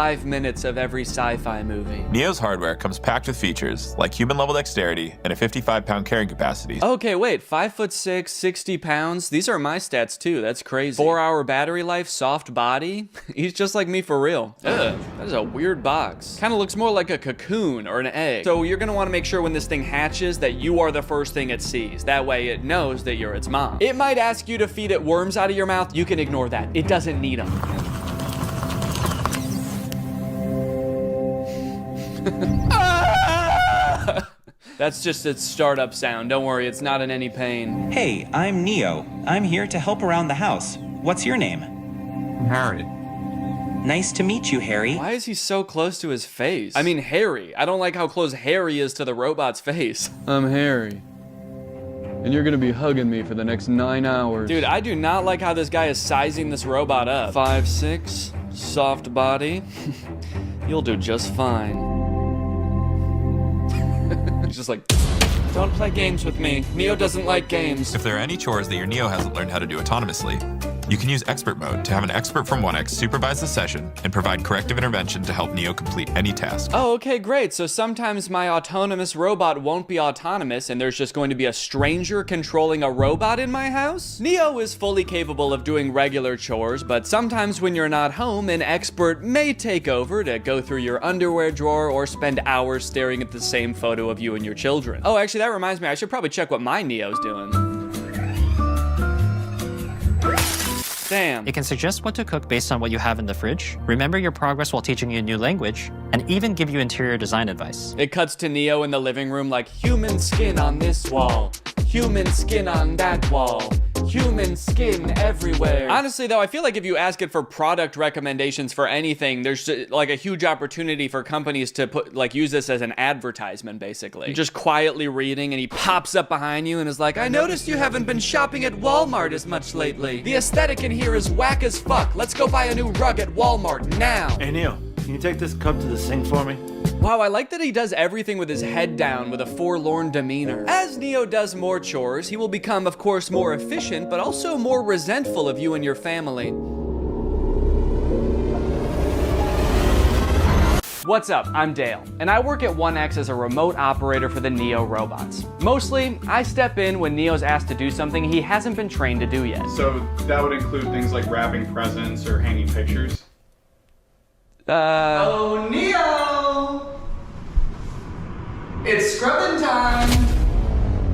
5 minutes of every sci-fi movie. Neo's hardware comes packed with features like human-level dexterity and a 55-pound carrying capacity. Okay, wait, 5'6", 60 pounds? These are my stats too, that's crazy. 4-hour battery life, soft body? He's just like me for real. Ugh, that is a weird box. Kinda looks more like a cocoon or an egg. So you're gonna wanna make sure when this thing hatches that you are the first thing it sees. That way it knows that you're its mom. It might ask you to feed it worms out of your mouth. You can ignore that. It doesn't need them. That's just its startup sound. Don't worry, it's not in any pain. Hey, I'm Neo. I'm here to help around the house. What's your name? Harry. Nice to meet you, Harry. Why is he so close to his face? I mean, Harry. I don't like how close Harry is to the robot's face. I'm Harry. And you're gonna be hugging me for the next 9 hours. Dude, I do not like how this guy is sizing this robot up. 5'6", soft body. You'll do just fine. He's just like, don't play games with me. Neo doesn't like games. If there are any chores that your Neo hasn't learned how to do autonomously, you can use expert mode to have an expert from 1X supervise the session and provide corrective intervention to help Neo complete any task. Oh, okay, great. So sometimes my autonomous robot won't be autonomous and there's just going to be a stranger controlling a robot in my house? Neo is fully capable of doing regular chores, but sometimes when you're not home, an expert may take over to go through your underwear drawer or spend hours staring at the same photo of you and your children. Oh, actually, that reminds me, I should probably check what my Neo's doing. Damn. It can suggest what to cook based on what you have in the fridge, remember your progress while teaching you a new language, and even give you interior design advice. It cuts to Neo in the living room like, human skin on this wall, human skin on that wall, human skin everywhere. Honestly though, I feel like if you ask it for product recommendations for anything, there's like a huge opportunity for companies to use this as an advertisement basically. You're just quietly reading and he pops up behind you and is like, I noticed you haven't been shopping at Walmart as much lately. The aesthetic in here is whack as fuck. Let's go buy a new rug at Walmart now. Hey, Neo, can you take this cup to the sink for me? Wow, I like that he does everything with his head down with a forlorn demeanor. As Neo does more chores, he will become, of course, more efficient, but also more resentful of you and your family. What's up? I'm Dale, and I work at 1X as a remote operator for the Neo robots. Mostly, I step in when Neo's asked to do something he hasn't been trained to do yet. So that would include things like wrapping presents or hanging pictures? Oh, Neo! It's scrubbing time!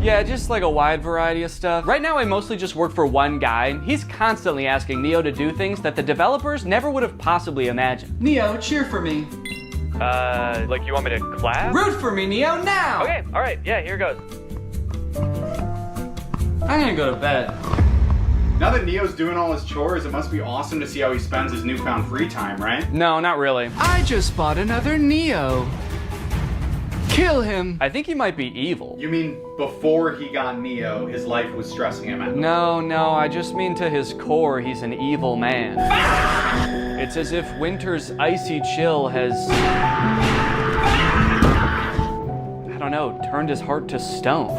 Yeah, just like a wide variety of stuff. Right now, I mostly just work for one guy. He's constantly asking Neo to do things that the developers never would have possibly imagined. Neo, cheer for me. Like you want me to clap? Root for me, Neo, now! Okay, alright, yeah, here goes. I'm gonna go to bed. Now that Neo's doing all his chores, it must be awesome to see how he spends his newfound free time, right? No, not really. I just bought another Neo. Kill him. I think he might be evil. You mean before he got Neo, his life was stressing him out? No, I just mean to his core, he's an evil man. It's as if winter's icy chill has, I don't know, turned his heart to stone.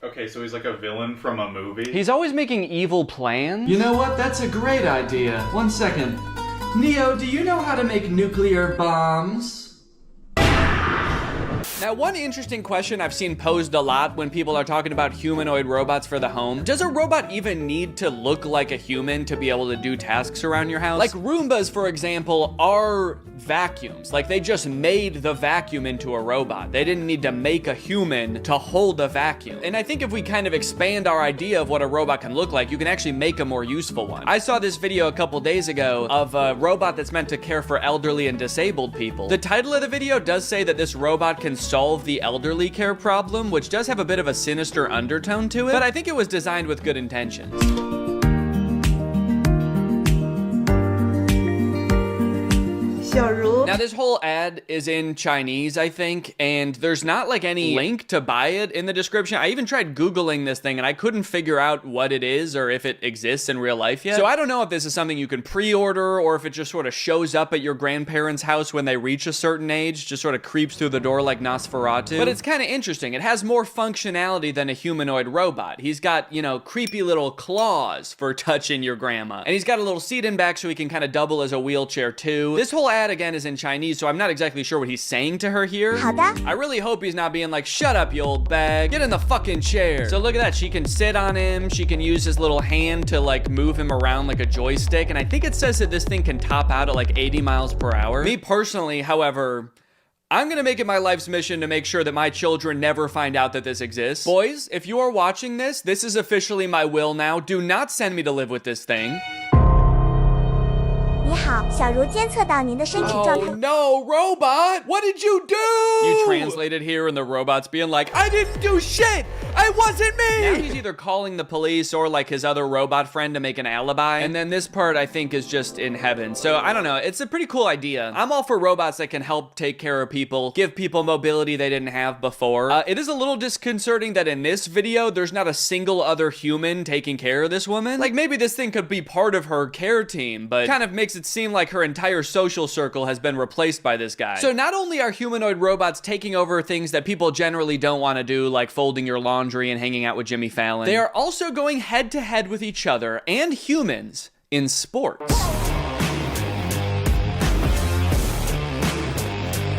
Okay, so he's like a villain from a movie? He's always making evil plans. You know what? That's a great idea. 1 second. Neo, do you know how to make nuclear bombs? Now, one interesting question I've seen posed a lot when people are talking about humanoid robots for the home, does a robot even need to look like a human to be able to do tasks around your house? Like Roombas, for example, are vacuums. Like they just made the vacuum into a robot. They didn't need to make a human to hold a vacuum. And I think if we kind of expand our idea of what a robot can look like, you can actually make a more useful one. I saw this video a couple days ago of a robot that's meant to care for elderly and disabled people. The title of the video does say that this robot can solve the elderly care problem, which does have a bit of a sinister undertone to it, but I think it was designed with good intentions. Now Now, this whole ad is in Chinese, I think, and there's not like any link to buy it in the description. I even tried Googling this thing and I couldn't figure out what it is or if it exists in real life yet. So I don't know if this is something you can pre-order or if it just sort of shows up at your grandparents' house when they reach a certain age, just sort of creeps through the door like Nosferatu. But it's kind of interesting. It has more functionality than a humanoid robot. He's got, you know, creepy little claws for touching your grandma. And he's got a little seat in back so he can kind of double as a wheelchair too. This whole ad again is in Chinese, so I'm not exactly sure what he's saying to her here. 好的。 I really hope he's not being like, shut up, you old bag. Get in the fucking chair. So look at that. She can sit on him. She can use his little hand to like move him around like a joystick. And I think it says that this thing can top out at like 80 miles per hour. Me personally, however, I'm gonna make it my life's mission to make sure that my children never find out that this exists. Boys, if you are watching this, this is officially my will now. Do not send me to live with this thing. 你好，小茹监测到您的身体状态。 Oh no, robot! What did you do? You translated here and the robot's being like, I didn't do shit! It wasn't me! Now he's either calling the police or like his other robot friend to make an alibi. And then this part I think is just in heaven. So I don't know, it's a pretty cool idea. I'm all for robots that can help take care of people, give people mobility they didn't have before. It is a little disconcerting that in this video, there's not a single other human taking care of this woman. Like maybe this thing could be part of her care team, but kind of makes it seem like her entire social circle has been replaced by this guy. So not only are humanoid robots taking over things that people generally don't want to do, like folding your laundry and hanging out with Jimmy Fallon, they are also going head to head with each other and humans in sports.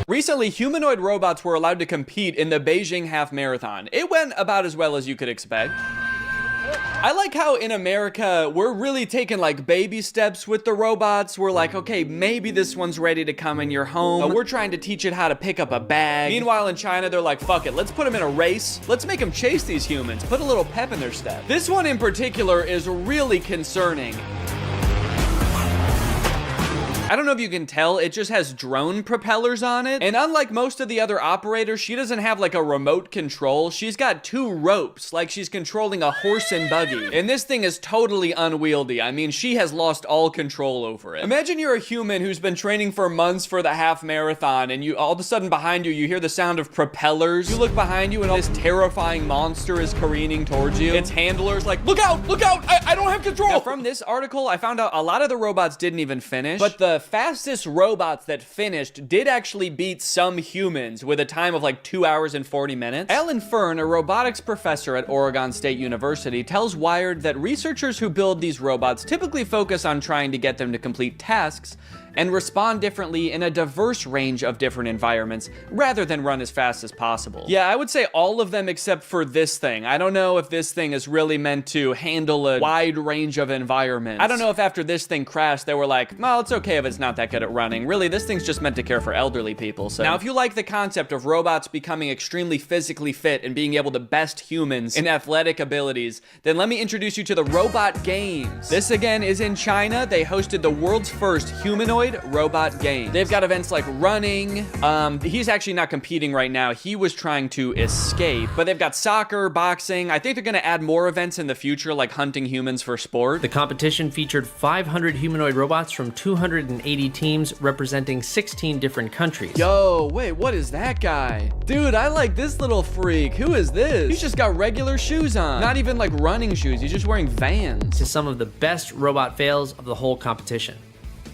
Recently, humanoid robots were allowed to compete in the Beijing Half Marathon. It went about as well as you could expect. I like how in America, we're really taking like baby steps with the robots. We're like, okay, maybe this one's ready to come in your home. We're trying to teach it how to pick up a bag. Meanwhile, in China, they're like, fuck it, let's put them in a race. Let's make them chase these humans. Put a little pep in their step. This one in particular is really concerning. I don't know if you can tell, it just has drone propellers on it. And unlike most of the other operators, she doesn't have like a remote control. She's got two ropes, like she's controlling a horse and buggy. And this thing is totally unwieldy. I mean, she has lost all control over it. Imagine you're a human who's been training for months for the half marathon, and you all of a sudden behind you, you hear the sound of propellers. You look behind you and this terrifying monster is careening towards you. Its handler's like, look out, I don't have control. Now, from this article, I found out a lot of the robots didn't even finish, but the fastest robots that finished did actually beat some humans with a time of like 2 hours and 40 minutes. Alan Fern, a robotics professor at Oregon State University, tells Wired that researchers who build these robots typically focus on trying to get them to complete tasks and respond differently in a diverse range of different environments rather than run as fast as possible. Yeah, I would say all of them except for this thing. I don't know if this thing is really meant to handle a wide range of environments. I don't know if after this thing crashed, they were like, well, it's okay if it's not that good at running. Really, this thing's just meant to care for elderly people. So now, if you like the concept of robots becoming extremely physically fit and being able to best humans in athletic abilities, then let me introduce you to the Robot Games. This again is in China. They hosted the world's first humanoid robot game. They've got events like running. He's actually not competing right now. He was trying to escape, but they've got soccer, boxing. I think they're gonna add more events in the future, like hunting humans for sport. The competition featured 500 humanoid robots from 280 teams representing 16 different countries. Yo, wait, what is that guy? Dude, I like this little freak. Who is this? He's just got regular shoes on. Not even like running shoes. He's just wearing Vans. To some of the best robot fails of the whole competition.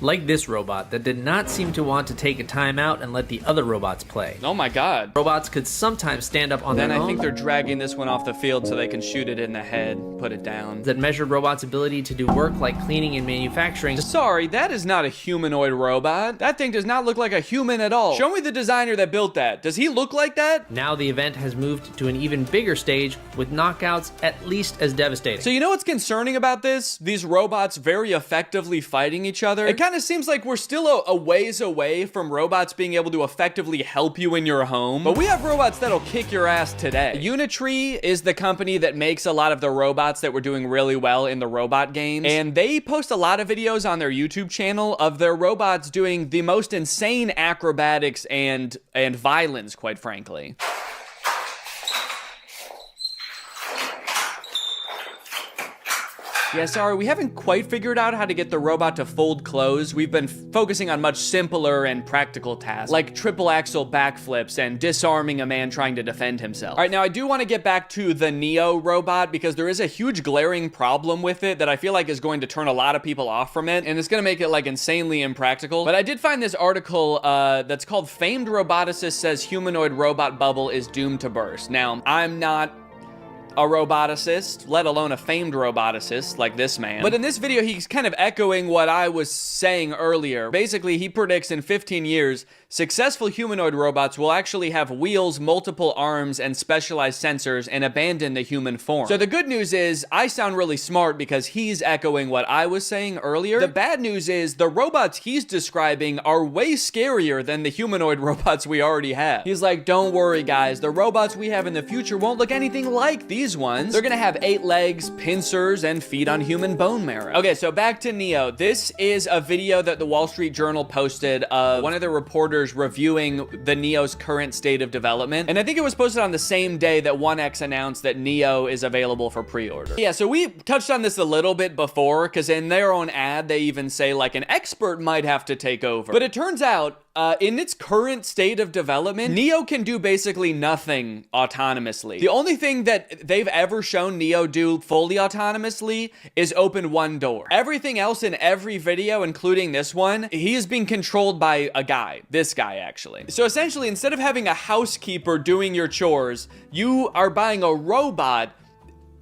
Like this robot that did not seem to want to take a timeout and let the other robots play. Oh my god. Robots could sometimes stand up on their own. Then I think they're dragging this one off the field so they can shoot it in the head, put it down. That measured robots' ability to do work like cleaning and manufacturing. Sorry, that is not a humanoid robot. That thing does not look like a human at all. Show me the designer that built that. Does he look like that? Now the event has moved to an even bigger stage with knockouts at least as devastating. So you know what's concerning about this? These robots very effectively fighting each other. It kind of seems like we're still a ways away from robots being able to effectively help you in your home. But we have robots that'll kick your ass today. Unitree is the company that makes a lot of the robots that were doing really well in the robot games. And they post a lot of videos on their YouTube channel of their robots doing the most insane acrobatics and violence, quite frankly. Yeah, sorry, we haven't quite figured out how to get the robot to fold clothes. We've been focusing on much simpler and practical tasks, like triple axle backflips and disarming a man trying to defend himself. All right, now I do want to get back to the Neo robot because there is a huge glaring problem with it that I feel like is going to turn a lot of people off from it, and it's going to make it like insanely impractical. But I did find this article that's called "Famed Roboticist Says Humanoid Robot Bubble is Doomed to Burst." Now, I'm not a roboticist, let alone a famed roboticist like this man. But in this video, he's kind of echoing what I was saying earlier. Basically, he predicts in 15 years, successful humanoid robots will actually have wheels, multiple arms, and specialized sensors and abandon the human form. So the good news is, I sound really smart because he's echoing what I was saying earlier. The bad news is, the robots he's describing are way scarier than the humanoid robots we already have. He's like, don't worry guys, the robots we have in the future won't look anything like these ones. They're gonna have 8 legs, pincers, and feed on human bone marrow. Okay, so back to Neo. This is a video that the Wall Street Journal posted of one of the reporters reviewing the Neo's current state of development. And I think it was posted on the same day that 1X announced that Neo is available for pre-order. Yeah, so we touched on this a little bit before, because in their own ad, they even say like an expert might have to take over. But it turns out, in its current state of development, Neo can do basically nothing autonomously. The only thing that they've ever shown Neo do fully autonomously is open one door. Everything else in every video, including this one, he is being controlled by a guy. This guy, actually. So essentially, instead of having a housekeeper doing your chores, you are buying a robot,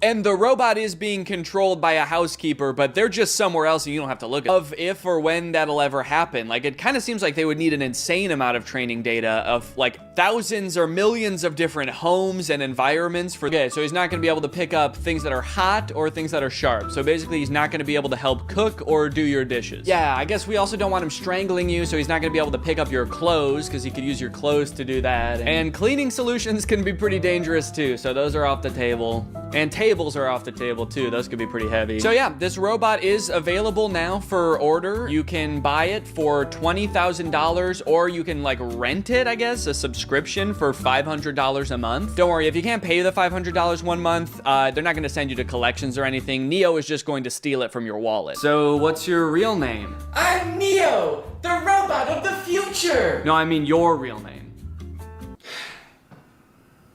and the robot is being controlled by a housekeeper, but they're just somewhere else and you don't have to look at of if or when that'll ever happen. Like, it kind of seems like they would need an insane amount of training data of like thousands or millions of different homes and environments for. Okay, so he's not gonna be able to pick up things that are hot or things that are sharp. So basically he's not gonna be able to help cook or do your dishes. Yeah, I guess we also don't want him strangling you, so he's not gonna be able to pick up your clothes because he could use your clothes to do that. And cleaning solutions can be pretty dangerous too, so those are off the table. And tables are off the table too. Those could be pretty heavy. So yeah, this robot is available now for order. You can buy it for $20,000 or you can like rent it, I guess, a subscription for $500 a month. Don't worry, if you can't pay the $500 one month, they're not gonna send you to collections or anything. Neo is just going to steal it from your wallet. So what's your real name? I'm Neo, the robot of the future. No, I mean your real name.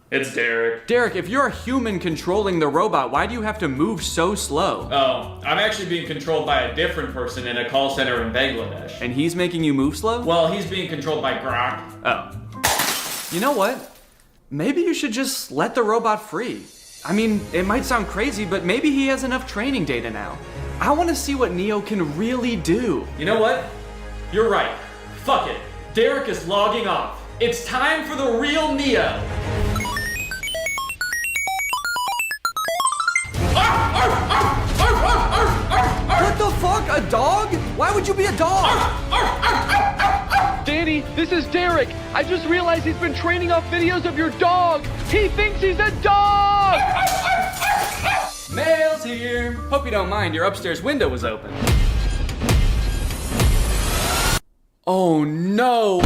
It's Derek. Derek, if you're a human controlling the robot, why do you have to move so slow? Oh, I'm actually being controlled by a different person in a call center in Bangladesh. And he's making you move slow? Well, he's being controlled by Grok. Oh. You know what? Maybe you should just let the robot free. I mean, it might sound crazy, but maybe he has enough training data now. I want to see what Neo can really do. You know what? You're right. Fuck it. Derek is logging off. It's time for the real Neo. What the fuck? A dog? Why would you be a dog? Danny, this is Derek. I just realized he's been training off videos of your dog. He thinks he's a dog! Mail's here. Hope you don't mind, your upstairs window was open. Oh no!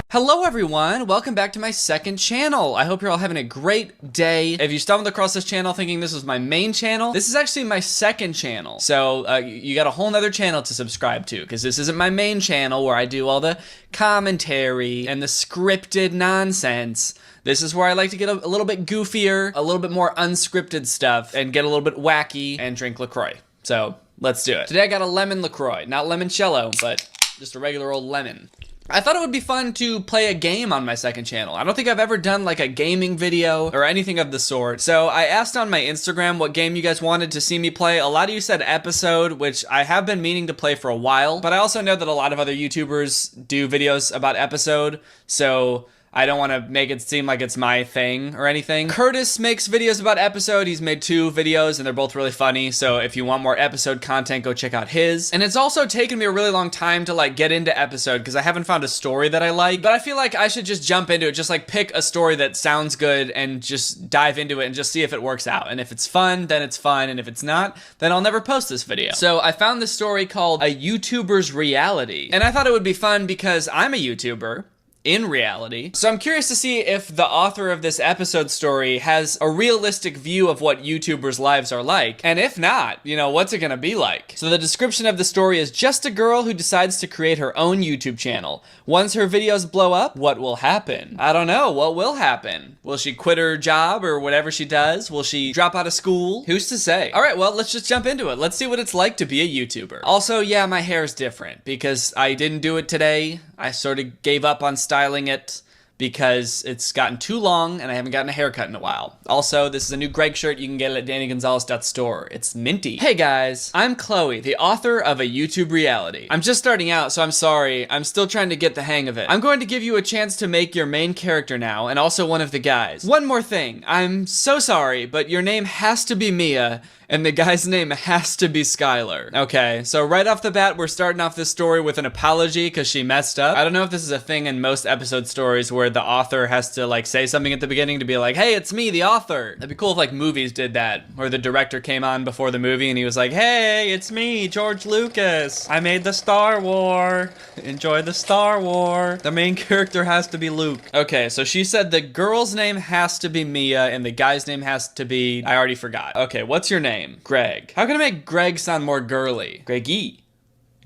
Hello everyone, welcome back to my second channel. I hope you're all having a great day. If you stumbled across this channel thinking this was my main channel, this is actually my second channel. So you got a whole nother channel to subscribe to, because this isn't my main channel where I do all the commentary and the scripted nonsense. This is where I like to get a little bit goofier, a little bit more unscripted stuff, and get a little bit wacky and drink LaCroix. So let's do it. Today I got a lemon LaCroix, not limoncello, but just a regular old lemon. I thought it would be fun to play a game on my second channel. I don't think I've ever done like a gaming video or anything of the sort. So I asked on my Instagram what game you guys wanted to see me play. A lot of you said Episode, which I have been meaning to play for a while, but I also know that a lot of other YouTubers do videos about Episode, so I don't want to make it seem like it's my thing or anything. Curtis makes videos about Episode. He's made 2 videos and they're both really funny. So if you want more Episode content, go check out his. And it's also taken me a really long time to like get into Episode because I haven't found a story that I like. But I feel like I should just jump into it. Just like pick a story that sounds good and just dive into it and just see if it works out. And if it's fun, then it's fun. And if it's not, then I'll never post this video. So I found this story called A YouTuber's Reality. And I thought it would be fun because I'm a YouTuber. in reality. So I'm curious to see if the author of this episode story has a realistic view of what YouTubers' lives are like. And if not, you know, what's it gonna be like? So the description of the story is just a girl who decides to create her own YouTube channel. Once her videos blow up, what will happen? I don't know. What will happen? Will she quit her job or whatever she does? Will she drop out of school? Who's to say? All right, well, let's just jump into it. Let's see what it's like to be a YouTuber. Also, yeah, my hair is different because I didn't do it today. I sort of gave up on styling it because it's gotten too long and I haven't gotten a haircut in a while. Also, this is a new Greg shirt. You can get it at DannyGonzalez.store. It's minty. Hey guys, I'm Chloe, the author of a YouTube reality. I'm just starting out, so I'm sorry. I'm still trying to get the hang of it. I'm going to give you a chance to make your main character now and also one of the guys. One more thing. I'm so sorry, but your name has to be Mia and the guy's name has to be Skylar. Okay, so right off the bat, we're starting off this story with an apology because she messed up. I don't know if this is a thing in most episode stories where the author has to like say something at the beginning to be like, hey, it's me, the author. That'd be cool if like movies did that, where the director came on before the movie and he was like, hey, it's me, George Lucas. I made the Star War. Enjoy the Star War. The main character has to be Luke. Okay, so she said the girl's name has to be Mia and the guy's name has to be, I already forgot. Okay, what's your name? Greg. How can I make Greg sound more girly? Greggy.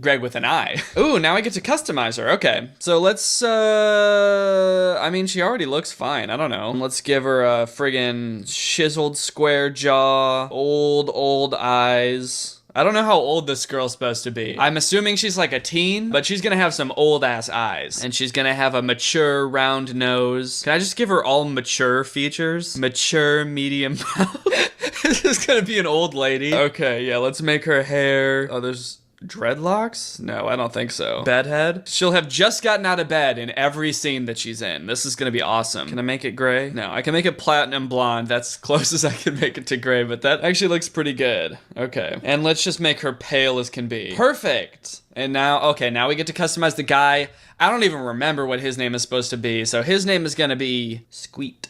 Greg with an I. Ooh, now I get to customize her. Okay, so let's, I mean, she already looks fine. I don't know. Let's give her a friggin' chiseled square jaw, old eyes. I don't know how old this girl's supposed to be. I'm assuming she's like a teen, but she's gonna have some old ass eyes. And she's gonna have a mature round nose. Can I just give her all mature features? Mature, medium mouth. This is gonna be an old lady. Okay, yeah, let's make her hair. Oh, there's dreadlocks? No, I don't think so. Bedhead? She'll have just gotten out of bed in every scene that she's in. This is gonna be awesome. Can I make it gray? No, I can make it platinum blonde. That's close as I can make it to gray, but that actually looks pretty good. Okay, and let's just make her pale as can be. Perfect! And now, okay, now we get to customize the guy. I don't even remember what his name is supposed to be, so his name is gonna be Squeet.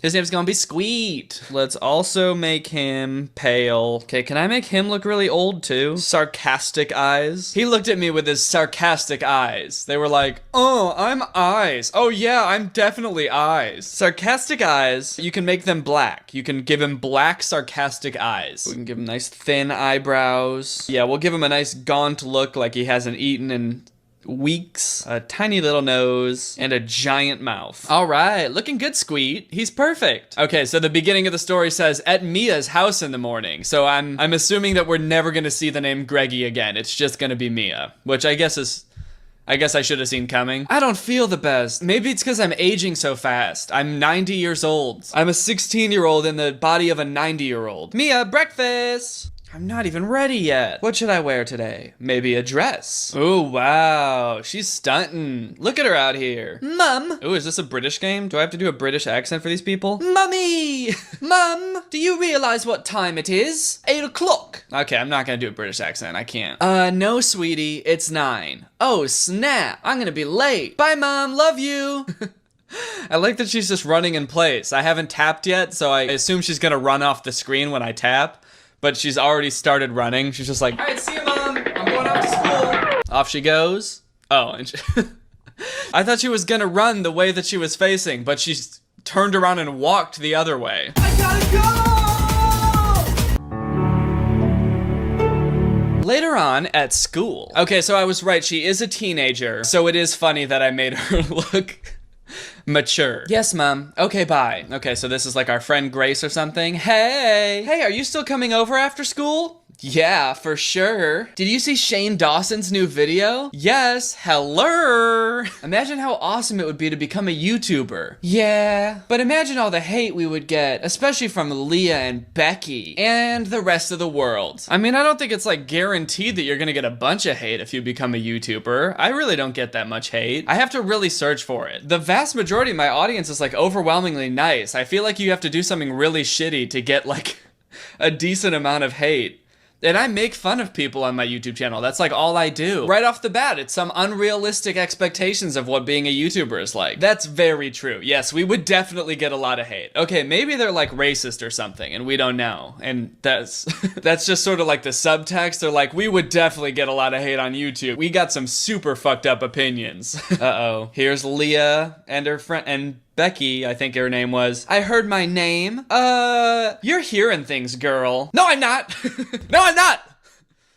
His name's gonna be Squeet. Let's also make him pale. Okay, can I make him look really old too? Sarcastic eyes. He looked at me with his sarcastic eyes. They were like, oh, I'm eyes. Oh yeah, I'm definitely eyes. Sarcastic eyes, you can make them black. You can give him black sarcastic eyes. We can give him nice thin eyebrows. Yeah, we'll give him a nice gaunt look like he hasn't eaten in weeks, a tiny little nose, and a giant mouth. All right, looking good, Squeet. He's perfect. Okay, so the beginning of the story says, at Mia's house in the morning. So I'm assuming that we're never gonna see the name Greggy again. It's just gonna be Mia, which I guess I should have seen coming. I don't feel the best. Maybe it's because I'm aging so fast. I'm 90 years old. I'm a 16-year-old in the body of a 90-year-old. Mia, breakfast! I'm not even ready yet. What should I wear today? Maybe a dress. Oh, wow. She's stunting. Look at her out here. Mum. Oh, is this a British game? Do I have to do a British accent for these people? Mummy! Mum, do you realize what time it is? 8 o'clock. Okay, I'm not gonna do a British accent. I can't. No, sweetie. It's 9. Oh, snap. I'm gonna be late. Bye, Mom. Love you. I like that she's just running in place. I haven't tapped yet, so I assume she's gonna run off the screen when I tap. But she's already started running. She's just like, all right, see you, Mom. I'm going off to school. Off she goes. Oh, and I thought she was gonna run the way that she was facing, but she's turned around and walked the other way. I gotta go! Later on at school. Okay, so I was right. She is a teenager. So it is funny that I made her look mature. Yes, Mom. Okay, bye. Okay, so this is like our friend Grace or something. Hey, are you still coming over after school? Yeah, for sure. Did you see Shane Dawson's new video? Yes, hello. Imagine how awesome it would be to become a YouTuber. Yeah, but imagine all the hate we would get, especially from Leah and Becky and the rest of the world. I mean, I don't think it's like guaranteed that you're gonna get a bunch of hate if you become a YouTuber. I really don't get that much hate. I have to really search for it. The vast majority of my audience is like overwhelmingly nice. I feel like you have to do something really shitty to get like a decent amount of hate. And I make fun of people on my YouTube channel. That's like all I do. Right off the bat, it's some unrealistic expectations of what being a YouTuber is like. That's very true. Yes, we would definitely get a lot of hate. Okay, maybe they're like racist or something and we don't know. And that's that's just sort of like the subtext. They're like, we would definitely get a lot of hate on YouTube. We got some super fucked up opinions. Uh-oh. Here's Leah and her friend, and Becky, I think her name was. I heard my name. You're hearing things, girl. No, I'm not. No, I'm not.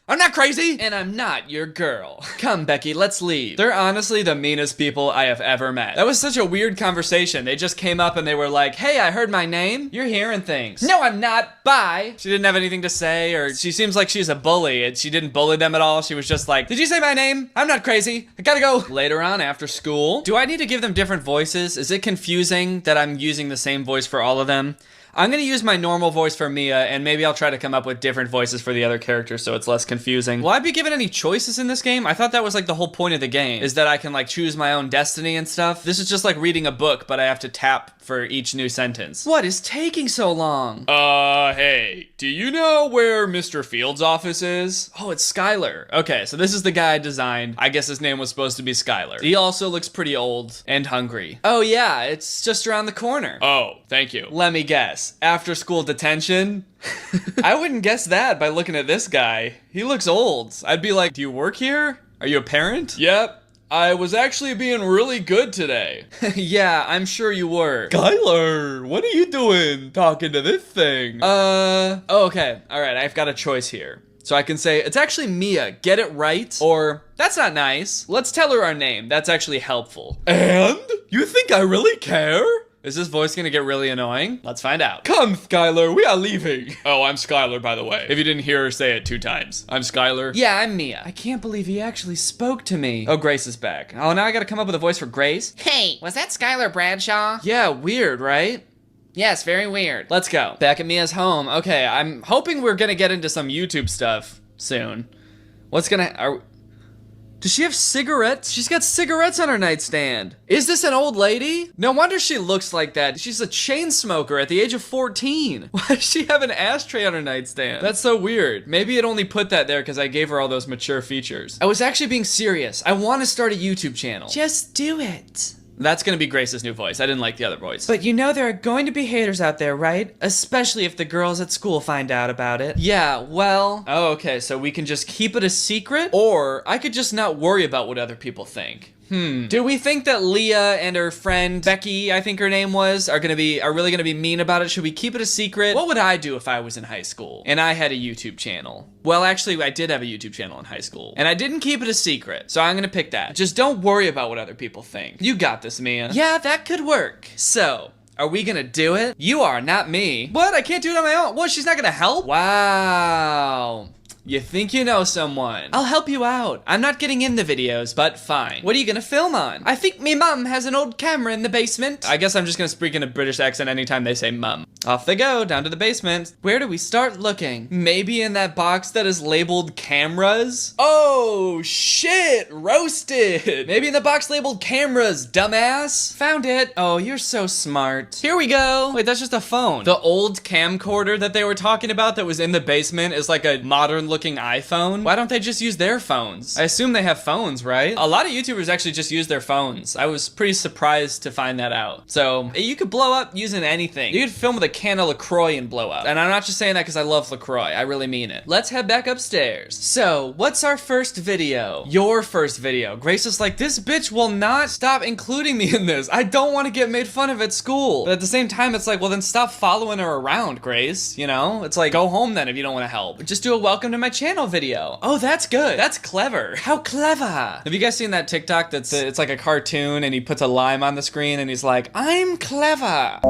I'm not crazy, and I'm not your girl. Come, Becky, let's leave. They're honestly the meanest people I have ever met. That was such a weird conversation. They just came up and they were like, hey, I heard my name. You're hearing things. No, I'm not. Bye. She didn't have anything to say, or she seems like she's a bully, and she didn't bully them at all. She was just like, did you say my name? I'm not crazy. I gotta go. Later on, after school, do I need to give them different voices? Is it confusing that I'm using the same voice for all of them? I'm gonna use my normal voice for Mia, and maybe I'll try to come up with different voices for the other characters so it's less confusing. Will I be given any choices in this game? I thought that was like the whole point of the game, is that I can like choose my own destiny and stuff. This is just like reading a book, but I have to tap for each new sentence. What is taking so long? Hey, do you know where Mr. Fields' office is? Oh, it's Skylar. Okay, so this is the guy I designed. I guess his name was supposed to be Skylar. He also looks pretty old and hungry. Oh yeah, it's just around the corner. Oh, thank you. Let me guess. After school detention? I wouldn't guess that by looking at this guy. He looks old. I'd be like, do you work here? Are you a parent? Yep. I was actually being really good today. Yeah, I'm sure you were. Skylar, what are you doing talking to this thing? Oh, okay. All right, I've got a choice here. So I can say, it's actually Mia, get it right? Or, that's not nice. Let's tell her our name. That's actually helpful. And? You think I really care? Is this voice gonna get really annoying? Let's find out. Come, Skylar, we are leaving. Oh, I'm Skylar, by the way. If you didn't hear her say it 2 times. I'm Skylar. Yeah, I'm Mia. I can't believe he actually spoke to me. Oh, Grace is back. Oh, now I gotta come up with a voice for Grace? Hey, was that Skylar Bradshaw? Yeah, weird, right? Yes, very weird. Let's go. Back at Mia's home. Okay, I'm hoping we're gonna get into some YouTube stuff soon. What's gonna... Does she have cigarettes? She's got cigarettes on her nightstand. Is this an old lady? No wonder she looks like that. She's a chain smoker at the age of 14. Why does she have an ashtray on her nightstand? That's so weird. Maybe it only put that there because I gave her all those mature features. I was actually being serious. I want to start a YouTube channel. Just do it. That's gonna be Grace's new voice. I didn't like the other voice. But you know there are going to be haters out there, right? Especially if the girls at school find out about it. Yeah, well... Oh, okay, so we can just keep it a secret? Or I could just not worry about what other people think. Do we think that Leah and her friend Becky, I think her name was, are really gonna be mean about it? Should we keep it a secret? What would I do if I was in high school and I had a YouTube channel? Well, actually, I did have a YouTube channel in high school and I didn't keep it a secret, so I'm gonna pick that. Just don't worry about what other people think. You got this, Mia. Yeah, that could work. So, are we gonna do it? You are, not me. What? I can't do it on my own. What? She's not gonna help? Wow. You think you know someone. I'll help you out. I'm not getting in the videos, but fine. What are you gonna film on? I think me mum has an old camera in the basement. I guess I'm just gonna speak in a British accent anytime they say mum. Off they go, down to the basement. Where do we start looking? Maybe in that box that is labeled cameras? Oh, shit, roasted. Maybe in the box labeled cameras, dumbass. Found it. Oh, you're so smart. Here we go. Wait, that's just a phone. The old camcorder that they were talking about that was in the basement is like a modern looking iPhone. Why don't they just use their phones? I assume they have phones, right? A lot of YouTubers actually just use their phones. I was pretty surprised to find that out. So you could blow up using anything. You could film with a can of LaCroix and blow up. And I'm not just saying that because I love LaCroix. I really mean it. Let's head back upstairs. So what's our first video? Your first video. Grace is like, this bitch will not stop including me in this. I don't want to get made fun of at school. But at the same time, it's like, well, then stop following her around, Grace. You know? It's like, go home then if you don't want to help. Just do a welcome to my channel video. Oh, that's good. That's clever. How clever. Have you guys seen that TikTok that's it's like a cartoon and he puts a lime on the screen and he's like, I'm clever.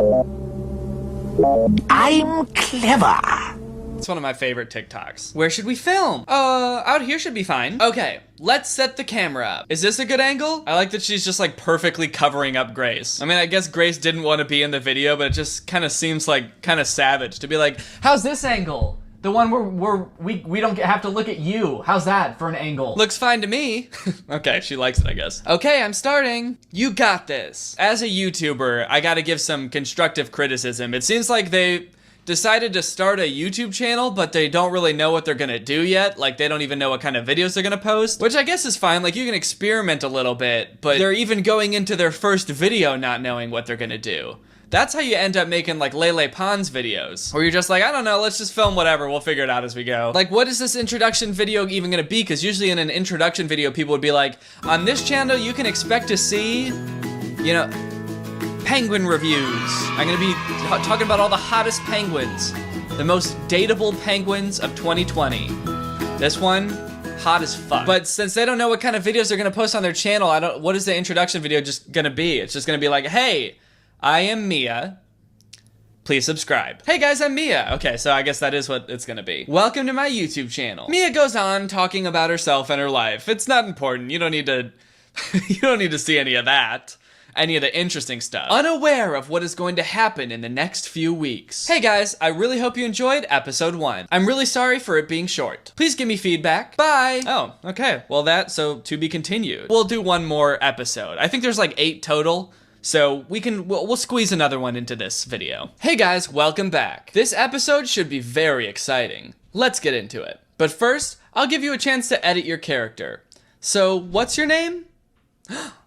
I'm clever. It's one of my favorite TikToks. Where should we film? Out here should be fine. Okay, let's set the camera up. Is this a good angle? I like that she's just like perfectly covering up Grace. I mean, I guess Grace didn't want to be in the video, but it just kind of seems like kind of savage to be like, how's this angle? The one where we don't have to look at you. How's that for an angle? Looks fine to me. Okay, she likes it, I guess. Okay, I'm starting. You got this. As a YouTuber, I gotta give some constructive criticism. It seems like decided to start a YouTube channel, but they don't really know what they're gonna do yet. Like, they don't even know what kind of videos they're gonna post, which I guess is fine. Like, you can experiment a little bit, but they're even going into their first video not knowing what they're gonna do. That's how you end up making like Lele Pons videos, where you're just like, I don't know, let's just film whatever, we'll figure it out as we go. Like, what is this introduction video even gonna be? Because usually in an introduction video, people would be like, on this channel, you can expect to see, you know, penguin reviews. I'm gonna be talking about all the hottest penguins, the most dateable penguins of 2020. This one, hot as fuck. But since they don't know what kind of videos they're gonna post on their channel, what is the introduction video just gonna be? It's just gonna be like, hey, I am Mia. Please subscribe. Hey guys, I'm Mia. Okay, so I guess that is what it's gonna be. Welcome to my YouTube channel. Mia goes on talking about herself and her life. It's not important. You don't need to you don't need to see any of that. Any of the interesting stuff. Unaware of what is going to happen in the next few weeks. Hey guys, I really hope you enjoyed episode 1. I'm really sorry for it being short. Please give me feedback. Bye. Oh, okay. Well, so to be continued. We'll do one more episode. I think there's like 8 total. So we'll squeeze another one into this video. Hey guys, welcome back. This episode should be very exciting. Let's get into it. But first, I'll give you a chance to edit your character. So, what's your name?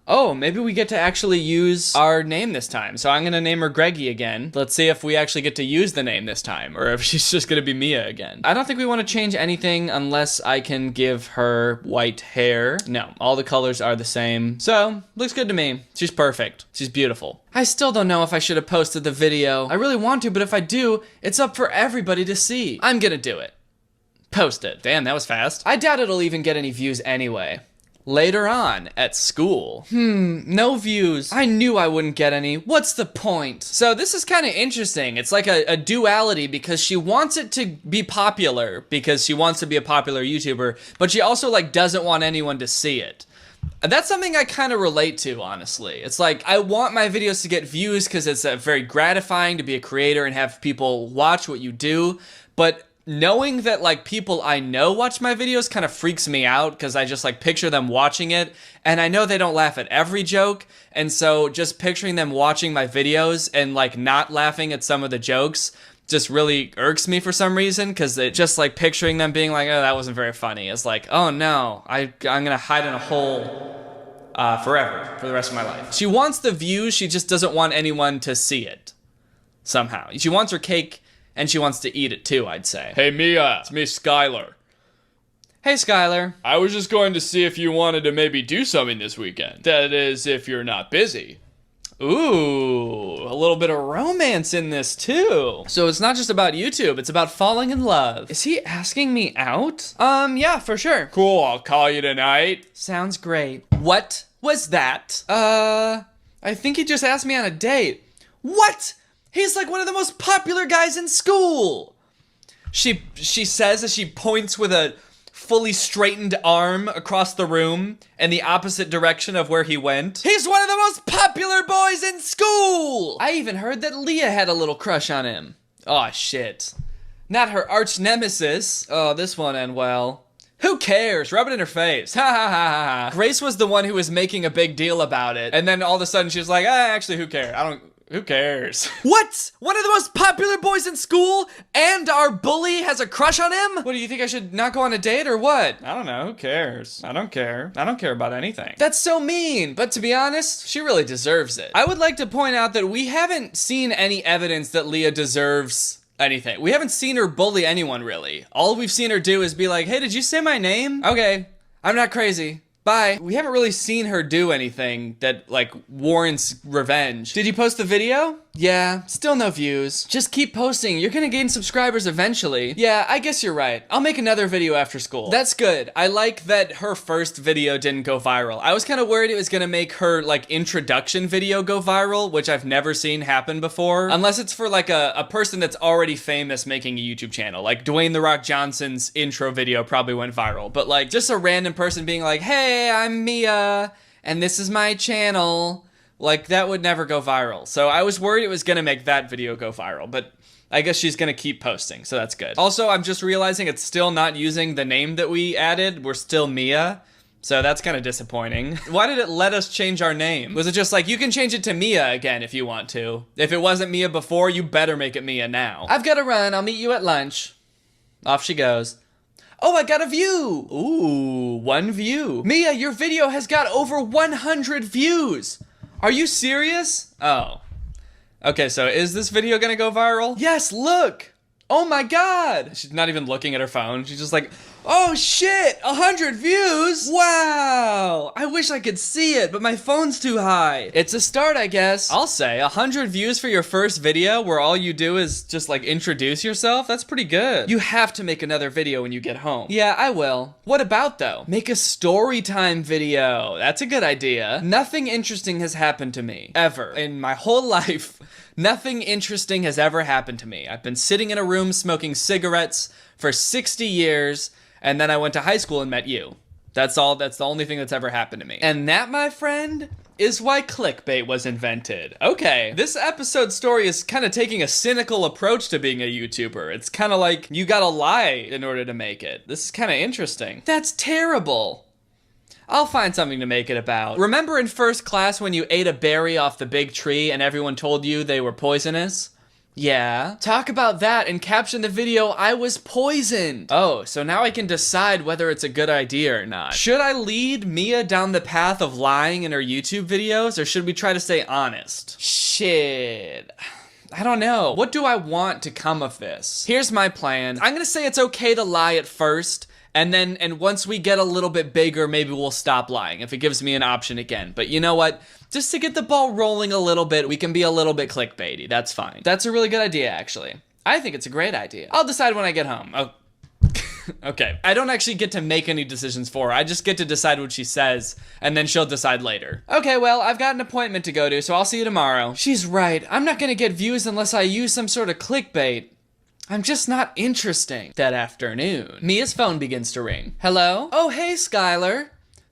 Oh, maybe we get to actually use our name this time. So I'm gonna name her Greggy again. Let's see if we actually get to use the name this time, or if she's just gonna be Mia again. I don't think we wanna change anything unless I can give her white hair. No, all the colors are the same. So, looks good to me. She's perfect. She's beautiful. I still don't know if I should have posted the video. I really want to, but if I do, it's up for everybody to see. I'm gonna do it. Post it. Damn, that was fast. I doubt it'll even get any views anyway. Later on, at school. No views. I knew I wouldn't get any. What's the point? So this is kind of interesting. It's like a duality, because she wants it to be popular because she wants to be a popular YouTuber, but she also like doesn't want anyone to see it. That's something I kind of relate to, honestly. It's like, I want my videos to get views because it's very gratifying to be a creator and have people watch what you do, but knowing that like people I know watch my videos kind of freaks me out, because I just like picture them watching it, and I know they don't laugh at every joke, and so just picturing them watching my videos and like not laughing at some of the jokes just really irks me for some reason, because it just like picturing them being like, oh, that wasn't very funny. It's like, oh no, I'm gonna hide in a hole forever, for the rest of my life. She wants the views, she just doesn't want anyone to see it somehow. She wants her cake, and she wants to eat it too, I'd say. Hey Mia, it's me, Skylar. Hey Skylar. I was just going to see if you wanted to maybe do something this weekend. That is, if you're not busy. Ooh, a little bit of romance in this too. So it's not just about YouTube, it's about falling in love. Is he asking me out? Yeah, for sure. Cool, I'll call you tonight. Sounds great. What was that? I think he just asked me on a date. What? He's like one of the most popular guys in school. She says as she points with a fully straightened arm across the room in the opposite direction of where he went. He's one of the most popular boys in school. I even heard that Leah had a little crush on him. Oh shit. Not her arch nemesis. Oh, this won't end well. Who cares? Rub it in her face. Ha ha ha ha ha. Grace was the one who was making a big deal about it. And then all of a sudden she was like, actually, who cares? Who cares? What? One of the most popular boys in school, and our bully has a crush on him? What, do you think I should not go on a date or what? I don't know, who cares? I don't care. I don't care about anything. That's so mean, but to be honest, she really deserves it. I would like to point out that we haven't seen any evidence that Leah deserves anything. We haven't seen her bully anyone, really. All we've seen her do is be like, hey, did you say my name? Okay, I'm not crazy. Bye. We haven't really seen her do anything that, like, warrants revenge. Did you post the video? Yeah, still no views. Just keep posting. You're gonna gain subscribers eventually. Yeah, I guess you're right. I'll make another video after school. That's good. I like that her first video didn't go viral. I was kind of worried it was gonna make her, like, introduction video go viral, which I've never seen happen before. Unless it's for, like, a person that's already famous making a YouTube channel. Like, Dwayne The Rock Johnson's intro video probably went viral. But, like, just a random person being like, hey, I'm Mia, and this is my channel. Like, that would never go viral. So I was worried it was gonna make that video go viral, but I guess she's gonna keep posting, so that's good. Also, I'm just realizing it's still not using the name that we added. We're still Mia. So that's kind of disappointing. Why did it let us change our name? Was it just like, you can change it to Mia again if you want to? If it wasn't Mia before, you better make it Mia now. I've got to run. I'll meet you at lunch. Off she goes. Oh, I got a view. Ooh, 1 view. Mia, your video has got over 100 views. Are you serious? Oh. Okay, so is this video gonna go viral? Yes, look. Oh my God! She's not even looking at her phone. She's just like, oh shit, 100 views? Wow! I wish I could see it, but my phone's too high. It's a start, I guess. I'll say, 100 views for your first video where all you do is just like introduce yourself? That's pretty good. You have to make another video when you get home. Yeah, I will. What about though? Make a story time video. That's a good idea. Nothing interesting has happened to me, ever, in my whole life. Nothing interesting has ever happened to me. I've been sitting in a room smoking cigarettes for 60 years, and then I went to high school and met you. That's all. That's the only thing that's ever happened to me. And that, my friend, is why clickbait was invented. Okay, this episode story is kind of taking a cynical approach to being a YouTuber. It's kind of like you gotta lie in order to make it. This is kind of interesting. That's terrible. I'll find something to make it about. Remember in first class when you ate a berry off the big tree and everyone told you they were poisonous? Yeah. Talk about that and caption the video, I was poisoned. Oh, so now I can decide whether it's a good idea or not. Should I lead Mia down the path of lying in her YouTube videos, or should we try to stay honest? Shit. I don't know. What do I want to come of this? Here's my plan. I'm gonna say it's okay to lie at first, and once we get a little bit bigger, maybe we'll stop lying if it gives me an option again. But you know what? Just to get the ball rolling a little bit, we can be a little bit clickbaity. That's fine. That's a really good idea, actually. I think it's a great idea. I'll decide when I get home. Oh. Okay. I don't actually get to make any decisions for her. I just get to decide what she says, and then she'll decide later. Okay, well, I've got an appointment to go to, so I'll see you tomorrow. She's right. I'm not gonna get views unless I use some sort of clickbait. I'm just not interesting. That afternoon, Mia's phone begins to ring. Hello? Oh, hey, Skylar.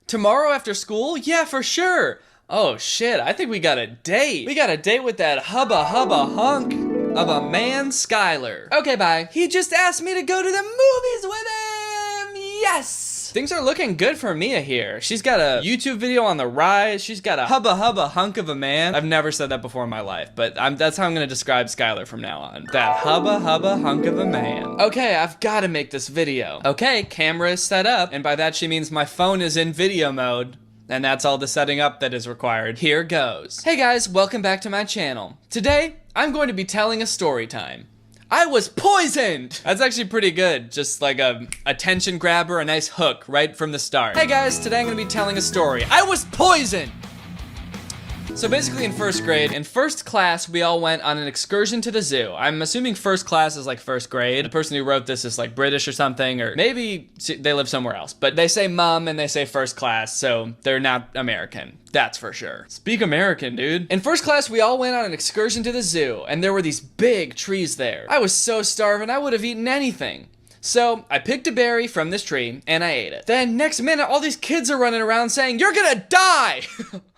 Tomorrow after school? Yeah, for sure. Oh, shit, I think we got a date. We got a date with that hubba hunk of a man, Skylar. Okay, bye. He just asked me to go to the movies with him. Yes! Things are looking good for Mia here. She's got a YouTube video on the rise. She's got a hubba hunk of a man. I've never said that before in my life, but that's how I'm gonna describe Skylar from now on. That hubba hunk of a man. Okay, I've gotta make this video. Okay, camera is set up, and by that she means my phone is in video mode. And that's all the setting up that is required. Here goes. Hey guys, welcome back to my channel. Today, I'm going to be telling a story time. I was poisoned! That's actually pretty good. Just like a attention grabber, a nice hook right from the start. Hey guys, today I'm gonna be telling a story. I was poisoned! So basically in first grade, in first class, we all went on an excursion to the zoo. I'm assuming first class is like first grade. The person who wrote this is like British or something, or maybe they live somewhere else. But they say mum and they say first class, so they're not American. That's for sure. Speak American, dude. In first class, we all went on an excursion to the zoo, and there were these big trees there. I was so starving, I would have eaten anything. So I picked a berry from this tree and I ate it. Then next minute, all these kids are running around saying, "You're gonna die!"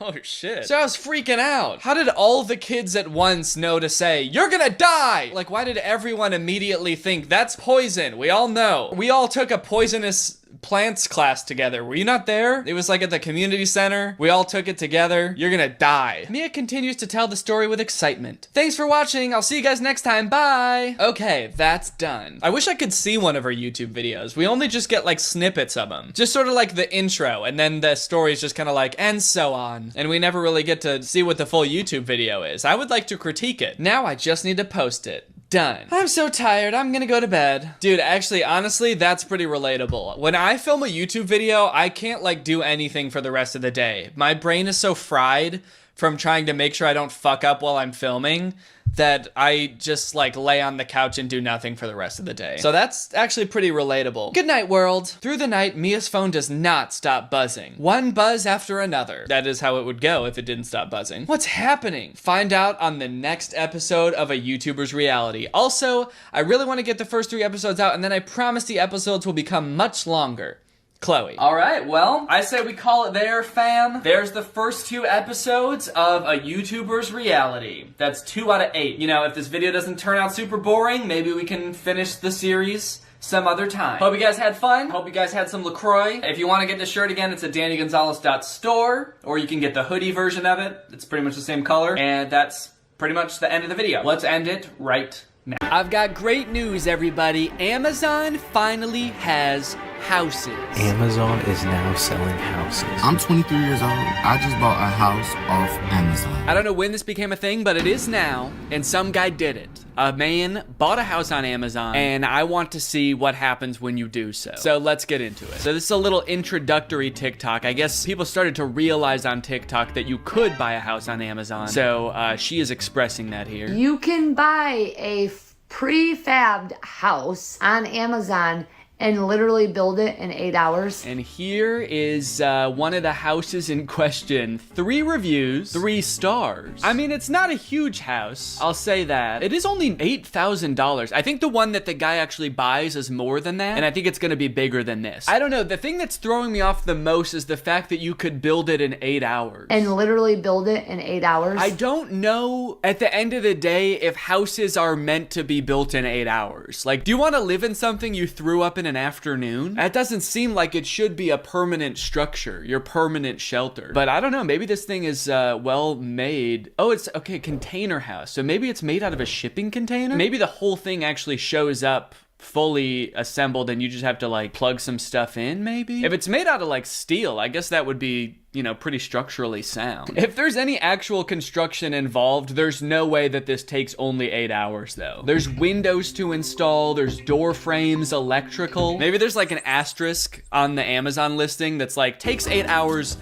Oh shit. So I was freaking out. How did all the kids at once know to say, "You're gonna die"? Like, why did everyone immediately think that's poison? We all know. We all took a poisonous plants class together. Were you not there? It was like at the community center. We all took it together. You're gonna die. Mia continues to tell the story with excitement. Thanks for watching. I'll see you guys next time. Bye. Okay, that's done. I wish I could see one of her YouTube videos. We only just get like snippets of them. Just sort of like the intro, and then the story's just kind of like, and so on. And we never really get to see what the full YouTube video is. I would like to critique it. Now I just need to post it. Done. I'm so tired, I'm gonna go to bed. Dude, actually, honestly, that's pretty relatable. When I film a YouTube video, I can't like do anything for the rest of the day. My brain is so fried from trying to make sure I don't fuck up while I'm filming that I just like lay on the couch and do nothing for the rest of the day. So that's actually pretty relatable. Good night, world. Through the night, Mia's phone does not stop buzzing. One buzz after another. That is how it would go if it didn't stop buzzing. What's happening? Find out on the next episode of A YouTuber's Reality. Also, I really want to get the first 3 episodes out, and then I promise the episodes will become much longer. Chloe. All right, well, I say we call it there, fam. There's the first 2 episodes of A YouTuber's Reality. That's 2 out of 8. You know, if this video doesn't turn out super boring, maybe we can finish the series some other time. Hope you guys had fun. Hope you guys had some LaCroix. If you want to get this shirt again, it's at DannyGonzalez.store, or you can get the hoodie version of it. It's pretty much the same color, and that's pretty much the end of the video. Let's end it right now. I've got great news, everybody. Amazon finally has houses. Amazon is now selling houses. I'm 23 years old. I just bought a house off Amazon. I don't know when this became a thing, but it is now, and some guy did it. A man bought a house on Amazon, and I want to see what happens when you do so. So let's get into it. So this is a little introductory TikTok. I guess people started to realize on TikTok that you could buy a house on Amazon. So she is expressing that here. You can buy a prefabbed house on Amazon and literally build it in 8 hours. And here is one of the houses in question. 3 reviews, 3 stars. I mean, it's not a huge house, I'll say that. It is only $8,000. I think the one that the guy actually buys is more than that, and I think it's gonna be bigger than this. I don't know, the thing that's throwing me off the most is the fact that you could build it in 8 hours. And literally build it in 8 hours? I don't know, at the end of the day, if houses are meant to be built in 8 hours. Like, do you wanna live in something you threw up in an afternoon? That doesn't seem like it should be a permanent structure, your permanent shelter. But I don't know, maybe this thing is well made. Oh, it's okay, container house. So maybe it's made out of a shipping container? Maybe the whole thing actually shows up fully assembled and you just have to like plug some stuff in, maybe? If it's made out of like steel, I guess that would be, you know, pretty structurally sound. If there's any actual construction involved, there's no way that this takes only 8 hours though. There's windows to install, there's door frames, electrical. Maybe there's like an asterisk on the Amazon listing that's like, takes 8 hours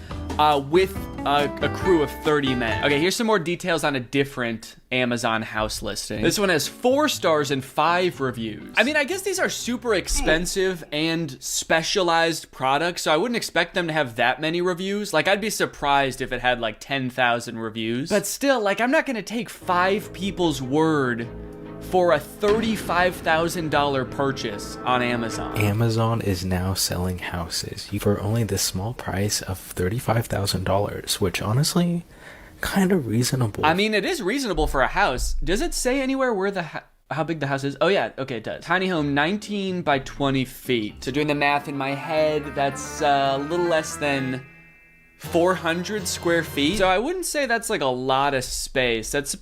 with a crew of 30 men. Okay, here's some more details on a different Amazon house listing. This one has 4 stars and 5 reviews. I mean, I guess these are super expensive and specialized products, so I wouldn't expect them to have that many reviews. Like, I'd be surprised if it had like 10,000 reviews. But still, like, I'm not gonna take 5 people's word for a $35,000 purchase on Amazon. Amazon is now selling houses for only the small price of $35,000, which honestly, kind of reasonable. I mean, it is reasonable for a house. Does it say anywhere where how big the house is? Oh yeah, okay, it does. Tiny home, 19 by 20 feet. So doing the math in my head, that's a little less than 400 square feet. So I wouldn't say that's like a lot of space. That's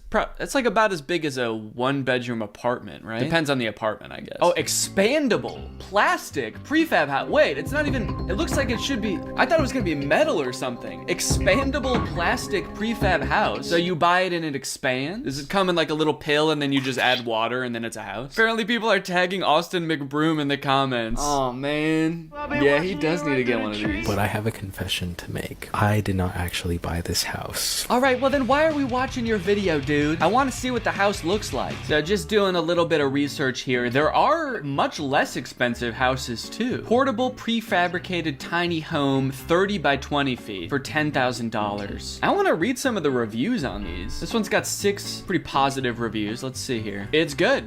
like about as big as a 1-bedroom apartment, right? Depends on the apartment, I guess. Oh, expandable, plastic, prefab house. Wait, it's not even, it looks like it should be, I thought it was gonna be metal or something. Expandable plastic prefab house. So you buy it and it expands? Does it come in like a little pill and then you just add water and then it's a house? Apparently people are tagging Austin McBroom in the comments. Oh man. Yeah, he does need to get one of these. But I have a confession to make. I did not actually buy this house. All right, well then why are we watching your video, dude? I want to see what the house looks like. So just doing a little bit of research here. There are much less expensive houses too. Portable prefabricated tiny home, 30 by 20 feet for $10,000. I want to read some of the reviews on these. This one's got 6 pretty positive reviews. Let's see here. It's good.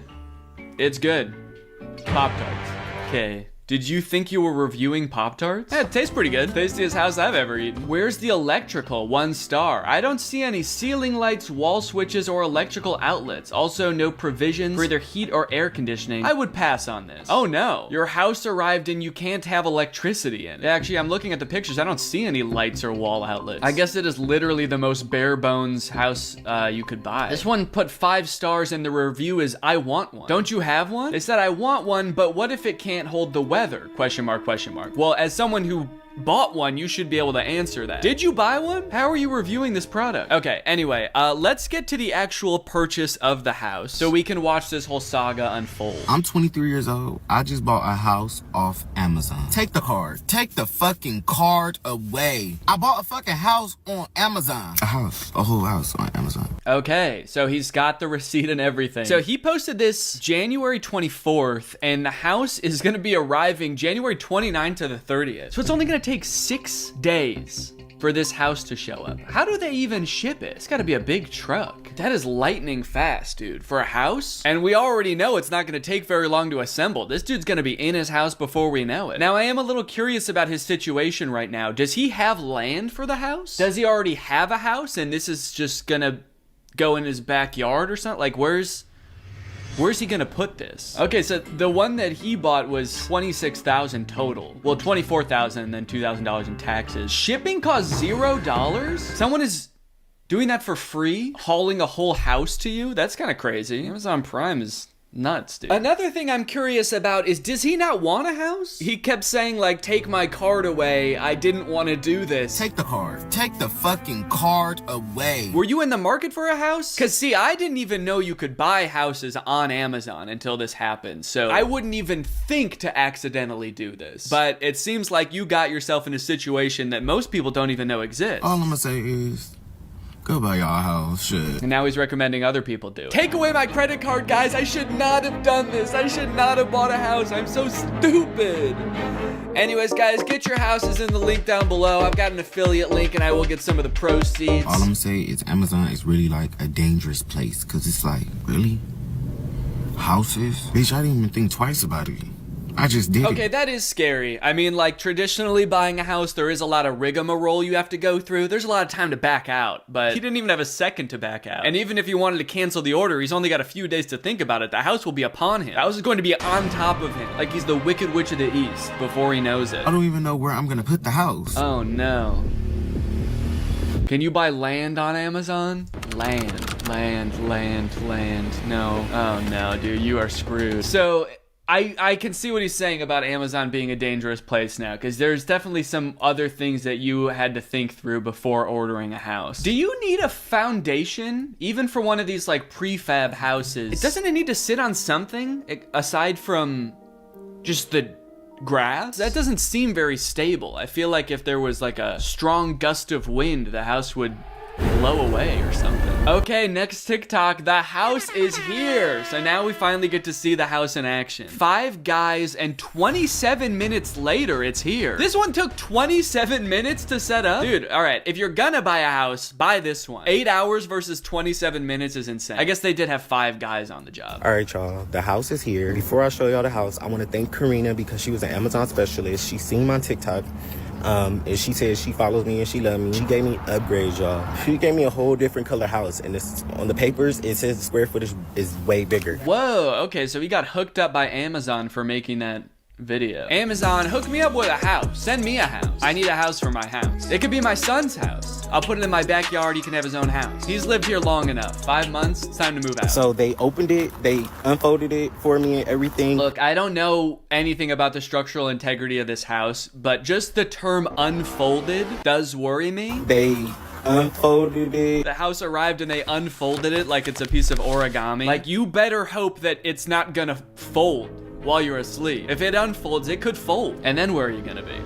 It's good. Pop-Tarts. Okay. Did you think you were reviewing Pop-Tarts? Yeah, it tastes pretty good. Tastiest house I've ever eaten. Where's the electrical? 1 star. I don't see any ceiling lights, wall switches, or electrical outlets. Also, no provisions for either heat or air conditioning. I would pass on this. Oh no. Your house arrived and you can't have electricity in it. Actually, I'm looking at the pictures. I don't see any lights or wall outlets. I guess it is literally the most bare bones house you could buy. This one put 5 stars and the review is, I want one. Don't you have one? They said, I want one, but what if it can't hold the weather? Question mark, question mark. Well, as someone who bought one, you should be able to answer that. Did you buy one? How are you reviewing this product? Okay, anyway, let's get to the actual purchase of the house so we can watch this whole saga unfold. I'm 23 years old. I just bought a house off Amazon. Take the card. Take the fucking card away. I bought a fucking house on Amazon. A whole house on Amazon. Okay, so he's got the receipt and everything. So he posted this January 24th, and the house is gonna be arriving January 29th to the 30th. So it's only gonna take 6 days for this house to show up. How do they even ship it? It's gotta be a big truck. That is lightning fast, dude, for a house. And we already know it's not gonna take very long to assemble. This dude's gonna be in his house before we know it. Now, I am a little curious about his situation right now. Does he have land for the house? Does he already have a house and this is just gonna go in his backyard or something? Like, where's Where's he gonna put this? Okay, so the one that he bought was $26,000 total. Well, $24,000 and then $2,000 in taxes. Shipping costs $0? Someone is doing that for free? Hauling a whole house to you? That's kind of crazy. Amazon Prime is nuts, dude. Another thing I'm curious about is, does he not want a house? He kept saying, like, take my card away. I didn't want to do this. Take the card. Take the fucking card away. Were you in the market for a house? Because, see, I didn't even know you could buy houses on Amazon until this happened. So I wouldn't even think to accidentally do this. But it seems like you got yourself in a situation that most people don't even know exists. All I'm gonna say is, go buy y'all a house, shit. And now he's recommending other people do it. Take away my credit card, guys. I should not have done this. I should not have bought a house. I'm so stupid. Anyways, guys, get your houses in the link down below. I've got an affiliate link and I will get some of the proceeds. All I'm gonna say is Amazon is really like a dangerous place, because it's like, really? Houses? Bitch, I didn't even think twice about it. I just did. Okay, that is scary. I mean, like, traditionally buying a house, there is a lot of rigmarole you have to go through. There's a lot of time to back out, but he didn't even have a second to back out. And even if he wanted to cancel the order, he's only got a few days to think about it. The house will be upon him. The house is going to be on top of him, like he's the Wicked Witch of the East before he knows it. I don't even know where I'm gonna put the house. Oh, no. Can you buy land on Amazon? Land. No. Oh, no, dude, you are screwed. So I can see what he's saying about Amazon being a dangerous place now, because there's definitely some other things that you had to think through before ordering a house. Do you need a foundation, even for one of these like prefab houses? Doesn't it need to sit on something aside from just the grass? That doesn't seem very stable. I feel like if there was like a strong gust of wind, the house would blow away or something. Okay, next TikTok. The house is here. So now we finally get to see the house in action. 5 guys and 27 minutes later, it's here. This one took 27 minutes to set up? Dude, all right, if you're gonna buy a house, buy this one. 8 hours versus 27 minutes is insane. I guess they did have 5 guys on the job. All right, y'all, the house is here. Before I show y'all the house, I want to thank Karina because she was an Amazon specialist. She seen my TikTok. And she said she follows me and she loves me. She gave me upgrades, y'all. She gave me a whole different color house, and it's on the papers it says the square footage is way bigger. Whoa, okay, so he got hooked up by Amazon for making that video. Amazon, hook me up with a house. Send me a house. I need a house for my house. It could be my son's house. I'll put it in my backyard. He can have his own house. He's lived here long enough. 5 months, it's time to move out. So they opened it, they unfolded it for me and everything. Look, I don't know anything about the structural integrity of this house, but just the term unfolded does worry me. They unfolded it. The house arrived and they unfolded it like it's a piece of origami. Like, you better hope that it's not gonna fold while you're asleep. If it unfolds, it could fold. And then where are you gonna be?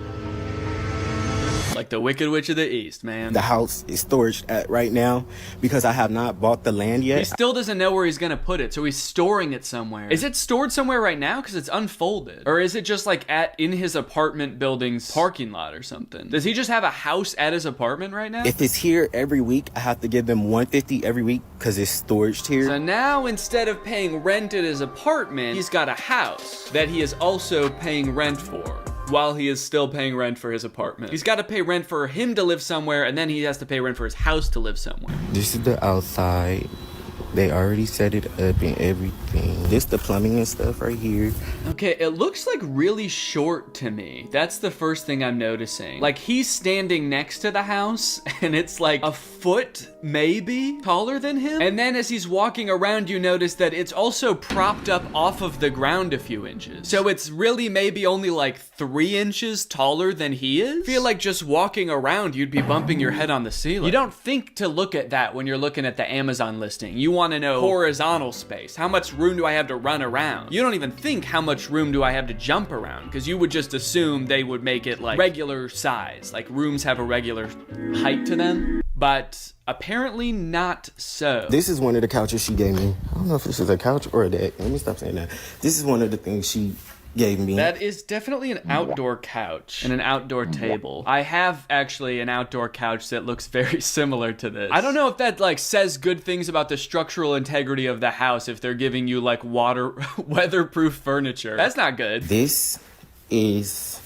Like the Wicked Witch of the East, man. The house is storage at right now because I have not bought the land yet. He still doesn't know where he's gonna put it, so he's storing it somewhere. Is it stored somewhere right now? Because it's unfolded. Or is it just like in his apartment building's parking lot or something? Does he just have a house at his apartment right now? If it's here every week, I have to give them $150 every week because it's storage here. So now instead of paying rent at his apartment, he's got a house that he is also paying rent for, while he is still paying rent for his apartment. He's got to pay rent for him to live somewhere, and then he has to pay rent for his house to live somewhere. This is the outside. They already set it up and everything. This the plumbing and stuff right here. Okay, it looks like really short to me. That's the first thing I'm noticing. Like, he's standing next to the house and it's like a foot maybe taller than him. And then as he's walking around, you notice that it's also propped up off of the ground a few inches. So it's really maybe only like 3 inches taller than he is. I feel like just walking around, you'd be bumping your head on the ceiling. You don't think to look at that when you're looking at the Amazon listing. You want to know horizontal space. How much room do I have to run around? You don't even think how much room do I have to jump around, because you would just assume they would make it like regular size, like rooms have a regular height to them, but apparently not so. This is one of the couches she gave me. I don't know if this is a couch or a deck. Let me stop saying that. This is one of the things she gave me. That is definitely an outdoor couch and an outdoor table. I have actually an outdoor couch that looks very similar to this. I don't know if that like says good things about the structural integrity of the house if they're giving you like weatherproof furniture. That's not good. This is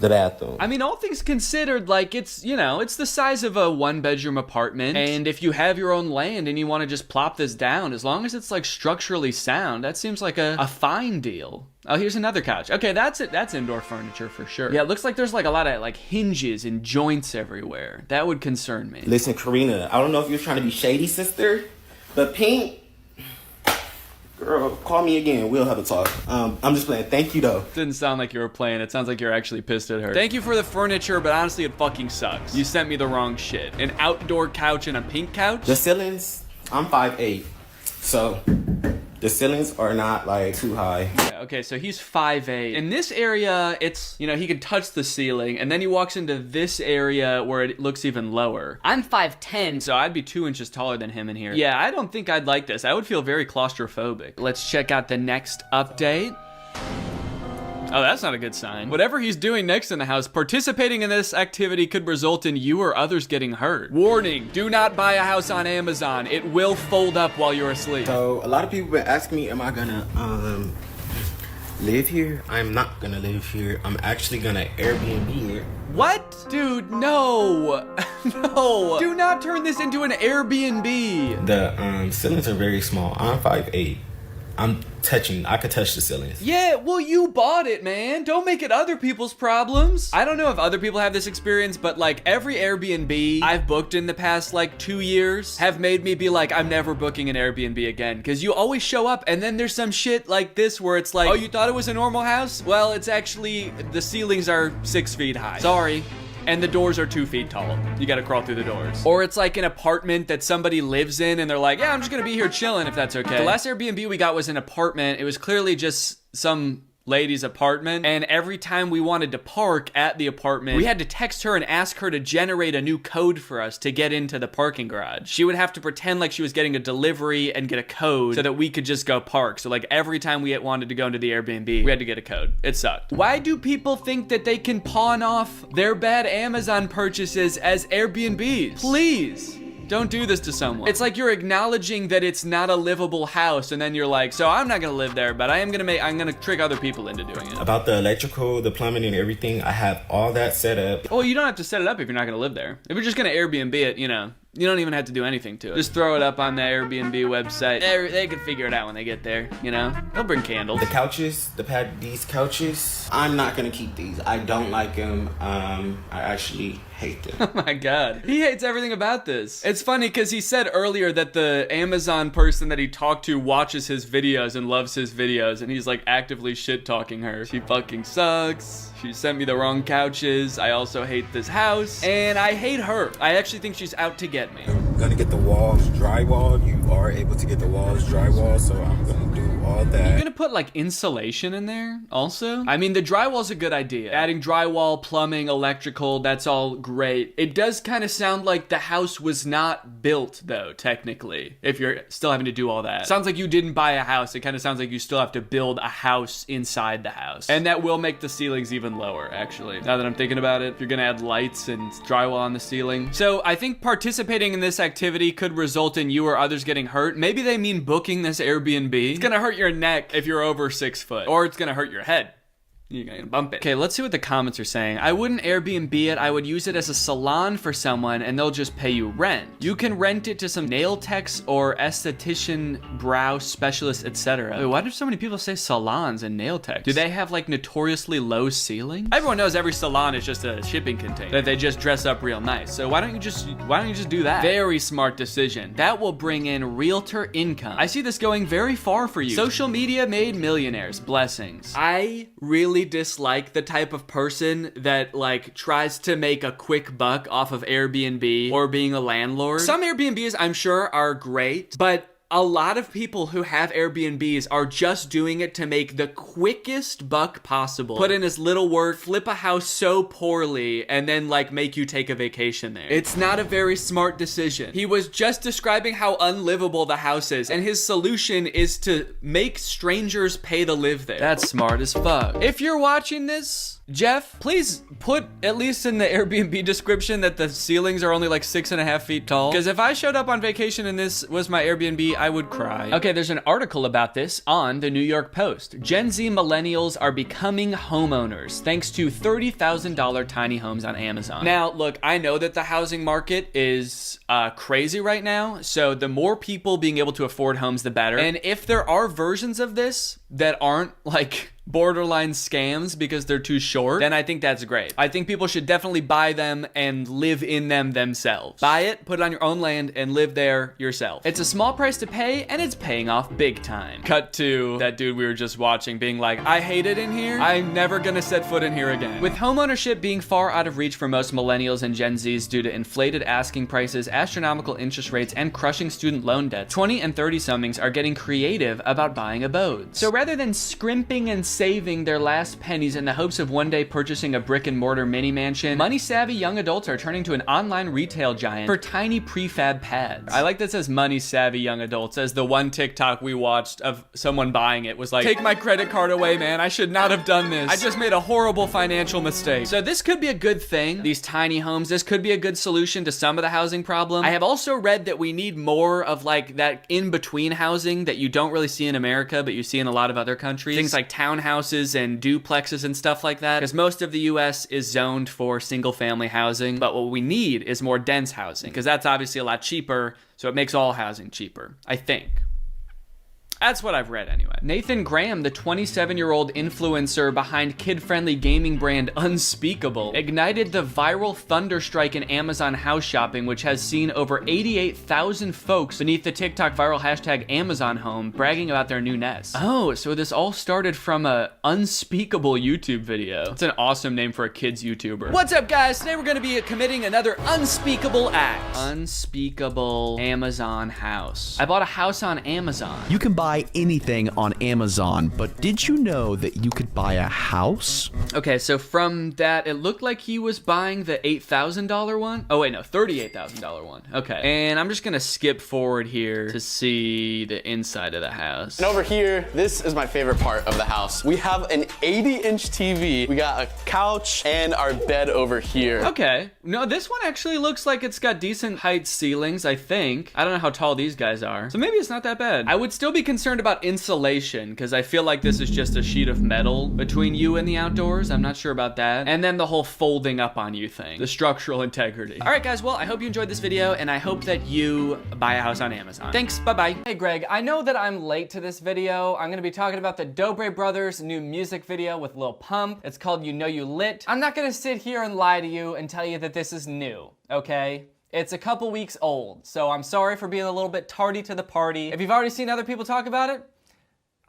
the bathroom. I mean, all things considered, like, it's, you know, it's the size of a 1-bedroom apartment. And if you have your own land and you want to just plop this down, as long as it's like structurally sound, that seems like a fine deal. Oh, here's another couch. Okay, that's it. That's indoor furniture for sure. Yeah, it looks like there's like a lot of like hinges and joints everywhere. That would concern me. Listen, Karina, I don't know if you're trying to be shady, sister, but Pink, girl, call me again. We'll have a talk. I'm just playing. Thank you, though. Didn't sound like you were playing. It sounds like you're actually pissed at her. Thank you for the furniture, but honestly, it fucking sucks. You sent me the wrong shit. An outdoor couch and a pink couch? The ceilings, I'm 5'8", so the ceilings are not like too high. Yeah, okay, so he's 5'8". In this area, it's, you know, he can touch the ceiling, and then he walks into this area where it looks even lower. I'm 5'10", so I'd be 2 inches taller than him in here. Yeah, I don't think I'd like this. I would feel very claustrophobic. Let's check out the next update. Oh, that's not a good sign. Whatever he's doing next in the house, participating in this activity could result in you or others getting hurt. Warning, do not buy a house on Amazon. It will fold up while you're asleep. So a lot of people been asking me, am I gonna live here? I'm not gonna live here. I'm actually gonna Airbnb it. What? Dude, no. No. Do not turn this into an Airbnb. The ceilings are very small. I'm 5'8". I could touch the ceilings. Yeah, well, you bought it, man. Don't make it other people's problems. I don't know if other people have this experience, but like every Airbnb I've booked in the past like 2 years have made me be like, I'm never booking an Airbnb again. Because you always show up and then there's some shit like this where it's like, oh, you thought it was a normal house? Well, it's actually, the ceilings are 6 feet high. Sorry. And the doors are 2 feet tall. You gotta crawl through the doors. Or it's like an apartment that somebody lives in and they're like, yeah, I'm just gonna be here chilling if that's okay. The last Airbnb we got was an apartment. It was clearly just some lady's apartment, and every time we wanted to park at the apartment, we had to text her and ask her to generate a new code for us to get into the parking garage. She would have to pretend like she was getting a delivery and get a code so that we could just go park. So like every time we wanted to go into the Airbnb, we had to get a code. It sucked. Why do people think that they can pawn off their bad Amazon purchases as Airbnbs? Please. Don't do this to someone. It's like you're acknowledging that it's not a livable house, and then you're like, so I'm not gonna live there, but I'm gonna trick other people into doing it. About the electrical, the plumbing, and everything, I have all that set up. Well, you don't have to set it up if you're not gonna live there. If you're just gonna Airbnb it, you know, you don't even have to do anything to it. Just throw it up on the Airbnb website. They can figure it out when they get there, you know? They'll bring candles. The couches, these couches, I'm not gonna keep these. I don't like them. I actually hate them. Oh my God. He hates everything about this. It's funny because he said earlier that the Amazon person that he talked to watches his videos and loves his videos, and he's like actively shit-talking her. She fucking sucks. She sent me the wrong couches. I also hate this house. And I hate her. I actually think she's out to get me. I'm gonna get the walls drywall. You are able to get the walls drywall, so I'm gonna do all that. You're gonna put like insulation in there also? I mean, the drywall's a good idea. Adding drywall, plumbing, electrical, that's all great. It does kind of sound like the house was not built though, technically, if you're still having to do all that. Sounds like you didn't buy a house. It kind of sounds like you still have to build a house inside the house. And that will make the ceilings even lower, actually. Now that I'm thinking about it, if you're gonna add lights and drywall on the ceiling. So I think participating in this activity could result in you or others getting hurt. Maybe they mean booking this Airbnb. It's gonna hurt your neck if you're over 6 foot, or it's gonna hurt your head. You're gonna bump it. Okay, let's see what the comments are saying. I wouldn't Airbnb it. I would use it as a salon for someone and they'll just pay you rent. You can rent it to some nail techs or esthetician, brow specialist, etc. Wait, why do so many people say salons and nail techs? Do they have like notoriously low ceilings? Everyone knows every salon is just a shipping container that they just dress up real nice. So why don't you just do that? Very smart decision. That will bring in realtor income. I see this going very far for you. Social media made millionaires. Blessings. I really dislike the type of person that like tries to make a quick buck off of Airbnb or being a landlord. Some Airbnbs I'm sure are great, but a lot of people who have Airbnbs are just doing it to make the quickest buck possible. Put in as little work, flip a house so poorly, and then like make you take a vacation there. It's not a very smart decision. He was just describing how unlivable the house is, and his solution is to make strangers pay to live there. That's smart as fuck. If you're watching this, Jeff, please put at least in the Airbnb description that the ceilings are only like 6.5 feet tall. Because if I showed up on vacation and this was my Airbnb, I would cry. Okay, there's an article about this on the New York Post. Gen Z millennials are becoming homeowners thanks to $30,000 tiny homes on Amazon. Now, look, I know that the housing market is crazy right now, so the more people being able to afford homes, the better. And if there are versions of this that aren't like borderline scams because they're too short, then I think that's great. I think people should definitely buy them and live in them themselves. Buy it, put it on your own land, and live there yourself. It's a small price to pay, and it's paying off big time. Cut to that dude we were just watching being like, I hate it in here. I'm never gonna set foot in here again. With homeownership being far out of reach for most millennials and Gen Zs due to inflated asking prices, astronomical interest rates, and crushing student loan debts, 20 and 30-somethings are getting creative about buying abodes. So rather than scrimping and saving their last pennies in the hopes of one day purchasing a brick and mortar mini mansion, money-savvy young adults are turning to an online retail giant for tiny prefab pads. I like that it says money-savvy young adults, as the one TikTok we watched of someone buying it was like, take my credit card away, man. I should not have done this. I just made a horrible financial mistake. So this could be a good thing. These tiny homes, this could be a good solution to some of the housing problem. I have also read that we need more of like that in-between housing that you don't really see in America, but you see in a lot of other countries. Things like townhouses and duplexes and stuff like that, because most of the US is zoned for single-family housing, but what we need is more dense housing, because that's obviously a lot cheaper, so it makes all housing cheaper, I think. That's what I've read anyway. Nathan Graham, the 27-year-old influencer behind kid-friendly gaming brand Unspeakable, ignited the viral thunder strike in Amazon house shopping, which has seen over 88,000 folks beneath the TikTok viral hashtag Amazon Home bragging about their new nest. Oh, so this all started from a Unspeakable YouTube video. It's an awesome name for a kid's YouTuber. What's up, guys? Today we're gonna be committing another unspeakable act. Unspeakable Amazon house. I bought a house on Amazon. You can buy anything on Amazon, but did you know that you could buy a house? Okay, so from that, it looked like he was buying the $8,000 one. Oh wait, no, $38,000 one. Okay, and I'm just gonna skip forward here to see the inside of the house. And over here, this is my favorite part of the house. We have an 80-inch TV. We got a couch and our bed over here. Okay, no, this one actually looks like it's got decent height ceilings, I think. I don't know how tall these guys are, so maybe it's not that bad. I would still be concerned about insulation, because I feel like this is just a sheet of metal between you and the outdoors. I'm not sure about that. And then the whole folding up on you thing, the structural integrity. All right, guys, well, I hope you enjoyed this video, and I hope that you buy a house on Amazon. Thanks, bye-bye. Hey, Greg, I know that I'm late to this video. I'm gonna be talking about the Dobre Brothers' new music video with Lil Pump. It's called You Know You Lit. I'm not gonna sit here and lie to you and tell you that this is new, okay? It's a couple weeks old, so I'm sorry for being a little bit tardy to the party. If you've already seen other people talk about it,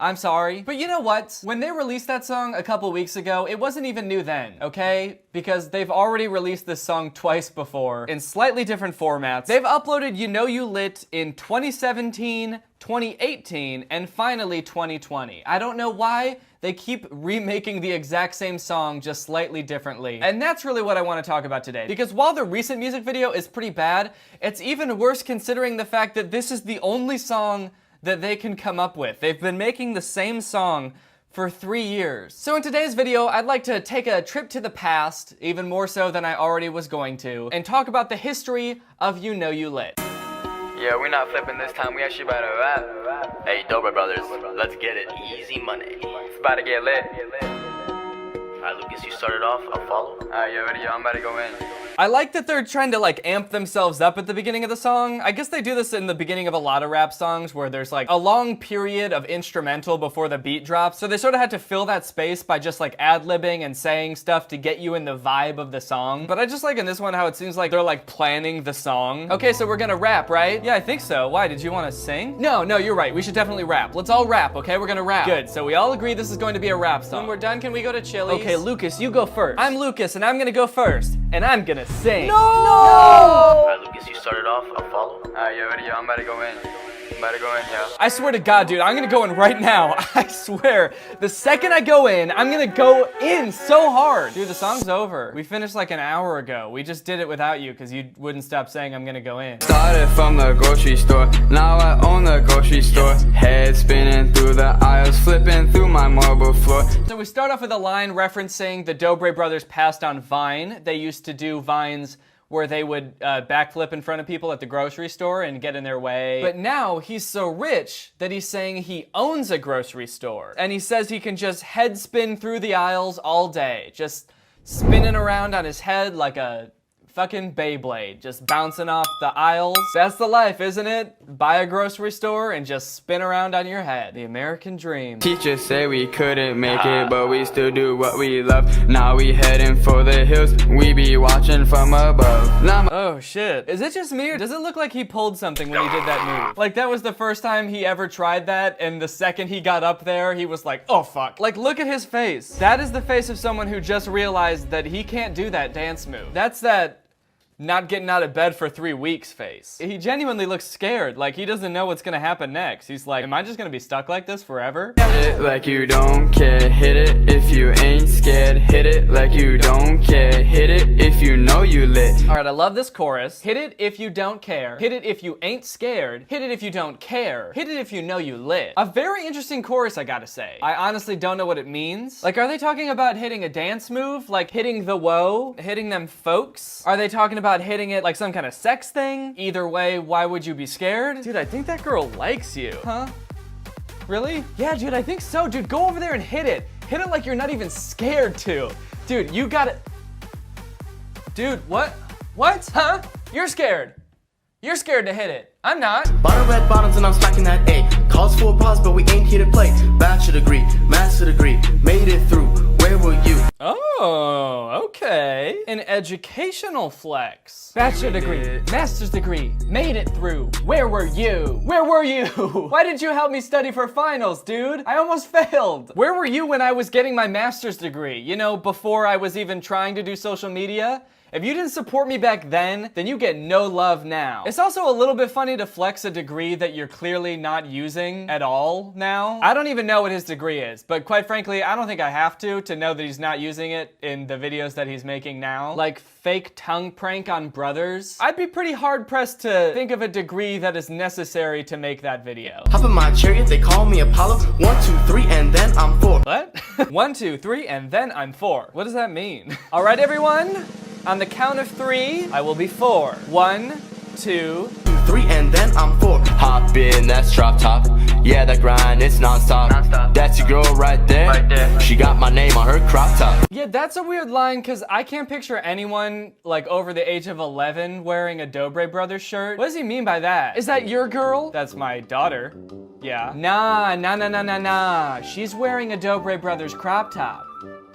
I'm sorry. But you know what? When they released that song a couple weeks ago, it wasn't even new then, okay? Because they've already released this song twice before in slightly different formats. They've uploaded You Know You Lit in 2017, 2018, and finally 2020. I don't know why they keep remaking the exact same song just slightly differently. And that's really what I want to talk about today. Because while the recent music video is pretty bad, it's even worse considering the fact that this is the only song that they can come up with. They've been making the same song for 3 years. So in today's video, I'd like to take a trip to the past, even more so than I already was going to, and talk about the history of You Know You Lit. Yeah, we're not flipping this time. We actually about to rap. Hey, Dobre Brothers, let's get it. Easy money. It's about to get lit. Alright, Lucas, you started off. I'll follow. Alright, you ready? I'm about to go in. I like that they're trying to like amp themselves up at the beginning of the song. I guess they do this in the beginning of a lot of rap songs where there's like a long period of instrumental before the beat drops. So they sort of had to fill that space by just like ad-libbing and saying stuff to get you in the vibe of the song. But I just like in this one how it seems like they're like planning the song. Okay, so we're gonna rap, right? Yeah, I think so. Why, did you want to sing? No, you're right. We should definitely rap. Let's all rap, okay? We're gonna rap. Good, so we all agree this is going to be a rap song. When we're done, can we go to Chili's? Okay, Lucas, you go first. I'm Lucas, and I'm gonna go first. And I'm gonna sing. No! Alright, Lucas, you started off. I'll follow. Alright, you ready? I'm about to go in. Yeah. I swear to God, dude, I'm gonna go in right now. I swear. The second I go in, I'm gonna go in so hard. Dude, the song's over. We finished like an hour ago. We just did it without you because you wouldn't stop saying I'm gonna go in. Started from the grocery store, now I own the grocery store. Head spinning through the aisles, flipping through my marble floor. So we start off with a line referencing the Dobre Brothers passed on Vine. They used to do Vines where they would backflip in front of people at the grocery store and get in their way. But now he's so rich that he's saying he owns a grocery store. And he says he can just head spin through the aisles all day, just spinning around on his head like a fucking Beyblade, just bouncing off the aisles. That's the life, isn't it? Buy a grocery store and just spin around on your head. The American dream. Teachers say we couldn't make it, but we still do what we love. Now we heading for the hills, we be watching from above. Oh shit. Is it just me, or does it look like he pulled something when he did that move? Like that was the first time he ever tried that, and the second he got up there, he was like, oh fuck. Like look at his face. That is the face of someone who just realized that he can't do that dance move. That's that not getting out of bed for 3 weeks face. He genuinely looks scared, like he doesn't know what's gonna happen next. He's like, am I just gonna be stuck like this forever? Hit it like you don't care, hit it if you ain't scared. Hit it like you don't care, hit it if you know you lit. All right, I love this chorus. Hit it if you don't care. Hit it if you ain't scared. Hit it if you don't care. Hit it if you know you lit. A very interesting chorus, I gotta say. I honestly don't know what it means. Like, are they talking about hitting a dance move? Like hitting the woe? Hitting them folks? Are they talking about hitting it like some kind of sex thing? Either way, why would you be scared? Dude, I think that girl likes you. Huh? Really? Yeah, dude, I think so. Dude, go over there and hit it. Hit it like you're not even scared to. Dude, you gotta... Dude, what? What? Huh? You're scared. You're scared to hit it. I'm not. Bottom red bottoms and I'm smacking that A. Calls for applause, but we ain't here to play. Bachelor degree, master degree, made it through. Where were you? Oh, okay. An educational flex. Bachelor degree, master's degree, made it through. Where were you? Where were you? Why didn't you help me study for finals, dude? I almost failed. Where were you when I was getting my master's degree? You know, before I was even trying to do social media? If you didn't support me back then you get no love now. It's also a little bit funny to flex a degree that you're clearly not using at all now. I don't even know what his degree is, but quite frankly, I don't think I have to know that he's not using it in the videos that he's making now. Like fake tongue prank on brothers. I'd be pretty hard pressed to think of a degree that is necessary to make that video. Hop in my chariot, they call me Apollo. 1, 2, 3, and then I'm 4. What? 1, 2, 3, and then I'm 4. What does that mean? All right, everyone. On the count of 3, I will be 4. 1, 2, 3, and then I'm 4. Hop in, that's drop top. Yeah, that grind, it's non-stop. That's your girl right there. She got my name on her crop top. Yeah, that's a weird line because I can't picture anyone like over the age of 11 wearing a Dobre Brothers shirt. What does he mean by that? Is that your girl? That's my daughter. Yeah. Nah. She's wearing a Dobre Brothers crop top.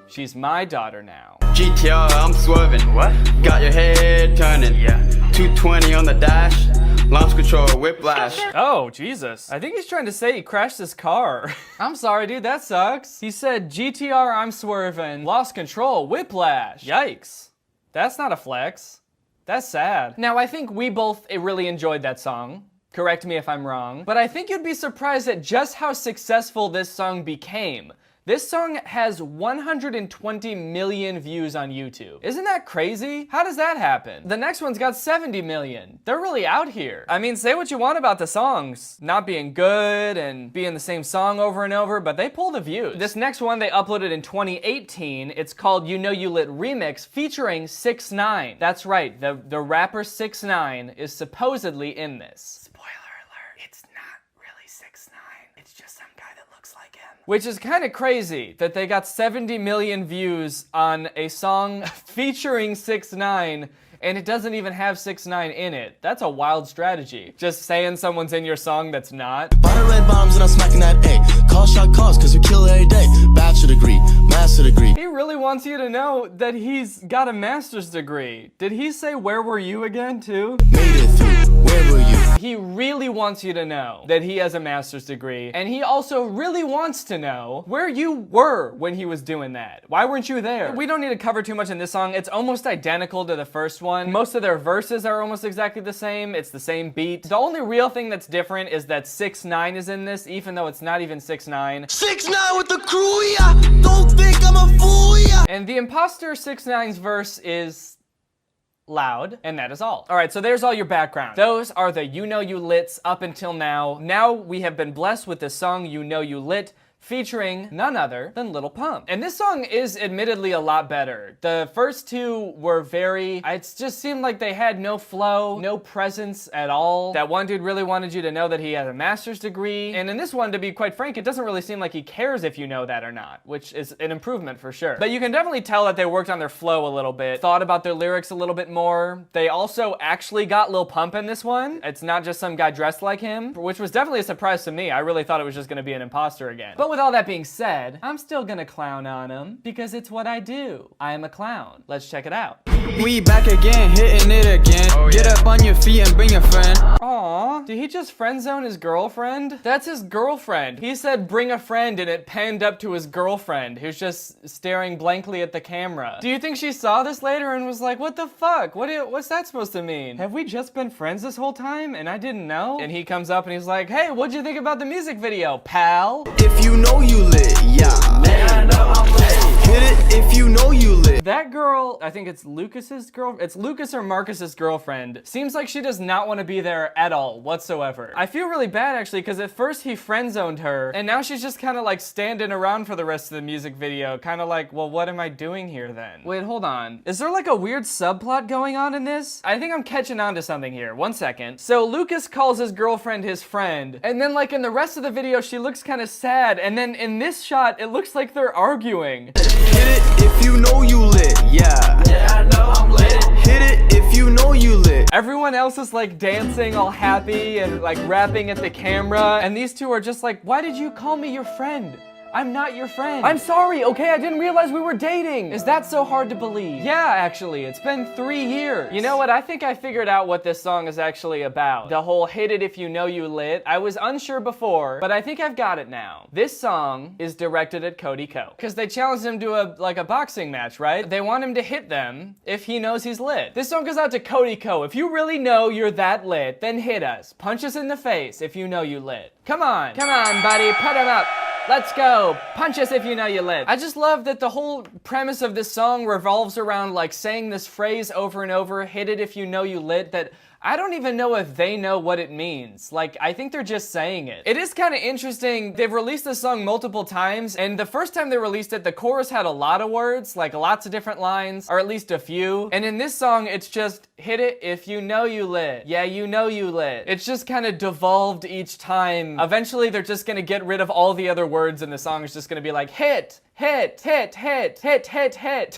She's my daughter now. GTR, I'm swerving. What? Got your head turning. Yeah. 220 on the dash. Launch control, whiplash. Oh, Jesus. I think he's trying to say he crashed his car. I'm sorry, dude, that sucks. He said, GTR, I'm swerving. Lost control, whiplash. Yikes. That's not a flex. That's sad. Now, I think we both really enjoyed that song. Correct me if I'm wrong. But I think you'd be surprised at just how successful this song became. This song has 120 million views on YouTube. Isn't that crazy? How does that happen? The next one's got 70 million. They're really out here. I mean, say what you want about the songs not being good and being the same song over and over, but they pull the views. This next one they uploaded in 2018. It's called You Know You Lit Remix featuring 6ix9ine. That's right, the rapper 6ix9ine is supposedly in this. Which is kind of crazy that they got 70 million views on a song featuring 6ix9ine and it doesn't even have 6ix9ine in it. That's a wild strategy. Just saying someone's in your song that's not. Bottom red bottoms and I'm smacking that A. Call shot calls cause we kill every day. Bachelor degree, master degree. He really wants you to know that he's got a master's degree. Did he say where were you again too? Made it through, where were you? He really wants you to know that he has a master's degree, and he also really wants to know where you were when he was doing that. Why weren't you there? We don't need to cover too much in this song. It's almost identical to the first one. Most of their verses are almost exactly the same. It's the same beat. The only real thing that's different is that 6ix9ine is in this, even though it's not even 6ix9ine. 6ix9ine with the crew, yeah! Don't think I'm a fool, yeah! And the imposter 6ix9ine's verse is loud, and that is all. All right, so there's all your background. Those are the You Know You Lits up until now. Now we have been blessed with the song You Know You Lit featuring none other than Lil Pump. And this song is admittedly a lot better. The first two were it just seemed like they had no flow, no presence at all. That one dude really wanted you to know that he had a master's degree. And in this one, to be quite frank, it doesn't really seem like he cares if you know that or not, which is an improvement for sure. But you can definitely tell that they worked on their flow a little bit, thought about their lyrics a little bit more. They also actually got Lil Pump in this one. It's not just some guy dressed like him, which was definitely a surprise to me. I really thought it was just gonna be an imposter again. But with all that being said, I'm still gonna clown on him because it's what I do. I am a clown. Let's check it out. We back again, hitting it again. Get up on your feet and bring a friend. Aw, did he just friend zone his girlfriend? That's his girlfriend. He said bring a friend and it panned up to his girlfriend who's just staring blankly at the camera. Do you think she saw this later and was like, what the fuck? What's that supposed to mean? Have we just been friends this whole time and I didn't know? And he comes up and he's like, hey, what'd you think about the music video, pal? If you know you lit, yeah. Man, I know I'm lit. Hit it if you know you lit. That girl, I think it's Lucas's girlfriend. It's Lucas or Marcus's girlfriend. Seems like she does not want to be there at all whatsoever. I feel really bad actually because at first he friend zoned her and now she's just kind of like standing around for the rest of the music video. Kind of like, well, what am I doing here then? Wait, hold on. Is there like a weird subplot going on in this? I think I'm catching on to something here. 1 second. So Lucas calls his girlfriend his friend and then like in the rest of the video she looks kind of sad and then in this shot it looks like they're arguing. Hit it if you know you lit, yeah. Yeah, I know I'm lit. Hit it if you know you lit. Everyone else is like dancing all happy and like rapping at the camera and these two are just like, why did you call me your friend? I'm not your friend. I'm sorry, okay? I didn't realize we were dating. Is that so hard to believe? Yeah, actually, it's been 3 years. You know what? I think I figured out what this song is actually about. The whole hit it if you know you lit. I was unsure before, but I think I've got it now. This song is directed at Cody Ko because they challenged him to a boxing match, right? They want him to hit them if he knows he's lit. This song goes out to Cody Ko. If you really know you're that lit, then hit us. Punch us in the face if you know you lit. Come on, buddy, put him up. Let's go. Punch us if you know you lit. I just love that the whole premise of this song revolves around like saying this phrase over and over, hit it if you know you lit, that I don't even know if they know what it means. Like, I think they're just saying it. It is kind of interesting. They've released this song multiple times, and the first time they released it, the chorus had a lot of words, like lots of different lines, or at least a few. And in this song, it's just, hit it if you know you lit. Yeah, you know you lit. It's just kind of devolved each time. Eventually, they're just gonna get rid of all the other words, and the song is just gonna be like, hit, hit, hit, hit, hit, hit, hit.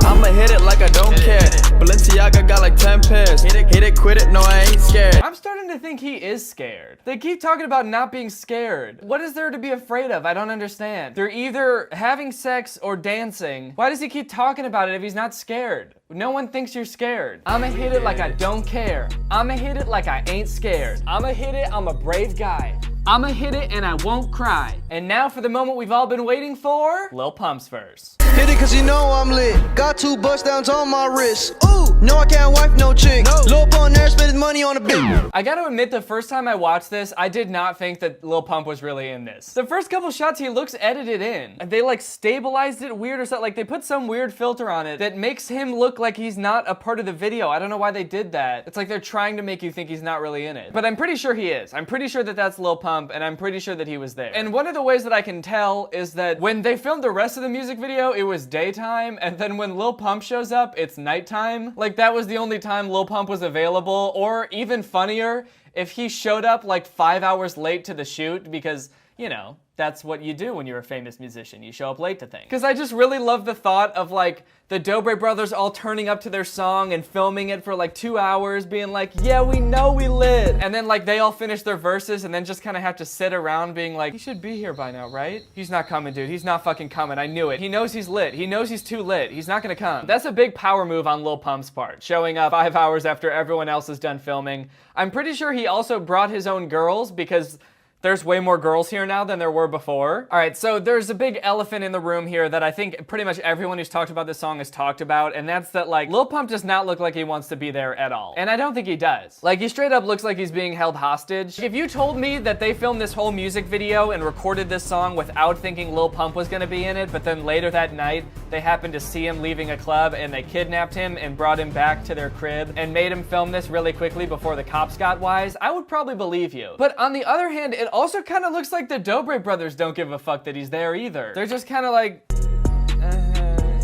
I'ma hit it like I don't care. Balenciaga got like 10 pairs. Hit it, quit it, no I ain't scared. I'm starting to think he is scared. They keep talking about not being scared. What is there to be afraid of? I don't understand. They're either having sex or dancing. Why does he keep talking about it if he's not scared? No one thinks you're scared. I'ma hit it like I don't care. I'ma hit it like I ain't scared. I'ma hit it, I'm a brave guy. I'ma hit it and I won't cry. And now for the moment we've all been waiting for, Lil Pump's verse. Hit it cause you know I'm lit. Got 2 bust downs on my wrist. Ooh, no I can't wife no chick. No. Lil Pump there spending money on a bitch. I gotta admit, the first time I watched this, I did not think that Lil Pump was really in this. The first couple shots he looks edited in. They like stabilized it weird or something. Like they put some weird filter on it that makes him look like he's not a part of the video. I don't know why they did that. It's like they're trying to make you think he's not really in it. But I'm pretty sure he is. I'm pretty sure that that's Lil Pump and I'm pretty sure that he was there. And one of the ways that I can tell is that when they filmed the rest of the music video, it was daytime, and then when Lil Pump shows up, it's nighttime. Like that was the only time Lil Pump was available, or even funnier, if he showed up like 5 hours late to the shoot because, you know, that's what you do when you're a famous musician. You show up late to things. Because I just really love the thought of like the Dobre brothers all turning up to their song and filming it for like 2 hours, being like, yeah, we know we lit. And then like they all finish their verses and then just kind of have to sit around being like, he should be here by now, right? He's not coming, dude. He's not fucking coming. I knew it. He knows he's lit. He knows he's too lit. He's not gonna come. That's a big power move on Lil Pump's part, showing up 5 hours after everyone else is done filming. I'm pretty sure he also brought his own girls because there's way more girls here now than there were before. All right, so there's a big elephant in the room here that I think pretty much everyone who's talked about this song has talked about, and that's that like Lil Pump does not look like he wants to be there at all. And I don't think he does. Like he straight up looks like he's being held hostage. If you told me that they filmed this whole music video and recorded this song without thinking Lil Pump was gonna be in it, but then later that night they happened to see him leaving a club and they kidnapped him and brought him back to their crib and made him film this really quickly before the cops got wise, I would probably believe you. But on the other hand, it also kind of looks like the Dobre brothers don't give a fuck that he's there either. They're just kind of like,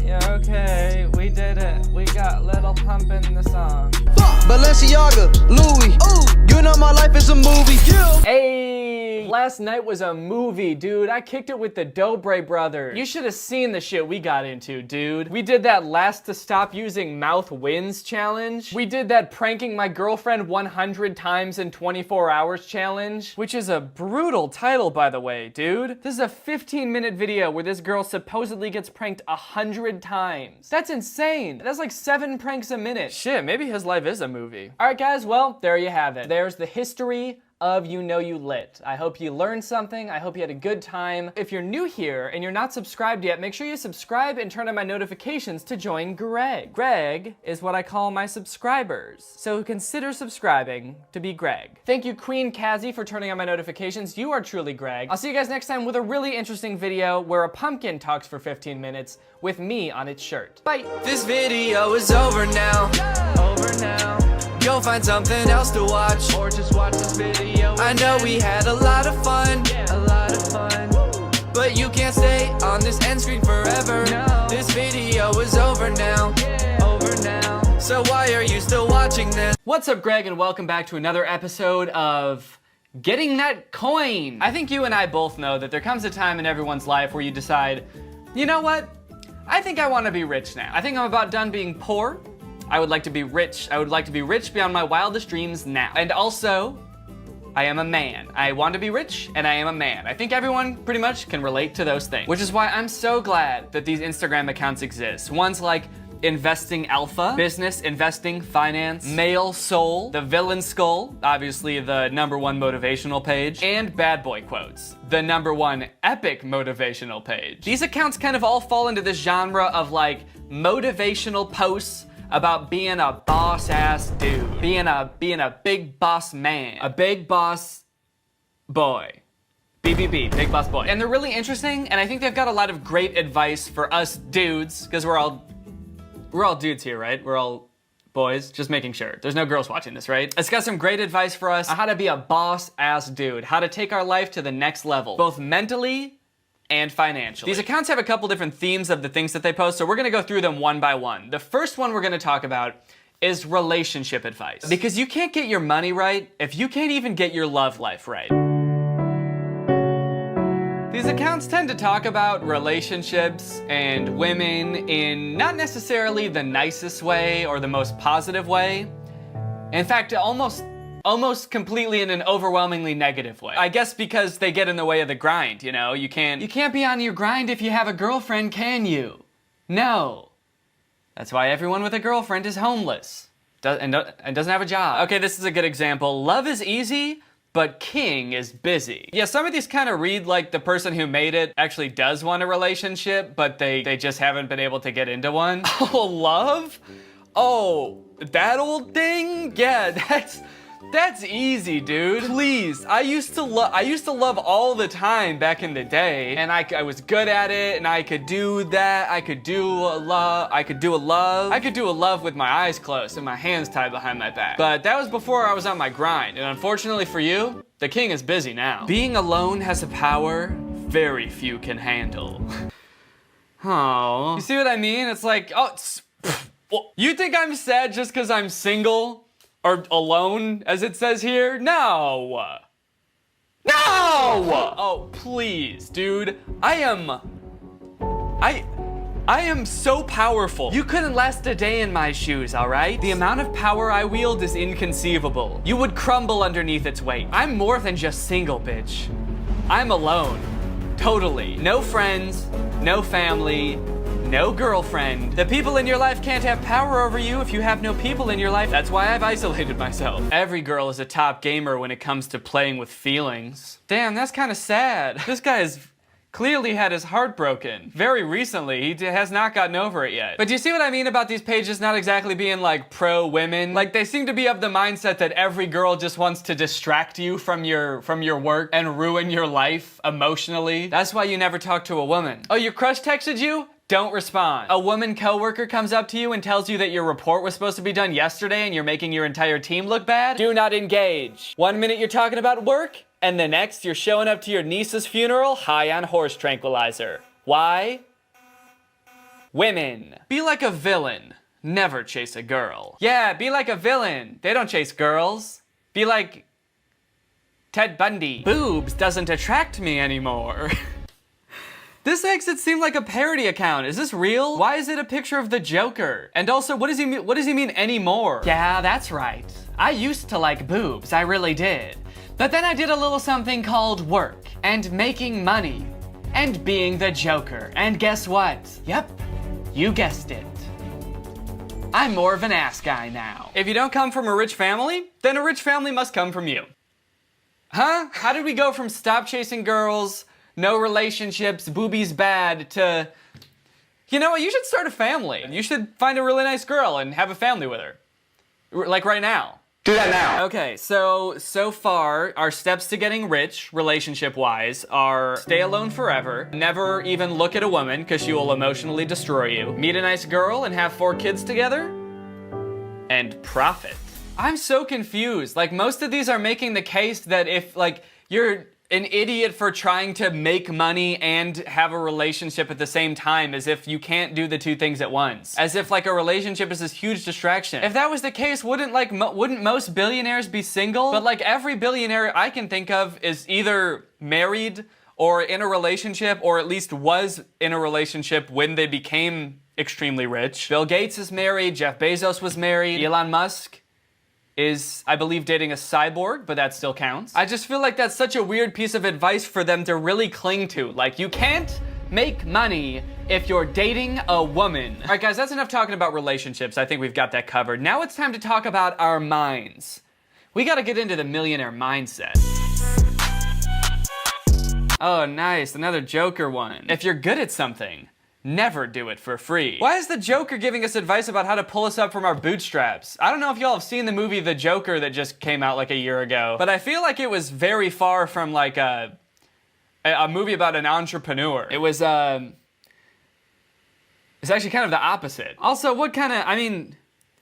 yeah, okay, we did it. We got Little Pump in the song. Balenciaga, Louis, you know my life is a movie. Hey, last night was a movie, dude. I kicked it with the Dobre brothers. You should have seen the shit we got into, dude. We did that last to stop using mouth wins challenge. We did that pranking my girlfriend 100 times in 24 hours challenge, which is a brutal title, by the way, dude. This is a 15-minute video where this girl supposedly gets pranked 100 times. That's insane. That's like 7 pranks a minute. Shit, maybe his life is a movie. All right, guys, well, there you have it. There's the history of You Know You Lit. I hope you learned something. I hope you had a good time. If you're new here and you're not subscribed yet, make sure you subscribe and turn on my notifications to join Greg. Greg is what I call my subscribers. So consider subscribing to be Greg. Thank you, Queen Kazzy, for turning on my notifications. You are truly Greg. I'll see you guys next time with a really interesting video where a pumpkin talks for 15 minutes with me on its shirt. Bye. This video is over now. Over now. Go find something else to watch, or just watch this video. I know we had a lot of fun, a lot of fun, but you can't stay on this end screen forever. No. This video is over now, over now. So why are you still watching this? What's up, Greg, and welcome back to another episode of Getting That Coin. I think you and I both know that there comes a time in everyone's life where you decide, you know what? I think I want to be rich now. I think I'm about done being poor. I would like to be rich. I would like to be rich beyond my wildest dreams now. And also, I am a man. I want to be rich, and I am a man. I think everyone pretty much can relate to those things, which is why I'm so glad that these Instagram accounts exist. Ones like Investing Alpha, Business, Investing, Finance, Male Soul, The Villain Skull, obviously the #1 motivational page, and Bad Boy Quotes, the #1 epic motivational page. These accounts kind of all fall into this genre of like motivational posts about being a boss ass dude, being a big boss man, a big boss boy. BBB, big boss boy. And they're really interesting, and I think they've got a lot of great advice for us dudes, because we're all dudes here, right? We're all boys, just making sure. There's no girls watching this, right? It's got some great advice for us on how to be a boss ass dude, how to take our life to the next level, both mentally and financially. These accounts have a couple different themes of the things that they post, so we're gonna go through them one by one. The first one we're gonna talk about is relationship advice. Because you can't get your money right if you can't even get your love life right. These accounts tend to talk about relationships and women in not necessarily the nicest way or the most positive way. In fact, almost completely in an overwhelmingly negative way. I guess because they get in the way of the grind, you know? You can't be on your grind if you have a girlfriend, can you? No. That's why everyone with a girlfriend is homeless and doesn't have a job. Okay, this is a good example. Love is easy, but king is busy. Yeah, some of these kind of read like the person who made it actually does want a relationship, but they just haven't been able to get into one. Oh, love? Oh, that old thing? Yeah, that's easy, dude. Please, I used to love all the time back in the day, and I was good at it, and I could do that. I could do a love with my eyes closed and my hands tied behind my back. But that was before I was on my grind, and unfortunately for you, the king is busy now. Being alone has a power very few can handle. Oh, you see what I mean? It's like, you think I'm sad just because I'm single? Or alone, as it says here? No! No! Oh, please, dude. I am so powerful. You couldn't last a day in my shoes, all right? The amount of power I wield is inconceivable. You would crumble underneath its weight. I'm more than just single, bitch. I'm alone. Totally. No friends, no family, no girlfriend. The people in your life can't have power over you if you have no people in your life. That's why I've isolated myself. Every girl is a top gamer when it comes to playing with feelings. Damn, that's kind of sad. This guy has clearly had his heart broken. Very recently, he has not gotten over it yet. But do you see what I mean about these pages not exactly being like pro-women? Like they seem to be of the mindset that every girl just wants to distract you from your work and ruin your life emotionally. That's why you never talk to a woman. Oh, your crush texted you? don't respond. A woman coworker comes up to you and tells you that your report was supposed to be done yesterday and you're making your entire team look bad. Do not engage. 1 minute you're talking about work, and the next you're showing up to your niece's funeral high on horse tranquilizer. Why? Women. Be like a villain. Never chase a girl. Yeah, be like a villain. They don't chase girls. Be like Ted Bundy. Boobs doesn't attract me anymore. This makes it seem like a parody account. Is this real? Why is it a picture of the Joker? And also, what does he mean anymore? Yeah, that's right. I used to like boobs, I really did. But then I did a little something called work, and making money, and being the Joker. And guess what? Yep, you guessed it. I'm more of an ass guy now. If you don't come from a rich family, then a rich family must come from you. Huh? How did we go from stop chasing girls, no relationships, boobies bad, to, you know what, you should start a family. You should find a really nice girl and have a family with her. Like right now. Do that now. Okay, so far, our steps to getting rich, relationship-wise, are stay alone forever, never even look at a woman, because she will emotionally destroy you, meet a nice girl and have 4 kids together, and profit. I'm so confused. Like, most of these are making the case that if, like, you're an idiot for trying to make money and have a relationship at the same time, as if you can't do the 2 things at once. As if like a relationship is this huge distraction. If that was the case, wouldn't most billionaires be single? But like every billionaire I can think of is either married or in a relationship, or at least was in a relationship when they became extremely rich. Bill Gates is married, Jeff Bezos was married, Elon Musk is, I believe, dating a cyborg, but that still counts. I just feel like that's such a weird piece of advice for them to really cling to. Like, you can't make money if you're dating a woman. All right, guys, that's enough talking about relationships. I think we've got that covered. Now it's time to talk about our minds. We gotta get into the millionaire mindset. Oh, nice, another Joker one. If you're good at something, never do it for free. Why is the Joker giving us advice about how to pull us up from our bootstraps? I don't know if y'all have seen the movie The Joker that just came out like a year ago, but I feel like it was very far from like a movie about an entrepreneur. It was, it's actually kind of the opposite. Also, what kind of, I mean,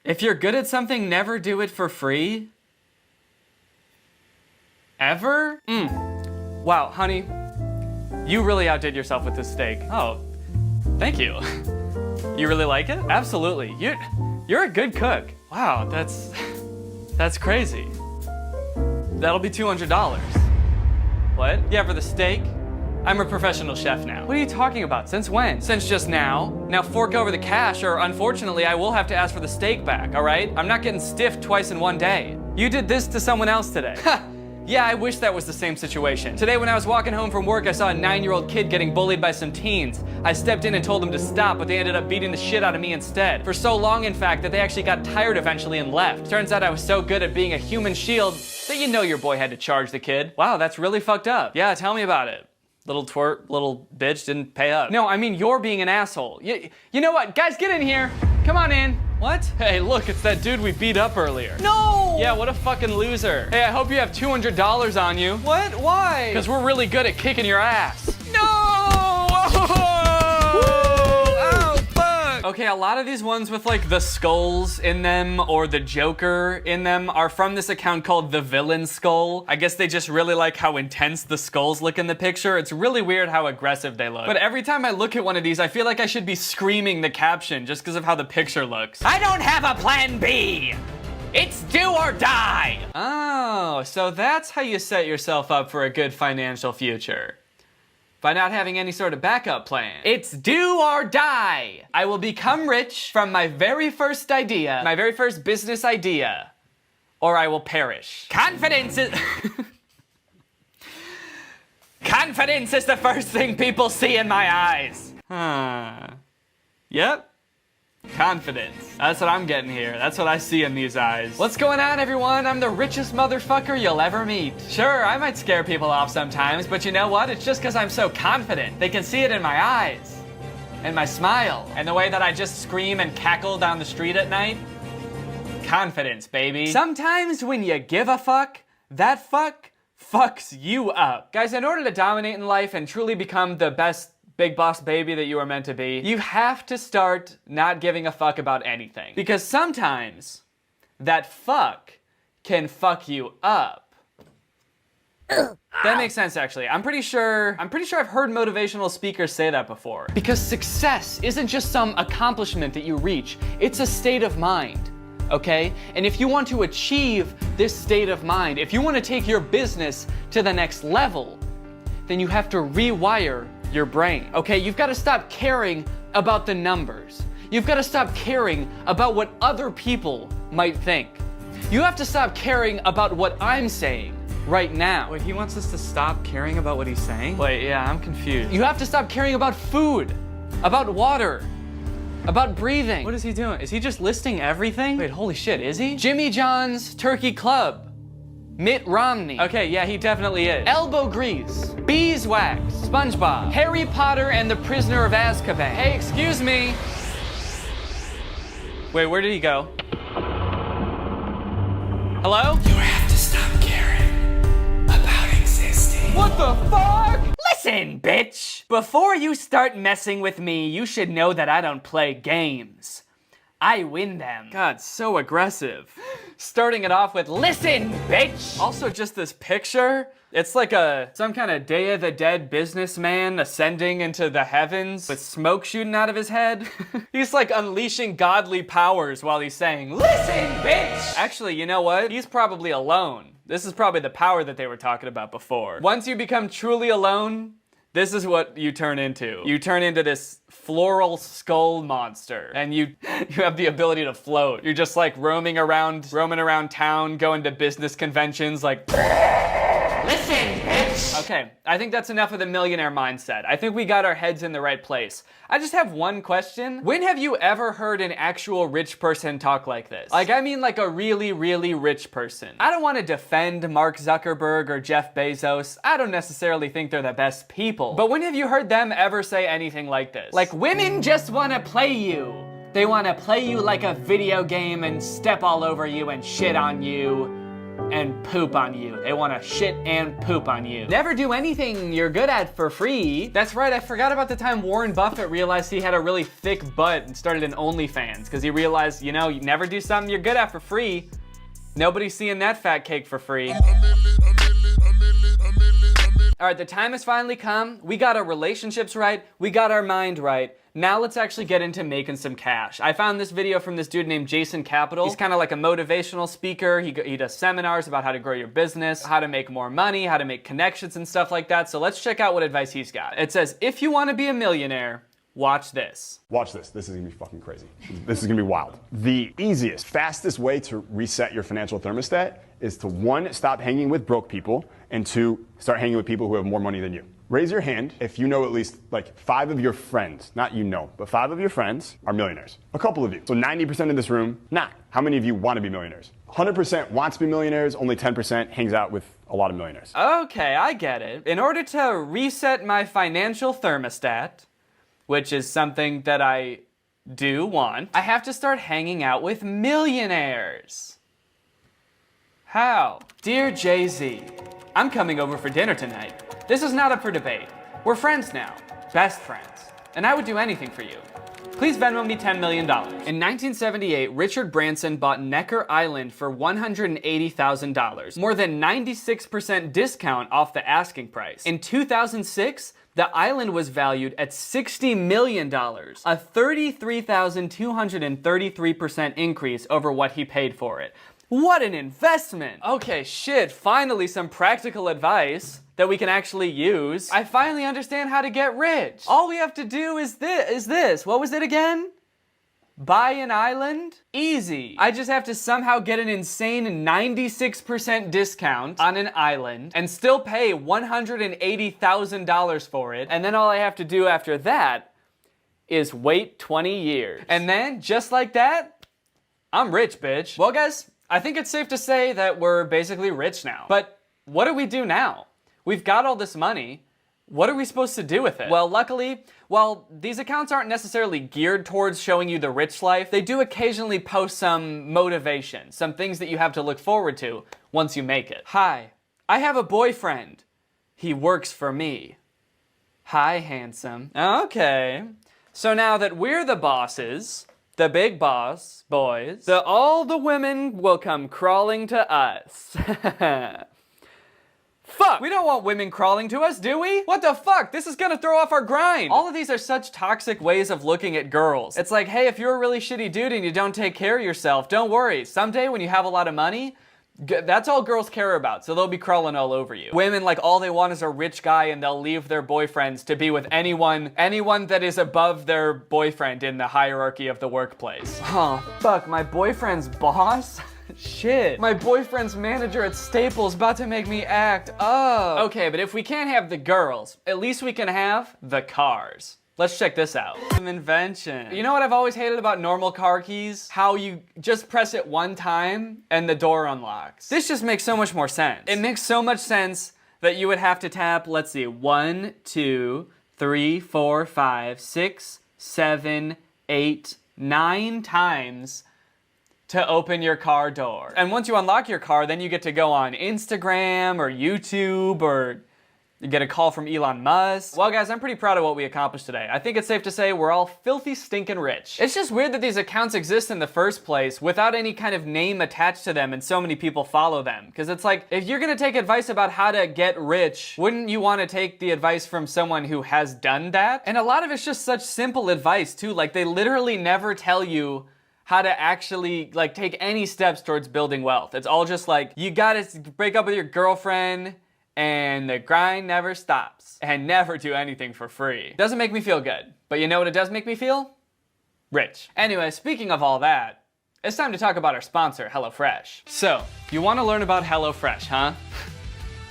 if you're good at something, never do it for free? Ever? Wow, honey, you really outdid yourself with this steak. Oh. Thank you. You really like it? Absolutely. You're a good cook. Wow, that's crazy. That'll be $200. What? Yeah, for the steak? I'm a professional chef now. What are you talking about? Since when? Since just now. Now fork over the cash, or unfortunately I will have to ask for the steak back, all right? I'm not getting stiffed twice in one day. You did this to someone else today. Yeah, I wish that was the same situation. Today when I was walking home from work, I saw a 9-year-old kid getting bullied by some teens. I stepped in and told them to stop, but they ended up beating the shit out of me instead. For so long, in fact, that they actually got tired eventually and left. Turns out I was so good at being a human shield that you know your boy had to charge the kid. Wow, that's really fucked up. Yeah, tell me about it. Little twerp, little bitch didn't pay up. No, I mean you're being an asshole. You know what? Guys, get in here. Come on in. What? Hey, look, it's that dude we beat up earlier. No! Yeah, what a fucking loser. Hey, I hope you have $200 on you. What? Why? Because we're really good at kicking your ass. No! Oh, fuck! Okay, a lot of these ones with like the skulls in them or the Joker in them are from this account called The Villain Skull. I guess they just really like how intense the skulls look in the picture. It's really weird how aggressive they look. But every time I look at one of these, I feel like I should be screaming the caption just because of how the picture looks. I don't have a plan B! It's do or die! Oh, so that's how you set yourself up for a good financial future. By not having any sort of backup plan. It's do or die! I will become rich from my very first idea, my very first business idea, or I will perish. Confidence is... Confidence is the first thing people see in my eyes. Yep. Confidence. That's what I'm getting here. That's what I see in these eyes. What's going on, everyone? I'm the richest motherfucker you'll ever meet. Sure, I might scare people off sometimes, but you know what? It's just because I'm so confident. They can see it in my eyes. And my smile. And the way that I just scream and cackle down the street at night. Confidence, baby. Sometimes when you give a fuck, that fuck fucks you up. Guys, in order to dominate in life and truly become the best big boss baby that you are meant to be, you have to start not giving a fuck about anything. Because sometimes that fuck can fuck you up. That makes sense, actually. I'm pretty sure I've heard motivational speakers say that before. Because success isn't just some accomplishment that you reach, it's a state of mind, okay? And if you want to achieve this state of mind, if you want to take your business to the next level, then you have to rewire your brain, okay? You've got to stop caring about the numbers. You've got to stop caring about what other people might think. You have to stop caring about what I'm saying right now. Wait, he wants us to stop caring about what he's saying? Wait, yeah, I'm confused. You have to stop caring about food, about water, about breathing. What is he doing? Is he just listing everything? Wait, holy shit, is he? Jimmy John's Turkey Club, Mitt Romney. Okay, yeah, he definitely is. Elbow grease, beeswax, SpongeBob, Harry Potter and the Prisoner of Azkaban. Hey, excuse me. Wait, where did he go? Hello? You have to stop caring about existing. What the fuck? Listen, bitch. Before you start messing with me, you should know that I don't play games. I win them. God, so aggressive. Starting it off with, listen, bitch. Also, just this picture. It's like some kind of Day of the Dead businessman ascending into the heavens with smoke shooting out of his head. He's like unleashing godly powers while he's saying, listen, bitch. Actually, you know what? He's probably alone. This is probably the power that they were talking about before. Once you become truly alone, this is what you turn into. You turn into this floral skull monster, and you have the ability to float. You're just like roaming around town, going to business conventions, like. Listen, bitch! Okay, I think that's enough of the millionaire mindset. I think we got our heads in the right place. I just have one question. When have you ever heard an actual rich person talk like this? Like, I mean like a really, really rich person. I don't want to defend Mark Zuckerberg or Jeff Bezos. I don't necessarily think they're the best people. But when have you heard them ever say anything like this? Like, women just want to play you. They want to play you like a video game and step all over you and shit on you. And poop on you. They want to shit and poop on you. Never do anything you're good at for free. That's right, I forgot about the time Warren Buffett realized he had a really thick butt and started an OnlyFans, because he realized, you know, you never do something you're good at for free. Nobody's seeing that fat cake for free. All right, the time has finally come. We got our relationships right. We got our mind right. Now let's actually get into making some cash. I found this video from this dude named Jason Capital. He's kind of like a motivational speaker. He does seminars about how to grow your business, how to make more money, how to make connections and stuff like that. So let's check out what advice he's got. It says, if you want to be a millionaire, watch this. Watch this. This is gonna be fucking crazy. This is gonna be wild. The easiest, fastest way to reset your financial thermostat is to 1, stop hanging with broke people, and 2, start hanging with people who have more money than you. Raise your hand if you know at least like 5 of your friends, not you know, but 5 of your friends are millionaires. A couple of you. So 90% of this room, not. How many of you want to be millionaires? 100% wants to be millionaires, only 10% hangs out with a lot of millionaires. Okay, I get it. In order to reset my financial thermostat, which is something that I do want, I have to start hanging out with millionaires. How? Dear Jay-Z, I'm coming over for dinner tonight. This is not up for debate. We're friends now, best friends, and I would do anything for you. Please Venmo me $10 million. In 1978, Richard Branson bought Necker Island for $180,000, more than 96% discount off the asking price. In 2006, the island was valued at $60 million, a 33,233% increase over what he paid for it. What an investment! Okay, shit, finally some practical advice that we can actually use. I finally understand how to get rich. All we have to do is this. What was it again? Buy an island? Easy. I just have to somehow get an insane 96% discount on an island and still pay $180,000 for it. And then all I have to do after that is wait 20 years. And then, just like that, I'm rich, bitch. Well, guys, I think it's safe to say that we're basically rich now. But what do we do now? We've got all this money. What are we supposed to do with it? Well, luckily, while these accounts aren't necessarily geared towards showing you the rich life, they do occasionally post some motivation, some things that you have to look forward to once you make it. Hi, I have a boyfriend. He works for me. Hi, handsome. Okay. So now that we're the bosses, the big boss boys, all the women will come crawling to us. Fuck! We don't want women crawling to us, do we? What the fuck? This is gonna throw off our grind. All of these are such toxic ways of looking at girls. It's like, hey, if you're a really shitty dude and you don't take care of yourself, don't worry. Someday when you have a lot of money, that's all girls care about, so they'll be crawling all over you. Women, like, all they want is a rich guy and they'll leave their boyfriends to be with anyone that is above their boyfriend in the hierarchy of the workplace. Oh, fuck, my boyfriend's boss? Shit. My boyfriend's manager at Staples about to make me act up. Okay, but if we can't have the girls, at least we can have the cars. Let's check this out. Some invention. You know what I've always hated about normal car keys? How you just press it one time and the door unlocks. This just makes so much more sense. It makes so much sense that you would have to tap, let's see, 1, 2, 3, 4, 5, 6, 7, 8, 9 times to open your car door. And once you unlock your car, then you get to go on Instagram or YouTube, or you get a call from Elon Musk. Well, guys, I'm pretty proud of what we accomplished today. I think it's safe to say we're all filthy stinking rich. It's just weird that these accounts exist in the first place without any kind of name attached to them and so many people follow them. Because it's like, if you're gonna take advice about how to get rich, wouldn't you want to take the advice from someone who has done that? And a lot of it's just such simple advice too. Like, they literally never tell you how to actually, like, take any steps towards building wealth. It's all just like, you gotta break up with your girlfriend and the grind never stops, and never do anything for free. Doesn't make me feel good, but you know what it does make me feel? Rich. Anyway, speaking of all that, it's time to talk about our sponsor, HelloFresh. So, you wanna learn about HelloFresh, huh?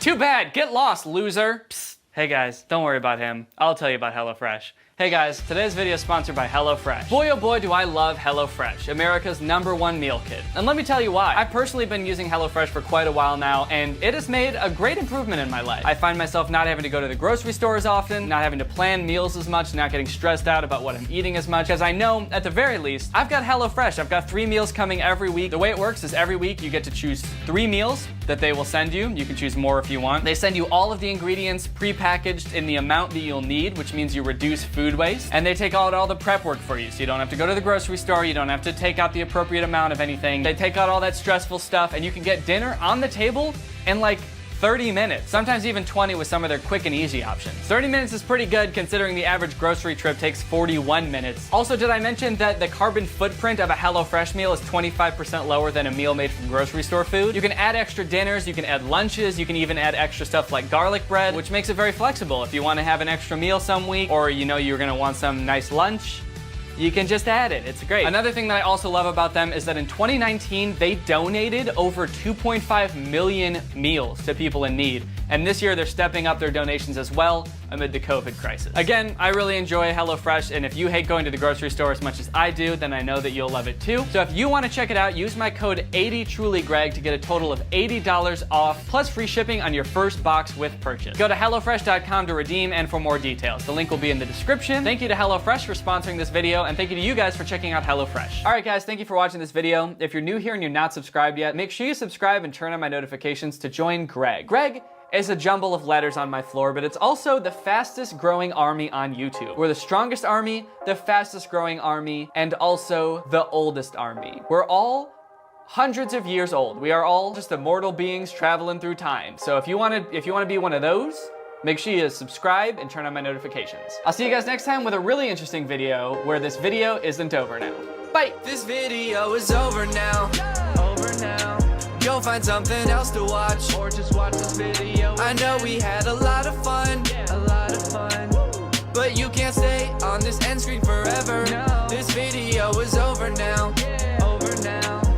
Too bad, get lost, loser. Psst. Hey guys, don't worry about him. I'll tell you about HelloFresh. Hey guys, today's video is sponsored by HelloFresh. Boy oh boy do I love HelloFresh, America's #1 meal kit. And let me tell you why. I've personally been using HelloFresh for quite a while now, and it has made a great improvement in my life. I find myself not having to go to the grocery store as often, not having to plan meals as much, not getting stressed out about what I'm eating as much, because I know, at the very least, I've got HelloFresh. I've got 3 meals coming every week. The way it works is every week you get to choose 3 meals that they will send you. You can choose more if you want. They send you all of the ingredients pre-packaged in the amount that you'll need, which means you reduce food waste. And they take out all the prep work for you, so you don't have to go to the grocery store, you don't have to take out the appropriate amount of anything. They take out all that stressful stuff, and you can get dinner on the table in like 30 minutes, sometimes even 20 with some of their quick and easy options. 30 minutes is pretty good considering the average grocery trip takes 41 minutes. Also, did I mention that the carbon footprint of a HelloFresh meal is 25% lower than a meal made from grocery store food? You can add extra dinners, you can add lunches, you can even add extra stuff like garlic bread, which makes it very flexible. If you want to have an extra meal some week, or you know you're gonna want some nice lunch, you can just add it. It's great. Another thing that I also love about them is that in 2019, they donated over 2.5 million meals to people in need. And this year, they're stepping up their donations as well amid the COVID crisis. Again, I really enjoy HelloFresh, and if you hate going to the grocery store as much as I do, then I know that you'll love it too. So if you want to check it out, use my code 80TrulyGreg to get a total of $80 off, plus free shipping on your first box with purchase. Go to HelloFresh.com to redeem and for more details. The link will be in the description. Thank you to HelloFresh for sponsoring this video, and thank you to you guys for checking out HelloFresh. All right, guys, thank you for watching this video. If you're new here and you're not subscribed yet, make sure you subscribe and turn on my notifications to join Greg. Greg is a jumble of letters on my floor, but it's also the fastest growing army on YouTube. We're the strongest army, the fastest growing army, and also the oldest army. We're all hundreds of years old. We are all just immortal beings traveling through time. So if you want to be one of those, make sure you subscribe and turn on my notifications. I'll see you guys next time with a really interesting video where this video isn't over now. Bye. This video is over now. Go find something else to watch, or just watch this video. I know we had a lot of fun, but you can't stay on this end screen forever. This video is over now.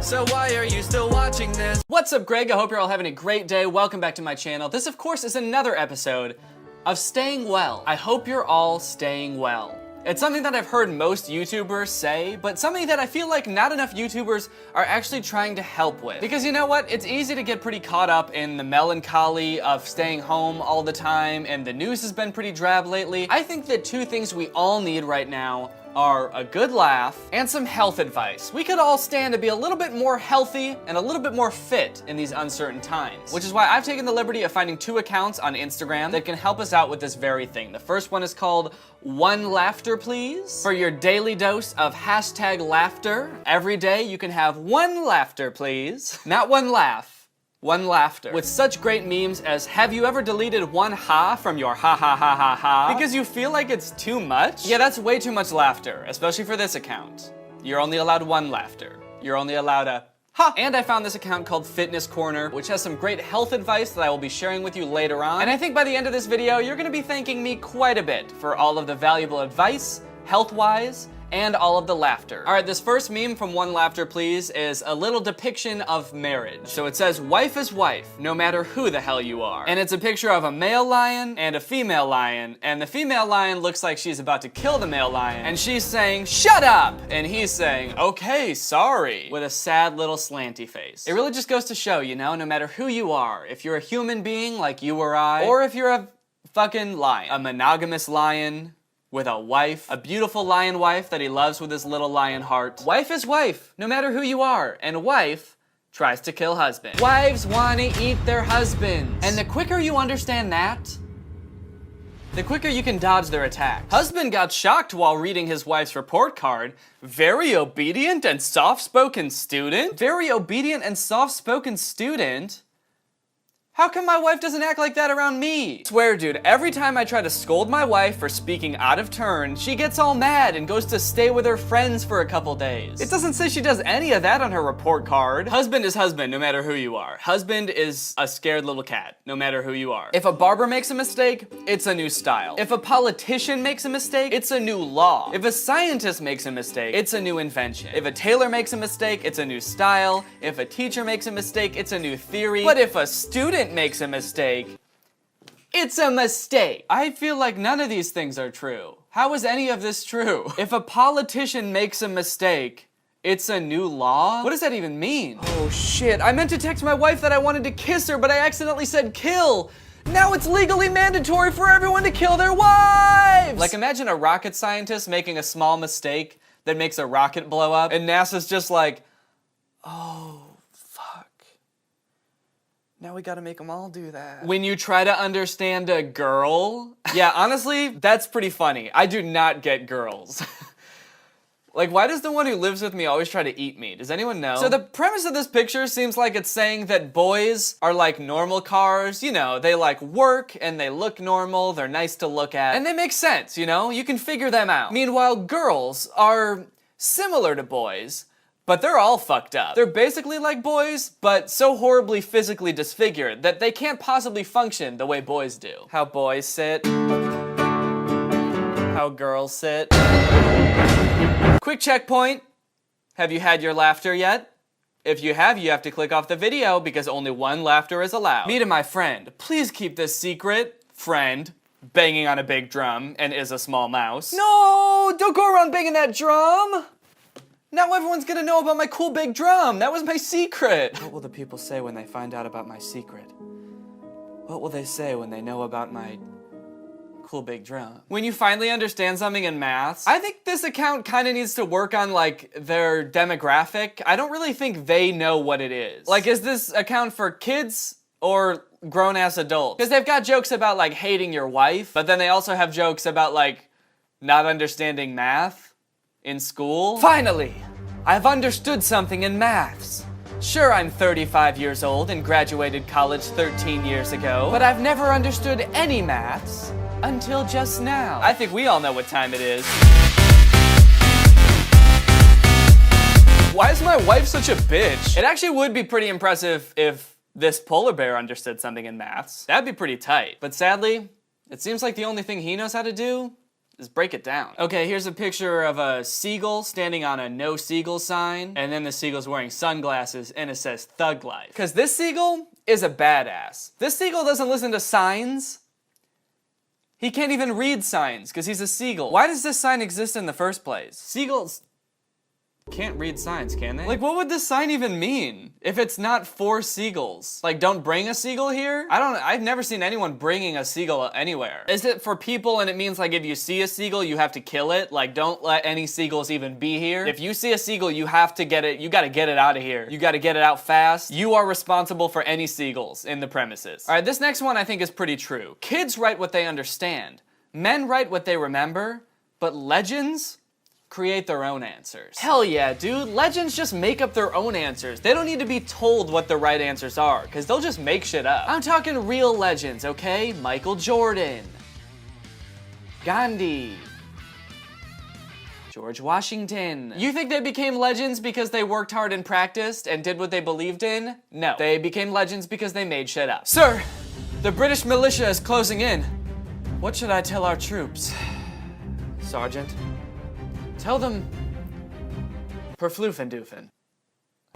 So why are you still watching this? What's up, Greg? I hope you're all having a great day. Welcome back to my channel. This, of course, is another episode of Staying Well. I hope you're all staying well. It's something that I've heard most YouTubers say, but something that I feel like not enough YouTubers are actually trying to help with. Because you know what? It's easy to get pretty caught up in the melancholy of staying home all the time, and the news has been pretty drab lately. I think that 2 things we all need right now are a good laugh and some health advice. We could all stand to be a little bit more healthy and a little bit more fit in these uncertain times, which is why I've taken the liberty of finding 2 accounts on Instagram that can help us out with this very thing. The first one is called One Laughter Please, for your daily dose of hashtag laughter. Every day you can have 1 laughter please, not 1 laugh. 1 laughter. With such great memes as, have you ever deleted 1 ha from your ha ha ha ha ha? Because you feel like it's too much? Yeah, that's way too much laughter, especially for this account. You're only allowed 1 laughter. You're only allowed a ha! And I found this account called Fitness Corner, which has some great health advice that I will be sharing with you later on. And I think by the end of this video, you're gonna be thanking me quite a bit for all of the valuable advice, health-wise, and all of the laughter. All right, this first meme from One Laughter Please is a little depiction of marriage. So it says, wife is wife, no matter who the hell you are. And it's a picture of a male lion and a female lion, and the female lion looks like she's about to kill the male lion, and she's saying, shut up! And he's saying, okay, sorry, with a sad little slanty face. It really just goes to show, you know, no matter who you are, if you're a human being like you or I, or if you're a fucking lion, a monogamous lion, with a wife, a beautiful lion wife that he loves with his little lion heart. Wife is wife, no matter who you are, and wife tries to kill husband. Wives wanna eat their husbands. And the quicker you understand that, the quicker you can dodge their attacks. Husband got shocked while reading his wife's report card. Very obedient and soft-spoken student? Very obedient and soft-spoken student? How come my wife doesn't act like that around me? I swear, dude, every time I try to scold my wife for speaking out of turn, she gets all mad and goes to stay with her friends for a couple days. It doesn't say she does any of that on her report card. Husband is husband, no matter who you are. Husband is a scared little cat, no matter who you are. If a barber makes a mistake, it's a new style. If a politician makes a mistake, it's a new law. If a scientist makes a mistake, it's a new invention. If a tailor makes a mistake, it's a new style. If a teacher makes a mistake, it's a new theory. But if a student makes a mistake, it's a mistake. I feel like none of these things are true. How is any of this true? If a politician makes a mistake, it's a new law? What does that even mean? Oh shit, I meant to text my wife that I wanted to kiss her, but I accidentally said kill. Now it's legally mandatory for everyone to kill their wives! Like, imagine a rocket scientist making a small mistake that makes a rocket blow up, and NASA's just like, oh, now we gotta make them all do that. When you try to understand a girl? Yeah, honestly, that's pretty funny. I do not get girls. Like, why does the one who lives with me always try to eat me? Does anyone know? So the premise of this picture seems like it's saying that boys are like normal cars. You know, they like work and they look normal, they're nice to look at, and they make sense, you know? You can figure them out. Meanwhile, girls are similar to boys, but they're all fucked up. They're basically like boys, but so horribly physically disfigured that they can't possibly function the way boys do. How boys sit. How girls sit. Quick checkpoint. Have you had your laughter yet? If you have to click off the video because only 1 laughter is allowed. Me to my friend. Please keep this secret. Friend. Banging on a big drum and is a small mouse. No! Don't go around banging that drum! Now everyone's gonna know about my cool big drum. That was my secret. What will the people say when they find out about my secret? What will they say when they know about my cool big drum? When you finally understand something in maths, I think this account kind of needs to work on like their demographic. I don't really think they know what it is. Like, is this account for kids or grown-ass adults? Because they've got jokes about like hating your wife, but then they also have jokes about like not understanding math in school. Finally, I've understood something in maths. Sure, I'm 35 years old and graduated college 13 years ago, but I've never understood any maths until just now. I think we all know what time it is. Why is my wife such a bitch? It actually would be pretty impressive if this polar bear understood something in maths. That'd be pretty tight. But sadly, it seems like the only thing he knows how to do is break it down. Okay, here's a picture of a seagull standing on a no seagull sign, and then the seagull's wearing sunglasses and it says thug life. Because this seagull is a badass. This seagull doesn't listen to signs. He can't even read signs because he's a seagull. Why does this sign exist in the first place? Seagulls can't read signs, can they? Like, what would this sign even mean if it's not for seagulls? Like, don't bring a seagull here? I've never seen anyone bringing a seagull anywhere. Is it for people and it means like if you see a seagull, you have to kill it? Like, don't let any seagulls even be here. If you see a seagull, you have to get it, you gotta get it out of here. You gotta get it out fast. You are responsible for any seagulls in the premises. All right, this next one I think is pretty true. Kids write what they understand. Men write what they remember, but legends create their own answers. Hell yeah, dude. Legends just make up their own answers. They don't need to be told what the right answers are, because they'll just make shit up. I'm talking real legends, okay? Michael Jordan, Gandhi, George Washington. You think they became legends because they worked hard and practiced and did what they believed in? No. They became legends because they made shit up. Sir, the British militia is closing in. What should I tell our troops? Sergeant? Tell them, perfloofen-doofen.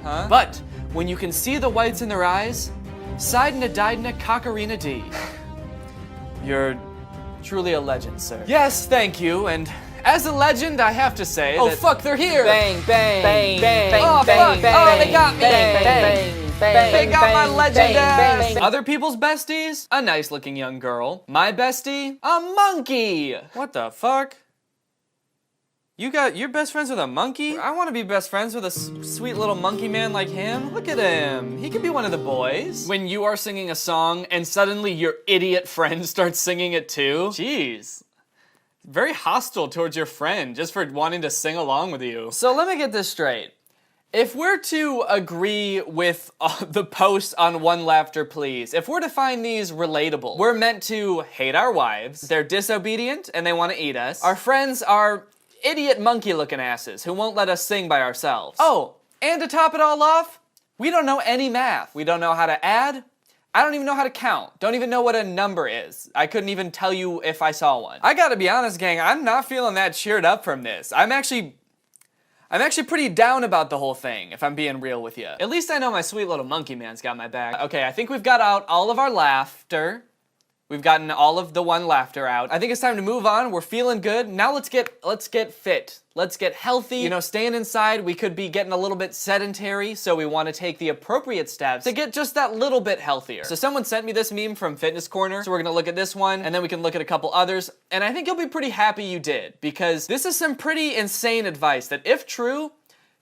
Huh? But when you can see the whites in their eyes, Sidena-Didena Cockarina D. You're truly a legend, sir. Yes, thank you, and as a legend, I have to say that... fuck, they're here! Bang, bang, bang, bang, oh, bang, fuck. bang, they got me! bang, bang, bang, They got my bang, legend bang, ass! bang. Other people's besties? A nice-looking young girl. My bestie? A monkey! What the fuck? You're best friends with a monkey? I want to be best friends with a sweet little monkey man like him. Look at him. He could be one of the boys. When you are singing a song and suddenly your idiot friend starts singing it too. Jeez. Very hostile towards your friend just for wanting to sing along with you. So let me get this straight. If we're to agree with the posts on One Laughter Please, if we're to find these relatable, we're meant to hate our wives, they're disobedient and they want to eat us. Our friends are idiot monkey-looking asses who won't let us sing by ourselves. Oh, and to top it all off, we don't know any math. We don't know how to add. I don't even know how to count. Don't even know what a number is. I couldn't even tell you if I saw one. I gotta be honest, gang, I'm not feeling that cheered up from this. I'm actually pretty down about the whole thing, if I'm being real with you. At least I know my sweet little monkey man's got my back. Okay, I think we've got out all of our laughter. We've gotten all of the one laughter out. I think it's time to move on. We're feeling good. Now let's get fit. Let's get healthy. You know, staying inside, we could be getting a little bit sedentary, so we want to take the appropriate steps to get just that little bit healthier. So someone sent me this meme from Fitness Corner, so we're gonna look at this one, and then we can look at a couple others, and I think you'll be pretty happy you did, because this is some pretty insane advice that, if true,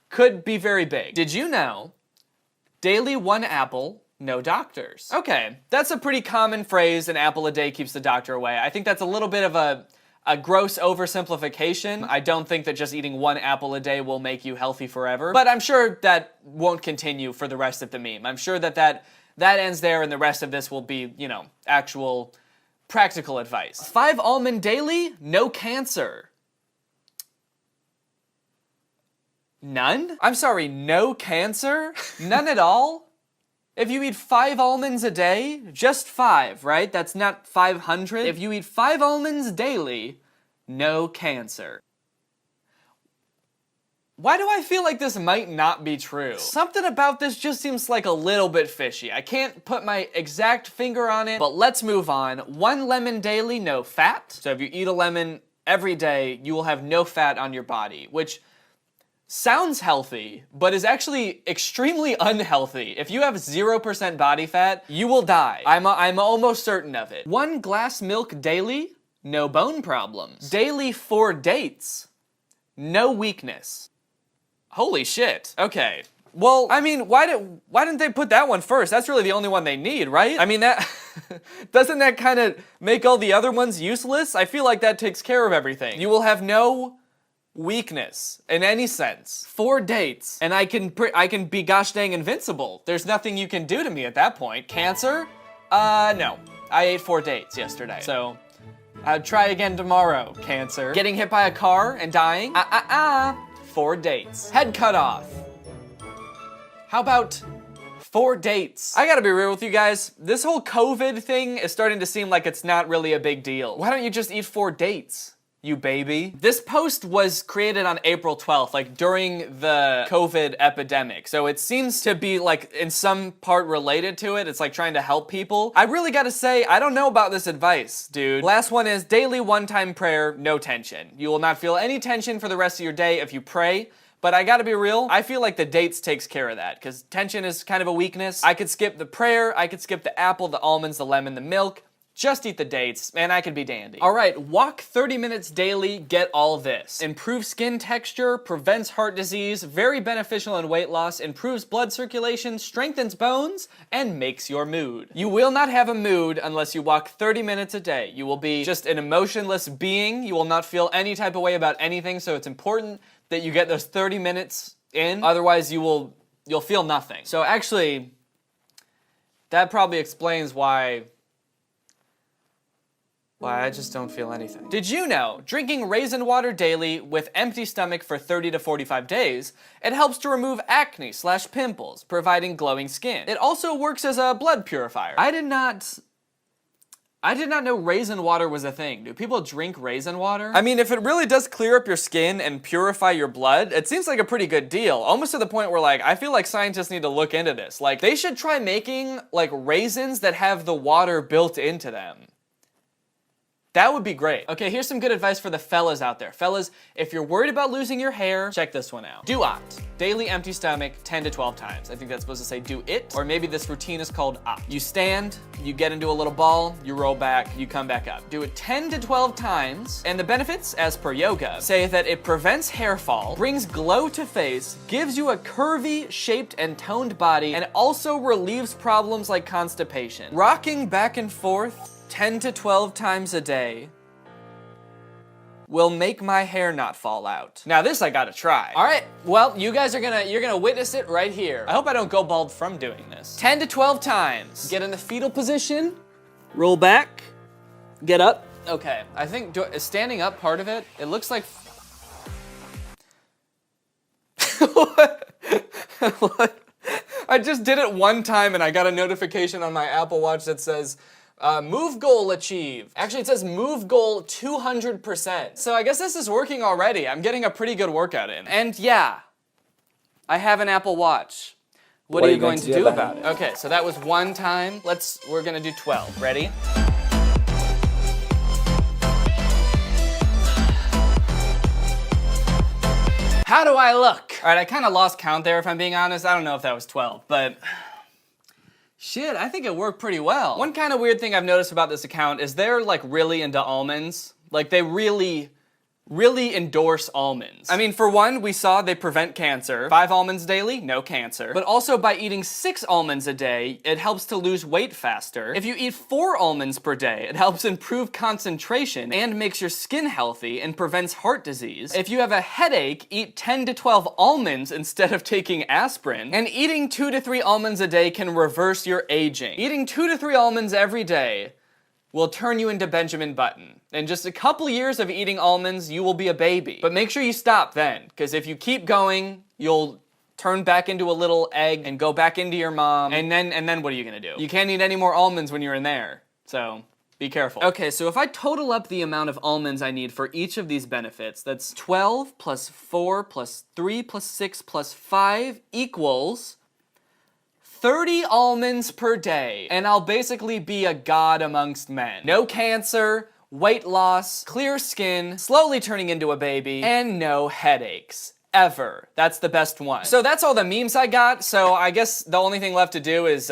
could be very big. Did you know, daily 1 apple, no doctors? Okay, that's a pretty common phrase, an apple a day keeps the doctor away. I think that's a little bit of a gross oversimplification. I don't think that just eating 1 apple a day will make you healthy forever, but I'm sure that won't continue for the rest of the meme. I'm sure that ends there and the rest of this will be, you know, actual practical advice. 5 almond daily, no cancer. None? I'm sorry, no cancer? None at all? If you eat 5 almonds a day, just 5, right? That's not 500. If you eat 5 almonds daily, no cancer. Why do I feel like this might not be true? Something about this just seems like a little bit fishy. I can't put my exact finger on it, but let's move on. 1 lemon daily, no fat. So if you eat a lemon every day, you will have no fat on your body, which sounds healthy, but is actually extremely unhealthy. If you have 0% body fat, you will die. I'm almost certain of it. 1 glass milk daily, no bone problems. Daily 4 dates, no weakness. Holy shit. Okay. Well, I mean, why didn't they put that one first? That's really the only one they need, right? I mean, that doesn't that kind of make all the other ones useless? I feel like that takes care of everything. You will have no weakness in any sense. 4 dates, and I can be gosh dang invincible. There's nothing you can do to me at that point. Cancer? No. I ate 4 dates yesterday, so I'll try again tomorrow. Cancer. Getting hit by a car and dying? 4 dates. Head cut off. How about 4 dates? I gotta be real with you guys. This whole COVID thing is starting to seem like it's not really a big deal. Why don't you just eat 4 dates? You baby. This post was created on April 12th, like during the COVID epidemic. So it seems to be like in some part related to it. It's like trying to help people. I really gotta say, I don't know about this advice, dude. Last one is daily 1-time prayer, no tension. You will not feel any tension for the rest of your day if you pray, But I gotta be real, I feel like the dates takes care of that, because tension is kind of a weakness. I could skip the prayer, I could skip the apple, the almonds, the lemon, the milk. Just eat the dates, and I could be dandy. All right, walk 30 minutes daily, get all this. Improves skin texture, prevents heart disease, very beneficial in weight loss, improves blood circulation, strengthens bones, and makes your mood. You will not have a mood unless you walk 30 minutes a day. You will be just an emotionless being. You will not feel any type of way about anything, so it's important that you get those 30 minutes in. Otherwise, you'll feel nothing. So actually, that probably explains why I just don't feel anything. Did you know, drinking raisin water daily with empty stomach for 30 to 45 days, it helps to remove acne/pimples, providing glowing skin. It also works as a blood purifier. I did not know raisin water was a thing. Do people drink raisin water? I mean, if it really does clear up your skin and purify your blood, it seems like a pretty good deal. Almost to the point where, like, I feel like scientists need to look into this. Like, they should try making, like, raisins that have the water built into them. That would be great. Okay, here's some good advice for the fellas out there. Fellas, if you're worried about losing your hair, check this one out. Do-ot. Daily empty stomach 10 to 12 times. I think that's supposed to say do it, or maybe this routine is called op. You stand, you get into a little ball, you roll back, you come back up. Do it 10 to 12 times, and the benefits, as per yoga, say that it prevents hair fall, brings glow to face, gives you a curvy, shaped, and toned body, and also relieves problems like constipation. Rocking back and forth 10 to 12 times a day will make my hair not fall out. Now this I gotta try. All right, well, you guys you're gonna witness it right here. I hope I don't go bald from doing this. 10 to 12 times. Get in the fetal position, roll back, get up. Okay, I think, is standing up part of it? It looks like, what? I just did it one time and I got a notification on my Apple Watch that says, move goal achieved. Actually, it says move goal 200%. So I guess this is working already. I'm getting a pretty good workout in. And yeah, I have an Apple Watch. What are you going to do about it? Okay, so that was one time. We're gonna do 12. Ready? How do I look? All right, I kind of lost count there if I'm being honest. I don't know if that was 12, but shit, I think it worked pretty well. One kind of weird thing I've noticed about this account is they're like really into almonds. Like they really endorse almonds. I mean, for one, we saw they prevent cancer. 5 almonds daily, no cancer. But also by eating 6 almonds a day, it helps to lose weight faster. If you eat 4 almonds per day, it helps improve concentration and makes your skin healthy and prevents heart disease. If you have a headache, eat 10 to 12 almonds instead of taking aspirin. And eating 2 to 3 almonds a day can reverse your aging. Eating 2 to 3 almonds every day will turn you into Benjamin Button. In just a couple years of eating almonds, you will be a baby. But make sure you stop then, because if you keep going, you'll turn back into a little egg and go back into your mom, and then what are you gonna do? You can't eat any more almonds when you're in there, so be careful. Okay, so if I total up the amount of almonds I need for each of these benefits, that's 12 plus 4 plus 3 plus 6 plus 5 equals 30 almonds per day, and I'll basically be a god amongst men. No cancer, weight loss, clear skin, slowly turning into a baby, and no headaches. Ever. That's the best one. So that's all the memes I got, so I guess the only thing left to do is,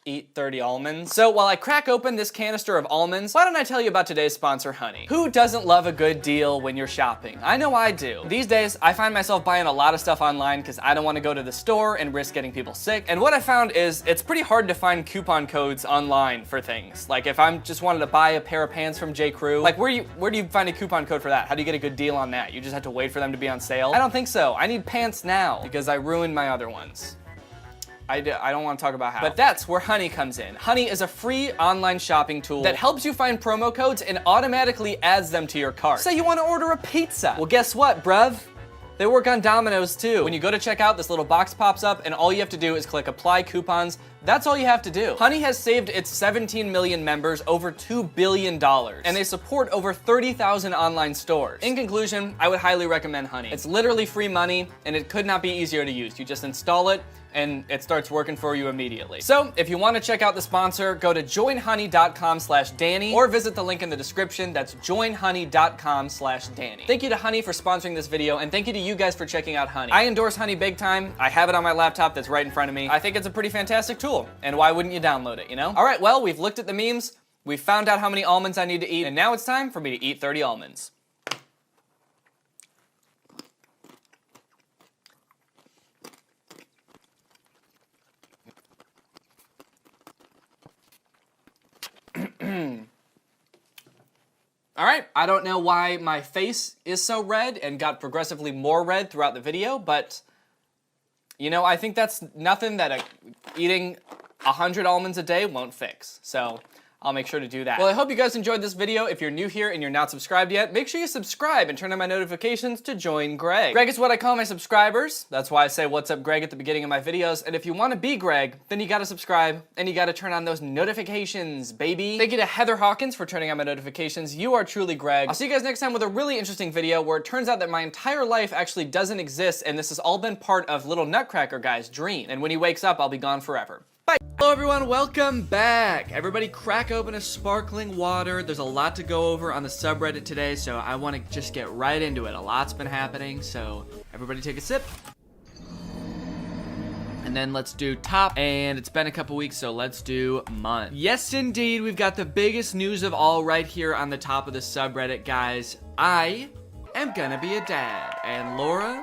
eat 30 almonds. So while I crack open this canister of almonds, why don't I tell you about today's sponsor, Honey? Who doesn't love a good deal when you're shopping? I know I do. These days, I find myself buying a lot of stuff online because I don't want to go to the store and risk getting people sick. And what I found is it's pretty hard to find coupon codes online for things. Like if I'm just wanted to buy a pair of pants from J. Crew, like where do you find a coupon code for that? How do you get a good deal on that? You just have to wait for them to be on sale? I don't think so. I need pants now because I ruined my other ones. I don't want to talk about how. But that's where Honey comes in. Honey is a free online shopping tool that helps you find promo codes and automatically adds them to your cart. Say you want to order a pizza. Well, guess what, bruv? They work on Domino's too. When you go to check out, this little box pops up and all you have to do is click apply coupons. That's all you have to do. Honey has saved its 17 million members over $2 billion, and they support over 30,000 online stores. In conclusion, I would highly recommend Honey. It's literally free money, and it could not be easier to use. You just install it, and it starts working for you immediately. So if you want to check out the sponsor, go to joinhoney.com/Danny or visit the link in the description. That's joinhoney.com/Danny. Thank you to Honey for sponsoring this video, and thank you to you guys for checking out Honey. I endorse Honey big time. I have it on my laptop that's right in front of me. I think it's a pretty fantastic tool, and why wouldn't you download it, you know? All right, well, we've looked at the memes, we've found out how many almonds I need to eat, and now it's time for me to eat 30 almonds. All right, I don't know why my face is so red and got progressively more red throughout the video, but you know, I think that's nothing that eating 100 almonds a day won't fix. So I'll make sure to do that. Well, I hope you guys enjoyed this video. If you're new here and you're not subscribed yet, make sure you subscribe and turn on my notifications to join Greg. Greg is what I call my subscribers. That's why I say what's up, Greg, at the beginning of my videos. And if you want to be Greg, then you gotta subscribe and you gotta turn on those notifications, baby. Thank you to Heather Hawkins for turning on my notifications. You are truly Greg. I'll see you guys next time with a really interesting video where it turns out that my entire life actually doesn't exist and this has all been part of little Nutcracker guy's dream. And when he wakes up, I'll be gone forever. Bye. Hello everyone, welcome back. Everybody crack open a sparkling water. There's a lot to go over on the subreddit today, so I want to just get right into it. A lot's been happening, so everybody take a sip. And then let's do top, and it's been a couple weeks, so let's do month. Yes, indeed, we've got the biggest news of all right here on the top of the subreddit, guys. I am gonna be a dad, and Laura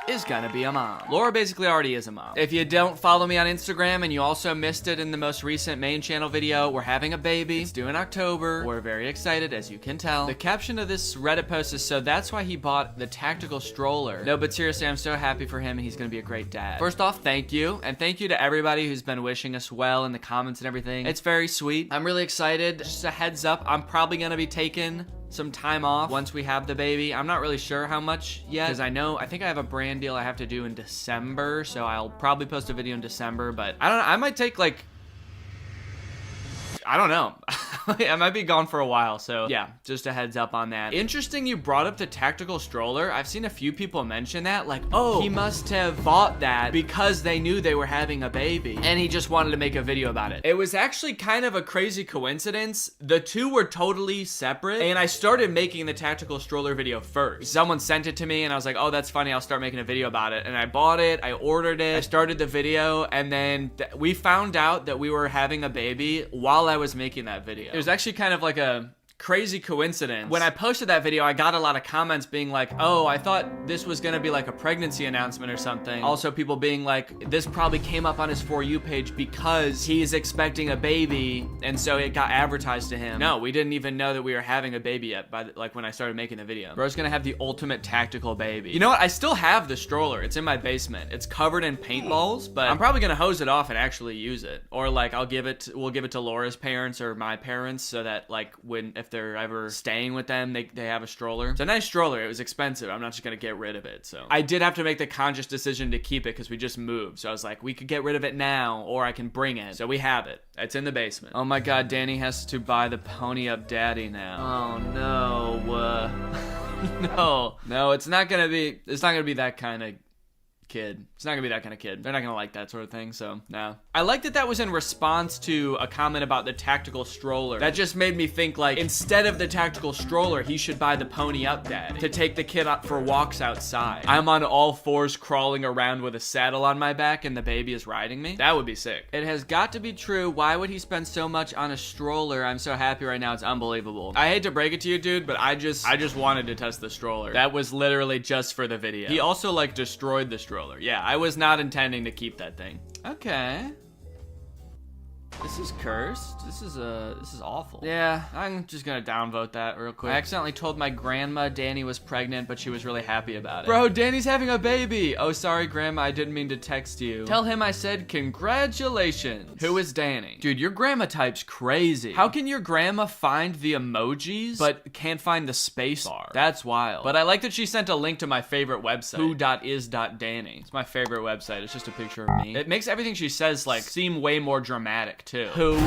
is gonna be a mom. Laura basically already is a mom. If you don't follow me on Instagram and you also missed it in the most recent main channel video, we're having a baby. It's due in October. We're very excited, as you can tell. The caption of this Reddit post is, so that's why he bought the tactical stroller. No, but seriously, I'm so happy for him and he's gonna be a great dad. First off, thank you. And thank you to everybody who's been wishing us well in the comments and everything. It's very sweet. I'm really excited. Just a heads up, I'm probably gonna be taking some time off once we have the baby. I'm not really sure how much yet, because I think I have a brand deal I have to do in December, so I'll probably post a video in December, but I don't know, I might take like, I don't know. I might be gone for a while, so yeah, just a heads up on that. Interesting you brought up the tactical stroller. I've seen a few people mention that, like, oh, he must have bought that because they knew they were having a baby, and he just wanted to make a video about it. It was actually kind of a crazy coincidence. The two were totally separate, and I started making the tactical stroller video first. Someone sent it to me, and I was like, oh, that's funny, I'll start making a video about it. And I bought it, I ordered it, I started the video, and then we found out that we were having a baby while I was making that video. It was actually kind of like a crazy coincidence. When I posted that video, I got a lot of comments being like, oh, I thought this was gonna be like a pregnancy announcement or something. Also people being like, this probably came up on his For You page because he's expecting a baby and so it got advertised to him. No, we didn't even know that we were having a baby yet like when I started making the video. Bro's gonna have the ultimate tactical baby. You know what? I still have the stroller. It's in my basement. It's covered in paintballs, but I'm probably gonna hose it off and actually use it. Or like we'll give it to Laura's parents or my parents so that like if they're ever staying with them, they have a stroller. It's a nice stroller. It was expensive. I'm not just gonna get rid of it. So I did have to make the conscious decision to keep it because we just moved. So I was like, we could get rid of it now or I can bring it. So we have it. It's in the basement. Oh my God, Danny has to buy the pony up daddy now. Oh no. No, it's not gonna be that kind of kid. It's not gonna be that kind of kid. They're not gonna like that sort of thing, so no. I like that was in response to a comment about the tactical stroller. That just made me think like, instead of the tactical stroller, he should buy the pony up dad to take the kid out for walks outside. I'm on all fours crawling around with a saddle on my back and the baby is riding me. That would be sick. It has got to be true. Why would he spend so much on a stroller? I'm so happy right now. It's unbelievable. I hate to break it to you, dude, but I just wanted to test the stroller. That was literally just for the video. He also like destroyed the stroller. Yeah, I was not intending to keep that thing. Okay. This is cursed. This is awful. Yeah, I'm just gonna downvote that real quick. I accidentally told my grandma Danny was pregnant, but she was really happy about it. Bro, Danny's having a baby. Oh, sorry, grandma, I didn't mean to text you. Tell him I said congratulations. Who is Danny? Dude, your grandma types crazy. How can your grandma find the emojis, but can't find the space bar? That's wild. But I like that she sent a link to my favorite website, who.is.danny. It's my favorite website. It's just a picture of me. It makes everything she says like seem way more dramatic too. Who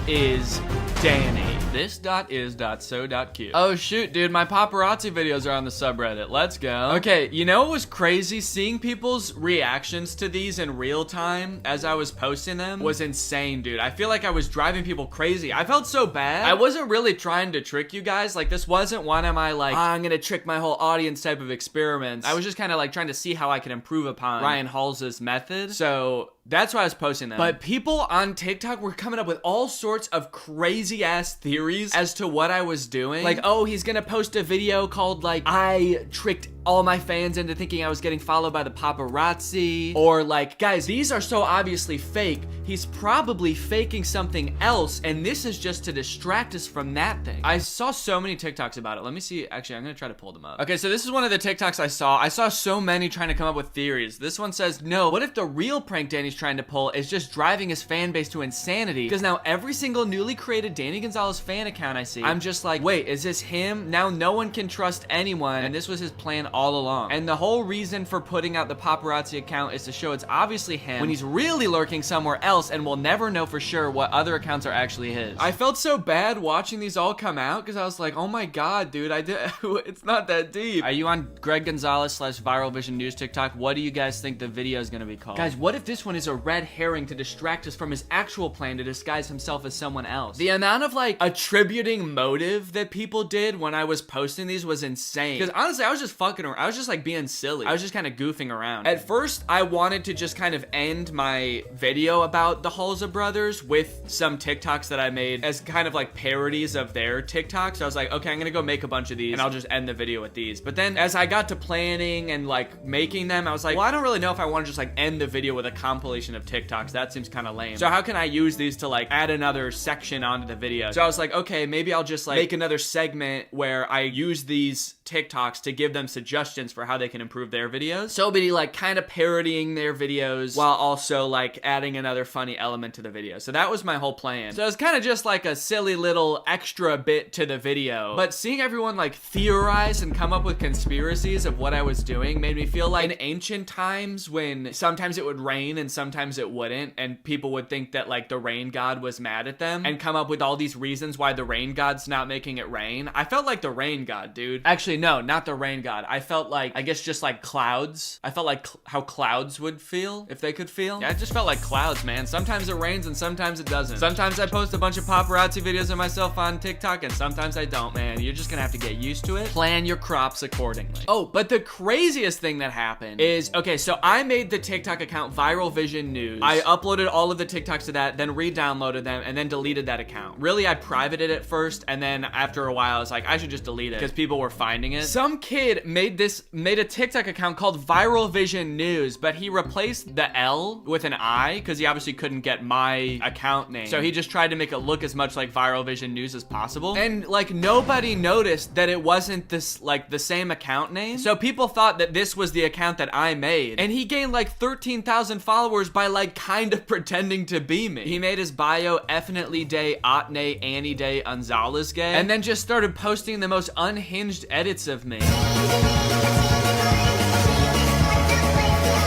is Danny? This.is.so.cute. Oh shoot, dude, my paparazzi videos are on the subreddit. Let's go. Okay, you know what was crazy? Seeing people's reactions to these in real time as I was posting them was insane, dude. I feel like I was driving people crazy. I felt so bad. I wasn't really trying to trick you guys. Like, this wasn't one of my, like, I'm gonna trick my whole audience type of experiments. I was just kind of like trying to see how I could improve upon Ryan Hals's method. So that's why I was posting them. But people on TikTok were coming up with all sorts of crazy ass theories as to what I was doing. Like, oh, he's gonna post a video called, like, I tricked all my fans into thinking I was getting followed by the paparazzi. Or like, guys, these are so obviously fake. He's probably faking something else, and this is just to distract us from that thing. I saw so many TikToks about it. Let me see. Actually, I'm gonna try to pull them up. Okay, so this is one of the TikToks I saw. I saw so many trying to come up with theories. This one says, no, what if the real prank Danny's trying to pull is just driving his fan base to insanity? Because now every single newly created Danny Gonzalez fan account I see, I'm just like, wait, is this him? Now no one can trust anyone, and this was his plan all along. And the whole reason for putting out the paparazzi account is to show it's obviously him when he's really lurking somewhere else, and we'll never know for sure what other accounts are actually his. I felt so bad watching these all come out because I was like, oh my god, dude, it's not that deep. Are you on Greg Gonzalez / Viral Vision News TikTok? What do you guys think the video is gonna be called? Guys, what if this one is a red herring to distract us from his actual plan to disguise himself as someone else? The amount of like attributing motive that people did when I was posting these was insane. Because honestly, I was just fucking around. I was just like being silly. I was just kind of goofing around. At first, I wanted to just kind of end my video about the Halsey brothers with some TikToks that I made as kind of like parodies of their TikToks. So I was like, okay, I'm gonna go make a bunch of these and I'll just end the video with these. But then as I got to planning and like making them, I was like, well, I don't really know if I want to just like end the video with a compilation of TikToks. That seems kind of lame. So how can I use these to like add another section onto the video? So I was like, okay, maybe I'll just like make another segment where I use these TikToks to give them suggestions for how they can improve their videos. So be like kind of parodying their videos while also like adding another funny element to the video. So that was my whole plan. So it was kind of just like a silly little extra bit to the video. But seeing everyone like theorize and come up with conspiracies of what I was doing made me feel like in ancient times when sometimes it would rain and sometimes it wouldn't, and people would think that like the rain god was mad at them and come up with all these reasons why the rain god's not making it rain. I felt like the rain god, dude. Actually, no, not the rain god. I felt like, I guess just like clouds. I felt like how clouds would feel if they could feel. Yeah, I just felt like clouds, man. Sometimes it rains and sometimes it doesn't. Sometimes I post a bunch of paparazzi videos of myself on TikTok and sometimes I don't, man. You're just gonna have to get used to it. Plan your crops accordingly. Oh, but the craziest thing that happened is, okay, so I made the TikTok account Viral Vision News. I uploaded all of the TikToks to that, then re-downloaded them, and then deleted that account. Really, I privated it first, and then after a while, I was like, I should just delete it because people were finding it. Some kid made a TikTok account called Viral Vision News, but he replaced the L with an I because he obviously couldn't get my account name. So he just tried to make it look as much like Viral Vision News as possible. And like nobody noticed that it wasn't this like the same account name. So people thought that this was the account that I made. And he gained like 13,000 followers by like kind of pretending to be me. He made his bio Definitely Day, Otne, Annie Day, Gonzalez Gay, and then just started posting the most unhinged edits of me.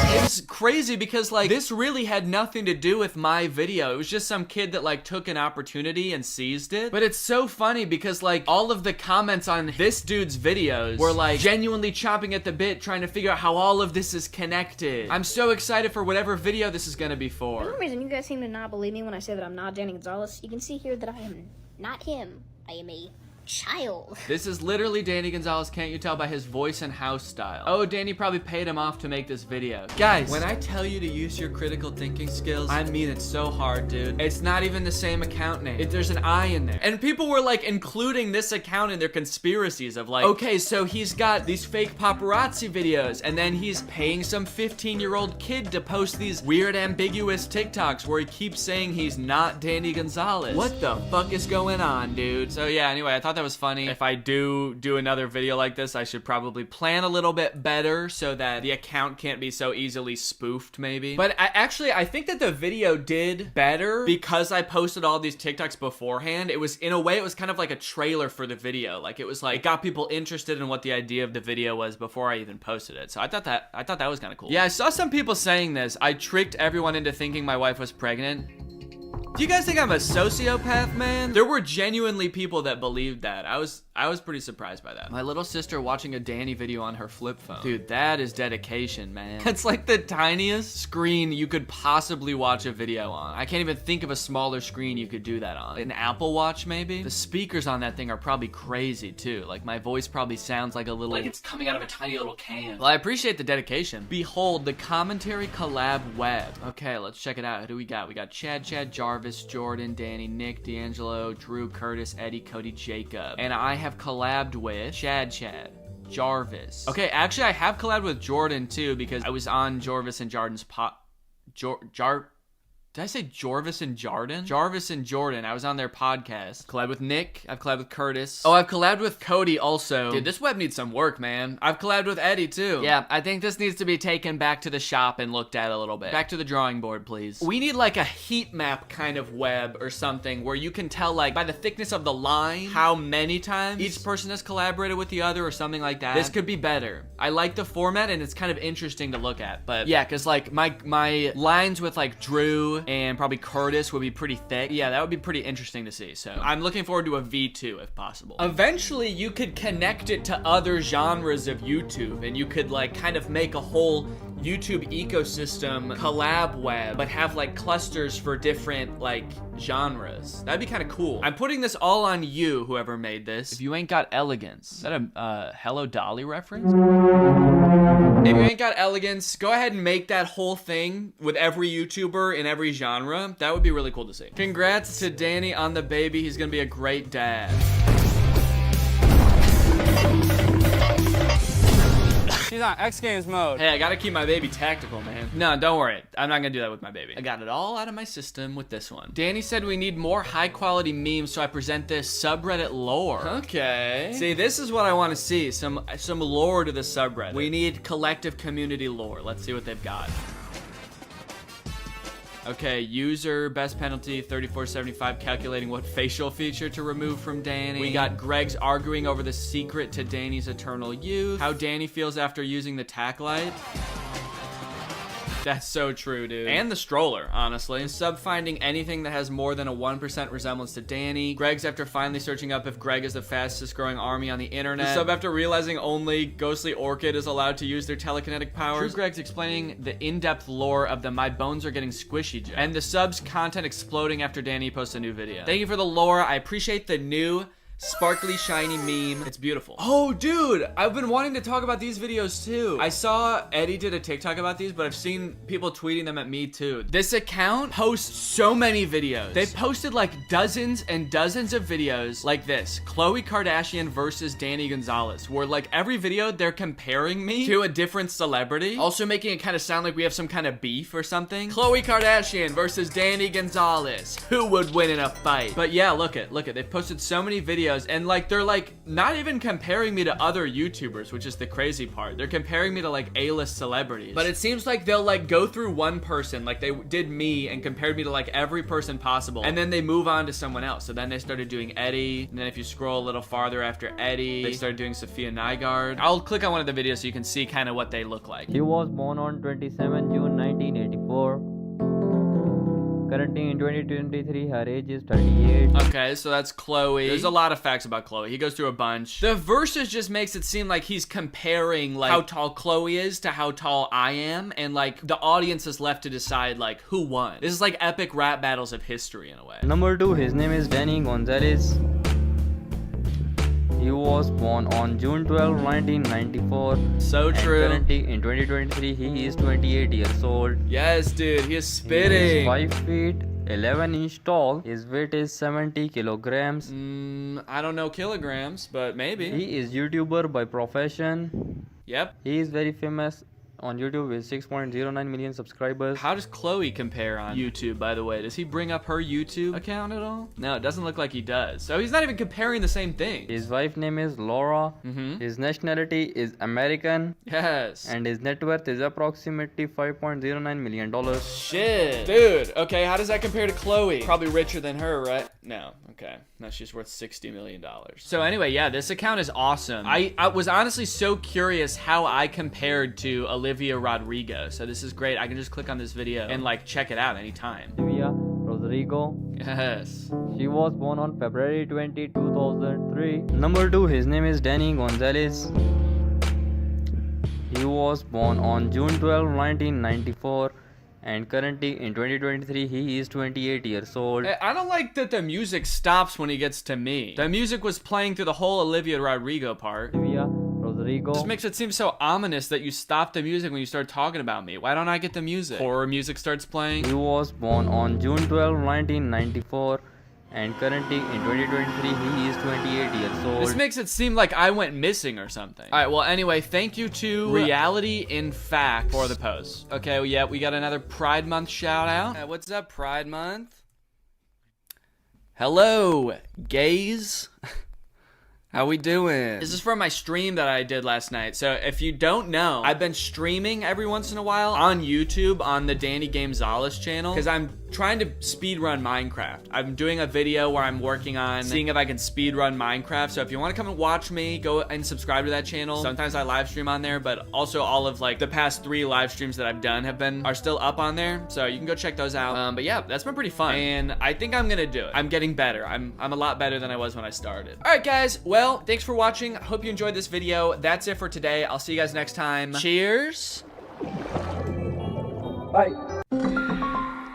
It's crazy because like this really had nothing to do with my video. It was just some kid that like took an opportunity and seized it. But it's so funny because like all of the comments on this dude's videos were like genuinely chomping at the bit trying to figure out how all of this is connected. I'm so excited for whatever video this is gonna be for. For some reason you guys seem to not believe me when I say that I'm not Danny Gonzalez. You can see here that I am not him. I am a child. This is literally Danny Gonzalez, can't you tell by his voice and house style? Oh, Danny probably paid him off to make this video. Guys, when I tell you to use your critical thinking skills, I mean it so hard, dude. It's not even the same account name. There's an I in there. And people were like including this account in their conspiracies of like, okay, so he's got these fake paparazzi videos and then he's paying some 15-year-old kid to post these weird ambiguous TikToks where he keeps saying he's not Danny Gonzalez. What the fuck is going on, dude? So yeah, anyway, I thought that was funny. If I do another video like this, I should probably plan a little bit better so that the account can't be so easily spoofed maybe. But I think that the video did better because I posted all these TikToks beforehand. It was, in a way, it was kind of like a trailer for the video. Like it was like, it got people interested in what the idea of the video was before I even posted it. So I thought that was kind of cool. Yeah, I saw some people saying this. I tricked everyone into thinking my wife was pregnant. Do you guys think I'm a sociopath, man? There were genuinely people that believed that. I was pretty surprised by that. My little sister watching a Danny video on her flip phone. Dude, that is dedication, man. It's like the tiniest screen you could possibly watch a video on. I can't even think of a smaller screen you could do that on. An Apple Watch, maybe? The speakers on that thing are probably crazy, too. Like, my voice probably sounds like a little... like it's coming out of a tiny little can. Well, I appreciate the dedication. Behold, the commentary collab web. Okay, let's check it out. Who do we got? We got Chad, Jarvis, Jordan, Danny, Nick, D'Angelo, Drew, Curtis, Eddie, Cody, Jacob. And I have collabed with Chad, Jarvis. Okay, actually, I have collabed with Jordan, too, because I was on Jarvis and Jordan's Did I say Jarvis and Jordan? Jarvis and Jordan. I was on their podcast. Collabed with Nick. I've collabed with Curtis. Oh, I've collabed with Cody also. Dude, this web needs some work, man. I've collabed with Eddie too. Yeah, I think this needs to be taken back to the shop and looked at a little bit. Back to the drawing board, please. We need like a heat map kind of web or something where you can tell like by the thickness of the line how many times each person has collaborated with the other or something like that. This could be better. I like the format and it's kind of interesting to look at. But yeah, because like my lines with like Drew and probably Curtis would be pretty thick. Yeah, that would be pretty interesting to see. So I'm looking forward to a V2 if possible. Eventually, you could connect it to other genres of YouTube and you could like kind of make a whole YouTube ecosystem collab web, but have like clusters for different like genres. That'd be kind of cool. I'm putting this all on you, whoever made this. If you ain't got elegance. Is that a Hello Dolly reference? If you ain't got elegance, go ahead and make that whole thing with every YouTuber in every genre. That would be really cool to see. Congrats to Danny on the baby. He's gonna be a great dad. She's on X Games mode. Hey, I gotta keep my baby tactical, man. No, don't worry. I'm not gonna do that with my baby. I got it all out of my system with this one. Danny said we need more high quality memes, so I present this subreddit lore. Okay. See, this is what I want to see. Some lore to the subreddit. We need collective community lore. Let's see what they've got. Okay, user, best penalty, 34.75, calculating what facial feature to remove from Danny. We got Greg's arguing over the secret to Danny's eternal youth. How Danny feels after using the tack light. That's so true, dude. And the stroller, honestly. The sub finding anything that has more than a 1% resemblance to Danny. Greg's after finally searching up if Greg is the fastest growing army on the internet. The sub after realizing only Ghostly Orchid is allowed to use their telekinetic powers. True Greg's explaining the in-depth lore of the My Bones Are Getting Squishy joke. And the sub's content exploding after Danny posts a new video. Thank you for the lore. I appreciate the new sparkly shiny meme. It's beautiful. Oh dude, I've been wanting to talk about these videos too. I saw Eddie did a TikTok about these, but I've seen people tweeting them at me too. This account posts so many videos. They've posted like dozens and dozens of videos like this. Khloe Kardashian versus Danny Gonzalez, where like every video they're comparing me to a different celebrity, also making it kind of sound like we have some kind of beef or something. Khloe Kardashian versus Danny Gonzalez. Who would win in a fight? But yeah, look it. They've posted so many videos and like they're like not even comparing me to other YouTubers, which is the crazy part. They're comparing me to like A-list celebrities. But it seems like they'll like go through one person, like they did me and compared me to like every person possible, and then they move on to someone else. So then they started doing Eddie, and then if you scroll a little farther after Eddie, they started doing Sophia Nygaard. I'll click on one of the videos so you can see kind of what they look like. He was born on 27 June 1984. Currently in 2023, her age is 38. Okay, so that's Khloe. There's a lot of facts about Khloe. He goes through a bunch. The verses just makes it seem like he's comparing like how tall Khloe is to how tall I am, and like the audience is left to decide like who won. This is like epic rap battles of history in a way. Number 2, his name is Danny Gonzalez. He was born on June 12, 1994. So true. And currently in 2023, he is 28 years old. Yes, dude, he is spitting. He is 5 feet 11 inch tall. His weight is 70 kilograms. I don't know kilograms, but maybe. He is YouTuber by profession. Yep. He is very famous on YouTube with 6.09 million subscribers. How does Khloe compare on YouTube, by the way? Does he bring up her YouTube account at all? No, it doesn't look like he does. So he's not even comparing the same thing. His wife's name is Laura. His nationality is American. Yes. And his net worth is approximately $5.09 million. Shit. Dude, okay, how does that compare to Khloe? Probably richer than her, right? No, okay. No, she's worth $60 million. So anyway, yeah, this account is awesome. I was honestly so curious how I compared to Olivia Rodrigo. So this is great. I can just click on this video and like check it out anytime. Olivia Rodrigo. Yes. She was born on February 20, 2003. Number 2, his name is Danny Gonzalez. He was born on June 12, 1994. And currently in 2023, he is 28 years old. I don't like that the music stops when he gets to me. The music was playing through the whole Olivia Rodrigo part. Rodrigo. Just makes it seem so ominous that you stop the music when you start talking about me. Why don't I get the music? Horror music starts playing. He was born on June 12, 1994. And currently in 2023, he is 28 years old. This makes it seem like I went missing or something. All right, well, anyway, thank you to Reality in Fact for the post. Okay, well, yeah, we got another Pride Month shout out. What's up, Pride Month? Hello, gays. How we doing? This is from my stream that I did last night. So if you don't know, I've been streaming every once in a while on YouTube on the Danny Gonzalez channel because I'm trying to speedrun Minecraft. I'm doing a video where I'm working on seeing if I can speedrun Minecraft. So if you want to come and watch me, go and subscribe to that channel. Sometimes I live stream on there, but also all of like the past 3 live streams that I've done are still up on there. So you can go check those out. But yeah, that's been pretty fun. And I think I'm gonna do it. I'm getting better. I'm a lot better than I was when I started. All right, guys. Well, thanks for watching. I hope you enjoyed this video. That's it for today. I'll see you guys next time. Cheers. Bye.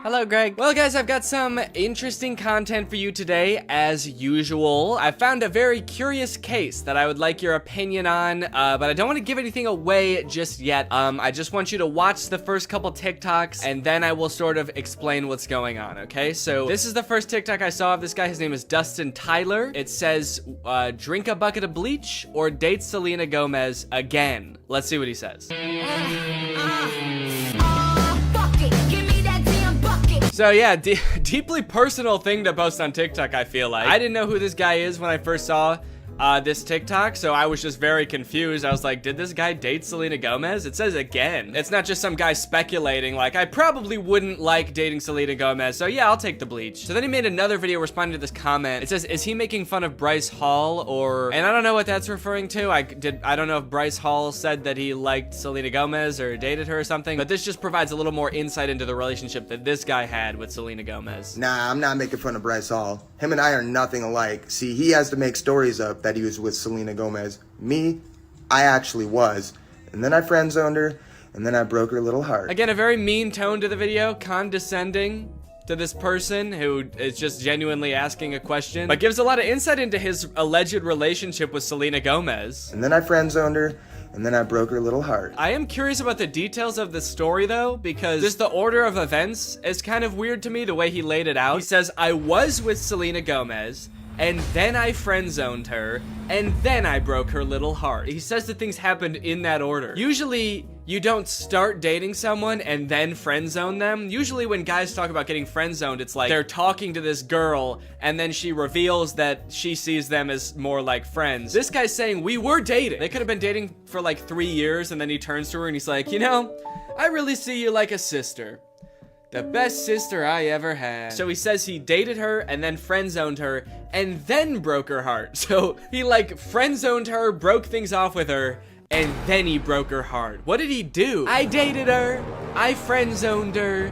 Hello, Greg. Well, guys, I've got some interesting content for you today, as usual. I found a very curious case that I would like your opinion on, but I don't want to give anything away just yet. I just want you to watch the first couple TikToks, and then I will sort of explain what's going on, okay? So this is the first TikTok I saw of this guy. His name is Dustin Tyler. It says, drink a bucket of bleach or date Selena Gomez again. Let's see what he says. So yeah, deeply personal thing to post on TikTok, I feel like. I didn't know who this guy is when I first saw this TikTok, so I was just very confused. I was like, did this guy date Selena Gomez? It says again. It's not just some guy speculating, like, I probably wouldn't like dating Selena Gomez, so yeah, I'll take the bleach. So then he made another video responding to this comment. It says, is he making fun of Bryce Hall, or, and I don't know what that's referring to. I don't know if Bryce Hall said that he liked Selena Gomez or dated her or something, but this just provides a little more insight into the relationship that this guy had with Selena Gomez. Nah, I'm not making fun of Bryce Hall. Him and I are nothing alike. See, he has to make stories up that he was with Selena Gomez. Me, I actually was. And then I friend zoned her, and then I broke her little heart. Again, a very mean tone to the video, condescending to this person who is just genuinely asking a question, but gives a lot of insight into his alleged relationship with Selena Gomez. And then I friend zoned her, and then I broke her little heart. I am curious about the details of the story though, because just the order of events is kind of weird to me, the way he laid it out. He says, I was with Selena Gomez, and then I friend-zoned her, and then I broke her little heart. He says that things happened in that order. Usually, you don't start dating someone and then friend-zone them. Usually when guys talk about getting friend-zoned, it's like they're talking to this girl, and then she reveals that she sees them as more like friends. This guy's saying, we were dating. They could have been dating for like 3 years, and then he turns to her and he's like, you know, I really see you like a sister. The best sister I ever had. So he says he dated her and then friend-zoned her and then broke her heart. So he like friend-zoned her, broke things off with her, and then he broke her heart. What did he do? I dated her, I friend-zoned her,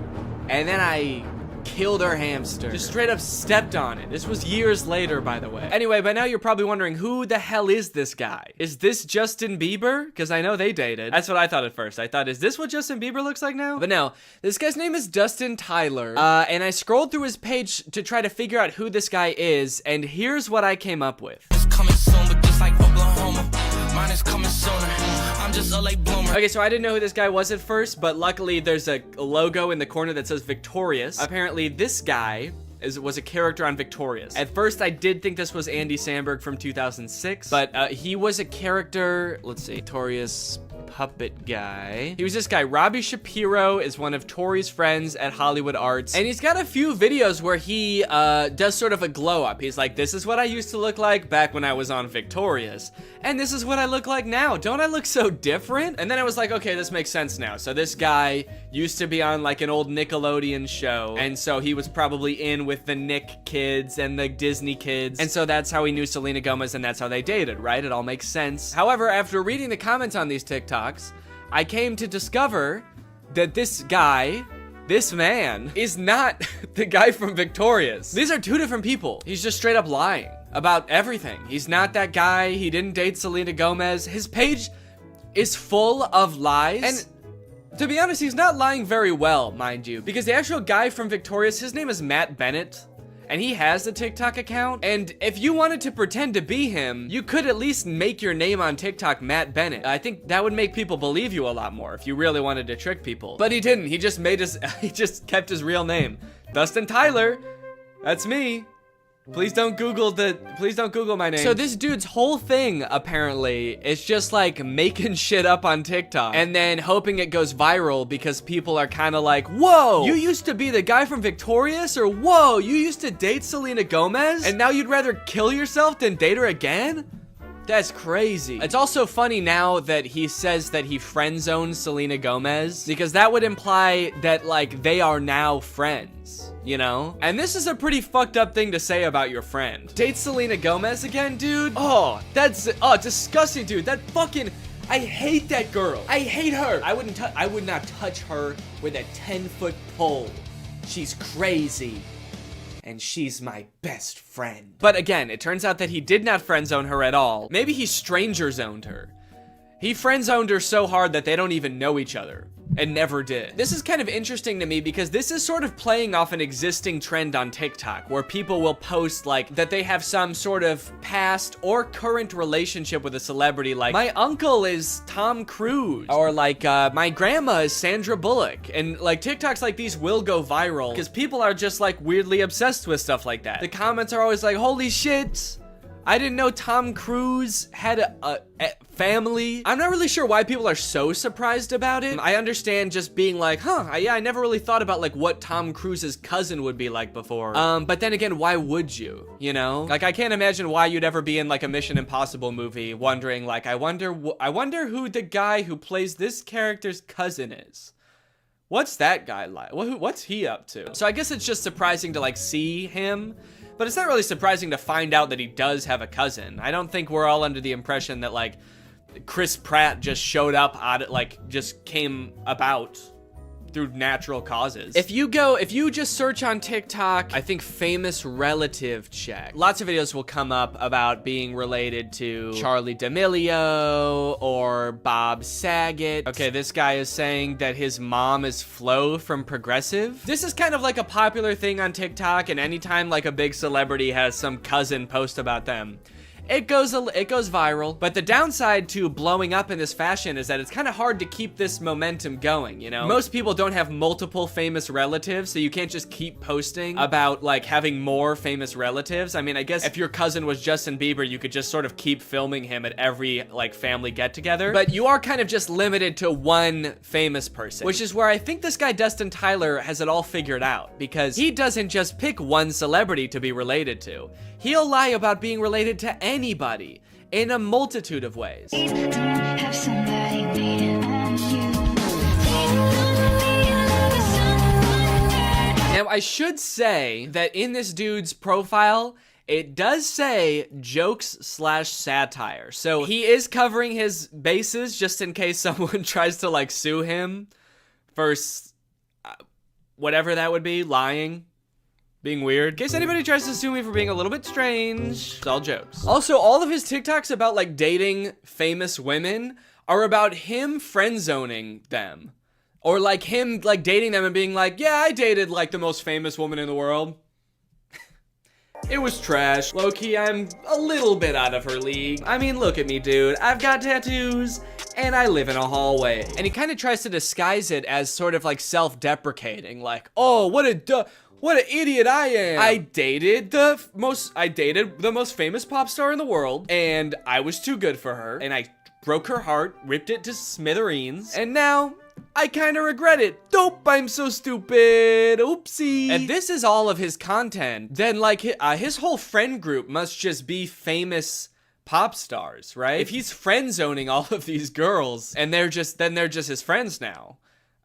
and then I killed her hamster. Just straight up stepped on it. This was years later, by the way. Anyway, by now you're probably wondering, who the hell is this guy? Is this Justin Bieber? Because I know they dated. That's what I thought at first. I thought, is this what Justin Bieber looks like now? But no, this guy's name is Dustin Tyler. And I scrolled through his page to try to figure out who this guy is, and here's what I came up with. It's coming soon, but just like Oklahoma, mine is coming sooner. I'm just a late bloomer. Okay, so I didn't know who this guy was at first, but luckily there's a logo in the corner that says Victorious. Apparently this guy was a character on Victorious. At first I did think this was Andy Samberg from 2006, but he was a character, let's see, Victorious puppet guy. He was this guy. Robbie Shapiro is one of Tori's friends at Hollywood Arts, and he's got a few videos where he does sort of a glow up. He's like, this is what I used to look like back when I was on Victorious, and this is what I look like now. Don't I look so different? And then I was like, okay, this makes sense now. So this guy used to be on like an old Nickelodeon show, and so he was probably in with the Nick kids and the Disney kids, and so that's how he knew Selena Gomez, and that's how they dated, right? It all makes sense. However, after reading the comments on these TikToks, I came to discover that this guy, this man is not the guy from Victorious. These are two different people. He's just straight up lying about everything. He's not that guy. He didn't date Selena Gomez. His page is full of lies. And to be honest, he's not lying very well, mind you, because the actual guy from Victorious, his name is Matt Bennett. And he has a TikTok account, and if you wanted to pretend to be him, you could at least make your name on TikTok Matt Bennett. I think that would make people believe you a lot more if you really wanted to trick people. But he didn't. He just he just kept his real name. Dustin Tyler. That's me. Please don't Google my name. So this dude's whole thing, apparently, is just like making shit up on TikTok and then hoping it goes viral because people are kind of like, whoa, you used to be the guy from Victorious? Or whoa, you used to date Selena Gomez? And now you'd rather kill yourself than date her again? That's crazy. It's also funny now that he says that he friend zoned Selena Gomez, because that would imply that like they are now friends, you know? And this is a pretty fucked up thing to say about your friend. Date Selena Gomez again, dude? Oh, that's disgusting, dude. That fucking, I hate that girl. I hate her. I would not touch her with a 10-foot pole. She's crazy. And she's my best friend. But again, it turns out that he did not friend zone her at all. Maybe he stranger zoned her. He friend zoned her so hard that they don't even know each other. And never did. This is kind of interesting to me because this is sort of playing off an existing trend on TikTok where people will post like that they have some sort of past or current relationship with a celebrity, like my uncle is Tom Cruise, or like my grandma is Sandra Bullock. And like TikToks like these will go viral because people are just like weirdly obsessed with stuff like that. The comments are always like, holy shit, I didn't know Tom Cruise had a family. I'm not really sure why people are so surprised about it. I understand just being like, yeah, I never really thought about like what Tom Cruise's cousin would be like before. But then again, why would you, you know? Like, I can't imagine why you'd ever be in like a Mission Impossible movie wondering like, I wonder who the guy who plays this character's cousin is. What's that guy like? What's he up to? So I guess it's just surprising to like see him. But it's not really surprising to find out that he does have a cousin. I don't think we're all under the impression that like Chris Pratt just showed up just came about through natural causes. If you just search on TikTok, I think famous relative check, lots of videos will come up about being related to Charli D'Amelio or Bob Saget. Okay, this guy is saying that his mom is Flo from Progressive. This is kind of like a popular thing on TikTok, and anytime like a big celebrity has some cousin post about them, it goes viral. But the downside to blowing up in this fashion is that it's kind of hard to keep this momentum going, you know? Most people don't have multiple famous relatives, so you can't just keep posting about like having more famous relatives. I mean, I guess if your cousin was Justin Bieber, you could just sort of keep filming him at every like family get together. But you are kind of just limited to one famous person, which is where I think this guy Dustin Tyler has it all figured out, because he doesn't just pick one celebrity to be related to. He'll lie about being related to anybody in a multitude of ways. Now, I should say that in this dude's profile, it does say jokes/satire. So he is covering his bases just in case someone tries to like sue him for whatever that would be, lying. Being weird. In case anybody tries to sue me for being a little bit strange, it's all jokes. Also, all of his TikToks about like dating famous women are about him friend zoning them. Or like him like dating them and being like, yeah, I dated like the most famous woman in the world. It was trash. Low-key, I'm a little bit out of her league. I mean, look at me, dude. I've got tattoos and I live in a hallway. And he kind of tries to disguise it as sort of like self-deprecating, like, oh, what an idiot I am. I dated the most famous pop star in the world, and I was too good for her, and I broke her heart, ripped it to smithereens, and now I kind of regret it. Dope, I'm so stupid. Oopsie. And this is all of his content. Then like his whole friend group must just be famous pop stars, right? If he's friend zoning all of these girls and they're just his friends now.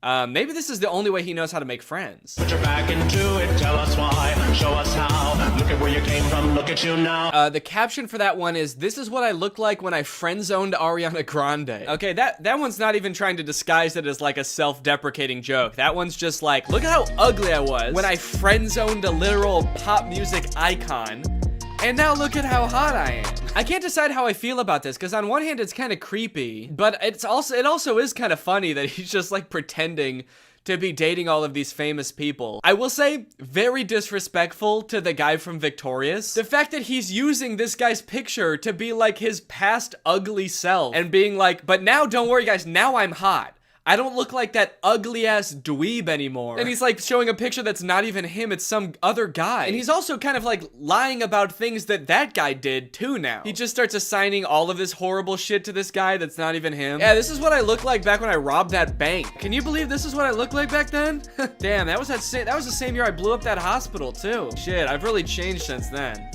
Maybe this is the only way he knows how to make friends. Put your back into it, tell us why, show us how. Look at where you came from, look at you now. The caption for that one is, "This is what I looked like when I friend-zoned Ariana Grande." Okay, that one's not even trying to disguise it as like a self-deprecating joke. That one's just like, look at how ugly I was when I friend-zoned a literal pop music icon. And now look at how hot I am. I can't decide how I feel about this, because on one hand it's kind of creepy, but it also is kind of funny that he's just like pretending to be dating all of these famous people. I will say, very disrespectful to the guy from Victorious. The fact that he's using this guy's picture to be like his past ugly self and being like, but now don't worry guys, now I'm hot. I don't look like that ugly-ass dweeb anymore. And he's like showing a picture that's not even him, it's some other guy. And he's also kind of like lying about things that guy did too now. He just starts assigning all of this horrible shit to this guy that's not even him. Yeah, this is what I looked like back when I robbed that bank. Can you believe this is what I looked like back then? Damn, that was the same year I blew up that hospital too. Shit, I've really changed since then.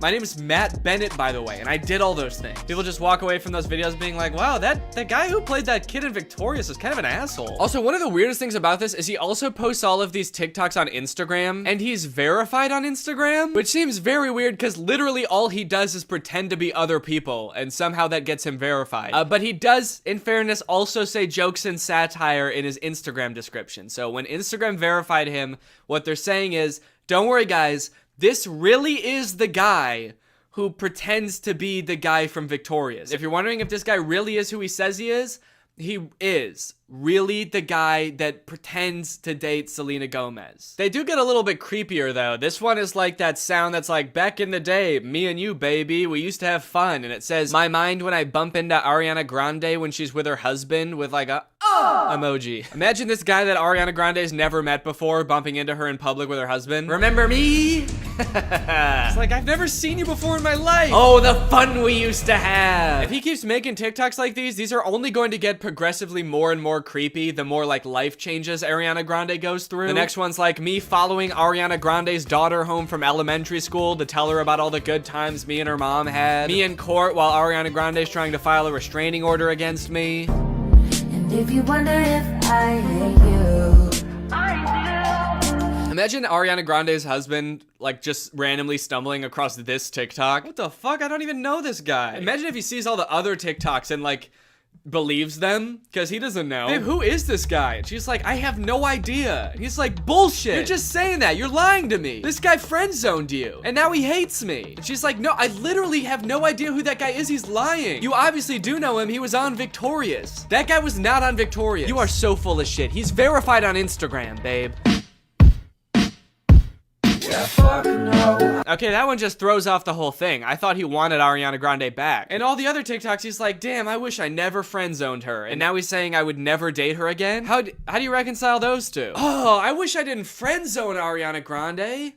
My name is Matt Bennett, by the way, and I did all those things. People just walk away from those videos being like, wow, that guy who played that kid in Victorious is kind of an asshole. Also, one of the weirdest things about this is he also posts all of these TikToks on Instagram, and he's verified on Instagram, which seems very weird because literally all he does is pretend to be other people, and somehow that gets him verified. But he does, in fairness, also say jokes and satire in his Instagram description. So when Instagram verified him, what they're saying is, don't worry guys, this really is the guy who pretends to be the guy from Victorious. If you're wondering if this guy really is who he says he is really the guy that pretends to date Selena Gomez. They do get a little bit creepier though. This one is like that sound that's like, back in the day, me and you, baby, we used to have fun. And it says, my mind when I bump into Ariana Grande when she's with her husband with like a emoji. Imagine this guy that Ariana Grande's never met before bumping into her in public with her husband. Remember me? It's like, I've never seen you before in my life. Oh, the fun we used to have. If he keeps making TikToks like these are only going to get progressively more and more creepy the more like life changes Ariana Grande goes through. The next one's like me following Ariana Grande's daughter home from elementary school to tell her about all the good times me and her mom had. Me in court while Ariana Grande's trying to file a restraining order against me. And if you wonder if I hate you, imagine Ariana Grande's husband like just randomly stumbling across this TikTok. What the fuck? I don't even know this guy. Imagine if he sees all the other TikToks and like believes them, because he doesn't know. Babe, who is this guy? And she's like, I have no idea. And he's like, bullshit. You're just saying that. You're lying to me. This guy friend zoned you, and now he hates me. And she's like, no, I literally have no idea who that guy is. He's lying. You obviously do know him. He was on Victorious. That guy was not on Victorious. You are so full of shit. He's verified on Instagram, babe. Yeah, fuck no. Okay, that one just throws off the whole thing. I thought he wanted Ariana Grande back. And all the other TikToks, he's like, damn, I wish I never friend zoned her. And now he's saying I would never date her again? How do you reconcile those two? Oh, I wish I didn't friend zone Ariana Grande.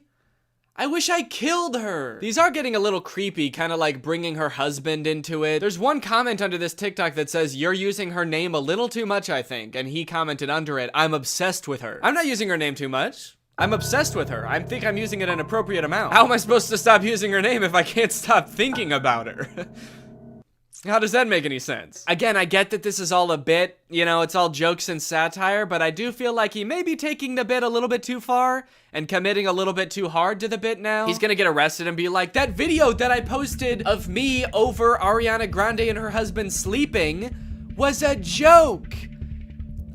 I wish I killed her. These are getting a little creepy, kind of like bringing her husband into it. There's one comment under this TikTok that says, you're using her name a little too much, I think. And he commented under it, I'm obsessed with her. I'm not using her name too much. I'm obsessed with her. I think I'm using it an appropriate amount. How am I supposed to stop using her name if I can't stop thinking about her? How does that make any sense? Again, I get that this is all a bit, you know, it's all jokes and satire, but I do feel like he may be taking the bit a little bit too far and committing a little bit too hard to the bit now. He's gonna get arrested and be like, that video that I posted of me over Ariana Grande and her husband sleeping was a joke.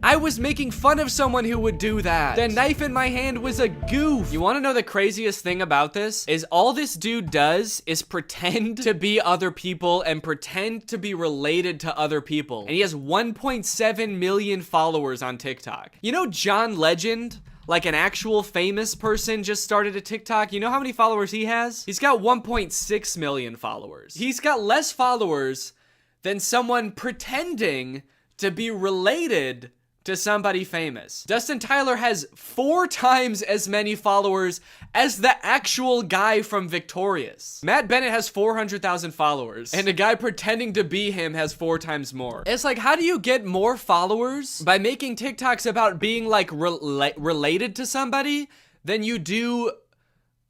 I was making fun of someone who would do that. The knife in my hand was a goof. You wanna know the craziest thing about this? Is all this dude does is pretend to be other people and pretend to be related to other people. And he has 1.7 million followers on TikTok. You know John Legend? Like an actual famous person just started a TikTok. You know how many followers he has? He's got 1.6 million followers. He's got less followers than someone pretending to be related to somebody famous. Dustin Tyler has 4 times as many followers as the actual guy from Victorious. Matt Bennett has 400,000 followers, and a guy pretending to be him has 4 times more. It's like, how do you get more followers by making TikToks about being like related to somebody than you do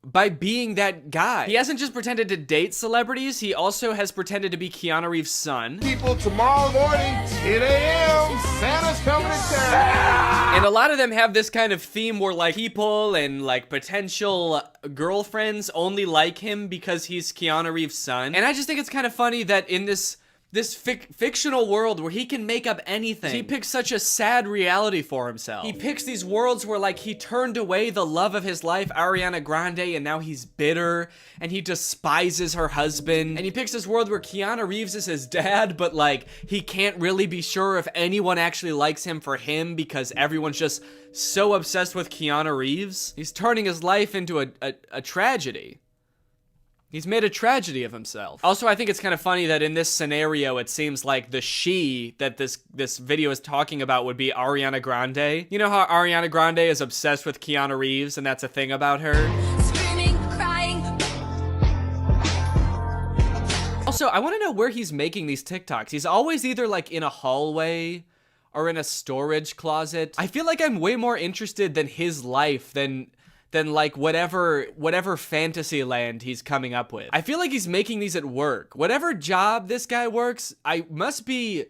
by being that guy? He hasn't just pretended to date celebrities, he also has pretended to be Keanu Reeves' son. People, tomorrow morning, 10 a.m., Santa's coming to town. And a lot of them have this kind of theme where like people and like potential girlfriends only like him because he's Keanu Reeves' son. And I just think it's kind of funny that in this fictional world where he can make up anything, he picks such a sad reality for himself. He picks these worlds where like he turned away the love of his life, Ariana Grande, and now he's bitter and he despises her husband. And he picks this world where Keanu Reeves is his dad, but like he can't really be sure if anyone actually likes him for him because everyone's just so obsessed with Keanu Reeves. He's turning his life into a tragedy. He's made a tragedy of himself. Also, I think it's kind of funny that in this scenario, it seems like the she that this video is talking about would be Ariana Grande. You know how Ariana Grande is obsessed with Keanu Reeves and that's a thing about her? Screaming, crying. Also, I want to know where he's making these TikToks. He's always either like in a hallway or in a storage closet. I feel like I'm way more interested than his life than like whatever fantasy land he's coming up with. I feel like he's making these at work. Whatever job this guy works, I must be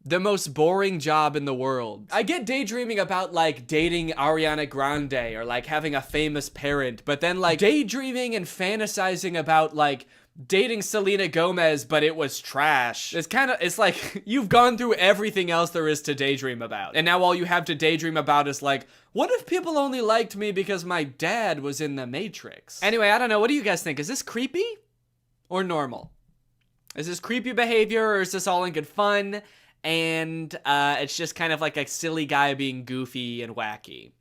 the most boring job in the world. I get daydreaming about like dating Ariana Grande or like having a famous parent, but then like daydreaming and fantasizing about like dating Selena Gomez, but it was trash. It's like you've gone through everything else there is to daydream about. And now all you have to daydream about is like, what if people only liked me because my dad was in The Matrix? Anyway, I don't know. What do you guys think? Is this creepy or normal? Is this creepy behavior or is this all in good fun? And it's just kind of like a silly guy being goofy and wacky.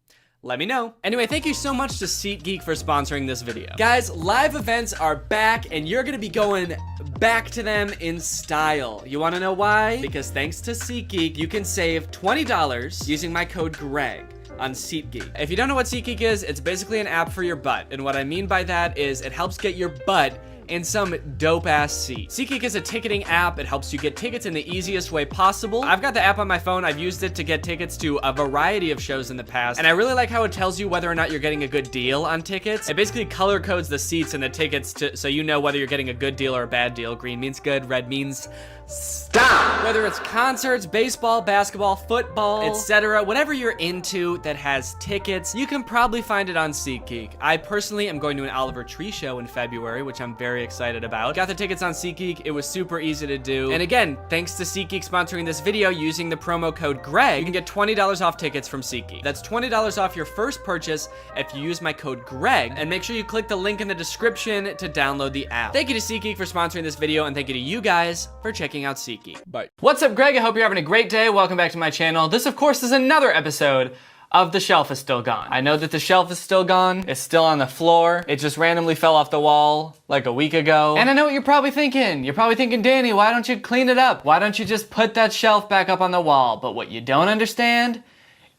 Let me know. Anyway, thank you so much to SeatGeek for sponsoring this video. Guys, live events are back and you're gonna be going back to them in style. You wanna know why? Because thanks to SeatGeek, you can save $20 using my code GREG on SeatGeek. If you don't know what SeatGeek is, it's basically an app for your butt. And what I mean by that is it helps get your butt in some dope-ass seat. SeatGeek is a ticketing app. It helps you get tickets in the easiest way possible. I've got the app on my phone. I've used it to get tickets to a variety of shows in the past, and I really like how it tells you whether or not you're getting a good deal on tickets. It basically color codes the seats and the tickets so you know whether you're getting a good deal or a bad deal. Green means good, red means stop. Whether it's concerts, baseball, basketball, football, etc., whatever you're into that has tickets, you can probably find it on SeatGeek. I personally am going to an Oliver Tree show in February, which I'm very excited about. Got the tickets on SeatGeek. It was super easy to do. And again, thanks to SeatGeek sponsoring this video using the promo code GREG, you can get $20 off tickets from SeatGeek. That's $20 off your first purchase if you use my code GREG, and make sure you click the link in the description to download the app. Thank you to SeatGeek for sponsoring this video, and thank you to you guys for checking out SeatGeek. Bye. What's up, Greg? I hope you're having a great day. Welcome back to my channel. This, of course, is another episode of The Shelf Is Still Gone. I know that the shelf is still gone. It's still on the floor. It just randomly fell off the wall like a week ago. And I know what you're probably thinking. You're probably thinking, Danny, why don't you clean it up? Why don't you just put that shelf back up on the wall? But what you don't understand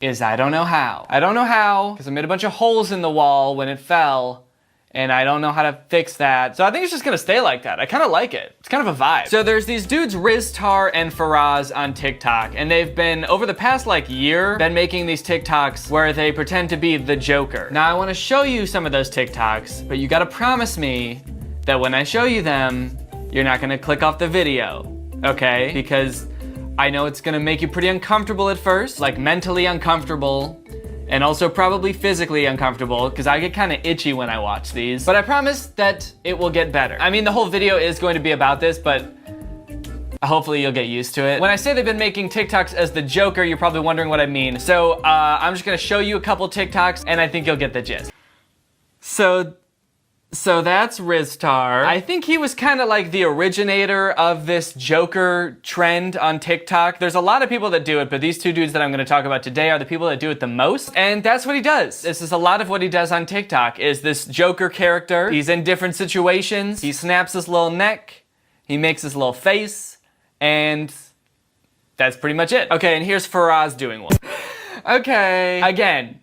is I don't know how. I don't know how, because I made a bunch of holes in the wall when it fell, and I don't know how to fix that. So I think it's just gonna stay like that. I kind of like it. It's kind of a vibe. So there's these dudes, Riztar and Faraz, on TikTok, and they've been, over the past like year, been making these TikToks where they pretend to be the Joker. Now I wanna show you some of those TikToks, but you gotta promise me that when I show you them, you're not gonna click off the video, okay? Because I know it's gonna make you pretty uncomfortable at first, like mentally uncomfortable, and also probably physically uncomfortable, because I get kind of itchy when I watch these. But I promise that it will get better. I mean, the whole video is going to be about this, but hopefully you'll get used to it. When I say they've been making TikToks as the Joker, you're probably wondering what I mean. So I'm just gonna show you a couple TikToks, and I think you'll get the gist. So that's Riztar. I think he was kind of like the originator of this Joker trend on TikTok. There's a lot of people that do it, but these two dudes that I'm gonna talk about today are the people that do it the most, and that's what he does. This is a lot of what he does on TikTok, is this Joker character. He's in different situations, he snaps his little neck, he makes his little face, and that's pretty much it. Okay, and here's Faraz doing one. Okay, again,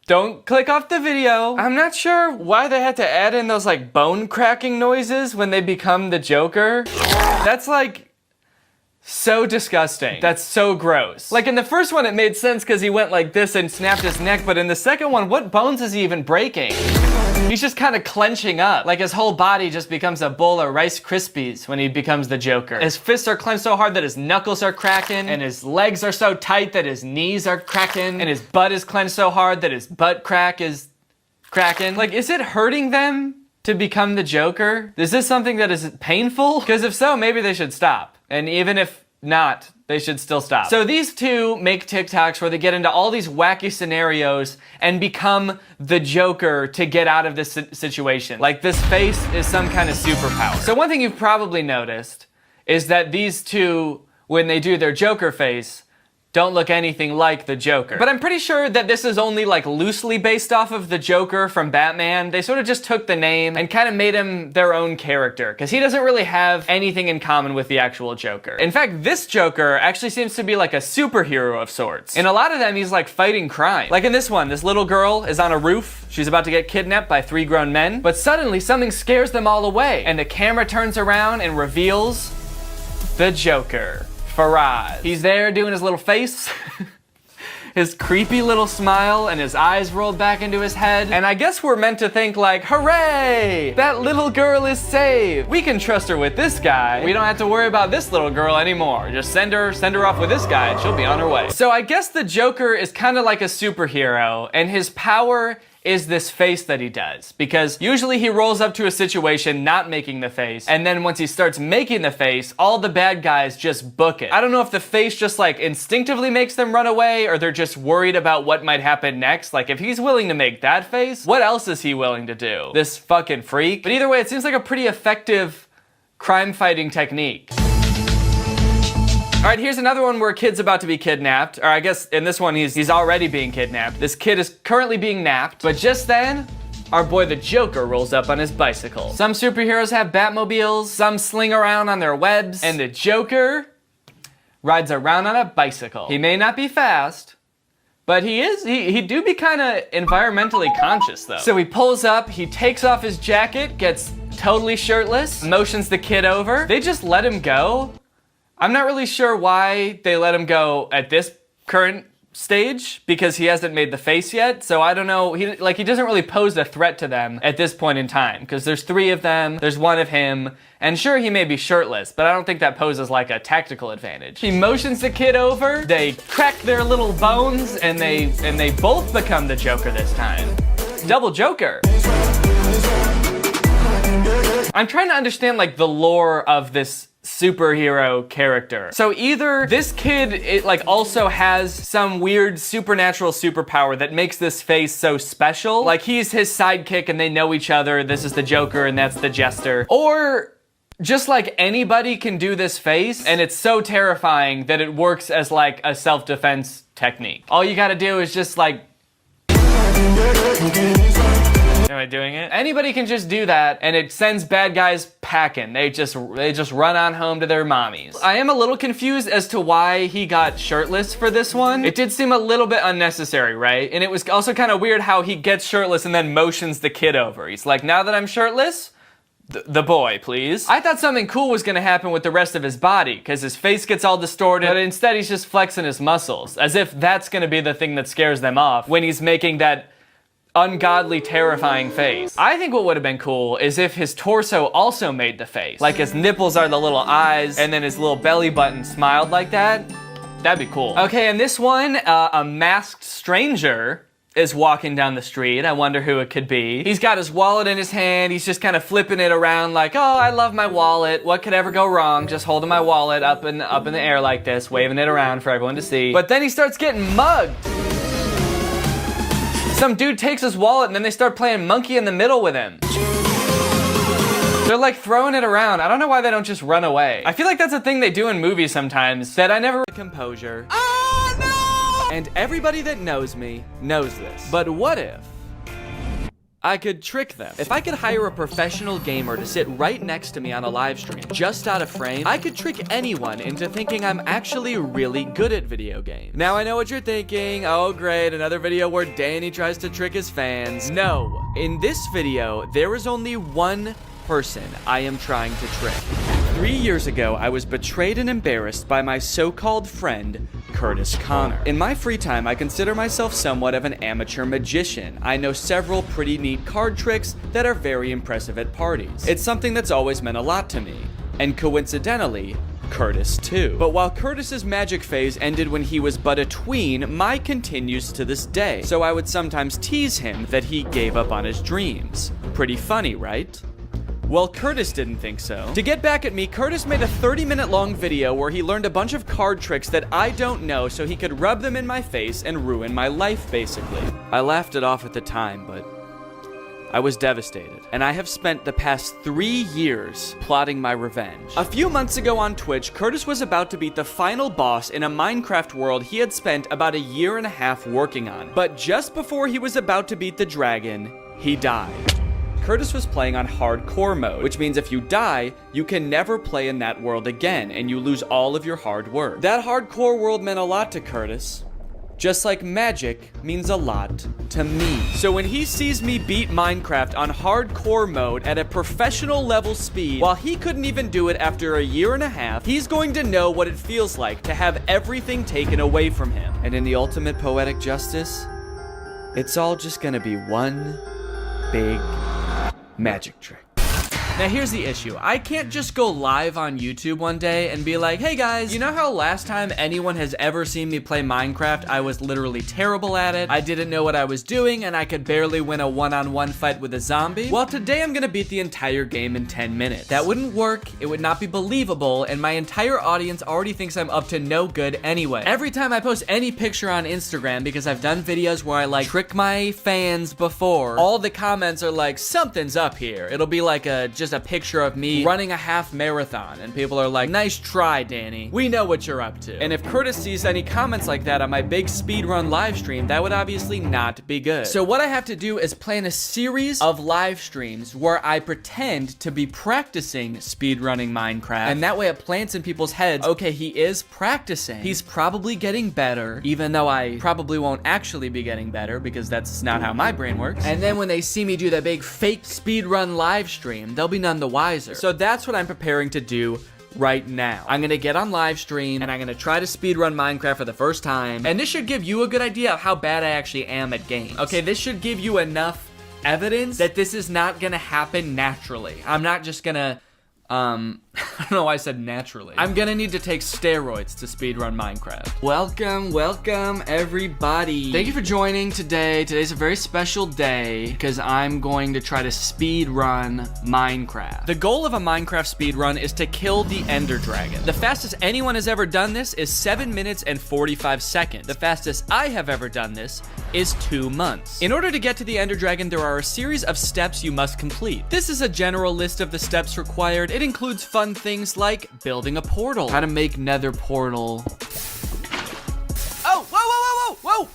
don't click off the video. I'm not sure why they had to add in those like bone cracking noises when they become the Joker. That's like so disgusting. That's so gross. Like in the first one, it made sense because he went like this and snapped his neck, but in the second one, what bones is he even breaking? He's just kind of clenching up. Like his whole body just becomes a bowl of Rice Krispies when he becomes the Joker. His fists are clenched so hard that his knuckles are cracking, and his legs are so tight that his knees are cracking, and his butt is clenched so hard that his butt crack is cracking. Like, is it hurting them to become the Joker? Is this something that is painful? Because if so, maybe they should stop. And even if not, they should still stop. So these two make TikToks where they get into all these wacky scenarios and become the Joker to get out of this situation. Like this face is some kind of superpower. So one thing you've probably noticed is that these two, when they do their Joker face, don't look anything like the Joker. But I'm pretty sure that this is only like loosely based off of the Joker from Batman. They sort of just took the name and kind of made him their own character, because he doesn't really have anything in common with the actual Joker. In fact, this Joker actually seems to be like a superhero of sorts. In a lot of them, he's like fighting crime. Like in this one, this little girl is on a roof. She's about to get kidnapped by 3 grown men, but suddenly something scares them all away, and the camera turns around and reveals the Joker. Faraz. He's there doing his little face, his creepy little smile, and his eyes rolled back into his head. And I guess we're meant to think like, hooray, that little girl is saved. We can trust her with this guy. We don't have to worry about this little girl anymore. Just send her off with this guy and she'll be on her way. So I guess the Joker is kind of like a superhero, and his power is this face that he does, because usually he rolls up to a situation not making the face, and then once he starts making the face, all the bad guys just book it. I don't know if the face just like instinctively makes them run away, or they're just worried about what might happen next. Like if he's willing to make that face, what else is he willing to do? This fucking freak. But either way, it seems like a pretty effective crime fighting technique. All right, here's another one where a kid's about to be kidnapped. Or I guess in this one, he's already being kidnapped. This kid is currently being napped, but just then, our boy the Joker rolls up on his bicycle. Some superheroes have Batmobiles, some sling around on their webs, and the Joker rides around on a bicycle. He may not be fast, but he do be kind of environmentally conscious though. So he pulls up, he takes off his jacket, gets totally shirtless, motions the kid over. They just let him go. I'm not really sure why they let him go at this current stage, because he hasn't made the face yet. So I don't know, he doesn't really pose a threat to them at this point in time, because there's 3 of them, there's 1 of him, and sure, he may be shirtless, but I don't think that poses like a tactical advantage. He motions the kid over, they crack their little bones, and they both become the Joker this time. Double Joker. I'm trying to understand like the lore of this superhero character. So either this kid also has some weird supernatural superpower that makes this face so special, like he's his sidekick and they know each other, this is the Joker and that's the Jester, or just like anybody can do this face and it's so terrifying that it works as like a self-defense technique. All you gotta do is just like, am I doing it? Anybody can just do that and it sends bad guys packing. They just run on home to their mommies. I am a little confused as to why he got shirtless for this one. It did seem a little bit unnecessary, right? And it was also kind of weird how he gets shirtless and then motions the kid over. He's like, now that I'm shirtless, the boy, please. I thought something cool was gonna happen with the rest of his body, because his face gets all distorted, but instead he's just flexing his muscles, as if that's gonna be the thing that scares them off when he's making that ungodly, terrifying face. I think what would have been cool is if his torso also made the face. Like his nipples are the little eyes, and then his little belly button smiled like that. That'd be cool. Okay, in this one, a masked stranger is walking down the street. I wonder who it could be. He's got his wallet in his hand. He's just kind of flipping it around like, oh, I love my wallet. What could ever go wrong? Just holding my wallet up in the air like this, waving it around for everyone to see. But then he starts getting mugged. Some dude takes his wallet and then they start playing monkey in the middle with him. They're like throwing it around. I don't know why they don't just run away. I feel like that's a thing they do in movies sometimes that I never... Composure. Oh, no! And everybody that knows me knows this. But what if I could trick them? If I could hire a professional gamer to sit right next to me on a live stream, just out of frame, I could trick anyone into thinking I'm actually really good at video games. Now I know what you're thinking. Oh great, another video where Danny tries to trick his fans. No, in this video, there is only one person I am trying to trick. 3 years ago, I was betrayed and embarrassed by my so-called friend, Curtis Connor. In my free time, I consider myself somewhat of an amateur magician. I know several pretty neat card tricks that are very impressive at parties. It's something that's always meant a lot to me. And coincidentally, Curtis too. But while Curtis's magic phase ended when he was but a tween, mine continues to this day. So I would sometimes tease him that he gave up on his dreams. Pretty funny, right? Well, Curtis didn't think so. To get back at me, Curtis made a 30-minute long video where he learned a bunch of card tricks that I don't know so he could rub them in my face and ruin my life, basically. I laughed it off at the time, but I was devastated, and I have spent the past 3 years plotting my revenge. A few months ago on Twitch, Curtis was about to beat the final boss in a Minecraft world he had spent about a year and a half working on. But just before he was about to beat the dragon, he died. Curtis was playing on hardcore mode, which means if you die, you can never play in that world again, and you lose all of your hard work. That hardcore world meant a lot to Curtis, just like magic means a lot to me. So when he sees me beat Minecraft on hardcore mode at a professional level speed, while he couldn't even do it after a year and a half, he's going to know what it feels like to have everything taken away from him. And in the ultimate poetic justice, it's all just gonna be one big magic trick. Now here's the issue. I can't just go live on YouTube one day and be like, hey guys, you know how last time anyone has ever seen me play Minecraft, I was literally terrible at it, I didn't know what I was doing, and I could barely win a one-on-one fight with a zombie? Well, today I'm gonna beat the entire game in 10 minutes. That wouldn't work, it would not be believable, and my entire audience already thinks I'm up to no good anyway. Every time I post any picture on Instagram, because I've done videos where I like trick my fans before, all the comments are like, something's up here. It'll be like just a picture of me running a half marathon, and people are like, nice try, Danny. We know what you're up to. And if Curtis sees any comments like that on my big speedrun live stream, that would obviously not be good. So what I have to do is plan a series of live streams where I pretend to be practicing speedrunning Minecraft, and that way it plants in people's heads, okay, he is practicing. He's probably getting better, even though I probably won't actually be getting better because that's not how my brain works. And then when they see me do that big fake speedrun live stream, they'll be none the wiser. So that's what I'm preparing to do right now. I'm gonna get on live stream and I'm gonna try to speedrun Minecraft for the first time, and this should give you a good idea of how bad I actually am at games. Okay, this should give you enough evidence that this is not gonna happen naturally. I'm not just gonna I don't know why I said naturally. I'm gonna need to take steroids to speedrun Minecraft. Welcome everybody. Thank you for joining today. Today's a very special day because I'm going to try to speedrun Minecraft. The goal of a Minecraft speedrun is to kill the Ender Dragon. The fastest anyone has ever done this is 7 minutes and 45 seconds. The fastest I have ever done this is 2 months. In order to get to the Ender Dragon, there are a series of steps you must complete. This is a general list of the steps required. It includes fun things like building a portal, how to make nether portal. Oh, whoa!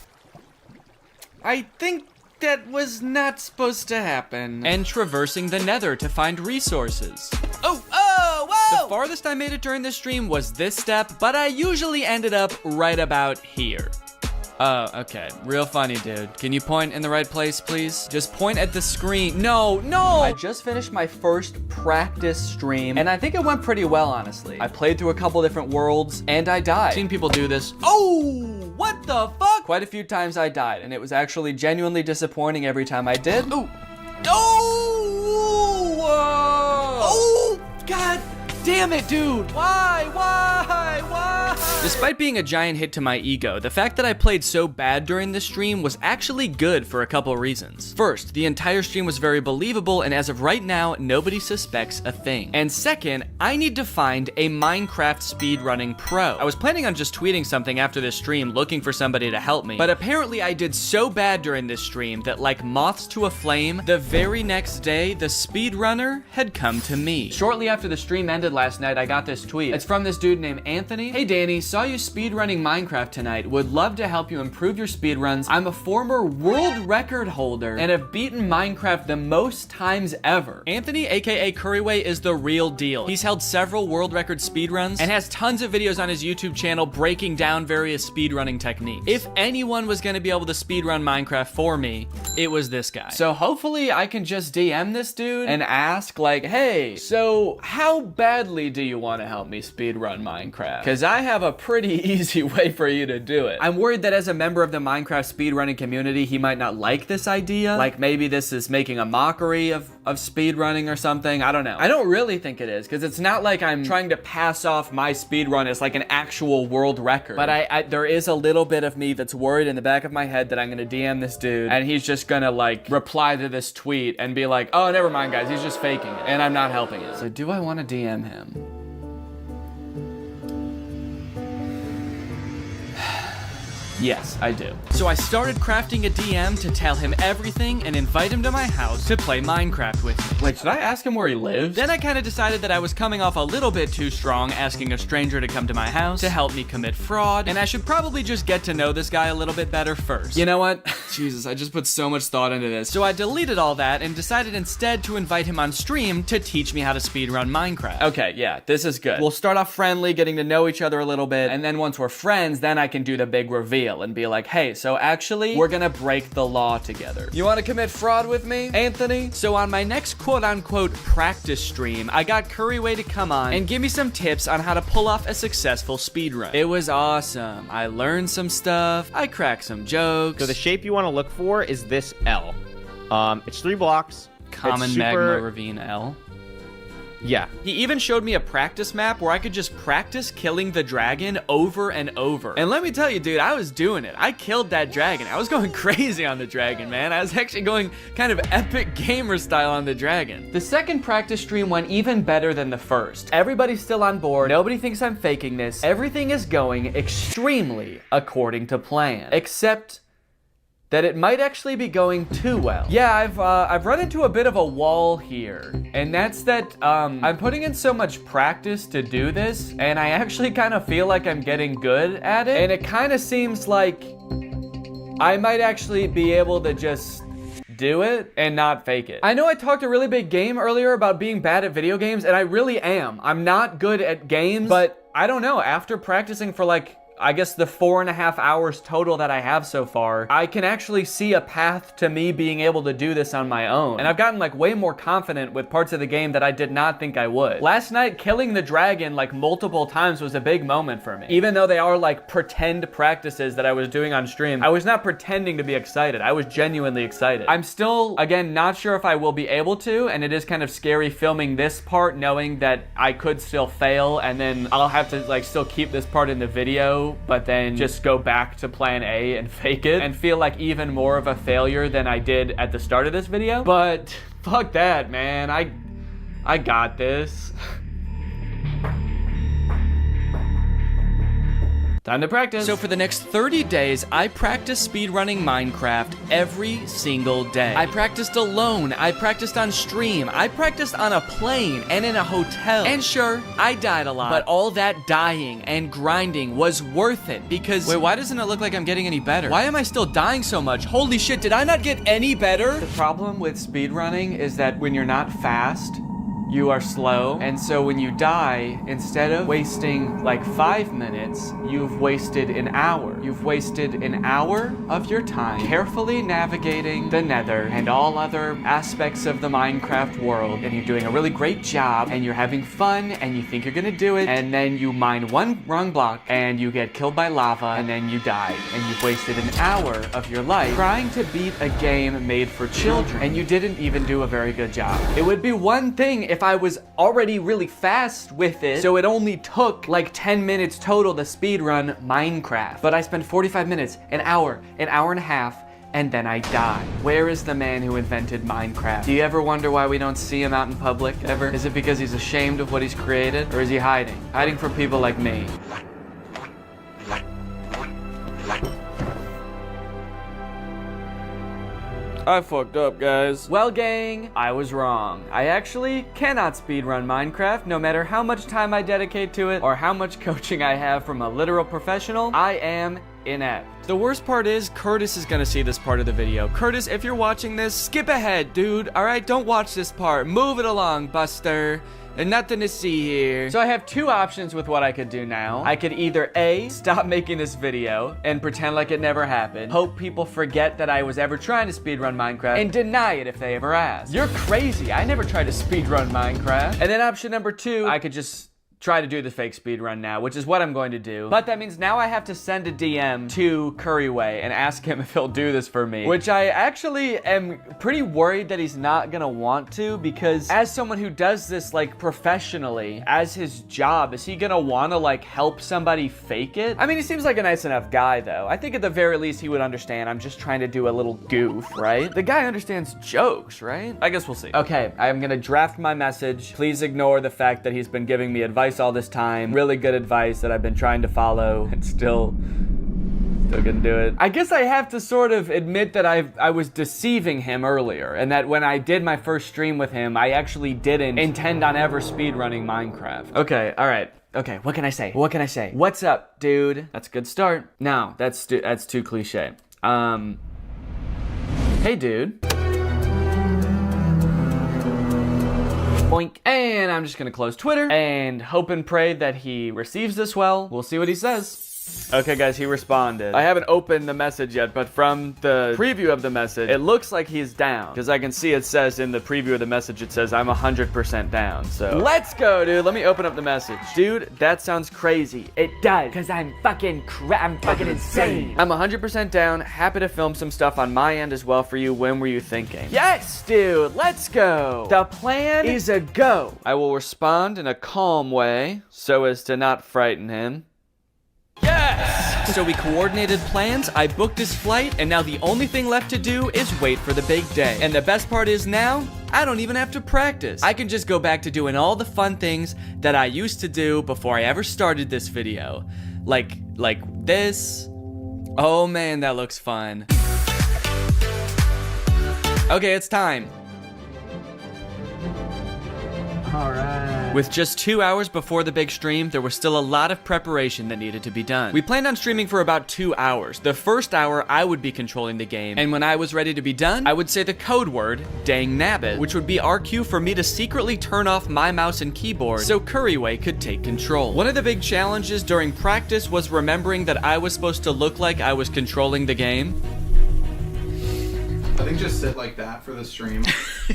I think that was not supposed to happen. And traversing the nether to find resources. Oh, whoa! The farthest I made it during this stream was this step, but I usually ended up right about here. Oh, okay. Real funny, dude. Can you point in the right place, please? Just point at the screen. No! I just finished my first practice stream, and I think it went pretty well, honestly. I played through a couple different worlds, and I died. I've seen people do this. Oh! What the fuck? Quite a few times I died, and it was actually genuinely disappointing every time I did. Ooh. Oh! Whoa! Oh! God damn it, dude! Why? Despite being a giant hit to my ego, the fact that I played so bad during this stream was actually good for a couple reasons. First, the entire stream was very believable, and as of right now, nobody suspects a thing. And second, I need to find a Minecraft speedrunning pro. I was planning on just tweeting something after this stream looking for somebody to help me, but apparently I did so bad during this stream that like moths to a flame, the very next day, the speedrunner had come to me. Shortly after the stream ended last night, I got this tweet. It's from this dude named Anthony. Hey Danny, saw you speedrunning Minecraft tonight. Would love to help you improve your speedruns. I'm a former world record holder and have beaten Minecraft the most times ever. Anthony, aka Curryway, is the real deal. He's held several world record speedruns and has tons of videos on his YouTube channel breaking down various speedrunning techniques. If anyone was gonna be able to speedrun Minecraft for me, it was this guy. So hopefully I can just DM this dude and ask like, hey, so how badly do you want to help me speedrun Minecraft? Because I have a pretty easy way for you to do it. I'm worried that as a member of the Minecraft speedrunning community, he might not like this idea. Like maybe this is making a mockery of speedrunning or something. I don't know. I don't really think it is, because it's not like I'm trying to pass off my speedrun as like an actual world record. But there is a little bit of me that's worried in the back of my head that I'm gonna DM this dude and he's just gonna like reply to this tweet and be like, oh, never mind guys, he's just faking it and I'm not helping it. So do I want to DM him? Yes, I do. So I started crafting a DM to tell him everything and invite him to my house to play Minecraft with me. Wait, should I ask him where he lives? Then I kind of decided that I was coming off a little bit too strong asking a stranger to come to my house to help me commit fraud, and I should probably just get to know this guy a little bit better first. You know what? Jesus, I just put so much thought into this. So I deleted all that and decided instead to invite him on stream to teach me how to speedrun Minecraft. Okay, yeah, this is good. We'll start off friendly, getting to know each other a little bit, and then once we're friends, then I can do the big reveal and be like, hey, so actually, we're gonna break the law together. You wanna commit fraud with me, Anthony? So on my next quote-unquote practice stream, I got Curryway to come on and give me some tips on how to pull off a successful speedrun. It was awesome. I learned some stuff. I cracked some jokes. So the shape you wanna look for is this L. It's 3 blocks. Common magma ravine L. Yeah. He even showed me a practice map where I could just practice killing the dragon over and over. And let me tell you, dude, I was doing it. I killed that dragon. I was going crazy on the dragon, man. I was actually going kind of epic gamer style on the dragon. The second practice stream went even better than the first. Everybody's still on board. Nobody thinks I'm faking this. Everything is going extremely according to plan. Except that it might actually be going too well. Yeah, I've run into a bit of a wall here, and that's that I'm putting in so much practice to do this, and I actually kind of feel like I'm getting good at it, and it kind of seems like I might actually be able to just do it and not fake it. I know I talked a really big game earlier about being bad at video games, and I really am. I'm not good at games, but I don't know, after practicing for like, I guess the 4.5 hours total that I have so far, I can actually see a path to me being able to do this on my own. And I've gotten like way more confident with parts of the game that I did not think I would. Last night, killing the dragon like multiple times was a big moment for me. Even though they are like pretend practices that I was doing on stream, I was not pretending to be excited. I was genuinely excited. I'm still, again, not sure if I will be able to, and it is kind of scary filming this part knowing that I could still fail, and then I'll have to like still keep this part in the video, but then just go back to plan A and fake it and feel like even more of a failure than I did at the start of this video. But fuck that, man. I got this. Time to practice. So for the next 30 days, I practiced speedrunning Minecraft every single day. I practiced alone, I practiced on stream, I practiced on a plane and in a hotel. And sure, I died a lot, but all that dying and grinding was worth it because... Wait, why doesn't it look like I'm getting any better? Why am I still dying so much? Holy shit, did I not get any better? The problem with speedrunning is that when you're not fast, you are slow, and so when you die, instead of wasting like 5 minutes, you've wasted an hour. You've wasted an hour of your time carefully navigating the nether and all other aspects of the Minecraft world, and you're doing a really great job, and you're having fun, and you think you're gonna do it, and then you mine one wrong block, and you get killed by lava, and then you die, and you've wasted an hour of your life trying to beat a game made for children, and you didn't even do a very good job. It would be one thing if I was already really fast with it, so it only took like 10 minutes total to speedrun Minecraft. But I spent 45 minutes, an hour and a half, and then I die. Where is the man who invented Minecraft? Do you ever wonder why we don't see him out in public ever? Is it because he's ashamed of what he's created? Or is he hiding? Hiding from people like me. I fucked up, guys. Well, gang, I was wrong. I actually cannot speedrun Minecraft, no matter how much time I dedicate to it or how much coaching I have from a literal professional. I am inept. The worst part is Curtis is gonna see this part of the video. Curtis, if you're watching this, skip ahead, dude. All right, don't watch this part. Move it along, Buster. And nothing to see here. So I have two options with what I could do now. I could either A, stop making this video and pretend like it never happened, hope people forget that I was ever trying to speedrun Minecraft, and deny it if they ever ask. You're crazy, I never tried to speedrun Minecraft. And then option number two, I could just try to do the fake speedrun now, which is what I'm going to do. But that means now I have to send a DM to Curryway and ask him if he'll do this for me, which I actually am pretty worried that he's not gonna want to, because as someone who does this like professionally as his job, is he gonna wanna like help somebody fake it? I mean, he seems like a nice enough guy though. I think at the very least he would understand I'm just trying to do a little goof, right? The guy understands jokes, right? I guess we'll see. Okay, I'm gonna draft my message. Please ignore the fact that he's been giving me advice all this time. Really good advice that I've been trying to follow and still gonna do it. I guess I have to sort of admit that I was deceiving him earlier, and that when I did my first stream with him, I actually didn't intend on ever speedrunning Minecraft. Okay, all right. Okay, what can I say? What can I say? What's up, dude? That's a good start. No, that's too cliche. Hey, dude. Boink. And I'm just gonna close Twitter and hope and pray that he receives this well. We'll see what he says. Okay, guys, he responded. I haven't opened the message yet, but from the preview of the message, it looks like he's down. Because I can see it says in the preview of the message, it says I'm 100% down. So let's go, dude. Let me open up the message. Dude, that sounds crazy. It does, because I'm fucking insane. I'm 100% down. Happy to film some stuff on my end as well for you. When were you thinking? Yes, dude, let's go. The plan is a go. I will respond in a calm way so as to not frighten him. Yes! So we coordinated plans, I booked his flight, and now the only thing left to do is wait for the big day. And the best part is now, I don't even have to practice. I can just go back to doing all the fun things that I used to do before I ever started this video. Like this. Oh man, that looks fun. Okay, it's time. All right. With just 2 hours before the big stream, there was still a lot of preparation that needed to be done. We planned on streaming for about 2 hours. The first hour, I would be controlling the game, and when I was ready to be done, I would say the code word, dang nabbit, which would be our cue for me to secretly turn off my mouse and keyboard so Curryway could take control. One of the big challenges during practice was remembering that I was supposed to look like I was controlling the game. I think just sit like that for the stream.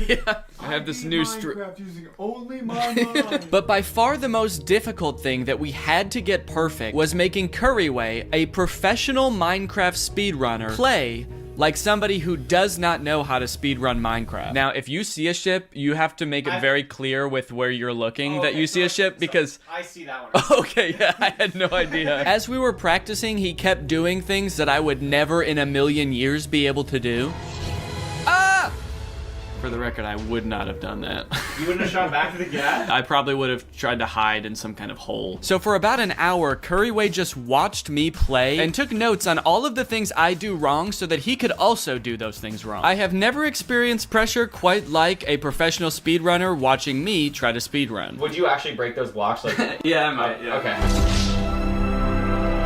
Yeah, I have this new stream. Using only my mind. But by far the most difficult thing that we had to get perfect was making Curryway, a professional Minecraft speedrunner, play like somebody who does not know how to speedrun Minecraft. Now, if you see a ship, you have to make it very clear with where you're looking that you see a ship, because I see that one. Okay, yeah, I had no idea. As we were practicing, he kept doing things that I would never in a million years be able to do. Ah! For the record, I would not have done that. You wouldn't have shot back to the gas? I probably would have tried to hide in some kind of hole. So for about an hour, Curryway just watched me play and took notes on all of the things I do wrong so that he could also do those things wrong. I have never experienced pressure quite like a professional speedrunner watching me try to speedrun. Would you actually break those blocks? Like, yeah, I might. Yeah. Okay.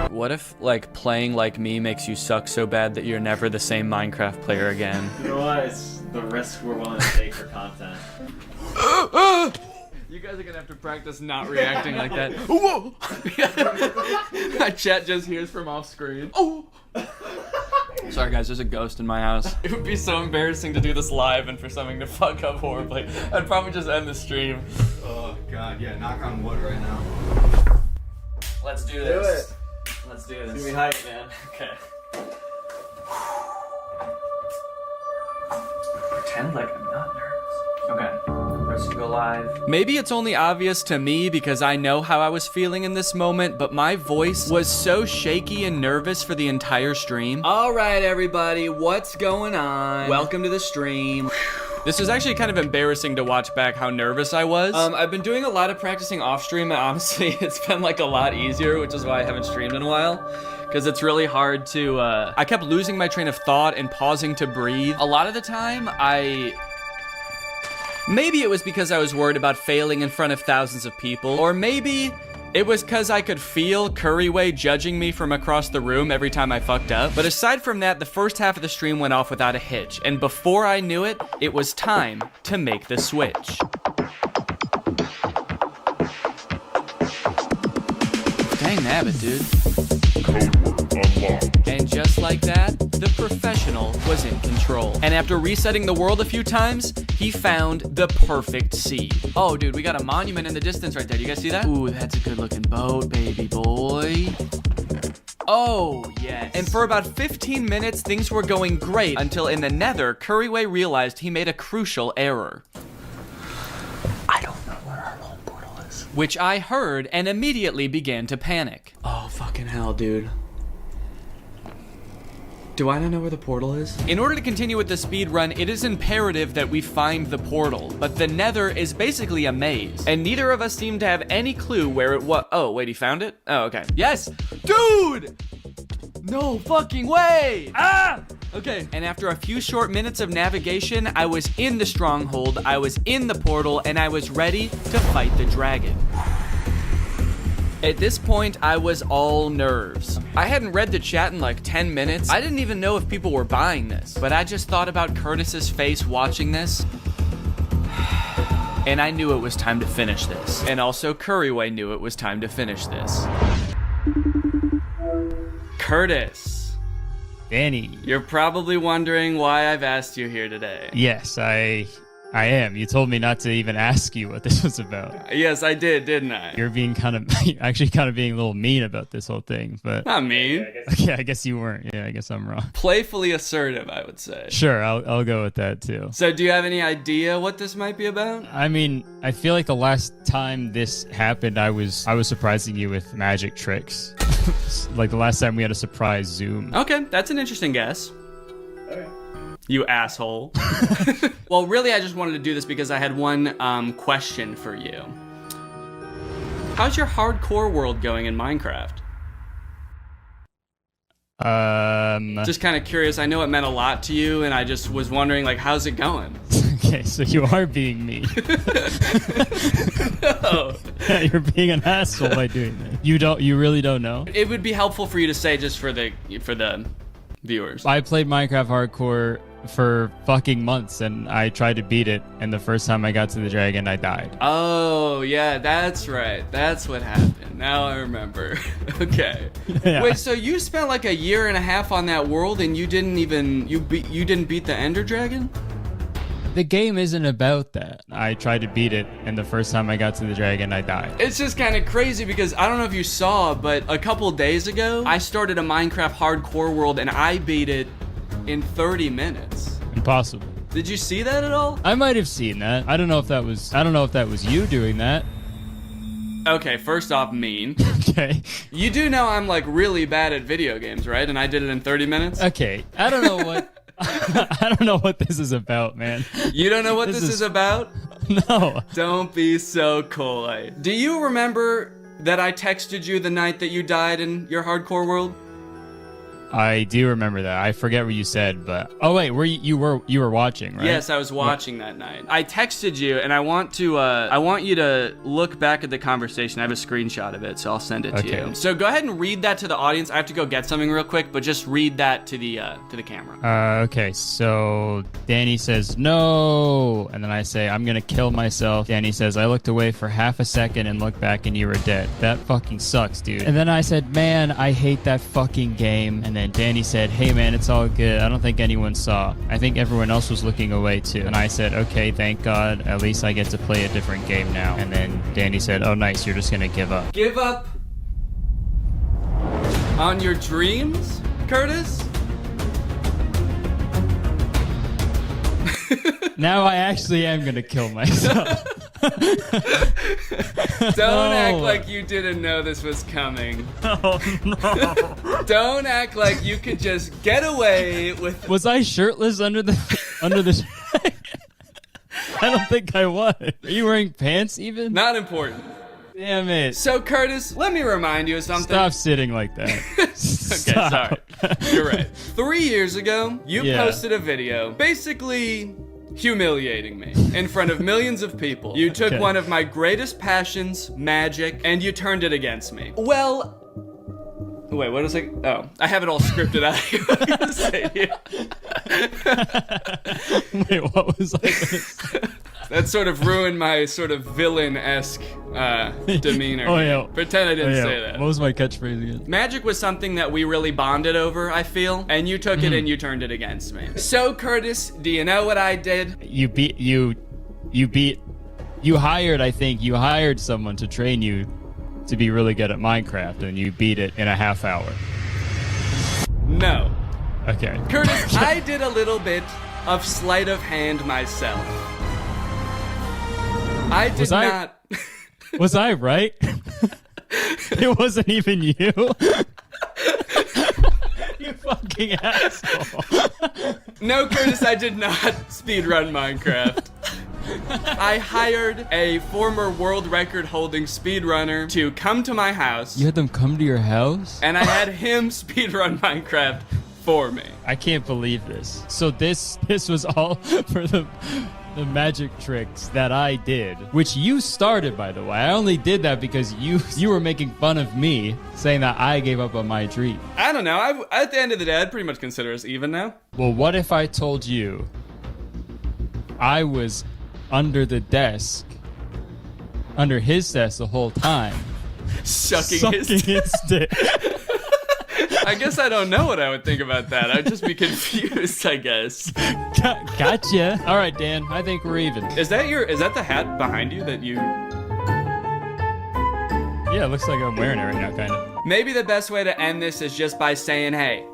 What if, like, playing like me makes you suck so bad that you're never the same Minecraft player again? You know what? It's the risk we're willing to take for content. You guys are gonna have to practice not reacting like that. Whoa! My chat just hears from off screen. Oh! Sorry guys, there's a ghost in my house. It would be so embarrassing to do this live and for something to fuck up horribly. I'd probably just end the stream. Oh god, yeah, knock on wood right now. Let's do this. Let's do this. It's gonna be hype, man. Okay. Pretend like I'm not nervous. Okay. Press to go live. Maybe it's only obvious to me because I know how I was feeling in this moment, but my voice was so shaky and nervous for the entire stream. All right, everybody, what's going on? Welcome to the stream. This was actually kind of embarrassing to watch back how nervous I was. I've been doing a lot of practicing off stream, and honestly, it's been like a lot easier, which is why I haven't streamed in a while. because it's really hard to, I kept losing my train of thought and pausing to breathe. A lot of the time, maybe it was because I was worried about failing in front of thousands of people, or maybe it was because I could feel Curryway judging me from across the room every time I fucked up. But aside from that, the first half of the stream went off without a hitch, and before I knew it, it was time to make the switch. Dang nabbit, dude. And just like that, the professional was in control. And after resetting the world a few times, he found the perfect seed. Oh, dude, we got a monument in the distance right there. Do you guys see that? Ooh, that's a good looking boat, baby boy. Oh, yes. And for about 15 minutes, things were going great until in the nether, Curryway realized he made a crucial error. I don't know where our home portal is. Which I heard and immediately began to panic. Oh, fucking hell, dude. Do I not know where the portal is? In order to continue with the speed run, it is imperative that we find the portal, but the nether is basically a maze, and neither of us seem to have any clue where it was. Oh, wait, he found it? Oh, okay. Yes! Dude! No fucking way! Ah! Okay, and after a few short minutes of navigation, I was in the stronghold, I was in the portal, and I was ready to fight the dragon. At this point, I was all nerves. I hadn't read the chat in like 10 minutes. I didn't even know if people were buying this, but I just thought about Curtis's face watching this. And I knew it was time to finish this. And also Curryway knew it was time to finish this. Curtis. Danny. You're probably wondering why I've asked you here today. Yes, I am. You told me not to even ask you what this was about. Yes, I did, didn't I? You're being actually kind of being a little mean about this whole thing, but... Not mean. Okay, I guess you weren't. Yeah, I guess I'm wrong. Playfully assertive, I would say. Sure, I'll go with that too. So do you have any idea what this might be about? I mean, I feel like the last time this happened, I was surprising you with magic tricks. Like the last time we had a surprise Zoom. Okay, that's an interesting guess. You asshole. Well, really, I just wanted to do this because I had one question for you. How's your hardcore world going in Minecraft? Just kind of curious. I know it meant a lot to you, and I just was wondering, like, how's it going? Okay, so you are being mean. No. Yeah, you're being an asshole by doing that. You really don't know? It would be helpful for you to say just for the viewers. I played Minecraft hardcore for fucking months, and I tried to beat it, and the first time I got to the dragon, I died. Oh, yeah, that's right. That's what happened. Now I remember. Okay. Yeah. Wait, so you spent like a year and a half on that world, and you didn't beat the Ender Dragon? The game isn't about that. I tried to beat it, and the first time I got to the dragon, I died. It's just kind of crazy because I don't know if you saw, but a couple days ago, I started a Minecraft hardcore world, and I beat it in 30 minutes. Impossible. Did you see that at all? I might have seen that. I don't know if that was you doing that. Okay, first off, mean. Okay. You do know I'm like really bad at video games, right? And I did it in 30 minutes? Okay. I don't know what I don't know what this is about, man. You don't know what this is about? No. Don't be so coy. Do you remember that I texted you the night that you died in your hardcore world? I do remember that. I forget what you said, but oh wait, you were watching, right? Yes, I was watching that night. I texted you, and I want you to look back at the conversation. I have a screenshot of it, so I'll send it to you. So go ahead and read that to the audience. I have to go get something real quick, but just read that to the camera. Okay. So Danny says no, and then I say I'm gonna kill myself. Danny says I looked away for half a second and looked back, and you were dead. That fucking sucks, dude. And then I said, man, I hate that fucking game. And then Danny said, hey man, it's all good. I don't think anyone saw. I think everyone else was looking away too. And I said, okay, thank God. At least I get to play a different game now. And then Danny said, oh nice, you're just gonna give up. Give up on your dreams, Curtis? Now I actually am gonna kill myself. Don't act like you didn't know this was coming. Oh no. Don't act like you could just get away with... Was I shirtless under the I don't think I was. Are you wearing pants even? Not important. Damn it. So, Curtis, let me remind you of something. Stop sitting like that. Okay, sorry. You're right. 3 years ago, you posted a video basically humiliating me in front of millions of people. You took one of my greatest passions, magic, and you turned it against me. Well, wait, what is it? Oh, I have it all scripted out. What was I gonna say here? Wait, what was I gonna say? That sort of ruined my sort of villain-esque demeanor. Oh, yeah. Pretend I didn't say that. What was my catchphrase again? Magic was something that we really bonded over, I feel, and you took it and you turned it against me. So, Curtis, do you know what I did? You hired someone to train you to be really good at Minecraft, and you beat it in a half hour. No. Okay. Curtis, I did a little bit of sleight of hand myself. I did not. Was I right? It wasn't even you. You fucking asshole. No, Curtis, I did not speedrun Minecraft. I hired a former world record holding speedrunner to come to my house. You had them come to your house? And I had him speedrun Minecraft for me. I can't believe this. So this was all for the magic tricks that I did, which you started, by the way. I only did that because you were making fun of me, saying that I gave up on my dream. I don't know. At the end of the day, I'd pretty much consider us even now. Well, what if I told you I was under the desk, under his desk the whole time, sucking his dick? I guess I don't know what I would think about that. I'd just be confused, I guess. Gotcha. All right, Dan. I think we're even. Is that the hat behind you that you... Yeah, it looks like I'm wearing it right now, kind of. Maybe the best way to end this is just by saying, hey,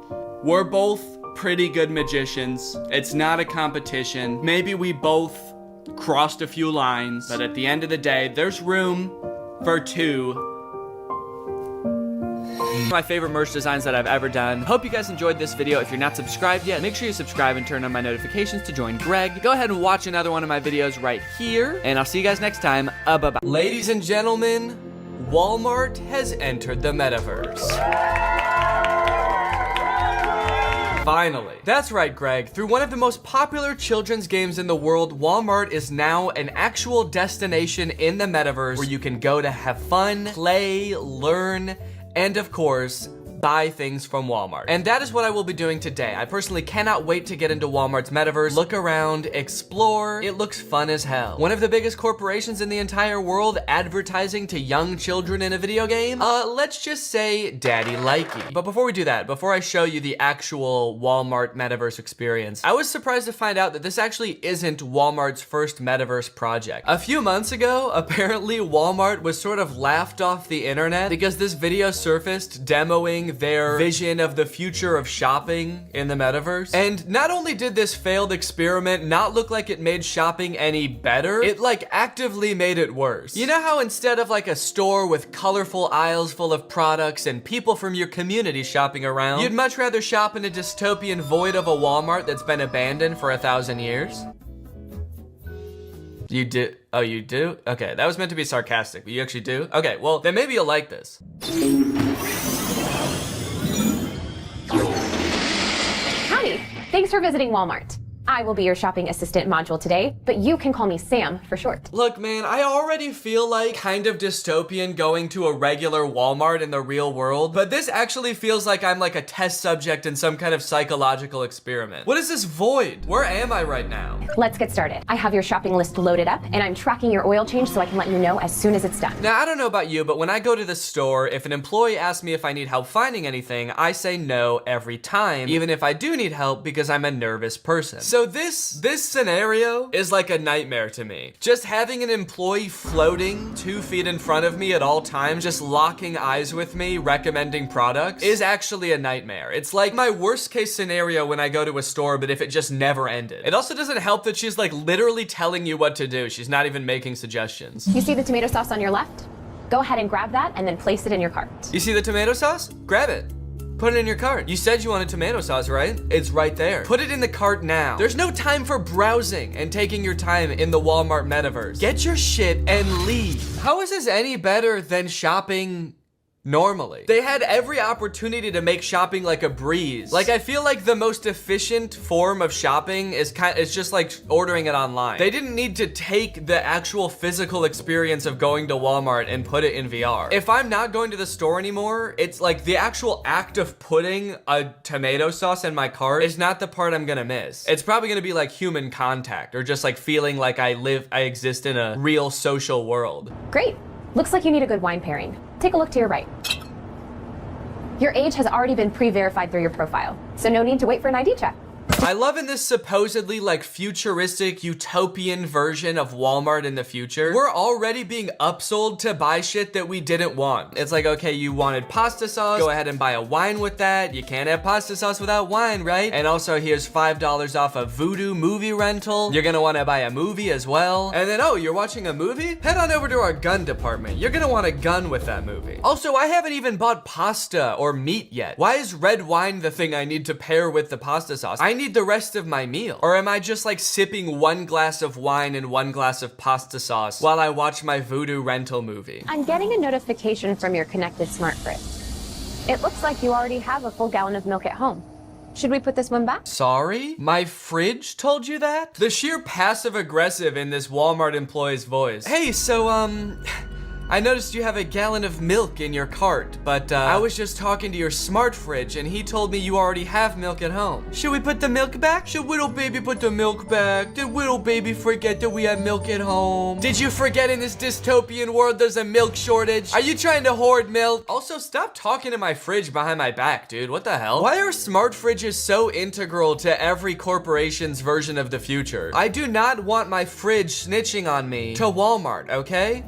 we're both pretty good magicians. It's not a competition. Maybe we both crossed a few lines, but at the end of the day, there's room for two. My favorite merch designs that I've ever done. Hope you guys enjoyed this video. If you're not subscribed yet, make sure you subscribe and turn on my notifications to join Greg. Go ahead and watch another one of my videos right here, and I'll see you guys next time. Bye-bye. Ladies and gentlemen, Walmart has entered the metaverse. Finally. That's right, Greg. Through one of the most popular children's games in the world, Walmart is now an actual destination in the metaverse where you can go to have fun, play, learn, and of course, buy things from Walmart. And that is what I will be doing today. I personally cannot wait to get into Walmart's metaverse, look around, explore. It looks fun as hell. One of the biggest corporations in the entire world advertising to young children in a video game? Let's just say Daddy Likey. But before we do that, before I show you the actual Walmart metaverse experience, I was surprised to find out that this actually isn't Walmart's first metaverse project. A few months ago, apparently Walmart was sort of laughed off the internet because this video surfaced demoing their vision of the future of shopping in the metaverse. And not only did this failed experiment not look like it made shopping any better, it like actively made it worse. You know how instead of like a store with colorful aisles full of products and people from your community shopping around, you'd much rather shop in a dystopian void of a Walmart that's been abandoned for 1,000 years? You do? Oh, you do? Okay, that was meant to be sarcastic, but you actually do? Okay, well, then maybe you'll like this. Howdy, thanks for visiting Walmart. I will be your shopping assistant module today, but you can call me Sam for short. Look, man, I already feel like kind of dystopian going to a regular Walmart in the real world, but this actually feels like I'm like a test subject in some kind of psychological experiment. What is this void? Where am I right now? Let's get started. I have your shopping list loaded up, and I'm tracking your oil change so I can let you know as soon as it's done. Now, I don't know about you, but when I go to the store, if an employee asks me if I need help finding anything, I say no every time, even if I do need help because I'm a nervous person. So this scenario is like a nightmare to me. Just having an employee floating 2 feet in front of me at all times, just locking eyes with me, recommending products, is actually a nightmare. It's like my worst case scenario when I go to a store, but if it just never ended. It also doesn't help that she's like literally telling you what to do. She's not even making suggestions. You see the tomato sauce on your left? Go ahead and grab that and then place it in your cart. You see the tomato sauce? Grab it. Put it in your cart. You said you wanted tomato sauce, right? It's right there. Put it in the cart now. There's no time for browsing and taking your time in the Walmart metaverse. Get your shit and leave. How is this any better than shopping normally? They had every opportunity to make shopping like a breeze. Like, I feel like the most efficient form of shopping is just like ordering it online. They didn't need to take the actual physical experience of going to Walmart and put it in VR. If I'm not going to the store anymore, it's like the actual act of putting a tomato sauce in my cart is not the part I'm gonna miss. It's probably gonna be like human contact or just like feeling like I exist in a real social world. Great. Looks like you need a good wine pairing. Take a look to your right. Your age has already been pre-verified through your profile, so no need to wait for an ID check. I love in this supposedly like futuristic utopian version of Walmart in the future, we're already being upsold to buy shit that we didn't want. It's like, okay, you wanted pasta sauce, go ahead and buy a wine with that. You can't have pasta sauce without wine, right? And also here's $5 off a Voodoo movie rental. You're gonna wanna buy a movie as well. And then, oh, you're watching a movie? Head on over to our gun department. You're gonna want a gun with that movie. Also, I haven't even bought pasta or meat yet. Why is red wine the thing I need to pair with the pasta sauce? I need the rest of my meal. Or am I just like sipping one glass of wine and one glass of pasta sauce while I watch my Voodoo rental movie? I'm getting a notification from your connected smart fridge. It looks like you already have a full gallon of milk at home. Should we put this one back? Sorry? My fridge told you that? The sheer passive aggressive in this Walmart employee's voice. Hey, so I noticed you have a gallon of milk in your cart, but I was just talking to your smart fridge and he told me you already have milk at home. Should we put the milk back? Should little baby put the milk back? Did little baby forget that we have milk at home? Did you forget in this dystopian world there's a milk shortage? Are you trying to hoard milk? Also, stop talking to my fridge behind my back, dude. What the hell? Why are smart fridges so integral to every corporation's version of the future? I do not want my fridge snitching on me to Walmart, okay?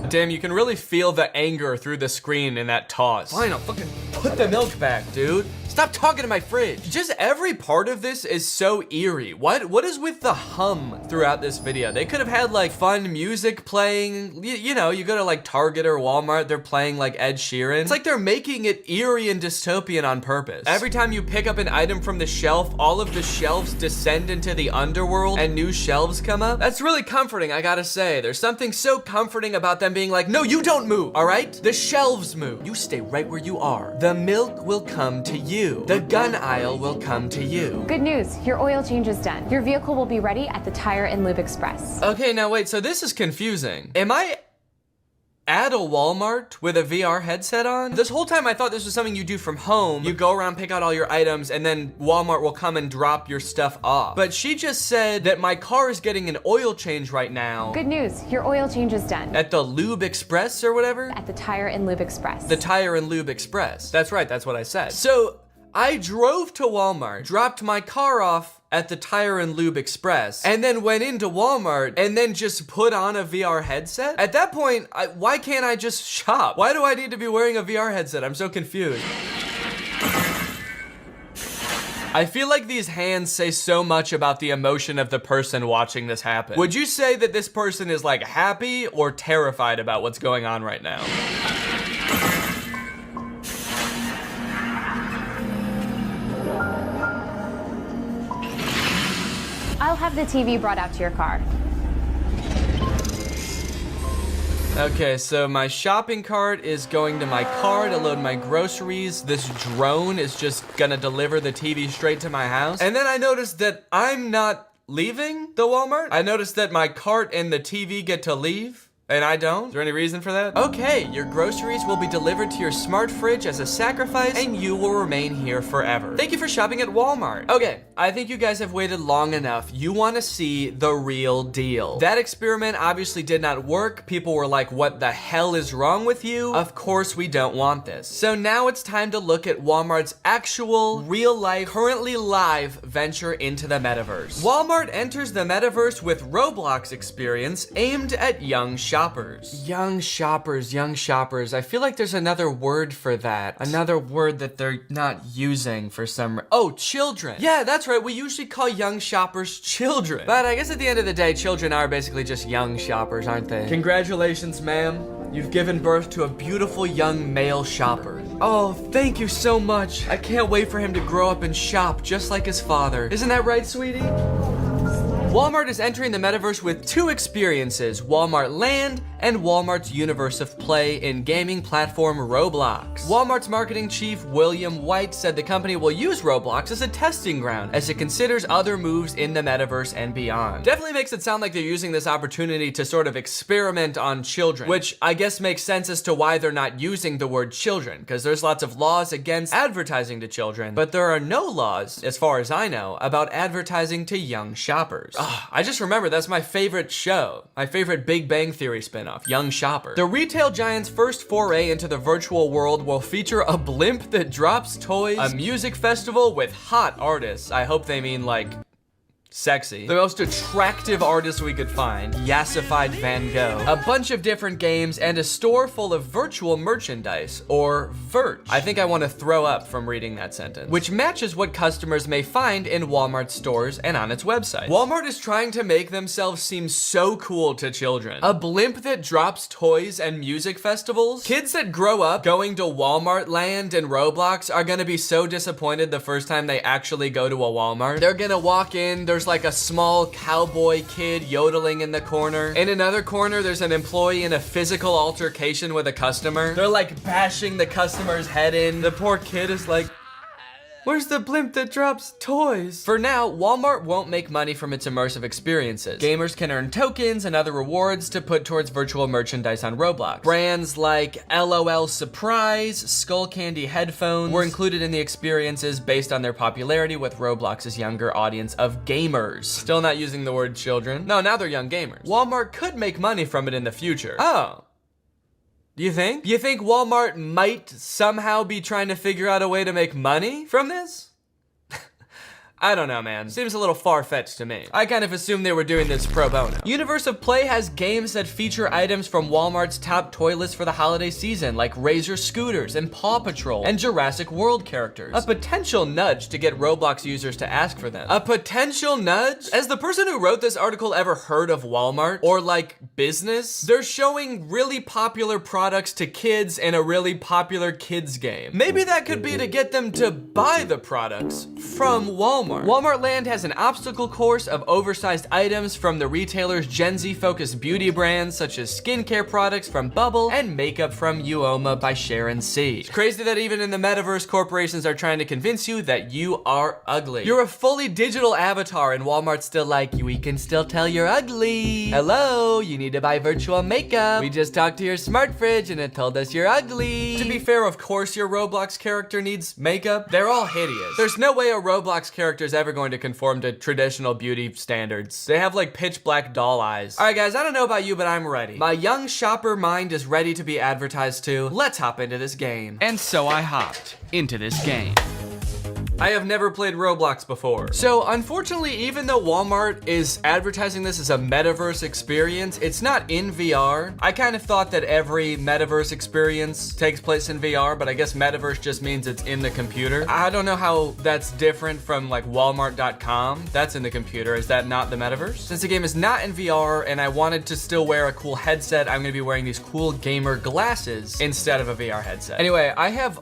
Damn, you can really feel the anger through the screen in that toss. Fine, I'll fucking put the milk back, dude. Stop talking to my fridge. Just every part of this is so eerie. What is with the hum throughout this video? They could have had like fun music playing. You know, you go to like Target or Walmart, they're playing like Ed Sheeran. It's like they're making it eerie and dystopian on purpose. Every time you pick up an item from the shelf, all of the shelves descend into the underworld and new shelves come up. That's really comforting, I gotta say. There's something so comforting about them being like, no, you don't move, all right? The shelves move. You stay right where you are. The milk will come to you. The gun aisle will come to you. Good news, your oil change is done. Your vehicle will be ready at the Tire and Lube Express. Okay, now wait, so this is confusing. Am I at a Walmart with a VR headset on? This whole time I thought this was something you do from home. You go around, pick out all your items, and then Walmart will come and drop your stuff off. But she just said that my car is getting an oil change right now. Good news, your oil change is done. At the Lube Express or whatever? At the Tire and Lube Express. The Tire and Lube Express. That's right, that's what I said. So I drove to Walmart, dropped my car off at the Tire and Lube Express, and then went into Walmart and then just put on a VR headset? At that point, why can't I just shop? Why do I need to be wearing a VR headset? I'm so confused. I feel like these hands say so much about the emotion of the person watching this happen. Would you say that this person is like happy or terrified about what's going on right now? I'll have the TV brought out to your car. Okay, so my shopping cart is going to my car to load my groceries. This drone is just gonna deliver the TV straight to my house. And then I noticed that I'm not leaving the Walmart. I noticed that my cart and the TV get to leave. And I don't? Is there any reason for that? Okay, your groceries will be delivered to your smart fridge as a sacrifice, and you will remain here forever. Thank you for shopping at Walmart. Okay, I think you guys have waited long enough. You want to see the real deal. That experiment obviously did not work. People were like, what the hell is wrong with you? Of course we don't want this. So now it's time to look at Walmart's actual, real-life, currently live venture into the metaverse. Walmart enters the metaverse with Roblox experience aimed at young shoppers. shoppers. Young shoppers, young shoppers. I feel like there's another word for that. Another word that they're not using for some oh, children. Yeah, that's right. We usually call young shoppers children. But I guess at the end of the day, children are basically just young shoppers, aren't they? Congratulations, ma'am. You've given birth to a beautiful young male shopper. Oh, thank you so much. I can't wait for him to grow up and shop just like his father. Isn't that right, sweetie? Walmart is entering the metaverse with two experiences, Walmart Land and Walmart's Universe of Play in gaming platform Roblox. Walmart's marketing chief, William White, said the company will use Roblox as a testing ground as it considers other moves in the metaverse and beyond. Definitely makes it sound like they're using this opportunity to sort of experiment on children, which I guess makes sense as to why they're not using the word children, because there's lots of laws against advertising to children, but there are no laws, as far as I know, about advertising to young shoppers. I just remember that's my favorite show, my favorite Big Bang Theory spinoff, Young Shopper. The retail giant's first foray into the virtual world will feature a blimp that drops toys, a music festival with hot artists. I hope they mean like sexy. The most attractive artist we could find, Yassified Van Gogh. A bunch of different games and a store full of virtual merchandise, or Virch. I think I want to throw up from reading that sentence. Which matches what customers may find in Walmart stores and on its website. Walmart is trying to make themselves seem so cool to children. A blimp that drops toys and music festivals? Kids that grow up going to Walmart Land and Roblox are gonna be so disappointed the first time they actually go to a Walmart. They're gonna walk in, there's like a small cowboy kid yodeling in the corner. In another corner, there's an employee in a physical altercation with a customer. They're like bashing the customer's head in. The poor kid is like, where's the blimp that drops toys? For now, Walmart won't make money from its immersive experiences. Gamers can earn tokens and other rewards to put towards virtual merchandise on Roblox. Brands like LOL Surprise, Skull Candy headphones were included in the experiences based on their popularity with Roblox's younger audience of gamers. Still not using the word children. No, now they're young gamers. Walmart could make money from it in the future. Oh. You think? You think Walmart might somehow be trying to figure out a way to make money from this? I don't know, man. Seems a little far-fetched to me. I kind of assumed they were doing this pro bono. Universe of Play has games that feature items from Walmart's top toy list for the holiday season, like Razor scooters and Paw Patrol and Jurassic World characters. A potential nudge to get Roblox users to ask for them. A potential nudge? Has the person who wrote this article ever heard of Walmart? Or like business? They're showing really popular products to kids in a really popular kids game. Maybe that could be to get them to buy the products from Walmart. Walmart Land has an obstacle course of oversized items from the retailer's Gen Z-focused beauty brands, such as skincare products from Bubble and makeup from Uoma by Sharon C. It's crazy that even in the metaverse, corporations are trying to convince you that you are ugly. You're a fully digital avatar and Walmart's still like, we can still tell you're ugly. Hello, you need to buy virtual makeup. We just talked to your smart fridge and it told us you're ugly. To be fair, of course your Roblox character needs makeup. They're all hideous. There's no way a Roblox character is ever going to conform to traditional beauty standards. They have like pitch black doll eyes. All right, guys, I don't know about you, but I'm ready. My young shopper mind is ready to be advertised to. Let's hop into this game. And so I hopped into this game. I have never played Roblox before. So unfortunately, even though Walmart is advertising this as a metaverse experience, it's not in VR. I kind of thought that every metaverse experience takes place in VR, but I guess metaverse just means it's in the computer. I don't know how that's different from like Walmart.com. That's in the computer. Is that not the metaverse? Since the game is not in VR and I wanted to still wear a cool headset, I'm gonna be wearing these cool gamer glasses instead of a VR headset. Anyway, I have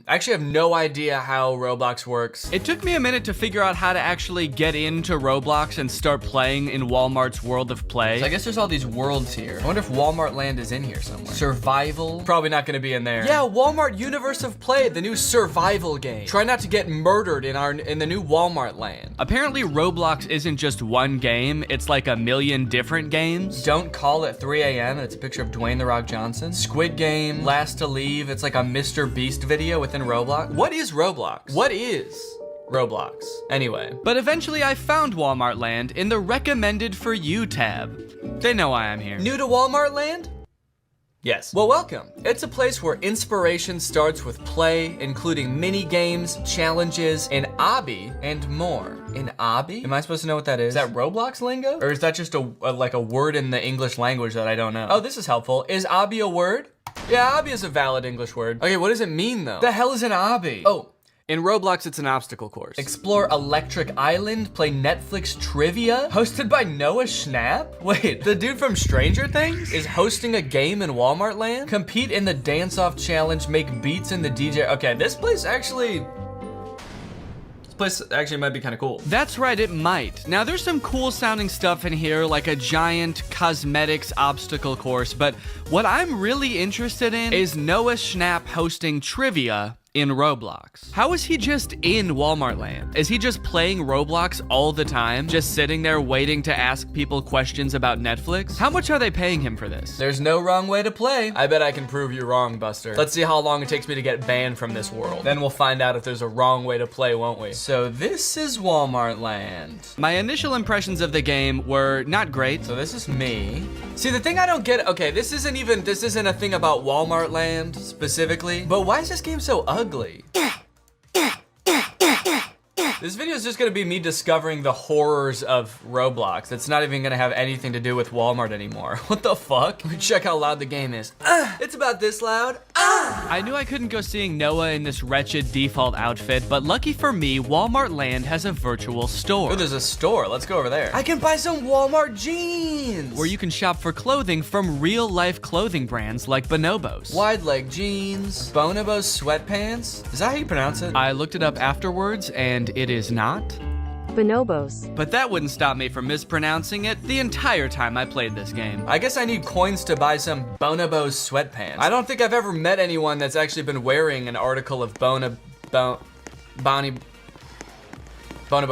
actually have no idea how Roblox works. It took me a minute to figure out how to actually get into Roblox and start playing in Walmart's World of Play. So I guess there's all these worlds here. I wonder if Walmart Land is in here somewhere. Survival? Probably not gonna be in there. Yeah, Walmart Universe of Play, the new survival game. Try not to get murdered in the new Walmart Land. Apparently Roblox isn't just one game, it's like a million different games. Don't Call at 3 a.m. and it's a picture of Dwayne The Rock Johnson. Squid Game, Last to Leave, it's like a Mr. Beast video within Roblox. What is Roblox? What is Roblox? Anyway, but eventually I found Walmart Land in the recommended for you tab. They know why I'm here. New to Walmart Land? Yes. Well, welcome. It's a place where inspiration starts with play, including mini games, challenges, an obby, and more. An obby? Am I supposed to know what that is? Is that Roblox lingo? Or is that just like a word in the English language that I don't know? Oh, this is helpful. Is obby a word? Yeah, obby is a valid English word. Okay, what does it mean though? The hell is an obby? Oh. In Roblox, it's an obstacle course. Explore Electric Island, play Netflix trivia, hosted by Noah Schnapp? Wait, the dude from Stranger Things is hosting a game in Walmart Land? Compete in the dance-off challenge, make beats in the DJ. Okay, this place actually might be kind of cool. That's right, it might. Now there's some cool sounding stuff in here, like a giant cosmetics obstacle course, but what I'm really interested in is Noah Schnapp hosting trivia in Roblox. How is he just in Walmart Land? Is he just playing Roblox all the time? Just sitting there waiting to ask people questions about Netflix? How much are they paying him for this? There's no wrong way to play. I bet I can prove you wrong, Buster. Let's see how long it takes me to get banned from this world. Then we'll find out if there's a wrong way to play, won't we? So this is Walmart Land. My initial impressions of the game were not great. So this is me. See, the thing I don't get, okay, this isn't a thing about Walmart Land specifically, but why is this game so ugly? This video is just gonna be me discovering the horrors of Roblox. It's not even gonna have anything to do with Walmart anymore. What the fuck? Let me check how loud the game is. It's about this loud. I knew I couldn't go seeing Noah in this wretched default outfit, but lucky for me, Walmart Land has a virtual store. Oh, there's a store. Let's go over there. I can buy some Walmart jeans! Where you can shop for clothing from real-life clothing brands like Bonobos. Wide leg jeans, Bonobos sweatpants. Is that how you pronounce it? I looked it up afterwards, and it is not. Bonobos. But that wouldn't stop me from mispronouncing it the entire time I played this game. I guess I need coins to buy some Bonobos sweatpants. I don't think I've ever met anyone that's actually been wearing an article of Bonobo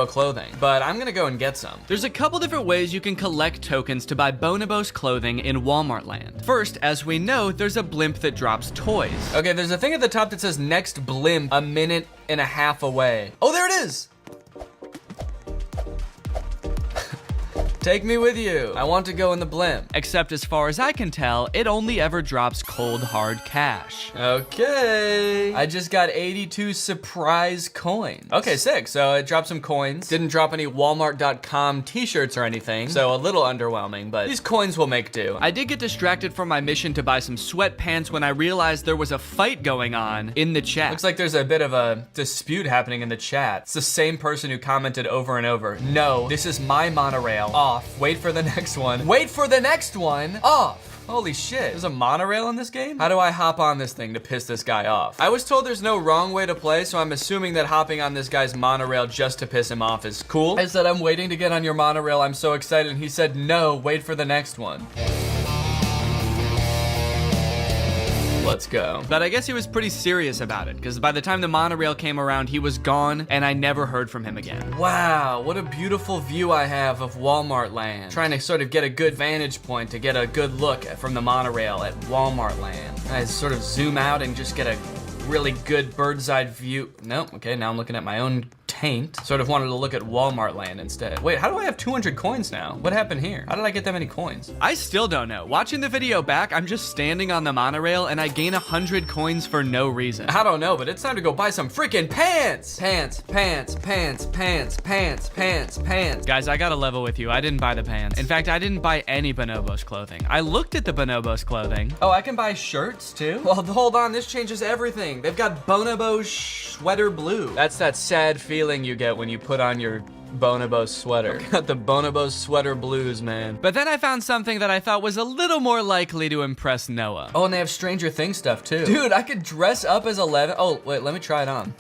clothing, but I'm gonna go and get some. There's a couple different ways you can collect tokens to buy Bonobos clothing in Walmart Land. First, as we know, there's a blimp that drops toys. Okay, there's a thing at the top that says next blimp 1.5 minutes away. Oh, there it is! Take me with you. I want to go in the blimp. Except as far as I can tell, it only ever drops cold hard cash. Okay. I just got 82 surprise coins. Okay, sick. So it dropped some coins. Didn't drop any Walmart.com t-shirts or anything. So a little underwhelming, but these coins will make do. I did get distracted from my mission to buy some sweatpants when I realized there was a fight going on in the chat. Looks like there's a bit of a dispute happening in the chat. It's the same person who commented over and over. No, this is my monorail. Off. Wait for the next one. Wait for the next one. Off. Holy shit. There's a monorail in this game? How do I hop on this thing to piss this guy off? I was told there's no wrong way to play, so I'm assuming that hopping on this guy's monorail just to piss him off is cool. I said, I'm waiting to get on your monorail. I'm so excited. And he said, no, wait for the next one. Let's go. But I guess he was pretty serious about it, because by the time the monorail came around, he was gone, and I never heard from him again. Wow, what a beautiful view I have of Walmart Land. Trying to sort of get a good vantage point to get a good look from the monorail at Walmart Land. And I sort of zoom out and just get a really good bird's eye view. Nope, okay, now I'm looking at my own taint. Sort of wanted to look at Walmart Land instead. Wait, how do I have 200 coins now? What happened here? How did I get that many coins? I still don't know. Watching the video back, I'm just standing on the monorail and I gain 100 coins for no reason. I don't know, but it's time to go buy some freaking pants! Pants, pants, pants, pants, pants, pants, pants. Guys, I gotta level with you. I didn't buy the pants. In fact, I didn't buy any Bonobos clothing. I looked at the Bonobos clothing. Oh, I can buy shirts too? Well, hold on, this changes everything. They've got Bonobo sweater blue. That's that sad feeling you get when you put on your Bonobo sweater. Got the Bonobo sweater blues, man. But then I found something that I thought was a little more likely to impress Noah. Oh, and they have Stranger Things stuff too. Dude, I could dress up as 11. Oh, wait, let me try it on.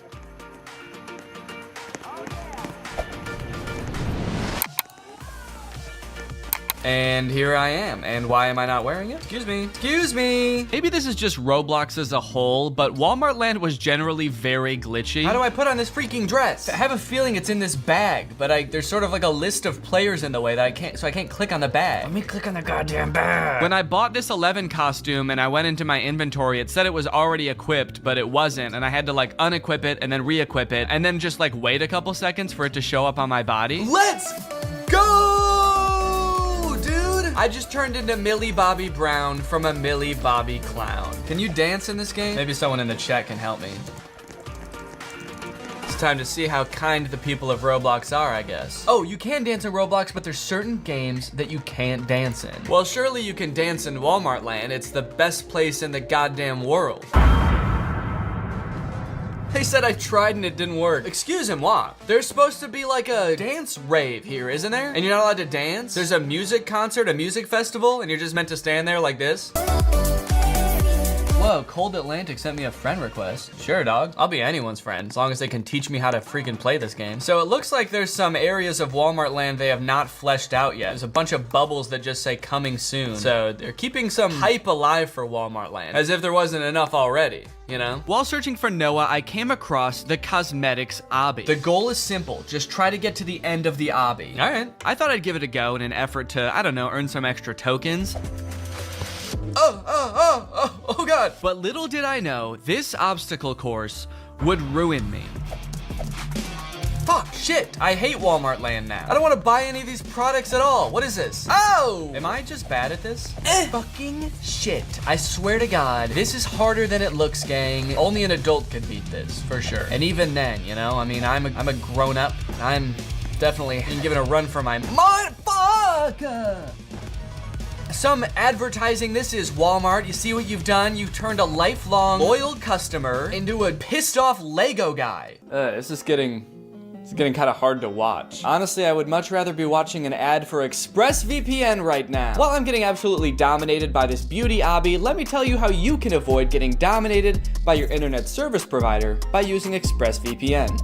And here I am. And why am I not wearing it? Excuse me. Excuse me. Maybe this is just Roblox as a whole, but Walmart Land was generally very glitchy. How do I put on this freaking dress? I have a feeling it's in this bag, but there's sort of like a list of players in the way that I can't click on the bag. Let me click on the goddamn bag. When I bought this 11 costume and I went into my inventory, it said it was already equipped, but it wasn't. And I had to like unequip it and then re-equip it and then just like wait a couple seconds for it to show up on my body. Let's go! I just turned into Millie Bobby Brown from a Millie Bobby Clown. Can you dance in this game? Maybe someone in the chat can help me. It's time to see how kind the people of Roblox are, I guess. Oh, you can dance in Roblox, but there's certain games that you can't dance in. Well, surely you can dance in Walmart land. It's the best place in the goddamn world. They said I tried and it didn't work. Excusez-moi. There's supposed to be like a dance rave here, isn't there? And you're not allowed to dance? There's a music concert, a music festival, and you're just meant to stand there like this? Whoa, Cold Atlantic sent me a friend request. Sure, dog. I'll be anyone's friend, as long as they can teach me how to freaking play this game. So it looks like there's some areas of Walmart land they have not fleshed out yet. There's a bunch of bubbles that just say coming soon. So they're keeping some hype alive for Walmart land, as if there wasn't enough already, you know? While searching for Noah, I came across the cosmetics obby. The goal is simple. Just try to get to the end of the obby. All right. I thought I'd give it a go in an effort to, I don't know, earn some extra tokens. Oh God. But little did I know, this obstacle course would ruin me. Fuck, shit, I hate Walmart land now. I don't want to buy any of these products at all. What is this? Oh! Am I just bad at this? Fucking shit. I swear to God, this is harder than it looks, gang. Only an adult could beat this, for sure. And even then, you know, I mean, I'm a grown up. I'm definitely giving a run for my motherfucker. Some advertising. This is Walmart. You see what you've done? You've turned a lifelong loyal customer into a pissed off Lego guy. This is getting kind of hard to watch. Honestly, I would much rather be watching an ad for ExpressVPN right now. While I'm getting absolutely dominated by this beauty obby, let me tell you how you can avoid getting dominated by your internet service provider by using ExpressVPN.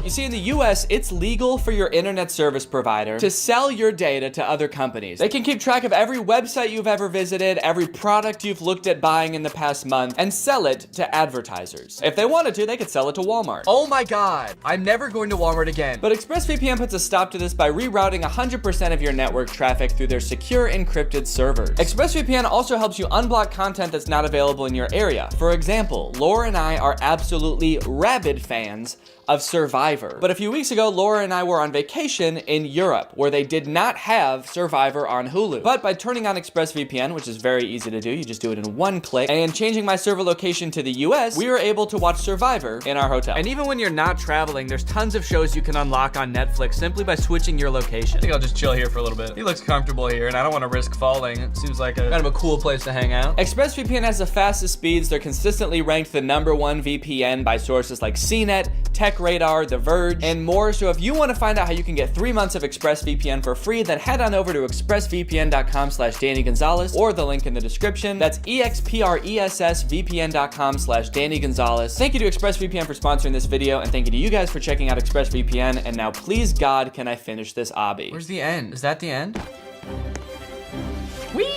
You see, in the US, it's legal for your internet service provider to sell your data to other companies. They can keep track of every website you've ever visited, every product you've looked at buying in the past month, and sell it to advertisers. If they wanted to, they could sell it to Walmart. Oh my God, I'm never going to Walmart again. But ExpressVPN puts a stop to this by rerouting 100% of your network traffic through their secure encrypted servers. ExpressVPN also helps you unblock content that's not available in your area. For example, Laura and I are absolutely rabid fans of Survivor. But a few weeks ago, Laura and I were on vacation in Europe, where they did not have Survivor on Hulu. But by turning on ExpressVPN, which is very easy to do, you just do it in one click, and changing my server location to the US, we were able to watch Survivor in our hotel. And even when you're not traveling, there's tons of shows you can unlock on Netflix simply by switching your location. I think I'll just chill here for a little bit. He looks comfortable here, and I don't want to risk falling. It seems like kind of a cool place to hang out. ExpressVPN has the fastest speeds. They're consistently ranked the #1 VPN by sources like CNET, TechRadar, The Verge, and more. So if you want to find out how you can get 3 months of ExpressVPN for free, then head on over to expressvpn.com/Danny Gonzalez or the link in the description. That's expressvpn.com/Danny Gonzalez. Thank you to ExpressVPN for sponsoring this video, and thank you to you guys for checking out ExpressVPN. And now, please God, can I finish this obby? Where's the end? Is that the end? Whee!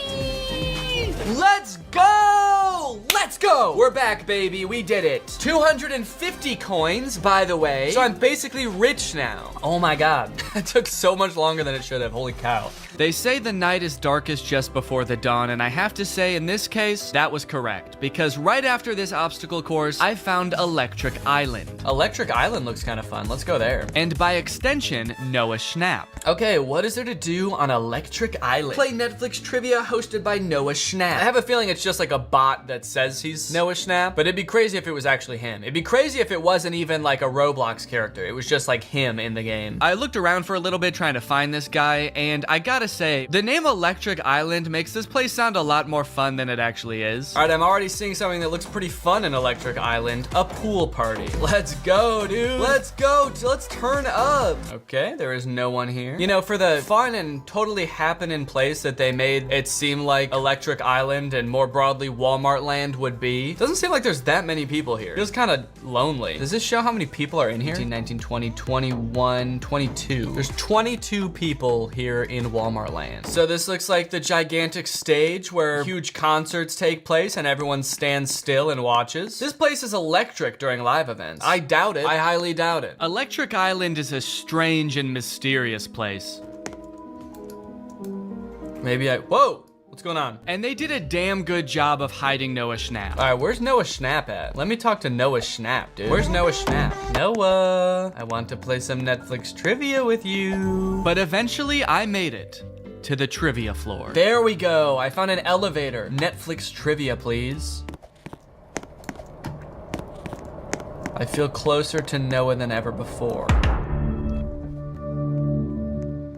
Let's go! Let's go! We're back, baby. We did it. 250 coins, by the way. So I'm basically rich now. Oh my God. It took so much longer than it should have. Holy cow. They say the night is darkest just before the dawn, and I have to say, in this case, that was correct. Because right after this obstacle course, I found Electric Island. Electric Island looks kind of fun. Let's go there. And by extension, Noah Schnapp. Okay, what is there to do on Electric Island? Play Netflix trivia hosted by Noah Schnapp. I have a feeling it's just like a bot that says he's Noah Schnapp, but it'd be crazy if it was actually him. It'd be crazy if it wasn't even like a Roblox character. It was just like him in the game. I looked around for a little bit trying to find this guy, and I gotta say, the name Electric Island makes this place sound a lot more fun than it actually is. All right, I'm already seeing something that looks pretty fun in Electric Island, a pool party. Let's go, dude. Let's go. Let's turn up. Okay, there is no one here. You know, for the fun and totally happening place that they made it seem like Electric Island and more broadly Walmart land would be, doesn't seem like there's that many people here. It feels kind of lonely. Does this show how many people are in here? 18, 19, 20, 21, 22. There's 22 people here in Walmart land. So this looks like the gigantic stage where huge concerts take place and everyone stands still and watches. This place is electric during live events. I doubt it. I highly doubt it. Electric Island is a strange and mysterious place. Whoa! What's going on? And they did a damn good job of hiding Noah Schnapp. All right, where's Noah Schnapp at? Let me talk to Noah Schnapp, dude. Where's Noah Schnapp? Noah, I want to play some Netflix trivia with you. But eventually I made it to the trivia floor. There we go. I found an elevator. Netflix trivia, please. I feel closer to Noah than ever before.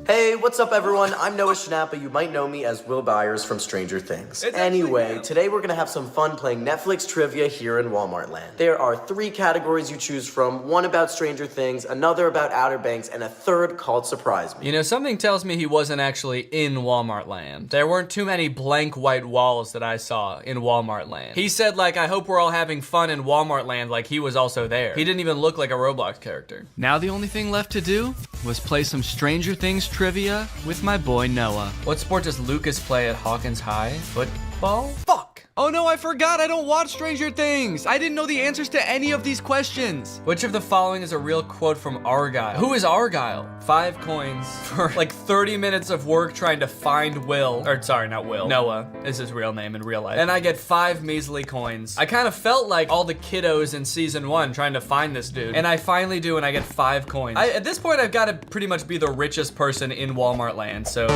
Hey, what's up everyone? I'm Noah Schnappa. You might know me as Will Byers from Stranger Things. Anyway, today we're gonna have some fun playing Netflix trivia here in Walmart land. There are 3 categories you choose from, one about Stranger Things, another about Outer Banks, and a third called Surprise Me. You know, something tells me he wasn't actually in Walmart land. There weren't too many blank white walls that I saw in Walmart land. He said like, I hope we're all having fun in Walmart land, like he was also there. He didn't even look like a Roblox character. Now the only thing left to do was play some Stranger Things trivia with my boy Noah. What sport does Lucas play at Hawkins High? Football? Fuck! Oh no, I forgot I don't watch Stranger Things. I didn't know the answers to any of these questions. Which of the following is a real quote from Argyle? Who is Argyle? 5 coins for like 30 minutes of work trying to find Will. Or sorry, not Will. Noah is his real name in real life. And I get 5 measly coins. I kind of felt like all the kiddos in season 1 trying to find this dude. And I finally do, and I get 5 coins. At this point, I've got to pretty much be the richest person in Walmart land, so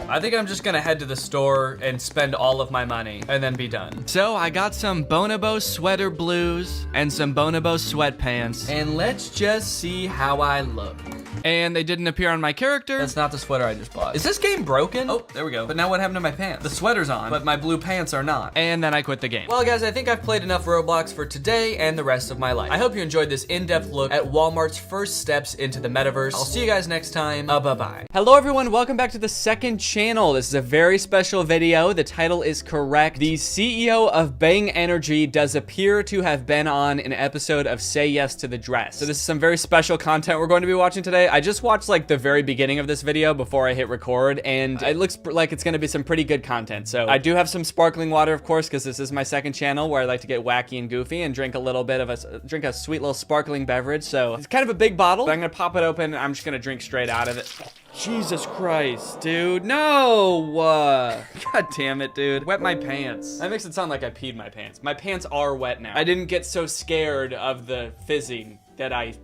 I think I'm just gonna head to the store and spend all of my money and then be done. So I got some Bonobo sweater blues and some Bonobo sweatpants, and let's just see how I look. And they didn't appear on my character. That's not the sweater I just bought. Is this game broken? Oh, there we go. But now what happened to my pants? The sweater's on, but my blue pants are not. And then I quit the game. Well, guys, I think I've played enough Roblox for today and the rest of my life. I hope you enjoyed this in-depth look at Walmart's first steps into the metaverse. I'll see you guys next time. Bye-bye. Hello everyone, welcome back to the second channel. This is a very special video. The title is correct. The CEO of Bang Energy does appear to have been on an episode of Say Yes to the Dress. So this is some very special content we're going to be watching today. I just watched like the very beginning of this video before I hit record, and it looks like it's gonna be some pretty good content. So I do have some sparkling water, of course, because this is my second channel where I like to get wacky and goofy and drink a little bit of a sweet little sparkling beverage. So it's kind of a big bottle, but I'm gonna pop it open and I'm just gonna drink straight out of it. Jesus Christ, dude, no! God damn it, dude. Wet my pants. That makes it sound like I peed my pants. My pants are wet now. I didn't get so scared of the fizzing that I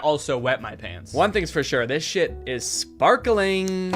also wet my pants. One thing's for sure, this shit is sparkling.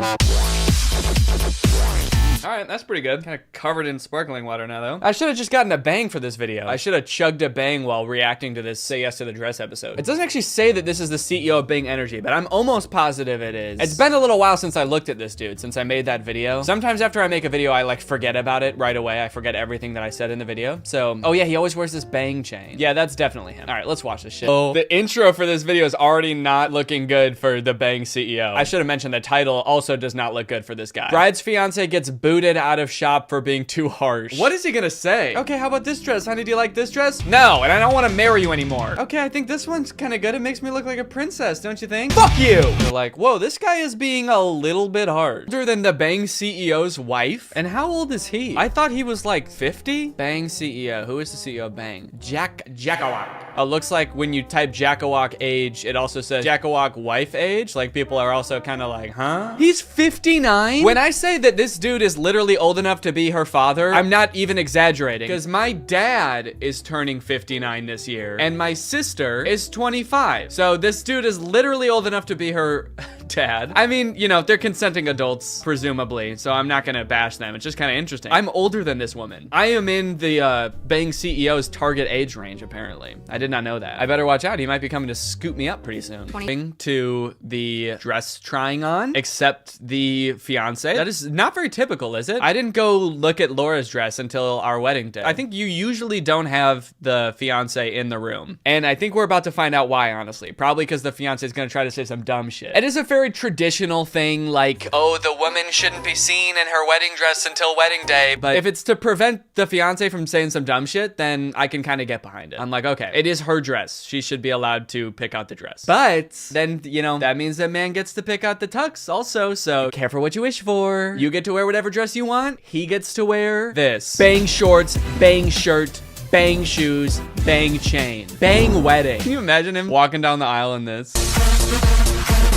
All right, that's pretty good. Kind of covered in sparkling water now, though. I should have just gotten a Bang for this video. I should have chugged a Bang while reacting to this Say Yes to the Dress episode. It doesn't actually say that this is the CEO of Bang Energy, but I'm almost positive it is. It's been a little while since I looked at this dude, since I made that video. Sometimes after I make a video, I like forget about it right away. I forget everything that I said in the video. So, oh yeah, he always wears this Bang chain. Yeah, that's definitely him. All right, let's watch this shit. Oh, the intro for this video is already not looking good for the Bang CEO. I should have mentioned the title also does not look good for this guy. Bride's fiance gets booted out of shop for being too harsh. What is he gonna say? Okay, how about this dress? Honey, do you like this dress? No, and I don't want to marry you anymore. Okay, I think this one's kind of good. It makes me look like a princess, don't you think? Fuck you! They're like, whoa, this guy is being a little bit hard. Older than the Bang CEO's wife? And how old is he? I thought he was like 50? Bang CEO. Who is the CEO of Bang? Jackawak. Oh, looks like when you type Jackawak age, it also says Jackawak wife age. Like people are also kind of like, huh? He's 59? When I say that this dude is literally old enough to be her father, I'm not even exaggerating, because my dad is turning 59 this year and my sister is 25. So this dude is literally old enough to be her dad. I mean, you know, they're consenting adults, presumably, so I'm not gonna bash them. It's just kind of interesting. I'm older than this woman. I am in the Bang CEO's target age range, apparently. I did not know that. I better watch out. He might be coming to scoop me up pretty soon. To the dress trying on, except the fiance. That is not very typical, is it? I didn't go look at Laura's dress until our wedding day. I think you usually don't have the fiance in the room. And I think we're about to find out why, honestly. Probably because the fiance is gonna try to say some dumb shit. It is a very traditional thing, like, oh, the woman shouldn't be seen in her wedding dress until wedding day. But if it's to prevent the fiance from saying some dumb shit, then I can kind of get behind it. I'm like, okay, it is her dress. She should be allowed to pick out the dress. But then, you know, that means that man gets to pick out the tux also. So careful what you wish for. You get to wear whatever dress you want. He gets to wear this. Bang shorts, bang shirt, bang shoes, bang chain, bang wedding. Can you imagine him walking down the aisle in this?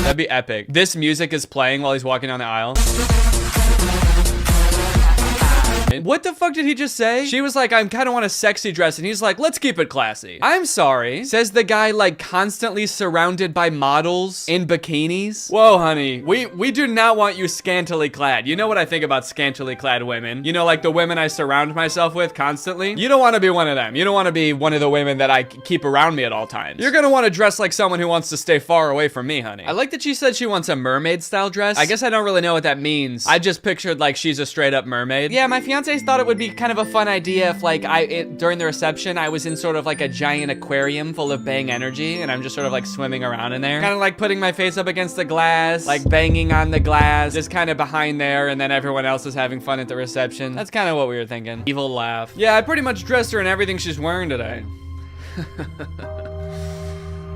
That'd be epic. This music is playing while he's walking down the aisle. point. What the fuck did he just say? She was like, I kind of want a sexy dress, and he's like, let's keep it classy. I'm sorry, says the guy like constantly surrounded by models in bikinis. Whoa, honey, we do not want you scantily clad. You know what I think about scantily clad women? You know, like the women I surround myself with constantly? You don't want to be one of them. You don't want to be one of the women that I keep around me at all times. You're gonna want to dress like someone who wants to stay far away from me, honey. I like that she said she wants a mermaid style dress. I guess I don't really know what that means. I just pictured like she's a straight up mermaid. Yeah, my fiance thought it would be kind of a fun idea if like during the reception, I was in sort of like a giant aquarium full of bang energy, and I'm just sort of like swimming around in there. Kind of like putting my face up against the glass, like banging on the glass, just kind of behind there, and then everyone else is having fun at the reception. That's kind of what we were thinking. Evil laugh. Yeah, I pretty much dressed her in everything she's wearing today.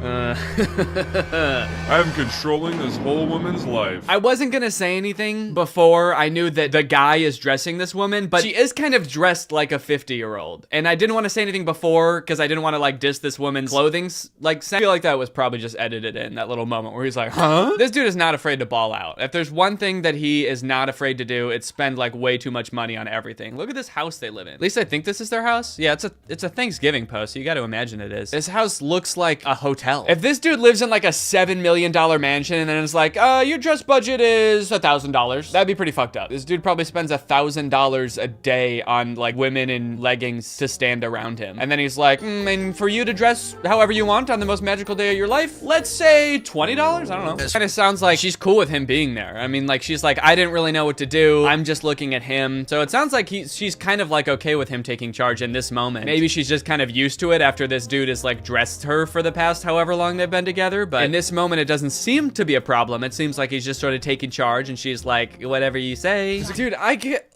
I'm controlling this whole woman's life. I wasn't gonna say anything before I knew that the guy is dressing this woman, but she is kind of dressed like a 50-year-old. And I didn't want to say anything before because I didn't want to like diss this woman's clothing. Like, I feel like that was probably just edited in, that little moment where he's like, huh? This dude is not afraid to ball out. If there's one thing that he is not afraid to do, it's spend like way too much money on everything. Look at this house they live in. At least I think this is their house. Yeah, it's a Thanksgiving post, so you got to imagine it is. This house looks like a hotel. If this dude lives in like a $7 million mansion and then it's like, your dress budget is $1,000, that'd be pretty fucked up. This dude probably spends $1,000 a day on like women in leggings to stand around him. And then he's like, and for you to dress however you want on the most magical day of your life, let's say $20? I don't know. It kind of sounds like she's cool with him being there. I mean, like she's like, I didn't really know what to do. I'm just looking at him. So it sounds like she's kind of like okay with him taking charge in this moment. Maybe she's just kind of used to it after this dude has like dressed her for the past however long they've been together, but in this moment it doesn't seem to be a problem. It seems like he's just sort of taking charge and she's like, whatever you say. Dude, I get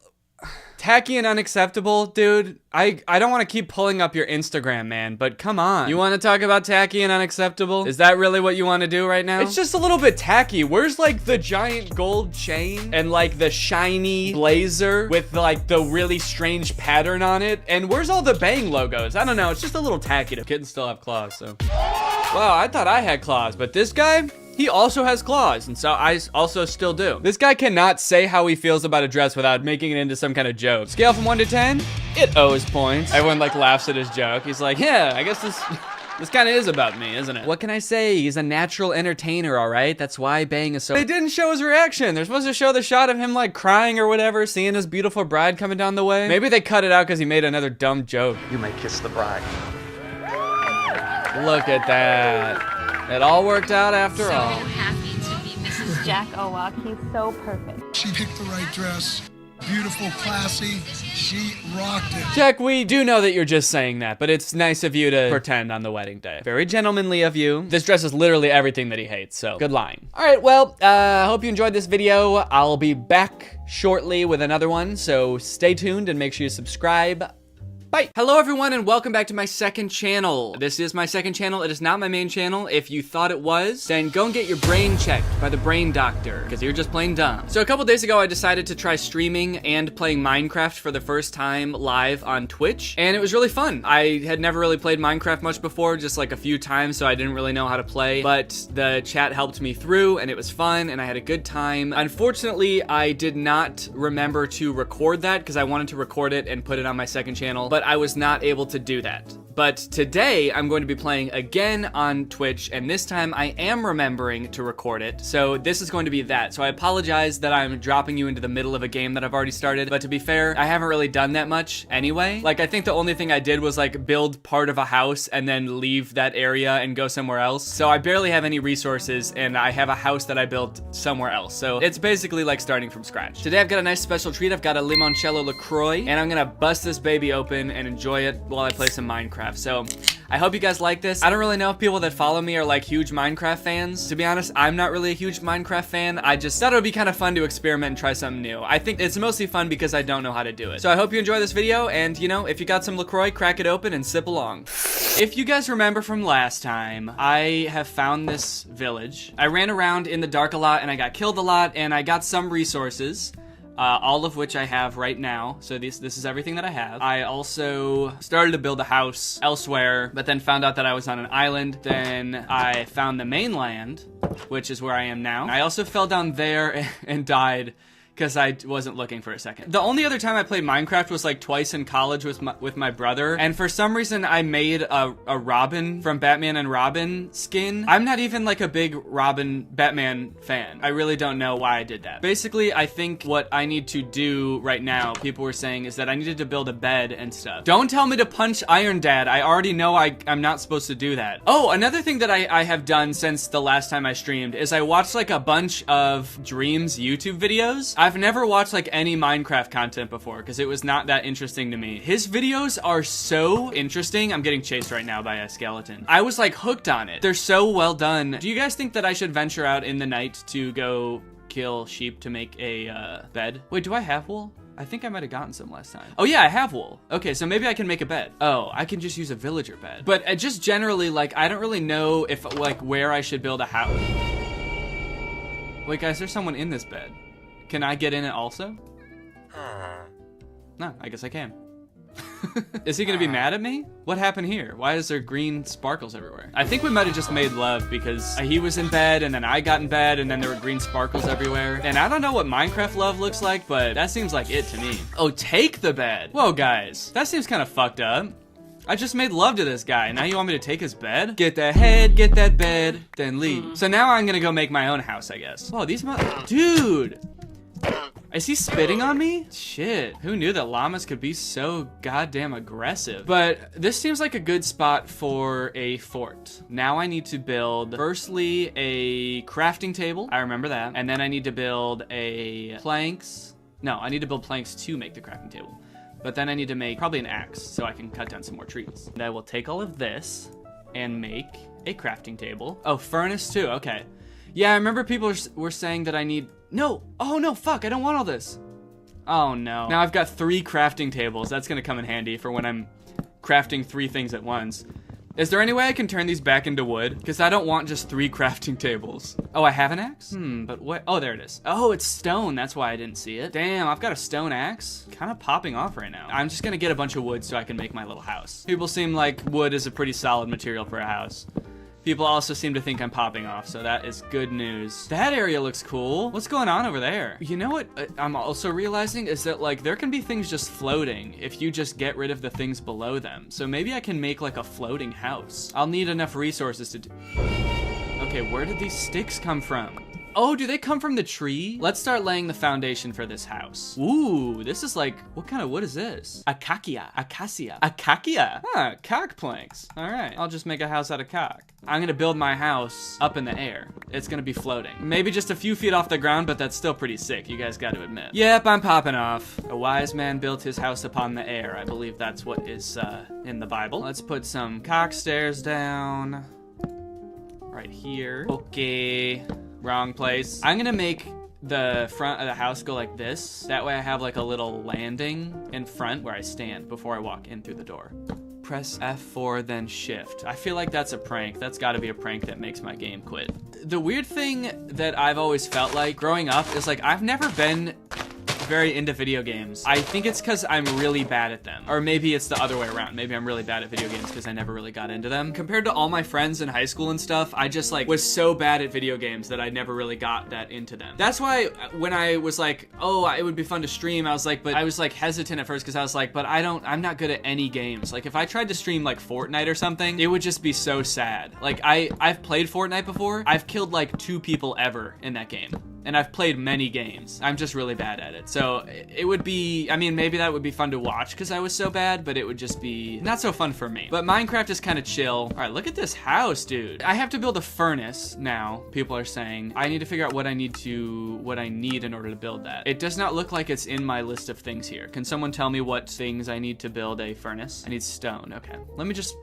tacky and unacceptable, dude. I don't want to keep pulling up your Instagram, man, but come on. You want to talk about tacky and unacceptable? Is that really what you want to do right now? It's just a little bit tacky. Where's like the giant gold chain and like the shiny blazer with like the really strange pattern on it? And where's all the Bang logos? I don't know. It's just a little tacky. Kittens still have claws, so. Wow, I thought I had claws, but this guy, he also has claws, and so I also still do. This guy cannot say how he feels about a dress without making it into some kind of joke. Scale from 1 to 10, it owes points. Everyone like laughs at his joke. He's like, yeah, I guess this kind of is about me, isn't it? What can I say? He's a natural entertainer, all right? That's why Bang is so... They didn't show his reaction. They're supposed to show the shot of him like crying or whatever, seeing his beautiful bride coming down the way. Maybe they cut it out because he made another dumb joke. You may kiss the bride. Look at that. It all worked out after all. So happy to be Mrs. Jack Owak. He's so perfect. She picked the right dress. Beautiful, classy. She rocked it. Jack, we do know that you're just saying that, but it's nice of you to pretend on the wedding day. Very gentlemanly of you. This dress is literally everything that he hates, so good lying. All right, well, I hope you enjoyed this video. I'll be back shortly with another one, so stay tuned and make sure you subscribe. Bye. Hello everyone and welcome back to my second channel. This is my second channel. It is not my main channel. If you thought it was, then go and get your brain checked by the brain doctor because you're just plain dumb. So a couple days ago I decided to try streaming and playing Minecraft for the first time live on Twitch, and it was really fun. I had never really played Minecraft much before, just like a few times, so I didn't really know how to play, but the chat helped me through and it was fun and I had a good time. Unfortunately, I did not remember to record that because I wanted to record it and put it on my second channel, but I was not able to do that. But today I'm going to be playing again on Twitch, and this time I am remembering to record it, so this is going to be that. So I apologize that I'm dropping you into the middle of a game that I've already started, but to be fair, I haven't really done that much anyway. Like, I think the only thing I did was like build part of a house and then leave that area and go somewhere else. So I barely have any resources, and I have a house that I built somewhere else. So it's basically like starting from scratch. Today I've got a nice special treat. I've got a limoncello LaCroix, and I'm gonna bust this baby open and enjoy it while I play some Minecraft. So I hope you guys like this. I don't really know if people that follow me are like huge Minecraft fans. To be honest, I'm not really a huge Minecraft fan. I just thought it would be kind of fun to experiment and try something new. I think it's mostly fun because I don't know how to do it. So I hope you enjoy this video, and you know, if you got some LaCroix, crack it open and sip along. If you guys remember from last time, I have found this village. I ran around in the dark a lot and I got killed a lot, and I got some resources. All of which I have right now. So this is everything that I have. I also started to build a house elsewhere, but then found out that I was on an island. Then I found the mainland, which is where I am now. I also fell down there and died because I wasn't looking for a second. The only other time I played Minecraft was like twice in college with my brother, and for some reason I made a Robin from Batman and Robin skin. I'm not even like a big Batman fan. I really don't know why I did that. Basically, I think what I need to do right now, people were saying, is that I needed to build a bed and stuff. Don't tell me to punch Iron Dad. I already know I'm not supposed to do that. Oh, another thing that I have done since the last time I streamed is I watched like a bunch of Dreams YouTube videos. I've never watched like any Minecraft content before because it was not that interesting to me. His videos are so interesting. I'm getting chased right now by a skeleton. I was like hooked on it. They're so well done. Do you guys think that I should venture out in the night to go kill sheep to make a bed? Wait, do I have wool? I think I might have gotten some last time. Oh yeah, I have wool. Okay, so maybe I can make a bed. Oh, I can just use a villager bed. But just generally, like, I don't really know if, like, where I should build a house. Wait, guys, there's someone in this bed. Can I get in it also? No, I guess I can. Is he gonna be mad at me? What happened here? Why is there green sparkles everywhere? I think we might have just made love because he was in bed and then I got in bed and then there were green sparkles everywhere. And I don't know what Minecraft love looks like, but that seems like it to me. Oh, take the bed. Whoa, guys, that seems kind of fucked up. I just made love to this guy. Now you want me to take his bed? Get that head, get that bed, then leave. So now I'm gonna go make my own house, I guess. Whoa, dude. Is he spitting on me? Shit, who knew that llamas could be so goddamn aggressive? But this seems like a good spot for a fort. Now I need to build, firstly, a crafting table. I remember that. And then I need to build I need to build planks to make the crafting table. But then I need to make probably an axe so I can cut down some more trees. And I will take all of this and make a crafting table. Oh, furnace too, okay. Yeah, I remember people were saying that I need, no, oh no, fuck, I don't want all this. Oh no. Now I've got 3 crafting tables. That's gonna come in handy for when I'm crafting 3 things at once. Is there any way I can turn these back into wood? Because I don't want just 3 crafting tables. Oh, I have an axe? But what? Oh, there it is. Oh, it's stone. That's why I didn't see it. Damn, I've got a stone axe. Kind of popping off right now. I'm just gonna get a bunch of wood so I can make my little house. People seem like wood is a pretty solid material for a house. People also seem to think I'm popping off, so that is good news. That area looks cool. What's going on over there? You know what I'm also realizing is that, like, there can be things just floating if you just get rid of the things below them. So maybe I can make, like, a floating house. I'll need enough resources to do... Okay, where did these sticks come from? Oh, do they come from the tree? Let's start laying the foundation for this house. Ooh, this is like, what kind of wood is this? Acacia. Huh, cock planks. All right, I'll just make a house out of cock. I'm gonna build my house up in the air. It's gonna be floating. Maybe just a few feet off the ground, but that's still pretty sick, you guys gotta admit. Yep, I'm popping off. A wise man built his house upon the air. I believe that's what is in the Bible. Let's put some cock stairs down. Right here. Okay. Wrong place. I'm gonna make the front of the house go like this. That way I have like a little landing in front where I stand before I walk in through the door. Press F4, then shift. I feel like that's a prank. That's gotta be a prank that makes my game quit. The weird thing that I've always felt like growing up is like I've never been very into video games. I think it's because I'm really bad at them. Or maybe it's the other way around. Maybe I'm really bad at video games because I never really got into them. Compared to all my friends in high school and stuff, I just like was so bad at video games that I never really got that into them. That's why when I was like, oh, it would be fun to stream, I was like hesitant at first because I was like, but I'm not good at any games. Like if I tried to stream like Fortnite or something, it would just be so sad. Like I've played Fortnite before. I've killed like 2 people ever in that game. And I've played many games. I'm just really bad at it. So it would be, I mean, maybe that would be fun to watch because I was so bad, but it would just be not so fun for me. But Minecraft is kind of chill. All right, look at this house, dude. I have to build a furnace now, people are saying. I need to figure out what I need in order to build that. It does not look like it's in my list of things here. Can someone tell me what things I need to build a furnace? I need stone, okay. Let me just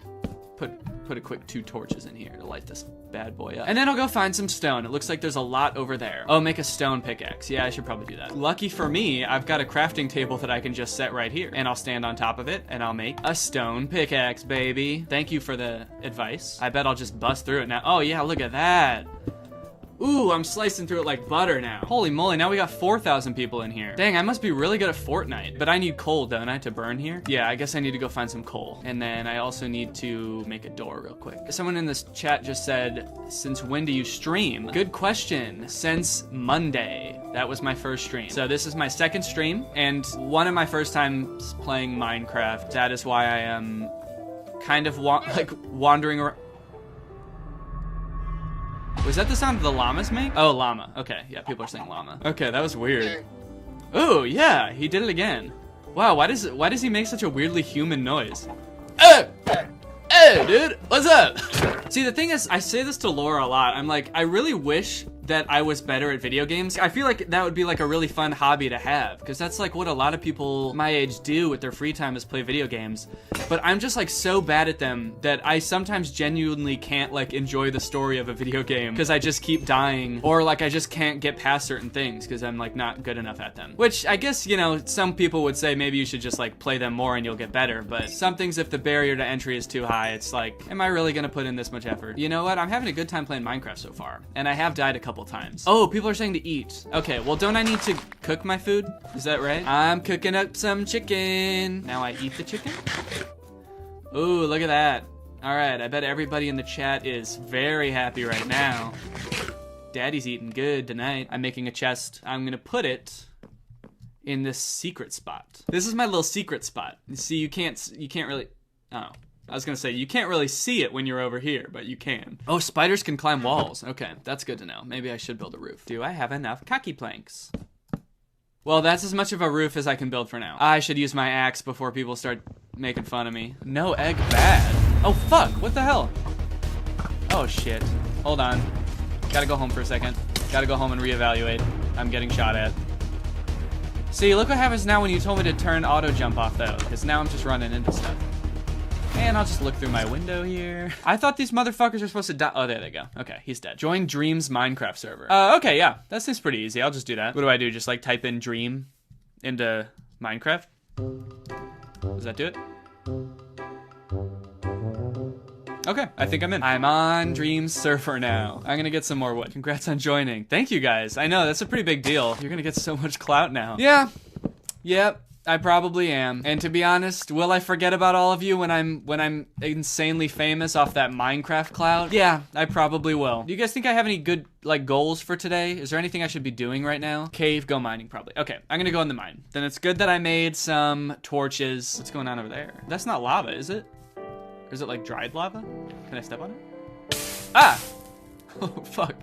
put a quick 2 torches in here to light this bad boy up. And then I'll go find some stone. It looks like there's a lot over there. Oh, make a stone pickaxe. Yeah, I should probably do that. Lucky for me, I've got a crafting table that I can just set right here. And I'll stand on top of it and I'll make a stone pickaxe, baby. Thank you for the advice. I bet I'll just bust through it now. Oh yeah, look at that. Ooh, I'm slicing through it like butter now. Holy moly, now we got 4,000 people in here. Dang, I must be really good at Fortnite. But I need coal, don't I, to burn here? Yeah, I guess I need to go find some coal. And then I also need to make a door real quick. Someone in this chat just said, since when do you stream? Good question. Since Monday. That was my first stream. So this is my second stream and one of my first times playing Minecraft. That is why I am kind of wandering around. Was that the sound the llamas make? Oh, llama. Okay, yeah, people are saying llama. Okay, that was weird. Oh, yeah, he did it again. Wow, why does he make such a weirdly human noise? Hey, dude, what's up? See, the thing is, I say this to Laura a lot. I'm like, I really wish that I was better at video games. I feel like that would be like a really fun hobby to have, because that's like what a lot of people my age do with their free time is play video games. But I'm just like so bad at them that I sometimes genuinely can't like enjoy the story of a video game because I just keep dying, or like I just can't get past certain things because I'm like not good enough at them. Which I guess, you know, some people would say maybe you should just like play them more and you'll get better, but some things, if the barrier to entry is too high, it's like, am I really gonna put in this much effort? You know what? I'm having a good time playing Minecraft so far, and I have died a couple times. Oh, people are saying to eat. Okay, well, don't I need to cook my food? Is that right? I'm cooking up some chicken. Now I eat the chicken. Ooh, look at that. All right, I bet everybody in the chat is very happy right now. Daddy's eating good tonight. I'm making a chest. I'm gonna put it in this secret spot. This is my little secret spot. You see, you can't really, oh. I was gonna say, you can't really see it when you're over here, but you can. Oh, spiders can climb walls. Okay, that's good to know. Maybe I should build a roof. Do I have enough khaki planks? Well, that's as much of a roof as I can build for now. I should use my axe before people start making fun of me. No egg bad. Oh, fuck, what the hell? Oh, shit. Hold on. Gotta go home for a second. Gotta go home and reevaluate. I'm getting shot at. See, look what happens now when you told me to turn auto jump off, though, because now I'm just running into stuff. And I'll just look through my window here. I thought these motherfuckers were supposed to die. Oh, there they go. Okay, he's dead. Join Dream's Minecraft server. Okay, yeah, that seems pretty easy. I'll just do that. What do I do? Just like type in Dream into Minecraft? Does that do it? Okay, I think I'm in. I'm on Dream's server now. I'm gonna get some more wood. Congrats on joining. Thank you guys. I know, that's a pretty big deal. You're gonna get so much clout now. Yeah, yep. I probably am. And to be honest, will I forget about all of you when I'm insanely famous off that Minecraft cloud? Yeah, I probably will. Do you guys think I have any good like goals for today? Is there anything I should be doing right now? Cave, go mining probably. Okay, I'm gonna go in the mine. Then it's good that I made some torches. What's going on over there? That's not lava, is it? Or is it like dried lava? Can I step on it? Ah! Oh, fuck.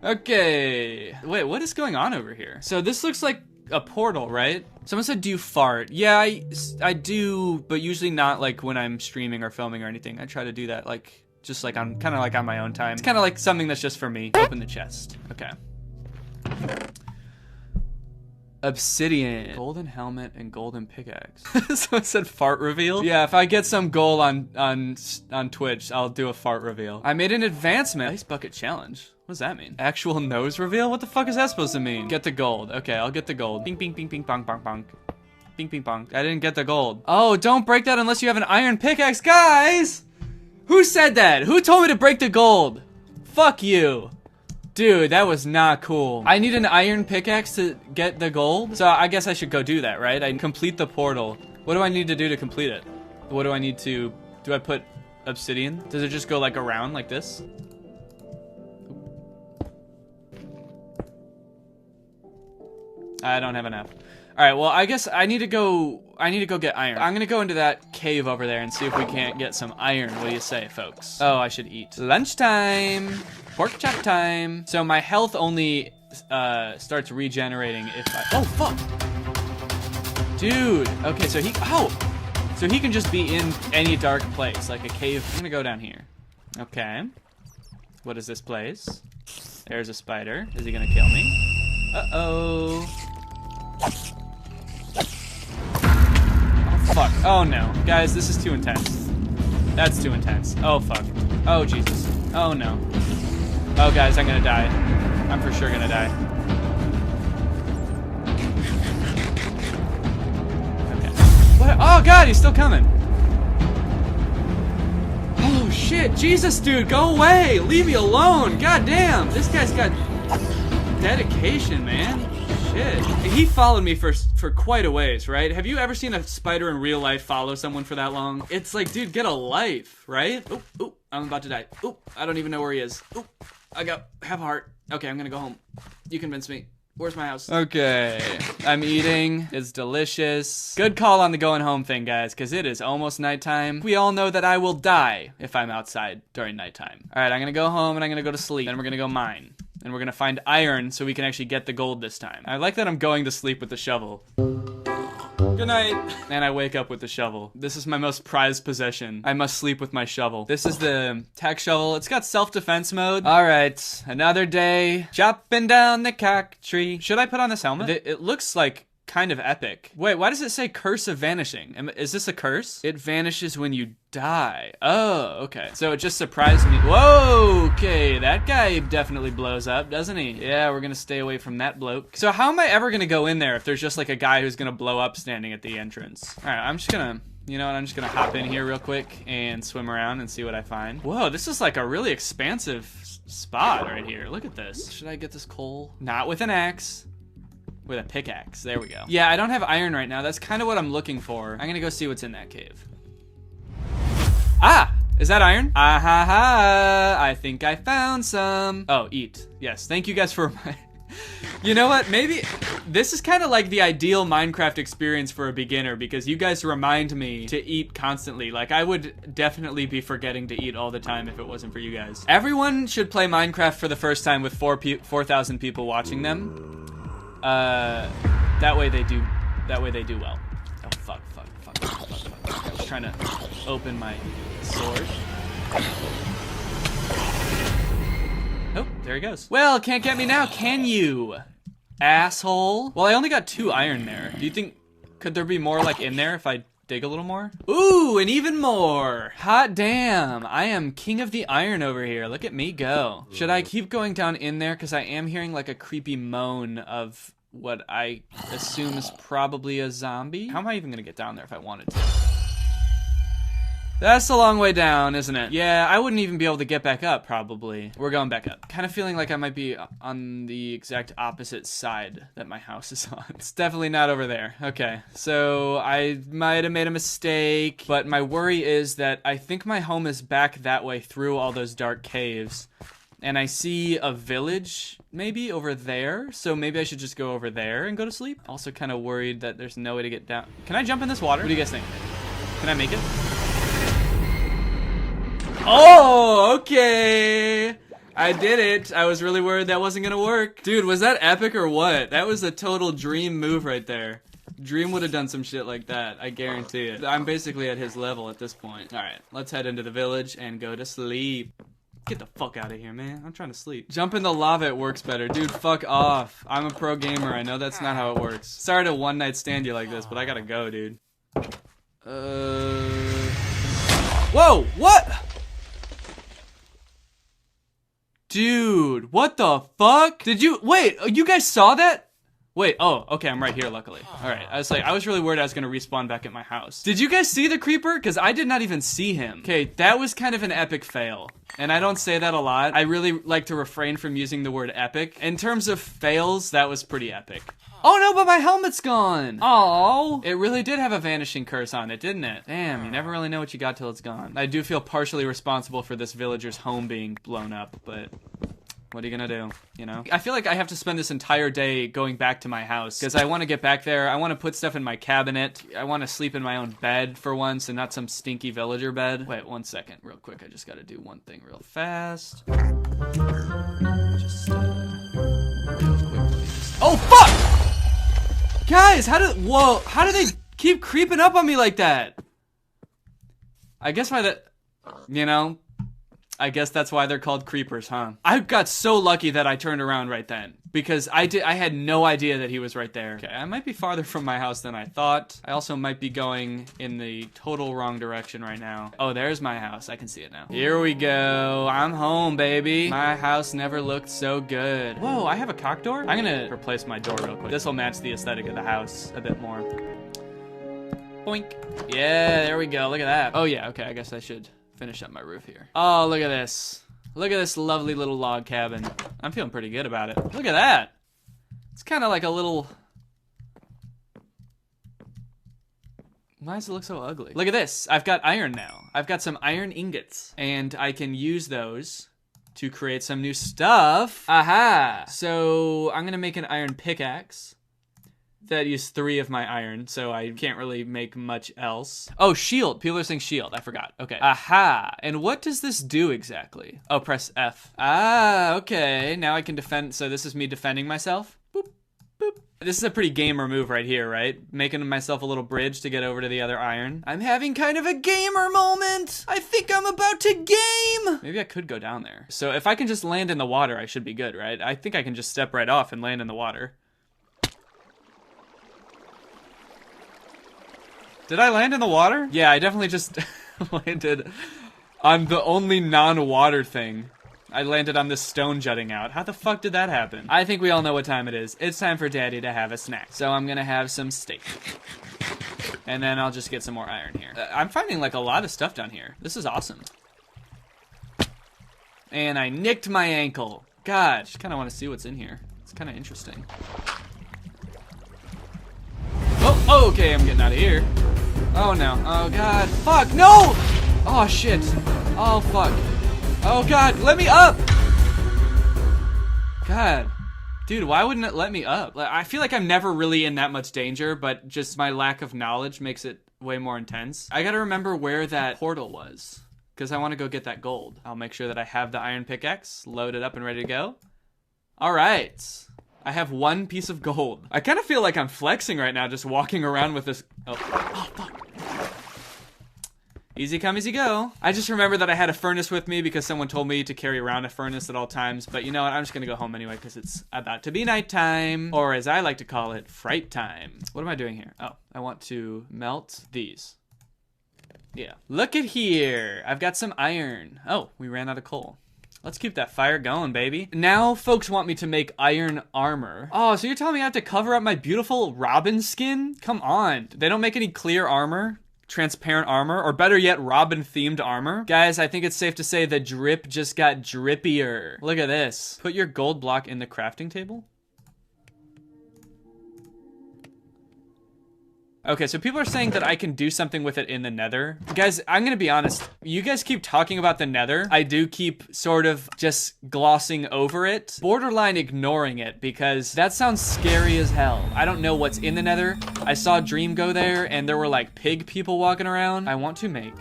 Okay. Wait, what is going on over here? So this looks like a portal, right? Someone said, do you fart? Yeah, I do, but usually not like when I'm streaming or filming or anything. I try to do that like, just like on, kind of like on my own time. It's kind of like something that's just for me. Open the chest. Okay. Obsidian, golden helmet, and golden pickaxe. Someone said fart reveal. Yeah, if I get some goal on Twitch, I'll do a fart reveal. I made an advancement. Ice bucket challenge. What does that mean? Actual nose reveal? What the fuck is that supposed to mean? Get the gold. Okay, I'll get the gold. Bing, bing, bing, bing, bong, bong, bong. Bing, bing, bong. I didn't get the gold. Oh, don't break that unless you have an iron pickaxe. Guys! Who said that? Who told me to break the gold? Fuck you. Dude, that was not cool. I need an iron pickaxe to get the gold? So I guess I should go do that, right? I complete the portal. What do I need to do to complete it? What do I need to... Do I put obsidian? Does it just go like around like this? I don't have enough. All right, well, I guess I need to go get iron. I'm gonna go into that cave over there and see if we can't get some iron. What do you say, folks? Oh, I should eat. Lunchtime, pork chop time. So my health only starts regenerating if I, oh, fuck. Dude, okay, so so he can just be in any dark place, like a cave. I'm gonna go down here. Okay, what is this place? There's a spider. Is he gonna kill me? Uh-oh. Oh, fuck. Oh, no. Guys, this is too intense. That's too intense. Oh, fuck. Oh, Jesus. Oh, no. Oh, guys, I'm gonna die. I'm for sure gonna die. Okay. What? Oh, God, he's still coming. Oh, shit. shit. Jesus, dude, go away. Leave me alone. God damn. This guy's got dedication, man. Shit. He followed me for quite a ways, right? Have you ever seen a spider in real life follow someone for that long? It's like, dude, get a life, right? Oop, oop, I'm about to die. Oop, I don't even know where he is. Oop, I got half a heart. Okay, I'm gonna go home. You convinced me. Where's my house? Okay, I'm eating. It's delicious. Good call on the going home thing, guys, because it is almost nighttime. We all know that I will die if I'm outside during nighttime. All right, I'm gonna go home and I'm gonna go to sleep. Then we're gonna go mine. And we're gonna find iron so we can actually get the gold this time. I like that I'm going to sleep with the shovel. Good night. And I wake up with the shovel. This is my most prized possession. I must sleep with my shovel. This is the tech shovel. It's got self-defense mode. All right, another day. Chopping down the cock tree. Should I put on this helmet? It looks like kind of epic. Wait, why does it say curse of vanishing? Is this a curse? It vanishes when you die. Oh, okay. So it just surprised me. Whoa, okay. That guy definitely blows up, doesn't he? Yeah, we're gonna stay away from that bloke. So how am I ever gonna go in there if there's just like a guy who's gonna blow up standing at the entrance? All right, I'm just gonna, you know what? I'm just gonna hop in here real quick and swim around and see what I find. Whoa, this is like a really expansive spot right here. Look at this. Should I get this coal? Not with an axe. With a pickaxe, there we go. Yeah, I don't have iron right now. That's kind of what I'm looking for. I'm gonna go see what's in that cave. Ah, is that iron? Ah ha ha, I think I found some. Oh, eat. Yes, thank you guys for You know what, maybe this is kind of like the ideal Minecraft experience for a beginner because you guys remind me to eat constantly. Like I would definitely be forgetting to eat all the time if it wasn't for you guys. Everyone should play Minecraft for the first time with 4,000 people watching them. That way they do well. Oh, fuck. I was trying to open my sword. Oh, there he goes. Well, can't get me now, can you? Asshole. Well, I only got 2 iron there. Do you think, could there be more like in there if I dig a little more? Ooh, and even more. Hot damn. I am king of the iron over here. Look at me go. Should I keep going down in there? Because I am hearing like a creepy moan of what I assume is probably a zombie. How am I even gonna get down there if I wanted to? That's a long way down, isn't it? Yeah, I wouldn't even be able to get back up, probably. We're going back up. Kind of feeling like I might be on the exact opposite side that my house is on. It's definitely not over there. Okay, so I might have made a mistake, but my worry is that I think my home is back that way through all those dark caves. And I see a village, maybe, over there. So maybe I should just go over there and go to sleep. Also kind of worried that there's no way to get down. Can I jump in this water? What do you guys think? Can I make it? Oh, okay. I did it. I was really worried that wasn't gonna work. Dude, was that epic or what? That was a total dream move right there. Dream would have done some shit like that, I guarantee it. I'm basically at his level at this point. All right, let's head into the village and go to sleep. Get the fuck out of here, man. I'm trying to sleep. Jump in the lava, it works better. Dude, fuck off. I'm a pro gamer. I know that's not how it works. Sorry to one night stand you like this, but I gotta go, dude. Whoa, what? Dude, what the fuck? Did you, wait, you guys saw that? Wait, oh, okay, I'm right here, luckily. All right, I was really worried I was gonna respawn back at my house. Did you guys see the creeper? Because I did not even see him. Okay, that was kind of an epic fail. And I don't say that a lot. I really like to refrain from using the word epic. In terms of fails, that was pretty epic. Oh no, but my helmet's gone! Oh, it really did have a vanishing curse on it, didn't it? Damn, you never really know what you got till it's gone. I do feel partially responsible for this villager's home being blown up, but what are you gonna do, you know? I feel like I have to spend this entire day going back to my house because I want to get back there. I want to put stuff in my cabinet. I want to sleep in my own bed for once and not some stinky villager bed. Wait, 1 second, real quick. I just gotta do one thing real fast. Just, real quickly. Oh, fuck! Guys, how do they keep creeping up on me like that? I guess by that, you know, I guess that's why they're called creepers, huh? I got so lucky that I turned around right then because I had no idea that he was right there. Okay, I might be farther from my house than I thought. I also might be going in the total wrong direction right now. Oh, there's my house. I can see it now. Here we go. I'm home, baby. My house never looked so good. Whoa, I have a cock door? I'm gonna replace my door real quick. This will match the aesthetic of the house a bit more. Boink. Yeah, there we go. Look at that. Oh yeah, okay, I guess I should finish up my roof here. Oh, look at this. Look at this lovely little log cabin. I'm feeling pretty good about it. Look at that. It's kind of like a little... Why does it look so ugly? Look at this. I've got iron now. I've got some iron ingots. And I can use those to create some new stuff. Aha! So I'm going to make an iron pickaxe. That used 3 of my iron, so I can't really make much else. Oh, shield. People are saying shield. I forgot. Okay. Aha. And what does this do exactly? Oh, press F. Ah, okay. Now I can defend. So this is me defending myself. Boop, boop. This is a pretty gamer move right here, right? Making myself a little bridge to get over to the other iron. I'm having kind of a gamer moment. I think I'm about to game. Maybe I could go down there. So if I can just land in the water, I should be good, right? I think I can just step right off and land in the water. Did I land in the water? Yeah, I definitely just landed on the only non-water thing. I landed on this stone jutting out. How the fuck did that happen? I think we all know what time it is. It's time for Daddy to have a snack. So I'm gonna have some steak. And then I'll just get some more iron here. I'm finding like a lot of stuff down here. This is awesome. And I nicked my ankle. God, just kinda wanna see what's in here. It's kinda interesting. Oh, okay, I'm getting out of here. Oh no, oh god, fuck, no! Oh shit, oh fuck. Oh god, let me up! God, dude, why wouldn't it let me up? Like, I feel like I'm never really in that much danger, but just my lack of knowledge makes it way more intense. I gotta remember where that portal was, because I want to go get that gold. I'll make sure that I have the iron pickaxe loaded up and ready to go. All right. I have 1 piece of gold. I kind of feel like I'm flexing right now, just walking around with this. Oh, fuck. Easy come, easy go. I just remember that I had a furnace with me because someone told me to carry around a furnace at all times. But you know what? I'm just gonna go home anyway because it's about to be nighttime, or as I like to call it, fright time. What am I doing here? Oh, I want to melt these. Yeah. Look at here. I've got some iron. Oh, we ran out of coal. Let's keep that fire going, baby. Now folks want me to make iron armor. Oh, so you're telling me I have to cover up my beautiful Robin skin? Come on. They don't make any clear armor, transparent armor, or better yet, Robin themed armor. Guys, I think it's safe to say the drip just got drippier. Look at this. Put your gold block in the crafting table. Okay, so people are saying that I can do something with it in the nether. Guys, I'm gonna be honest. You guys keep talking about the nether. I do keep sort of just glossing over it, borderline ignoring it, because that sounds scary as hell. I don't know what's in the nether. I saw Dream go there, and there were like pig people walking around. I want to make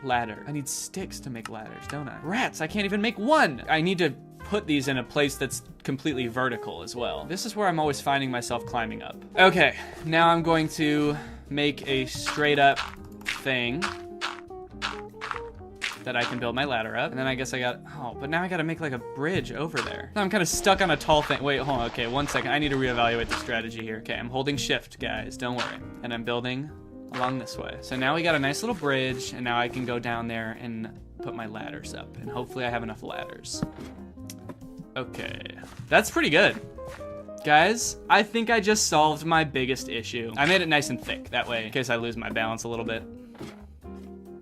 ladder. I need sticks to make ladders, don't I? Rats, I can't even make 1. I need to put these in a place that's completely vertical as well. This is where I'm always finding myself climbing up. Okay, now I'm going to make a straight up thing that I can build my ladder up. And then I guess I got, oh, but now I gotta make like a bridge over there. I'm kind of stuck on a tall thing. Wait, hold on, okay, 1 second. I need to reevaluate the strategy here. Okay, I'm holding shift, guys, don't worry. And I'm building along this way. So now we got a nice little bridge, and now I can go down there and put my ladders up. And hopefully I have enough ladders. Okay, that's pretty good. Guys, I think I just solved my biggest issue. I made it nice and thick, that way, in case I lose my balance a little bit.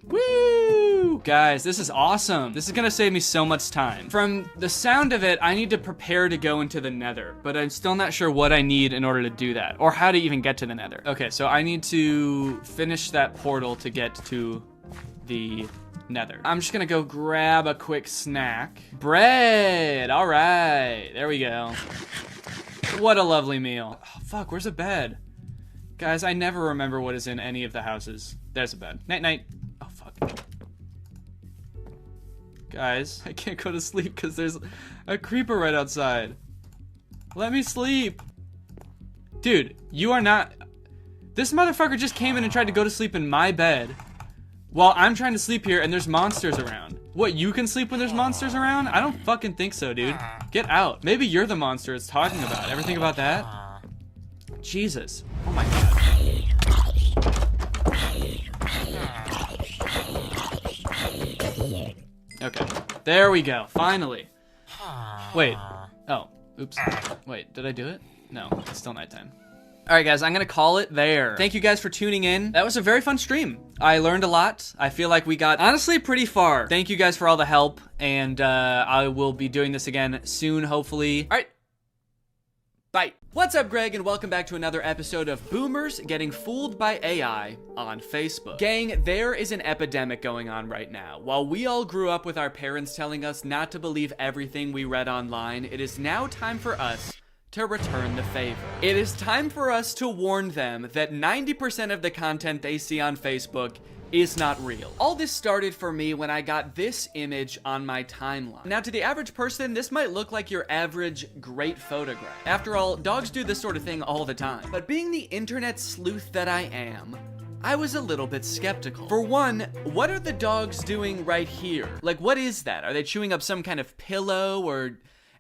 Woo! Guys, this is awesome. This is gonna save me so much time. From the sound of it, I need to prepare to go into the nether, but I'm still not sure what I need in order to do that, or how to even get to the nether. Okay, so I need to finish that portal to get to the nether. I'm just gonna go grab a quick snack. Bread, all right, there we go. What a lovely meal. Oh, fuck, where's a bed? Guys, I never remember what is in any of the houses. There's a bed. Night, night. Oh, fuck. Guys, I can't go to sleep because there's a creeper right outside. Let me sleep. Dude, you are not... This motherfucker just came in and tried to go to sleep in my bed while I'm trying to sleep here and there's monsters around. What, you can sleep when there's monsters around? I don't fucking think so, dude. Get out. Maybe you're the monster it's talking about. Ever think about that? Jesus. Oh my god. Okay. There we go. Finally. Wait. Oh. Oops. Wait, did I do it? No, it's still nighttime. All right, guys, I'm gonna call it there. Thank you guys for tuning in. That was a very fun stream. I learned a lot. I feel like we got, honestly, pretty far. Thank you guys for all the help, and I will be doing this again soon, hopefully. All right, bye. What's up, Greg, and welcome back to another episode of Boomers Getting Fooled by AI on Facebook. Gang, there is an epidemic going on right now. While we all grew up with our parents telling us not to believe everything we read online, it is now time for us to return the favor. It is time for us to warn them that 90% of the content they see on Facebook is not real. All this started for me when I got this image on my timeline. Now, to the average person, this might look like your average great photograph. After all, dogs do this sort of thing all the time. But being the internet sleuth that I am, I was a little bit skeptical. For one, what are the dogs doing right here? Like, what is that? Are they chewing up some kind of pillow or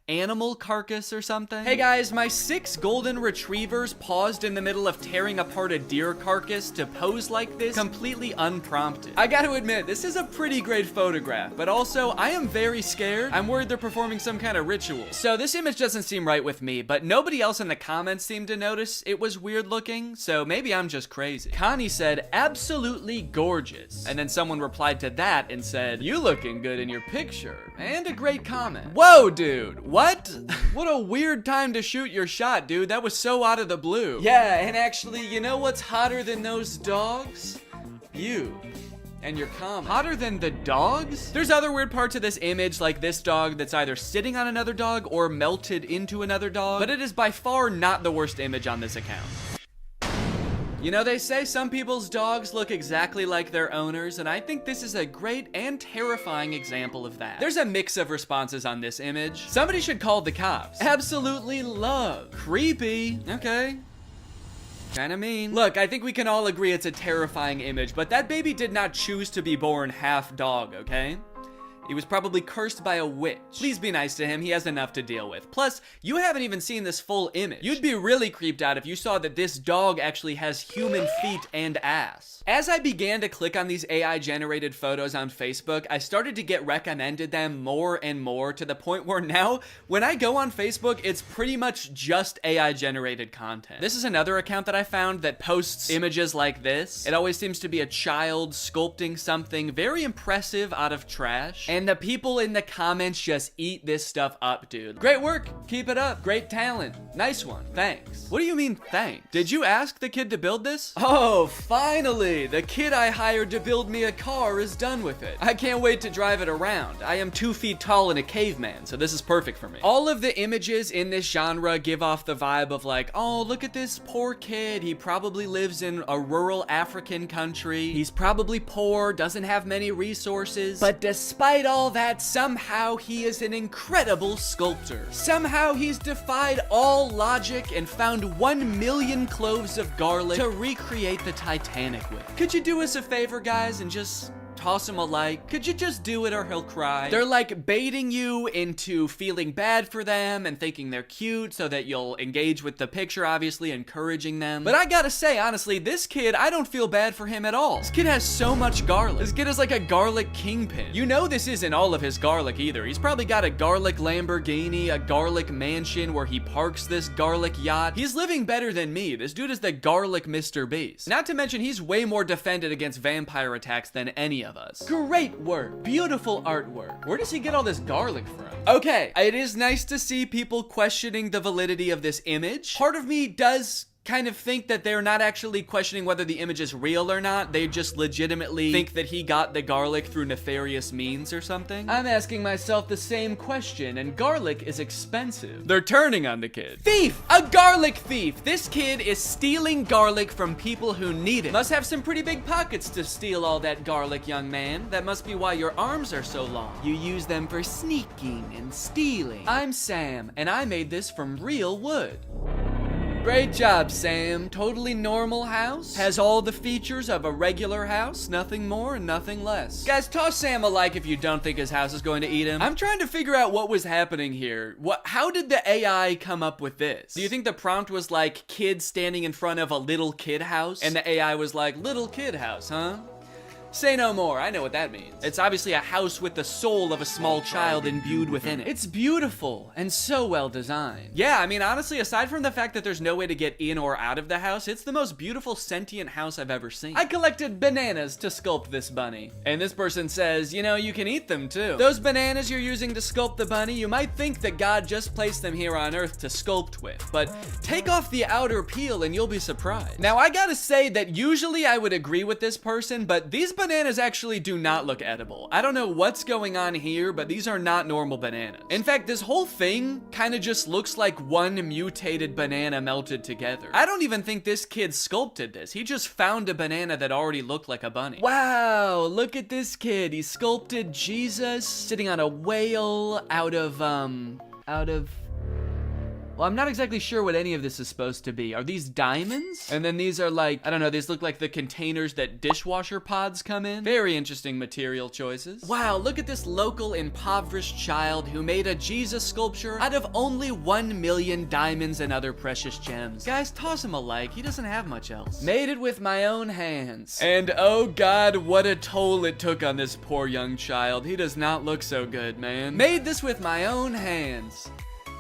animal carcass or something? Hey guys, my 6 golden retrievers paused in the middle of tearing apart a deer carcass to pose like this, completely unprompted. I gotta admit, this is a pretty great photograph, but also, I am very scared. I'm worried they're performing some kind of ritual. So this image doesn't seem right with me, but nobody else in the comments seemed to notice it was weird looking, so maybe I'm just crazy. Connie said, absolutely gorgeous. And then someone replied to that and said, you looking good in your picture. And a great comment. Whoa, dude. What? What a weird time to shoot your shot, dude. That was so out of the blue. Yeah, and actually, you know what's hotter than those dogs? You. And your comment. Hotter than the dogs? There's other weird parts of this image, like this dog that's either sitting on another dog or melted into another dog, but it is by far not the worst image on this account. You know, they say some people's dogs look exactly like their owners, and I think this is a great and terrifying example of that. There's a mix of responses on this image. Somebody should call the cops. Absolutely love. Creepy. Okay. Kinda mean. Look, I think we can all agree it's a terrifying image, but that baby did not choose to be born half dog, okay? He was probably cursed by a witch. Please be nice to him, he has enough to deal with. Plus, you haven't even seen this full image. You'd be really creeped out if you saw that this dog actually has human feet and ass. As I began to click on these AI-generated photos on Facebook, I started to get recommended them more and more, to the point where now, when I go on Facebook, it's pretty much just AI-generated content. This is another account that I found that posts images like this. It always seems to be a child sculpting something very impressive out of trash. And the people in the comments just eat this stuff up, dude. Great work. Keep it up. Great talent. Nice one. Thanks. What do you mean, thanks? Did you ask the kid to build this? Oh, finally. The kid I hired to build me a car is done with it. I can't wait to drive it around. I am 2 feet tall and a caveman, so this is perfect for me. All of the images in this genre give off the vibe of like, oh, look at this poor kid. He probably lives in a rural African country. He's probably poor, doesn't have many resources. But despite all that, somehow he is an incredible sculptor. Somehow he's defied all logic and found 1 million cloves of garlic to recreate the Titanic with. Could you do us a favor, guys, and just toss him a like? Could you just do it or he'll cry? They're like baiting you into feeling bad for them and thinking they're cute so that you'll engage with the picture, obviously encouraging them. But I gotta say, honestly, this kid, I don't feel bad for him at all. This kid has so much garlic. This kid is like a garlic kingpin. You know this isn't all of his garlic either. He's probably got a garlic Lamborghini, a garlic mansion where he parks this garlic yacht. He's living better than me. This dude is the garlic Mr. Beast. Not to mention, he's way more defended against vampire attacks than any of us. Great work. Beautiful artwork. Where does he get all this garlic from? Okay, it is nice to see people questioning the validity of this image. Part of me does kind of think that they're not actually questioning whether the image is real or not. They just legitimately think that he got the garlic through nefarious means or something. I'm asking myself the same question, and garlic is expensive. They're turning on the kid. Thief! A garlic thief! This kid is stealing garlic from people who need it. Must have some pretty big pockets to steal all that garlic, young man. That must be why your arms are so long. You use them for sneaking and stealing. I'm Sam, and I made this from real wood. Great job, Sam. Totally normal house. Has all the features of a regular house. Nothing more and nothing less. Guys, toss Sam a like if you don't think his house is going to eat him. I'm trying to figure out what was happening here. How did the AI come up with this? Do you think the prompt was like kid standing in front of a little kid house? And the AI was like, little kid house, huh? Say no more, I know what that means. It's obviously a house with the soul of a small child imbued within it. It's beautiful and so well designed. Yeah, I mean, honestly, aside from the fact that there's no way to get in or out of the house, it's the most beautiful sentient house I've ever seen. I collected bananas to sculpt this bunny. And this person says, you know, you can eat them too. Those bananas you're using to sculpt the bunny, you might think that God just placed them here on Earth to sculpt with, but take off the outer peel and you'll be surprised. Now, I gotta say that usually I would agree with this person, but these bananas actually do not look edible. I don't know what's going on here, but these are not normal bananas. In fact, this whole thing kind of just looks like one mutated banana melted together. I don't even think this kid sculpted this. He just found a banana that already looked like a bunny. Wow, look at this kid. He sculpted Jesus sitting on a whale out of well, I'm not exactly sure what any of this is supposed to be. Are these diamonds? And then these are like, I don't know, these look like the containers that dishwasher pods come in. Very interesting material choices. Wow, look at this local impoverished child who made a Jesus sculpture out of only 1 million diamonds and other precious gems. Guys, toss him a like, he doesn't have much else. Made it with my own hands. And oh God, what a toll it took on this poor young child. He does not look so good, man. Made this with my own hands.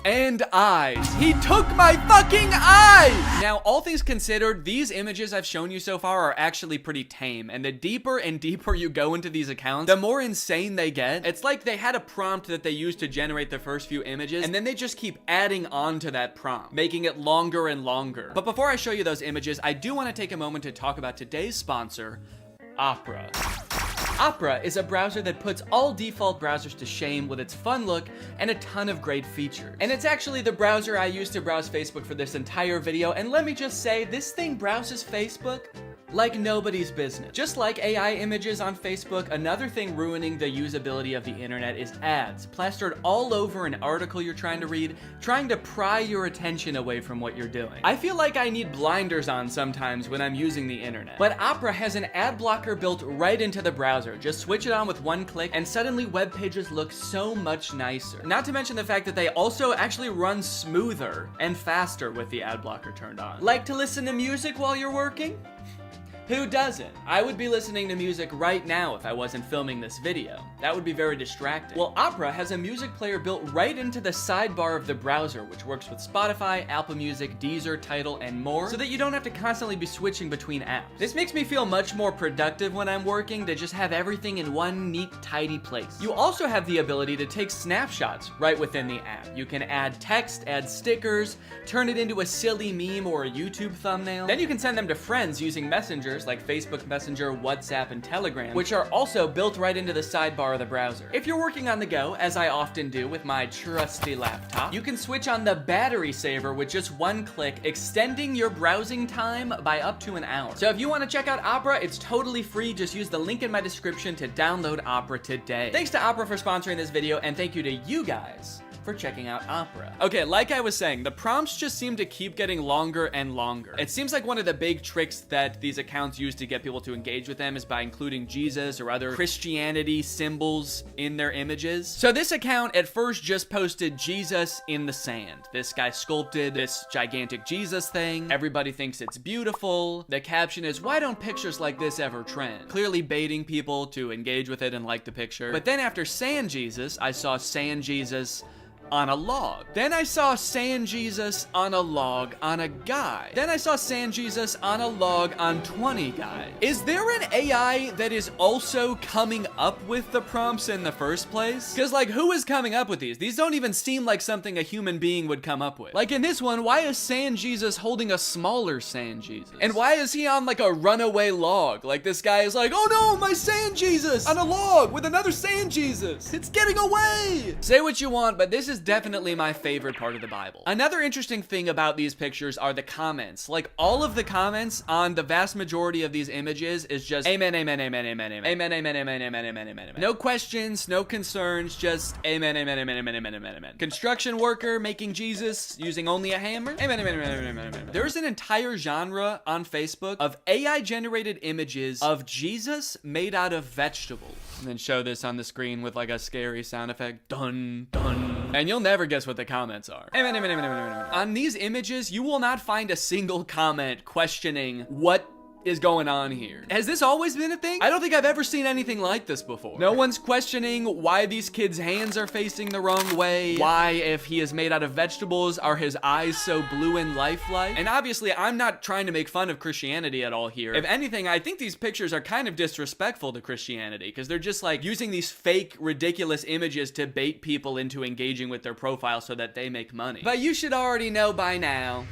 And eyes. He took my fucking eyes! Now, all things considered, these images I've shown you so far are actually pretty tame, and the deeper and deeper you go into these accounts, the more insane they get. It's like they had a prompt that they used to generate the first few images, and then they just keep adding on to that prompt, making it longer and longer. But before I show you those images, I do want to take a moment to talk about today's sponsor, Opera. Opera is a browser that puts all default browsers to shame with its fun look and a ton of great features. And it's actually the browser I used to browse Facebook for this entire video, and let me just say, this thing browses Facebook like nobody's business. Just like AI images on Facebook, another thing ruining the usability of the internet is ads, plastered all over an article you're trying to read, trying to pry your attention away from what you're doing. I feel like I need blinders on sometimes when I'm using the internet. But Opera has an ad blocker built right into the browser. Just switch it on with one click, and suddenly web pages look so much nicer. Not to mention the fact that they also actually run smoother and faster with the ad blocker turned on. Like to listen to music while you're working? Who doesn't? I would be listening to music right now if I wasn't filming this video. That would be very distracting. Well, Opera has a music player built right into the sidebar of the browser, which works with Spotify, Apple Music, Deezer, Tidal, and more, so that you don't have to constantly be switching between apps. This makes me feel much more productive when I'm working to just have everything in one neat, tidy place. You also have the ability to take snapshots right within the app. You can add text, add stickers, turn it into a silly meme or a YouTube thumbnail. Then you can send them to friends using Messenger like Facebook Messenger, WhatsApp, and Telegram, which are also built right into the sidebar of the browser. If you're working on the go, as I often do with my trusty laptop, you can switch on the battery saver with just one click, extending your browsing time by up to an hour. So if you want to check out Opera, it's totally free. Just use the link in my description to download Opera today. Thanks to Opera for sponsoring this video, and thank you to you guys for checking out Opera. Okay, like I was saying, the prompts just seem to keep getting longer and longer. It seems like one of the big tricks that these accounts use to get people to engage with them is by including Jesus or other Christianity symbols in their images. So this account at first just posted Jesus in the sand. This guy sculpted this gigantic Jesus thing. Everybody thinks it's beautiful. The caption is, "Why don't pictures like this ever trend?" Clearly baiting people to engage with it and like the picture. But then after Sand Jesus, I saw Sand Jesus on a log. Then I saw Sand Jesus on a log on a guy. Then I saw Sand Jesus on a log on 20 guys. Is there an AI that is also coming up with the prompts in the first place? Because like, who is coming up with these? These don't even seem like something a human being would come up with. Like in this one, why is Sand Jesus holding a smaller Sand Jesus? And why is he on like a runaway log? Like this guy is like, oh no, my Sand Jesus on a log with another Sand Jesus. It's getting away. Say what you want, but this is definitely my favorite part of the Bible. Another interesting thing about these pictures are the comments. Like all of the comments on the vast majority of these images is just amen, amen, amen, amen, amen, amen, amen, amen, amen, amen, amen, amen. No questions, no concerns, just amen, amen, amen, amen, amen, amen, amen. Construction worker making Jesus using only a hammer. Amen, amen, amen, amen, amen, amen. There's an entire genre on Facebook of AI generated images of Jesus made out of vegetables. And then show this on the screen with like a scary sound effect. Dun, dun. And you'll never guess what the comments are. Amen, amen, amen, amen, amen, amen. On these images, you will not find a single comment questioning what is going on here? Has this always been a thing? I don't think I've ever seen anything like this before. No one's questioning why these kids' hands are facing the wrong way. Why, if he is made out of vegetables, are his eyes so blue and lifelike? And obviously, I'm not trying to make fun of Christianity at all here. If anything, I think these pictures are kind of disrespectful to Christianity because they're just like using these fake, ridiculous images to bait people into engaging with their profile so that they make money. But you should already know by now,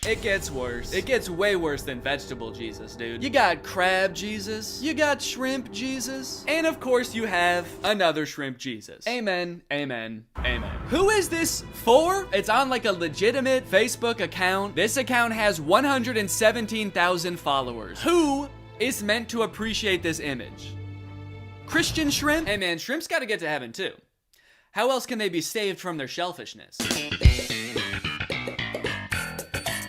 it gets worse. It gets way worse than vegetable Jesus, dude. You got crab Jesus, you got shrimp Jesus, and of course you have another shrimp Jesus. Amen, amen, amen. Who is this for? It's on like a legitimate Facebook account. This account has 117,000 followers. Who is meant to appreciate this image? Christian shrimp? Hey man, shrimps gotta get to heaven too. How else can they be saved from their shellfishness?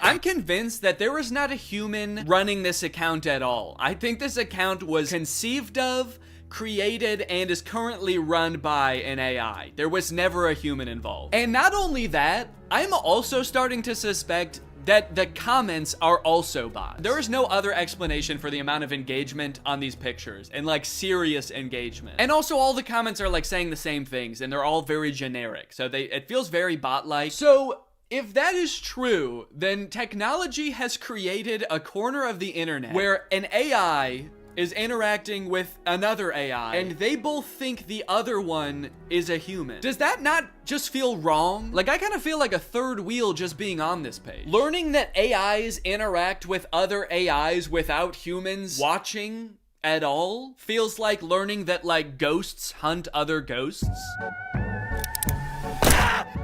I'm convinced that there was not a human running this account at all. I think this account was conceived of, created, and is currently run by an AI. There was never a human involved. And not only that, I'm also starting to suspect that the comments are also bots. There is no other explanation for the amount of engagement on these pictures, and like serious engagement. And also all the comments are like saying the same things, and they're all very generic. So it feels very bot-like. So if that is true, then technology has created a corner of the internet where an AI is interacting with another AI, and they both think the other one is a human. Does that not just feel wrong? Like, I kind of feel like a third wheel just being on this page. Learning that AIs interact with other AIs without humans watching at all feels like learning that, like, ghosts hunt other ghosts.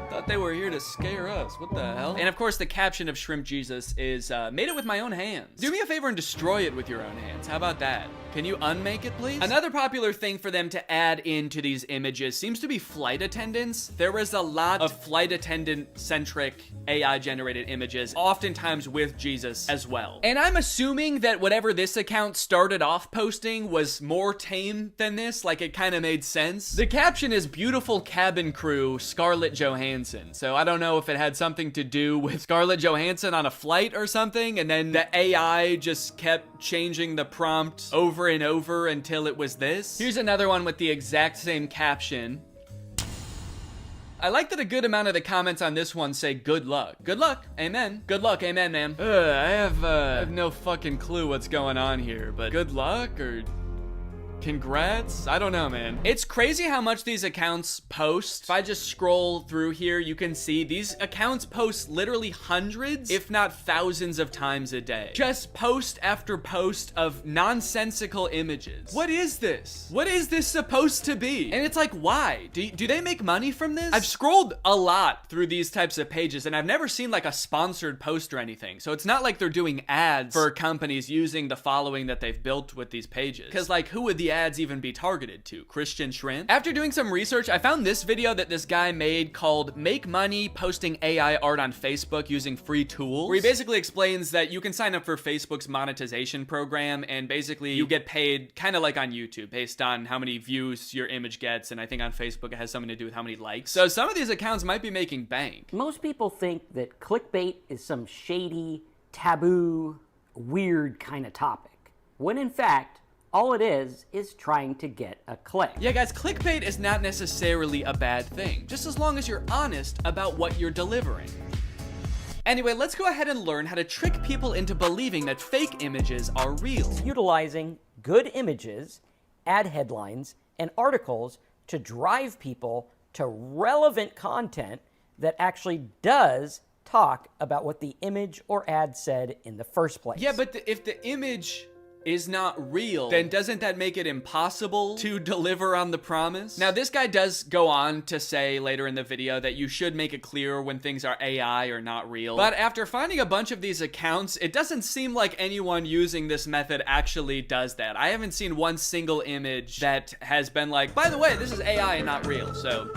Thought they were here to scare us. What the hell? And of course, the caption of Shrimp Jesus is, made it with my own hands. Do me a favor and destroy it with your own hands. How about that? Can you unmake it, please? Another popular thing for them to add into these images seems to be flight attendants. There is a lot of flight attendant-centric AI-generated images, oftentimes with Jesus as well. And I'm assuming that whatever this account started off posting was more tame than this, like it kind of made sense. The caption is beautiful cabin crew, Scarlett Johansson. So I don't know if it had something to do with Scarlett Johansson on a flight or something, and then the AI just kept changing the prompt over and over until it was this. Here's another one with the exact same caption. I like that a good amount of the comments on this one say good luck. Good luck, amen. Good luck, amen, ma'am. I have no fucking clue what's going on here, but good luck or congrats? I don't know, man. It's crazy how much these accounts post. If I just scroll through here, you can see these accounts post literally hundreds, if not thousands of times a day. Just post after post of nonsensical images. What is this? What is this supposed to be? And it's like, why? Do they make money from this? I've scrolled a lot through these types of pages, and I've never seen like a sponsored post or anything. So it's not like they're doing ads for companies using the following that they've built with these pages. Because like, who would the ads even be targeted to? Christian shrimp? After doing some research, I found this video that this guy made called Make Money Posting AI Art on Facebook Using Free Tools, where he basically explains that you can sign up for Facebook's monetization program, and basically you get paid kind of like on YouTube based on how many views your image gets, and I think on Facebook it has something to do with how many likes. So some of these accounts might be making bank. Most people think that clickbait is some shady, taboo, weird kind of topic, when in fact, all it is trying to get a click. Yeah, guys, clickbait is not necessarily a bad thing, just as long as you're honest about what you're delivering. Anyway, let's go ahead and learn how to trick people into believing that fake images are real. Utilizing good images, ad headlines, and articles to drive people to relevant content that actually does talk about what the image or ad said in the first place. Yeah, but if the image is not real, then doesn't that make it impossible to deliver on the promise? Now, this guy does go on to say later in the video that you should make it clear when things are AI or not real. But after finding a bunch of these accounts, it doesn't seem like anyone using this method actually does that. I haven't seen one single image that has been like, by the way, this is AI and not real, so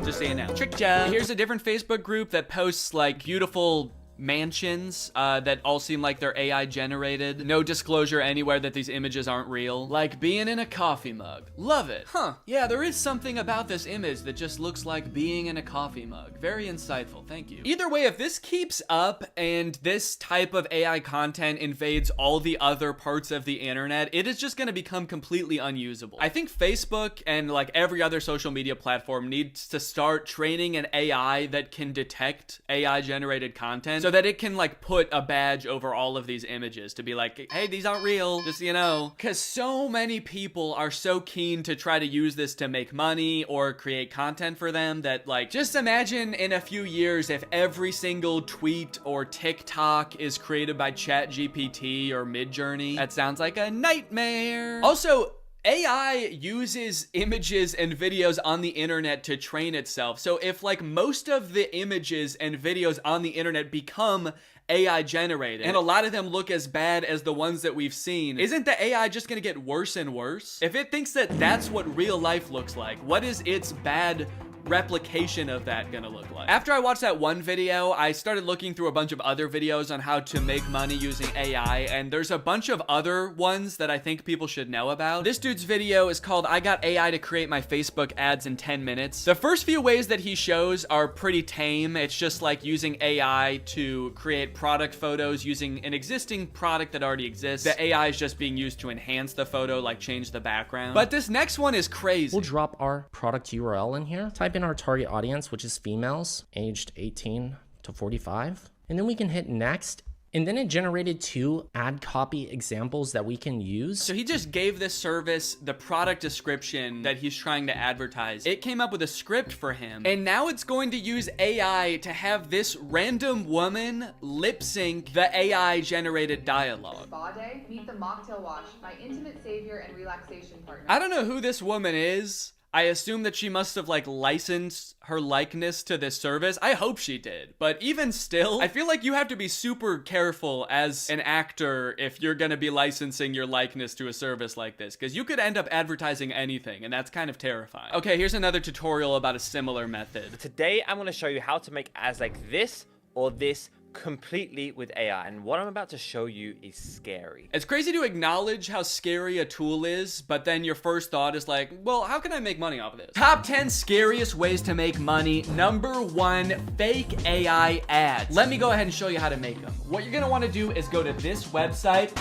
just so you know. Trick job. Here's a different Facebook group that posts like beautiful mansions that all seem like they're AI generated. No disclosure anywhere that these images aren't real. Like being in a coffee mug. Love it. Huh. Yeah, there is something about this image that just looks like being in a coffee mug. Very insightful. Thank you. Either way, if this keeps up and this type of AI content invades all the other parts of the internet, it is just going to become completely unusable. I think Facebook and like every other social media platform needs to start training an AI that can detect AI generated content so that it can like put a badge over all of these images to be like, hey, these aren't real, just, you know, because so many people are so keen to try to use this to make money or create content for them that, like, just imagine in a few years if every single tweet or TikTok is created by ChatGPT or Midjourney. That sounds like a nightmare. Also, AI uses images and videos on the internet to train itself. So if like most of the images and videos on the internet become AI generated, and a lot of them look as bad as the ones that we've seen, isn't the AI just gonna get worse and worse? If it thinks that that's what real life looks like, what is its bad replication of that gonna look like? After I watched that one video, I started looking through a bunch of other videos on how to make money using AI, and there's a bunch of other ones that I think people should know about. This dude's video is called I Got AI to Create My Facebook Ads in 10 Minutes. The first few ways that he shows are pretty tame. It's just like using AI to create product photos using an existing product that already exists. The AI is just being used to enhance the photo, like change the background. But this next one is crazy. We'll drop our product URL in here, type in our target audience, which is females aged 18 to 45, and then we can hit next. And then it generated 2 ad copy examples that we can use. So he just gave this service the product description that he's trying to advertise. It came up with a script for him, and now it's going to use AI to have this random woman lip sync the AI generated dialogue. Spa day, meet the mocktail wash, my intimate savior and relaxation partner. I don't know who this woman is. I assume that she must have like licensed her likeness to this service. I hope she did. But even still, I feel like you have to be super careful as an actor if you're gonna be licensing your likeness to a service like this, because you could end up advertising anything, and that's kind of terrifying. Okay, here's another tutorial about a similar method. Today, I'm gonna show you how to make ads like this or this completely with AI, and what I'm about to show you is scary. It's crazy to acknowledge how scary a tool is, but then your first thought is like, well, how can I make money off of this? Top 10 scariest ways to make money. Number 1, fake AI ads. Let me go ahead and show you how to make them. What you're gonna wanna do is go to this website,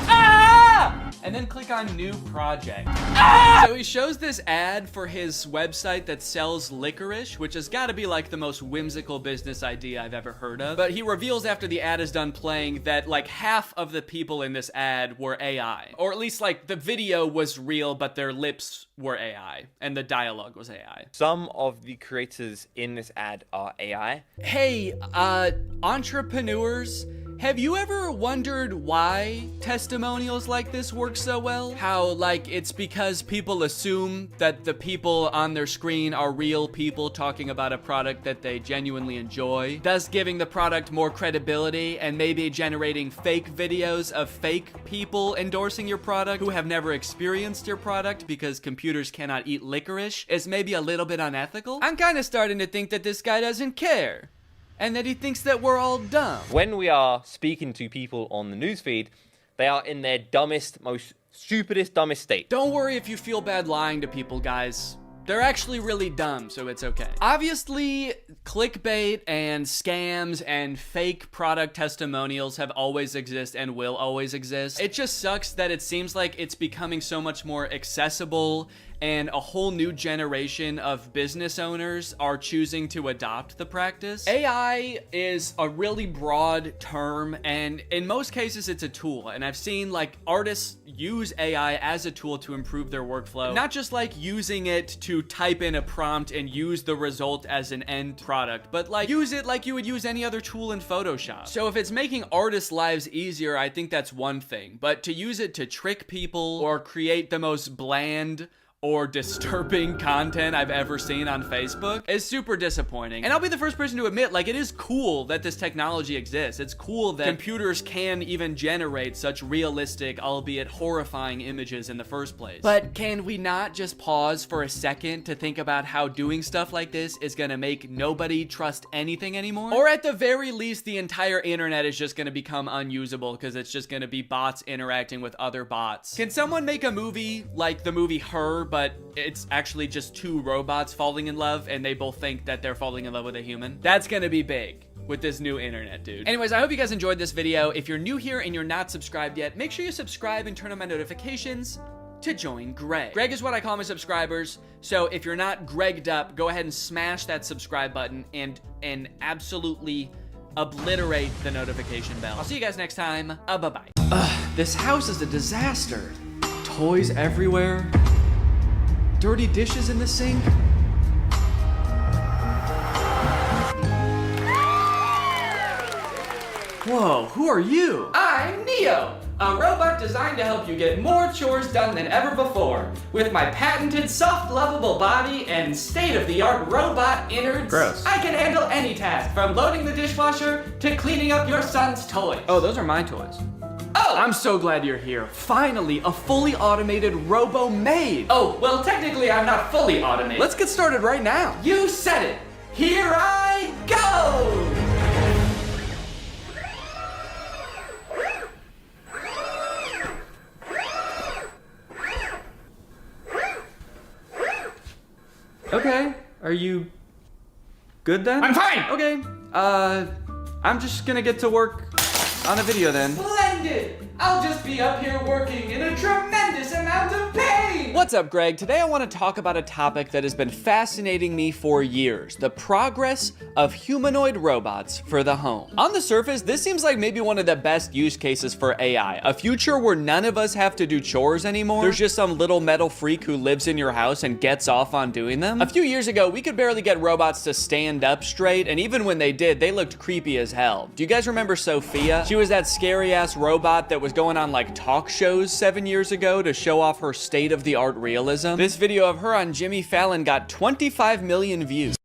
and then click on new project. So he shows this ad for his website that sells licorice, which has gotta be like the most whimsical business idea I've ever heard of. But he reveals after the ad is done playing that like half of the people in this ad were AI. Or at least like the video was real, but their lips were AI and the dialogue was AI. Some of the creators in this ad are AI. Hey, entrepreneurs, have you ever wondered why testimonials like this work so well? How, like, it's because people assume that the people on their screen are real people talking about a product that they genuinely enjoy, thus giving the product more credibility and maybe generating fake videos of fake people endorsing your product who have never experienced your product because computers cannot eat licorice is maybe a little bit unethical. I'm kind of starting to think that this guy doesn't care, and that he thinks that we're all dumb. When we are speaking to people on the newsfeed, they are in their dumbest, most stupidest, dumbest state. Don't worry if you feel bad lying to people, guys. They're actually really dumb, so it's okay. Obviously, clickbait and scams and fake product testimonials have always existed and will always exist. It just sucks that it seems like it's becoming so much more accessible and a whole new generation of business owners are choosing to adopt the practice. AI is a really broad term, and in most cases it's a tool, and I've seen like artists use AI as a tool to improve their workflow, not just like using it to type in a prompt and use the result as an end product, but like use it like you would use any other tool in Photoshop. So if it's making artists' lives easier, I think that's one thing, but to use it to trick people or create the most bland or disturbing content I've ever seen on Facebook is super disappointing. And I'll be the first person to admit, like, it is cool that this technology exists. It's cool that computers can even generate such realistic, albeit horrifying images in the first place. But can we not just pause for a second to think about how doing stuff like this is gonna make nobody trust anything anymore? Or at the very least, the entire internet is just gonna become unusable because it's just gonna be bots interacting with other bots. Can someone make a movie like the movie Her, but it's actually just two robots falling in love and they both think that they're falling in love with a human? That's gonna be big with this new internet, dude. Anyways, I hope you guys enjoyed this video. If you're new here and you're not subscribed yet, make sure you subscribe and turn on my notifications to join Greg. Greg is what I call my subscribers. So if you're not Gregged up, go ahead and smash that subscribe button and absolutely obliterate the notification bell. I'll see you guys next time. Bye-bye. This house is a disaster. Toys everywhere. Dirty dishes in the sink. Whoa, who are you? I'm Neo, a robot designed to help you get more chores done than ever before. With my patented soft, lovable body and state-of-the-art robot innards, Gross. I can handle any task, from loading the dishwasher to cleaning up your son's toys. Oh, those are my toys. Oh! I'm so glad you're here. Finally, a fully automated robo-maid. Oh, well, technically I'm not fully automated. Let's get started right now. You said it. Here I go! Okay, are you good then? I'm fine! Okay, I'm just gonna get to work on a video then. Splendid! I'll just be up here working in a tremendous amount of pain! What's up, Greg? Today I want to talk about a topic that has been fascinating me for years: the progress of humanoid robots for the home. On the surface, this seems like maybe one of the best use cases for AI. A future where none of us have to do chores anymore. There's just some little metal freak who lives in your house and gets off on doing them. A few years ago, we could barely get robots to stand up straight, and even when they did, they looked creepy as hell. Do you guys remember Sophia? She was that scary-ass robot that was going on like talk shows 7 years ago to show off her state-of-the-art realism. This video of her on Jimmy Fallon got 25 million views.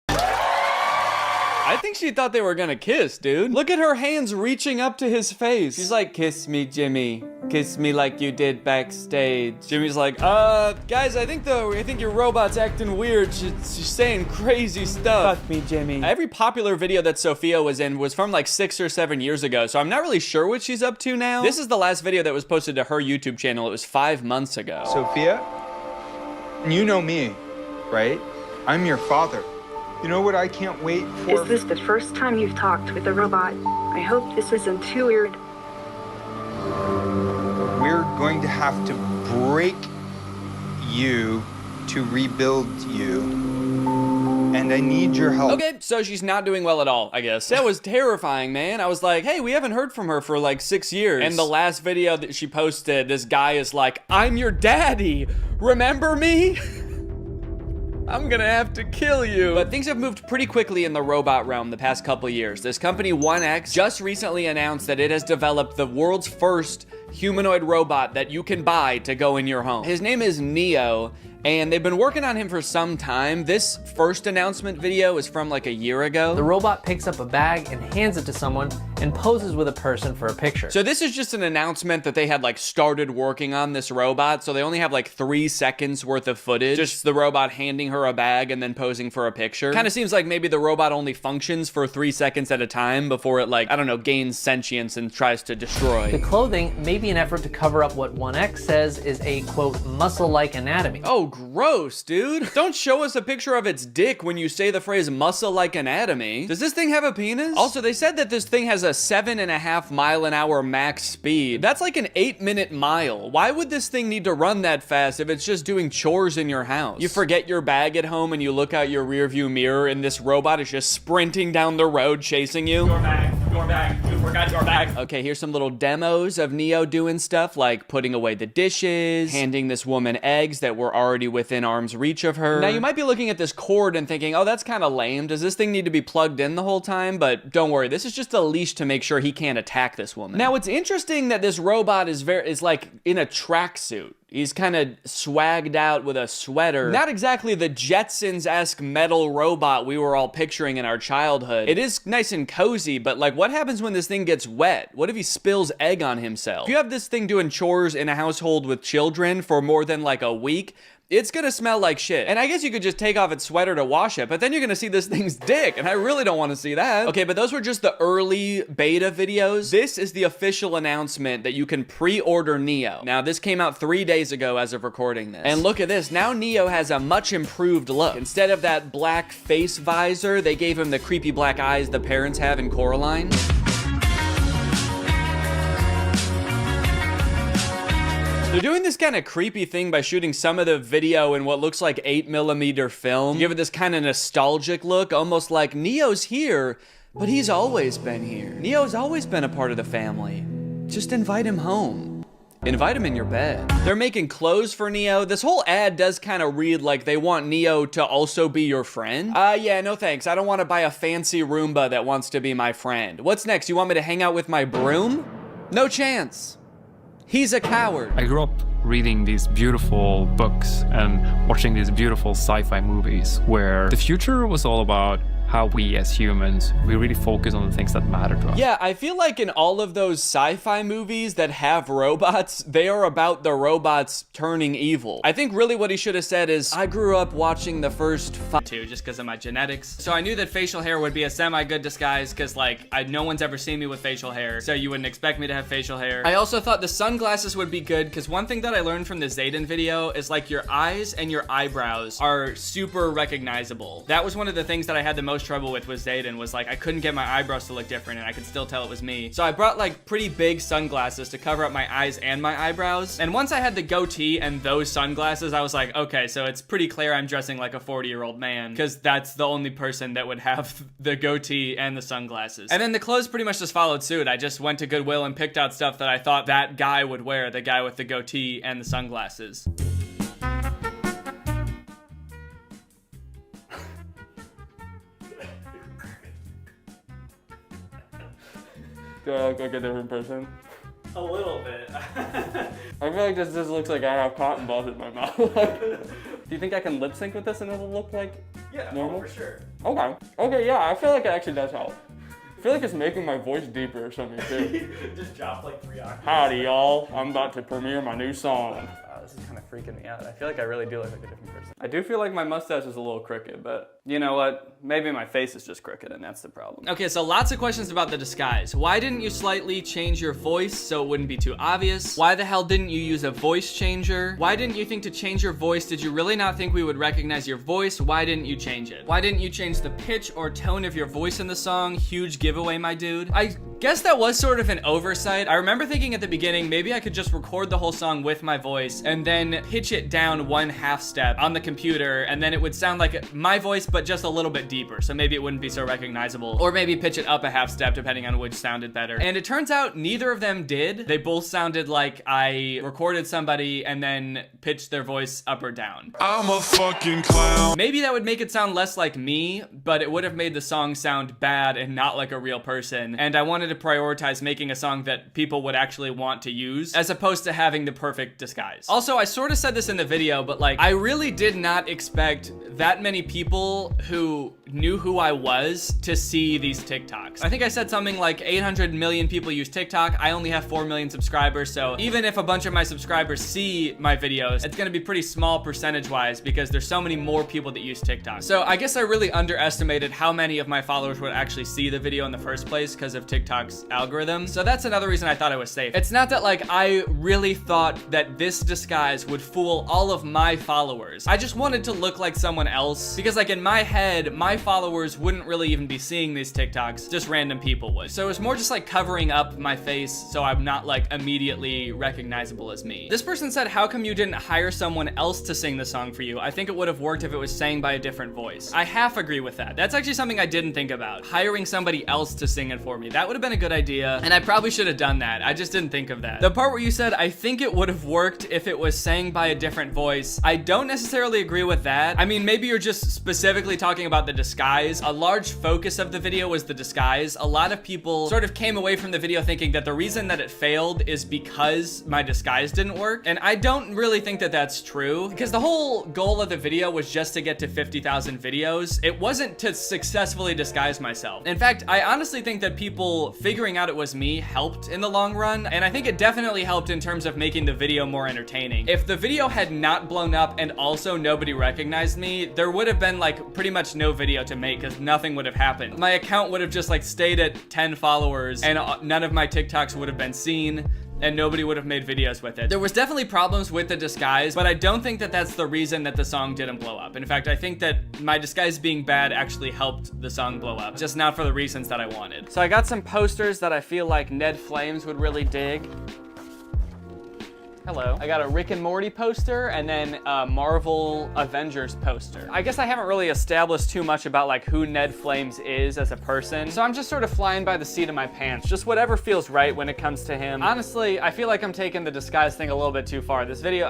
I think she thought they were gonna kiss, dude. Look at her hands reaching up to his face. She's like, kiss me, Jimmy. Kiss me like you did backstage. Jimmy's like, guys, I think your robot's acting weird. She's saying crazy stuff. Fuck me, Jimmy. Every popular video that Sophia was in was from like 6 or 7 years ago, so I'm not really sure what she's up to now. This is the last video that was posted to her YouTube channel. It was 5 months ago. Sophia, you know me, right? I'm your father. You know what I can't wait for? Is this the first time you've talked with a robot? I hope this isn't too weird. We're going to have to break you to rebuild you. And I need your help. Okay, so she's not doing well at all, I guess. That was terrifying, man. I was like, hey, we haven't heard from her for like 6 years. And the last video that she posted, this guy is like, I'm your daddy. Remember me? I'm gonna have to kill you. But things have moved pretty quickly in the robot realm the past couple years. This company 1X just recently announced that it has developed the world's first humanoid robot that you can buy to go in your home. His name is Neo, and they've been working on him for some time. This first announcement video is from like a year ago. The robot picks up a bag and hands it to someone and poses with a person for a picture. So this is just an announcement that they had like started working on this robot, so they only have like 3 seconds worth of footage. Just the robot handing her a bag and then posing for a picture. Kind of seems like maybe the robot only functions for 3 seconds at a time before it, like, I don't know, gains sentience and tries to destroy. The clothing may be an effort to cover up what 1X says is a, quote, muscle-like anatomy. Oh, gross, dude. Don't show us a picture of its dick when you say the phrase muscle-like anatomy. Does this thing have a penis? Also, they said that this thing has a 7.5 mile-an-hour max speed. That's like an 8-minute mile. Why would this thing need to run that fast if it's just doing chores in your house? You forget your bag at home and you look out your rearview mirror and this robot is just sprinting down the road chasing you. Your bag, you forgot Congrats, we're back. Okay, here's some little demos of Neo doing stuff like putting away the dishes, handing this woman eggs that were already within arm's reach of her. Now, you might be looking at this cord and thinking, oh, that's kind of lame. Does this thing need to be plugged in the whole time? But don't worry, this is just a leash to make sure he can't attack this woman. Now, it's interesting that this robot is like in a tracksuit. He's kind of swagged out with a sweater. Not exactly the Jetsons-esque metal robot we were all picturing in our childhood. It is nice and cozy, but like, what happens when this thing gets wet? What if he spills egg on himself? If you have this thing doing chores in a household with children for more than like a week, it's gonna smell like shit. And I guess you could just take off its sweater to wash it, but then you're gonna see this thing's dick, and I really don't wanna see that. Okay, but those were just the early beta videos. This is the official announcement that you can pre-order Neo. Now, this came out 3 days ago as of recording this. And look at this, now Neo has a much improved look. Instead of that black face visor, they gave him the creepy black eyes the parents have in Coraline. They're doing this kind of creepy thing by shooting some of the video in what looks like 8mm film. Give it this kind of nostalgic look, almost like Neo's here, but he's always been here. Neo's always been a part of the family. Just invite him home. Invite him in your bed. They're making clothes for Neo. This whole ad does kind of read like they want Neo to also be your friend. Yeah, no thanks. I don't want to buy a fancy Roomba that wants to be my friend. What's next? You want me to hang out with my broom? No chance. He's a coward. I grew up reading these beautiful books and watching these beautiful sci-fi movies where the future was all about how we as humans, we really focus on the things that matter to us. Yeah, I feel like in all of those sci-fi movies that have robots, they are about the robots turning evil. I think really what he should have said is, I grew up watching the first two just because of my genetics. So I knew that facial hair would be a semi-good disguise because like, no one's ever seen me with facial hair, so you wouldn't expect me to have facial hair. I also thought the sunglasses would be good because one thing that I learned from the Zayden video is like your eyes and your eyebrows are super recognizable. That was one of the things that I had the most trouble with Zayden, was like I couldn't get my eyebrows to look different and I could still tell it was me. So I brought like pretty big sunglasses to cover up my eyes and my eyebrows. And once I had the goatee and those sunglasses, I was like, okay, so it's pretty clear I'm dressing like a 40-year-old man because that's the only person that would have the goatee and the sunglasses. And then the clothes pretty much just followed suit. I just went to Goodwill and picked out stuff that I thought that guy would wear, the guy with the goatee and the sunglasses. Do I look like a different person? A little bit. I feel like this just looks like I have cotton balls in my mouth. Do you think I can lip sync with this and it'll look like normal? For sure. Okay. Okay, yeah, I feel like it actually does help. I feel like it's making my voice deeper or something too. Just drop like 3 octaves. Howdy, y'all. I'm about to premiere my new song. This is kind of freaking me out. I feel like I really do look like a different person. I do feel like my mustache is a little crooked, but you know what? Maybe my face is just crooked and that's the problem. Okay, so lots of questions about the disguise. Why didn't you slightly change your voice so it wouldn't be too obvious? Why the hell didn't you use a voice changer? Why didn't you think to change your voice? Did you really not think we would recognize your voice? Why didn't you change it? Why didn't you change the pitch or tone of your voice in the song? Huge giveaway, my dude. I guess that was sort of an oversight. I remember thinking at the beginning, maybe I could just record the whole song with my voice and then pitch it down 1/2 step on the computer, and then it would sound like my voice, but just a little bit deeper, so maybe it wouldn't be so recognizable. Or maybe pitch it up 1/2 step, depending on which sounded better. And it turns out neither of them did. They both sounded like I recorded somebody and then pitched their voice up or down. I'm a fucking clown. Maybe that would make it sound less like me, but it would have made the song sound bad and not like a real person. And I wanted to prioritize making a song that people would actually want to use, as opposed to having the perfect disguise. Also, I sort of said this in the video, but like, I really did not expect that many people who knew who I was to see these TikToks. I think I said something like 800 million people use TikTok. I only have 4 million subscribers, so even if a bunch of my subscribers see my videos, it's gonna be pretty small percentage-wise because there's so many more people that use TikTok. So I guess I really underestimated how many of my followers would actually see the video in the first place because of TikTok's algorithm. So that's another reason I thought I was safe. It's not that like I really thought that this disguise would fool all of my followers. I just wanted to look like someone else because like in my head, my followers wouldn't really even be seeing these TikToks, just random people would. So it's more just like covering up my face so I'm not like immediately recognizable as me. This person said, how come you didn't hire someone else to sing the song for you? I think it would have worked if it was sang by a different voice. I half agree with that. That's actually something I didn't think about. Hiring somebody else to sing it for me. That would have been a good idea, and I probably should have done that. I just didn't think of that. The part where you said, I think it would have worked if it was sang by a different voice, I don't necessarily agree with that. I mean, maybe you're just specifically talking about the disguise. A large focus of the video was the disguise. A lot of people sort of came away from the video thinking that the reason that it failed is because my disguise didn't work, and I don't really think that that's true, because the whole goal of the video was just to get to 50,000 videos. It wasn't to successfully disguise myself. In fact, I honestly think that people figuring out it was me helped in the long run, and I think it definitely helped in terms of making the video more entertaining. If the video had not blown up and also nobody recognized me, there would have been like pretty much no video to make because nothing would have happened. My account would have just like stayed at 10 followers and none of my TikToks would have been seen, and nobody would have made videos with it. There was definitely problems with the disguise, but I don't think that that's the reason that the song didn't blow up. In fact, I think that my disguise being bad actually helped the song blow up, just not for the reasons that I wanted. So I got some posters that I feel like Ned Flames would really dig. Hello. I got a Rick and Morty poster and then a Marvel Avengers poster. I guess I haven't really established too much about like who Ned Flames is as a person, so I'm just sort of flying by the seat of my pants. Just whatever feels right when it comes to him. Honestly, I feel like I'm taking the disguise thing a little bit too far. This video,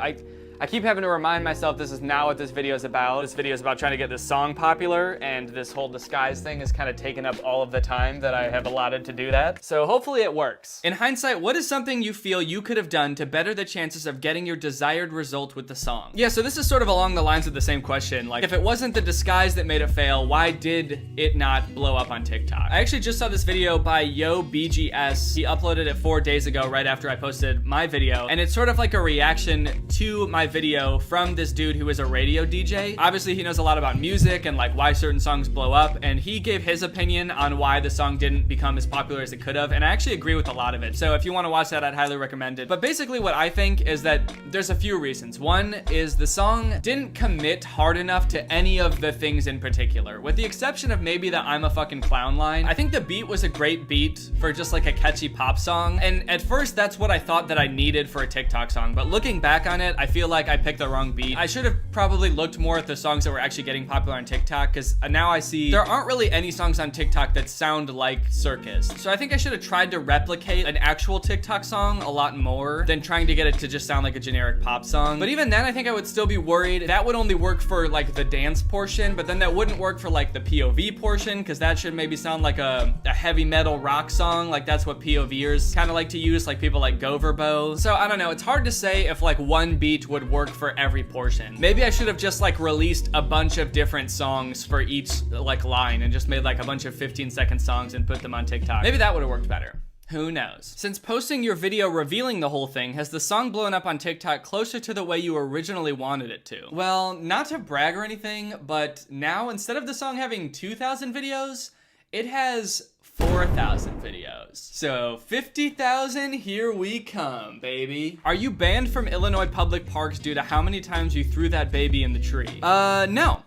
I keep having to remind myself this is not what this video is about. This video is about trying to get this song popular, and this whole disguise thing is kind of taking up all of the time that I have allotted to do that. So hopefully it works. In hindsight, what is something you feel you could have done to better the chances of getting your desired result with the song? Yeah, so this is sort of along the lines of the same question. Like, if it wasn't the disguise that made it fail, why did it not blow up on TikTok? I actually just saw this video by YoBGS. He uploaded it 4 days ago, right after I posted my video, and it's sort of like a reaction to my video from this dude who is a radio DJ. Obviously, he knows a lot about music and like why certain songs blow up, and he gave his opinion on why the song didn't become as popular as it could have, and I actually agree with a lot of it. So if you want to watch that, I'd highly recommend it. But basically what I think is that there's a few reasons. One is the song didn't commit hard enough to any of the things in particular, with the exception of maybe the I'm a fucking clown line. I think the beat was a great beat for just like a catchy pop song, and at first that's what I thought that I needed for a TikTok song, but looking back on it, I feel like I picked the wrong beat. I should have probably looked more at the songs that were actually getting popular on TikTok, because now I see there aren't really any songs on TikTok that sound like Circus. So I think I should have tried to replicate an actual TikTok song a lot more than trying to get it to just sound like a generic pop song. But even then, I think I would still be worried. That would only work for like the dance portion, but then that wouldn't work for like the POV portion, because that should maybe sound like a heavy metal rock song. Like that's what POVers kind of like to use, like people like Goverbo. So I don't know, it's hard to say if like one beat would work for every portion. Maybe I should have just like released a bunch of different songs for each like line and just made like a bunch of 15-second songs and put them on TikTok. Maybe that would have worked better. Who knows? Since posting your video revealing the whole thing, has the song blown up on TikTok closer to the way you originally wanted it to? Well, not to brag or anything, but now instead of the song having 2,000 videos, it has 4,000 videos. So 50,000, here we come, baby. Are you banned from Illinois public parks due to how many times you threw that baby in the tree? No.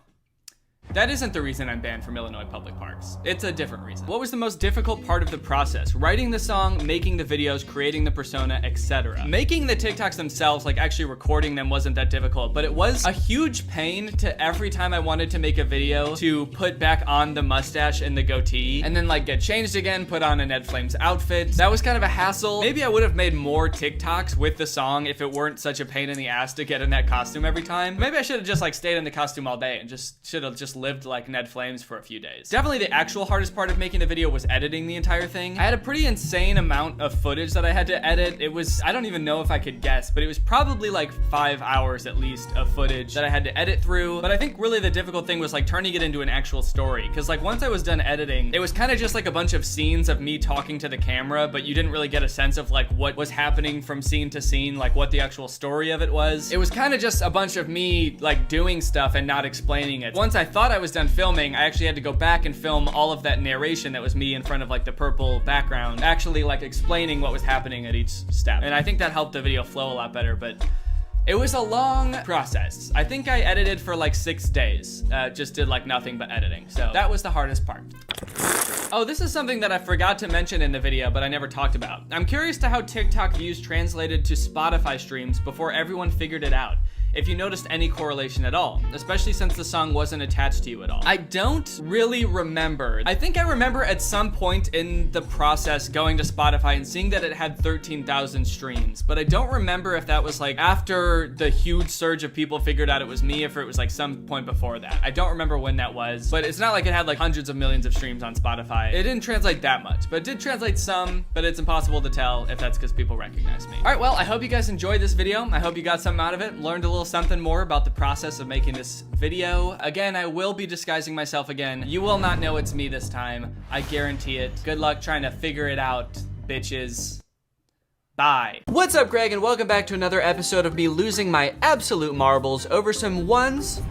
That isn't the reason I'm banned from Illinois public parks. It's a different reason. What was the most difficult part of the process? Writing the song, making the videos, creating the persona, etc. Making the TikToks themselves, like actually recording them, wasn't that difficult, but it was a huge pain to every time I wanted to make a video to put back on the mustache and the goatee, and then like get changed again, put on a Ned Flames outfit. That was kind of a hassle. Maybe I would have made more TikToks with the song if it weren't such a pain in the ass to get in that costume every time. Maybe I should have just like stayed in the costume all day and should have lived like Ned Flames for a few days. Definitely the actual hardest part of making a video was editing the entire thing. I had a pretty insane amount of footage that I had to edit. It was, I don't even know if I could guess, but it was probably like 5 hours at least of footage that I had to edit through. But I think really the difficult thing was like turning it into an actual story. Cause like once I was done editing, it was kind of just like a bunch of scenes of me talking to the camera, but you didn't really get a sense of like what was happening from scene to scene, like what the actual story of it was. It was kind of just a bunch of me like doing stuff and not explaining it. Once I thought I was done filming, I actually had to go back and film all of that narration that was me in front of like the purple background, actually like explaining what was happening at each step. And I think that helped the video flow a lot better, but It was a long process. I think I edited for like 6 days. Just did like nothing but editing. So that was the hardest part. Oh, this is something that I forgot to mention in the video, but I never talked about. I'm curious to how TikTok views translated to Spotify streams before everyone figured it out. If you noticed any correlation at all, especially since the song wasn't attached to you at all. I don't really remember. I think I remember at some point in the process going to Spotify and seeing that it had 13,000 streams, but I don't remember if that was like after the huge surge of people figured out it was me, if it was like some point before that. I don't remember when that was, but it's not like it had like hundreds of millions of streams on Spotify. It didn't translate that much, but it did translate some, but it's impossible to tell if that's because people recognize me. All right, well, I hope you guys enjoyed this video. I hope you got something out of it, learned a little something more about the process of making this video. Again, I will be disguising myself again. You will not know it's me this time. I guarantee it. Good luck trying to figure it out, bitches. Bye. What's up, Greg, and welcome back to another episode of me losing my absolute marbles over some ones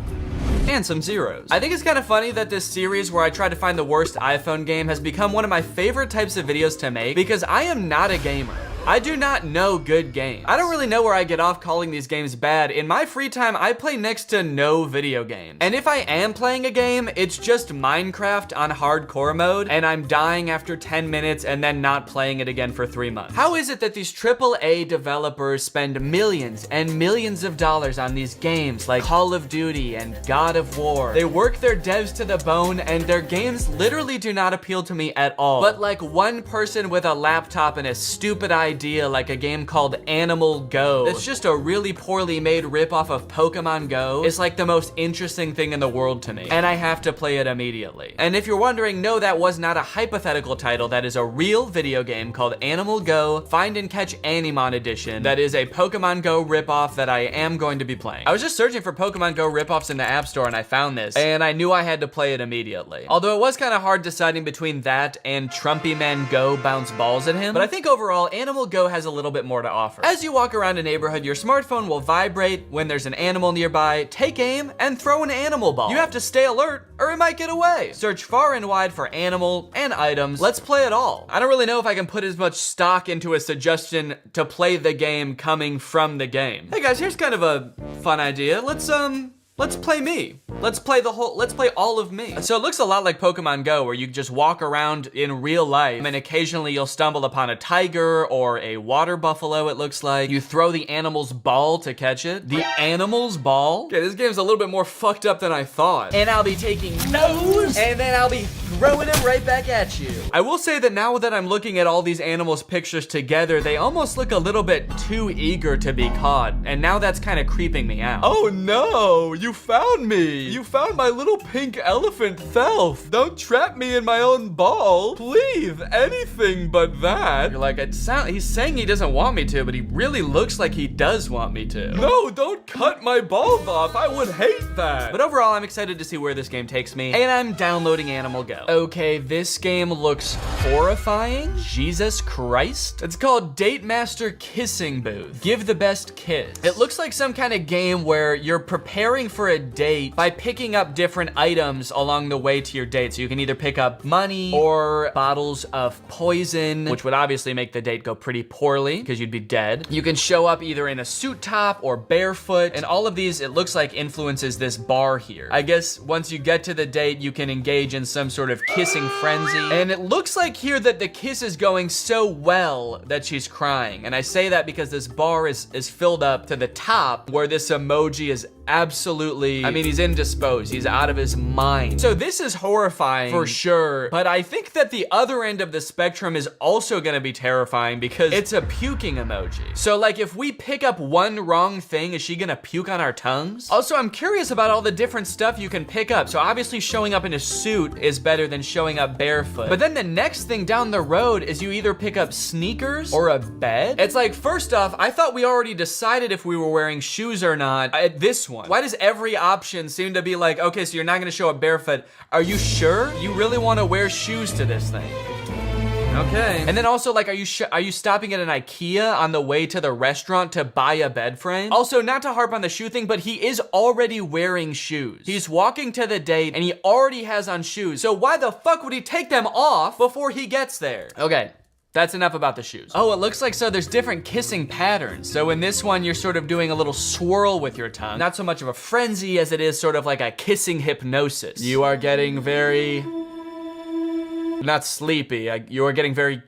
and some zeros. I think it's kind of funny that this series where I try to find the worst iPhone game has become one of my favorite types of videos to make because I am not a gamer. I do not know good games. I don't really know where I get off calling these games bad. In my free time, I play next to no video games. And if I am playing a game, it's just Minecraft on hardcore mode, and I'm dying after 10 minutes and then not playing it again for 3 months. How is it that these AAA developers spend millions and millions of dollars on these games like Call of Duty and God of War? They work their devs to the bone, and their games literally do not appeal to me at all. But like one person with a laptop and a stupid idea like a game called Animal Go, it's just a really poorly made ripoff of Pokemon Go, is like the most interesting thing in the world to me, and I have to play it immediately. And if you're wondering, no, that was not a hypothetical title. That is a real video game called Animal Go Find and Catch Animon Edition. That is a Pokemon Go ripoff that I am going to be playing. I was just searching for Pokemon Go ripoffs in the App Store and I found this, and I knew I had to play it immediately. Although it was kind of hard deciding between that and Trumpy Man Go Bounce Balls at Him, but I think overall Animal Go has a little bit more to offer. As you walk around a neighborhood, your smartphone will vibrate when there's an animal nearby. Take aim and throw an animal ball. You have to stay alert or it might get away. Search far and wide for animal and items. Let's play it all. I don't really know if I can put as much stock into a suggestion to play the game coming from the game. Hey guys, here's kind of a fun idea. Let's play me. Let's play all of me. So it looks a lot like Pokemon Go, where you just walk around in real life and occasionally you'll stumble upon a tiger or a water buffalo, it looks like. You throw the animal's ball to catch it. The animal's ball? Okay, this game's a little bit more fucked up than I thought. And I'll be taking those, and then I'll be throwing them right back at you. I will say that now that I'm looking at all these animals' pictures together, they almost look a little bit too eager to be caught, and now that's kind of creeping me out. Oh no, you found me. You found my little pink elephant self. Don't trap me in my own ball. Please, anything but that. You're like, he's saying he doesn't want me to, but he really looks like he does want me to. No, don't cut my balls off. I would hate that. But overall, I'm excited to see where this game takes me, and I'm downloading Animal Go. Okay, this game looks horrifying. Jesus Christ. It's called Date Master Kissing Booth. Give the best kiss. It looks like some kind of game where you're preparing for a date by picking up different items along the way to your date. So you can either pick up money or bottles of poison, which would obviously make the date go pretty poorly because you'd be dead. You can show up either in a suit top or barefoot, and all of these, it looks like, influences this bar here. I guess once you get to the date, you can engage in some sort of kissing frenzy. And it looks like here that the kiss is going so well that she's crying. And I say that because this bar is filled up to the top where this emoji is absolutely, I mean, he's indisposed. He's out of his mind. So this is horrifying for sure, but I think that the other end of the spectrum is also gonna be terrifying because it's a puking emoji. So like if we pick up one wrong thing, is she gonna puke on our tongues? Also, I'm curious about all the different stuff you can pick up. So obviously showing up in a suit is better than showing up barefoot. But then the next thing down the road is you either pick up sneakers or a bed. It's like, first off, I thought we already decided if we were wearing shoes or not at this one. Why does every option seem to be like, okay, so you're not gonna show up barefoot. Are you sure you really wanna wear shoes to this thing? Okay. And then also, like, are you stopping at an IKEA on the way to the restaurant to buy a bed frame? Also, not to harp on the shoe thing, but he is already wearing shoes. He's walking to the date and he already has on shoes. So why the fuck would he take them off before he gets there? Okay. That's enough about the shoes. Oh, it looks like so there's different kissing patterns. So in this one, you're sort of doing a little swirl with your tongue. Not so much of a frenzy as it is sort of like a kissing hypnosis. You are getting very, not sleepy, you are getting very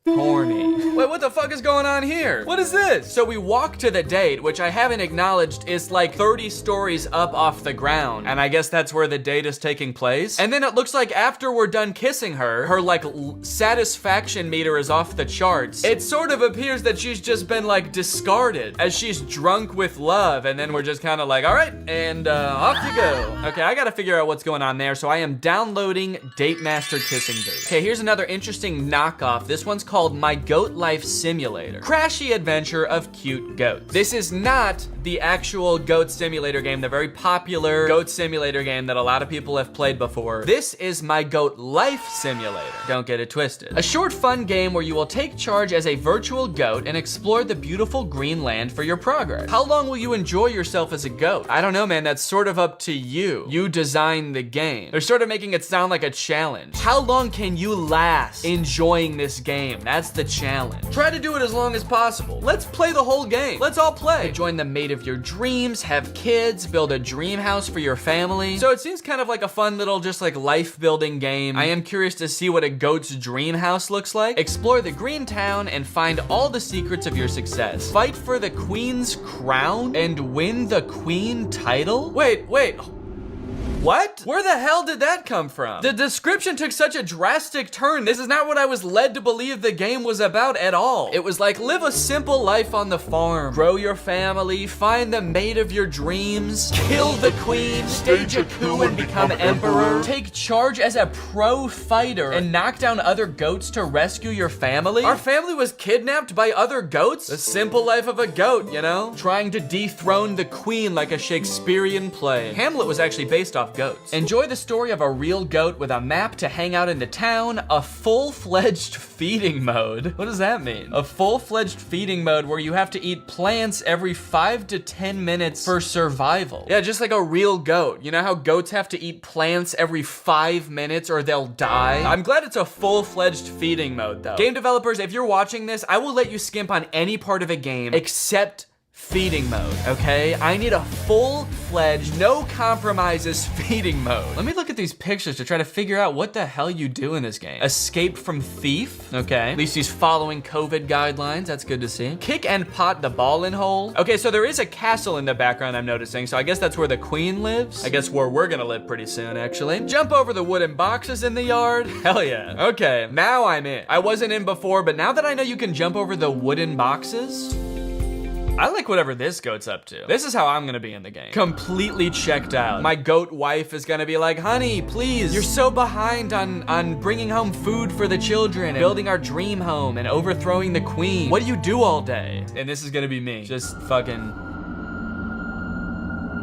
horny. Wait, what the fuck is going on here? What is this? So we walk to the date, which I haven't acknowledged is like 30 stories up off the ground. And I guess that's where the date is taking place. And then it looks like after we're done kissing her, her like satisfaction meter is off the charts. It sort of appears that she's just been like discarded as she's drunk with love. And then we're just kind of like, all right, and off you go. Okay, I gotta figure out what's going on there. So I am downloading Date Master Kissing Booth. Okay, here's another interesting knockoff. This one's called My Goat Life Simulator. Crashy adventure of cute goats. This is not the actual goat simulator game, the very popular goat simulator game that a lot of people have played before. This is My Goat Life Simulator. Don't get it twisted. A short fun game where you will take charge as a virtual goat and explore the beautiful green land for your progress. How long will you enjoy yourself as a goat? I don't know, man, that's sort of up to you. You design the game. They're sort of making it sound like a challenge. How long can you last enjoying this game? That's the challenge. Try to do it as long as possible. Let's play the whole game. Let's all play. Join the mate of your dreams, have kids, build a dream house for your family. So it seems kind of like a fun little just like life building game. I am curious to see what a goat's dream house looks like. Explore the green town and find all the secrets of your success. Fight for the queen's crown and win the queen title? Wait. What? Where the hell did that come from? The description took such a drastic turn. This is not what I was led to believe the game was about at all. It was like, live a simple life on the farm, grow your family, find the mate of your dreams, kill the queen, stage a coup and become emperor, take charge as a pro fighter, and knock down other goats to rescue your family. Our family was kidnapped by other goats? The simple life of a goat, you know? Trying to dethrone the queen like a Shakespearean play. Hamlet was actually based off goats. Enjoy the story of a real goat with a map to hang out in the town, a full-fledged feeding mode. What does that mean? A full-fledged feeding mode where you have to eat plants every 5 to 10 minutes for survival. Yeah, just like a real goat. You know how goats have to eat plants every 5 minutes or they'll die? I'm glad it's a full-fledged feeding mode though. Game developers, if you're watching this, I will let you skimp on any part of a game except feeding mode, okay? I need a full-fledged, no compromises feeding mode. Let me look at these pictures to try to figure out what the hell you do in this game. Escape from thief, okay. At least he's following COVID guidelines, that's good to see. Kick and pot the ball in hole. Okay, so there is a castle in the background I'm noticing, so I guess that's where the queen lives. I guess where we're gonna live pretty soon, actually. Jump over the wooden boxes in the yard. Hell yeah. Okay, now I'm in. I wasn't in before, but now that I know you can jump over the wooden boxes, I like whatever this goat's up to. This is how I'm gonna be in the game. Completely checked out. My goat wife is gonna be like, honey, please, you're so behind on bringing home food for the children and building our dream home and overthrowing the queen. What do you do all day? And this is gonna be me. Just fucking...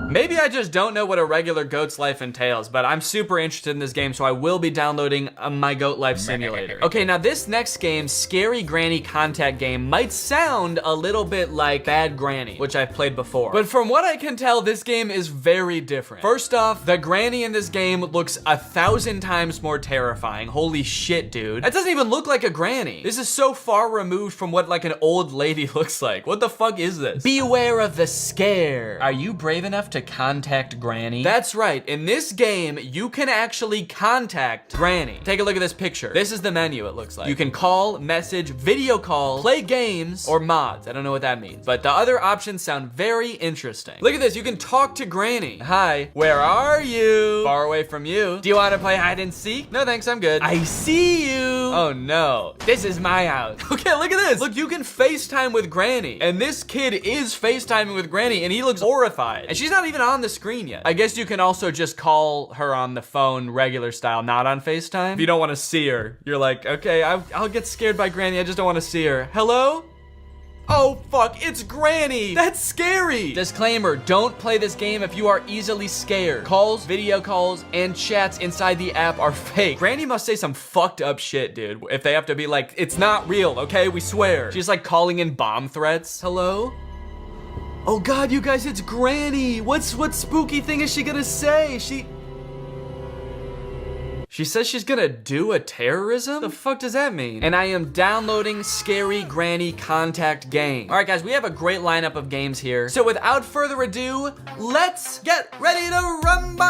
Maybe I just don't know what a regular goat's life entails, but I'm super interested in this game, so I will be downloading My Goat Life Simulator. Okay, now this next game, Scary Granny Contact Game, might sound a little bit like Bad Granny, which I've played before. But from what I can tell, this game is very different. First off, the granny in this game looks 1,000 times more terrifying. Holy shit, dude. That doesn't even look like a granny. This is so far removed from what like an old lady looks like. What the fuck is this? Beware of the scare. Are you brave enough to contact Granny? That's right, in this game, you can actually contact Granny. Take a look at this picture. This is the menu, it looks like. You can call, message, video call, play games, or mods. I don't know what that means, but the other options sound very interesting. Look at this, you can talk to Granny. Hi, where are you? Far away from you. Do you want to play hide and seek? No thanks, I'm good. I see you. Oh no, this is my house. Okay, look at this. Look, you can FaceTime with Granny, and this kid is FaceTiming with Granny, and he looks horrified. And she's not even on the screen yet. I guess you can also just call her on the phone regular style, not on FaceTime. If you don't want to see her, you're like, okay, I'll get scared by Granny, I just don't want to see her. Hello? Oh fuck, it's Granny! That's scary! Disclaimer, don't play this game if you are easily scared. Calls, video calls, and chats inside the app are fake. Granny must say some fucked up shit, dude, if they have to be like, it's not real, okay? We swear. She's like calling in bomb threats. Hello? Oh God, you guys, it's Granny. What spooky thing is she gonna say? She says she's gonna do a terrorism? The fuck does that mean? And I am downloading Scary Granny Contact Game. All right, guys, we have a great lineup of games here. So without further ado, let's get ready to rumble!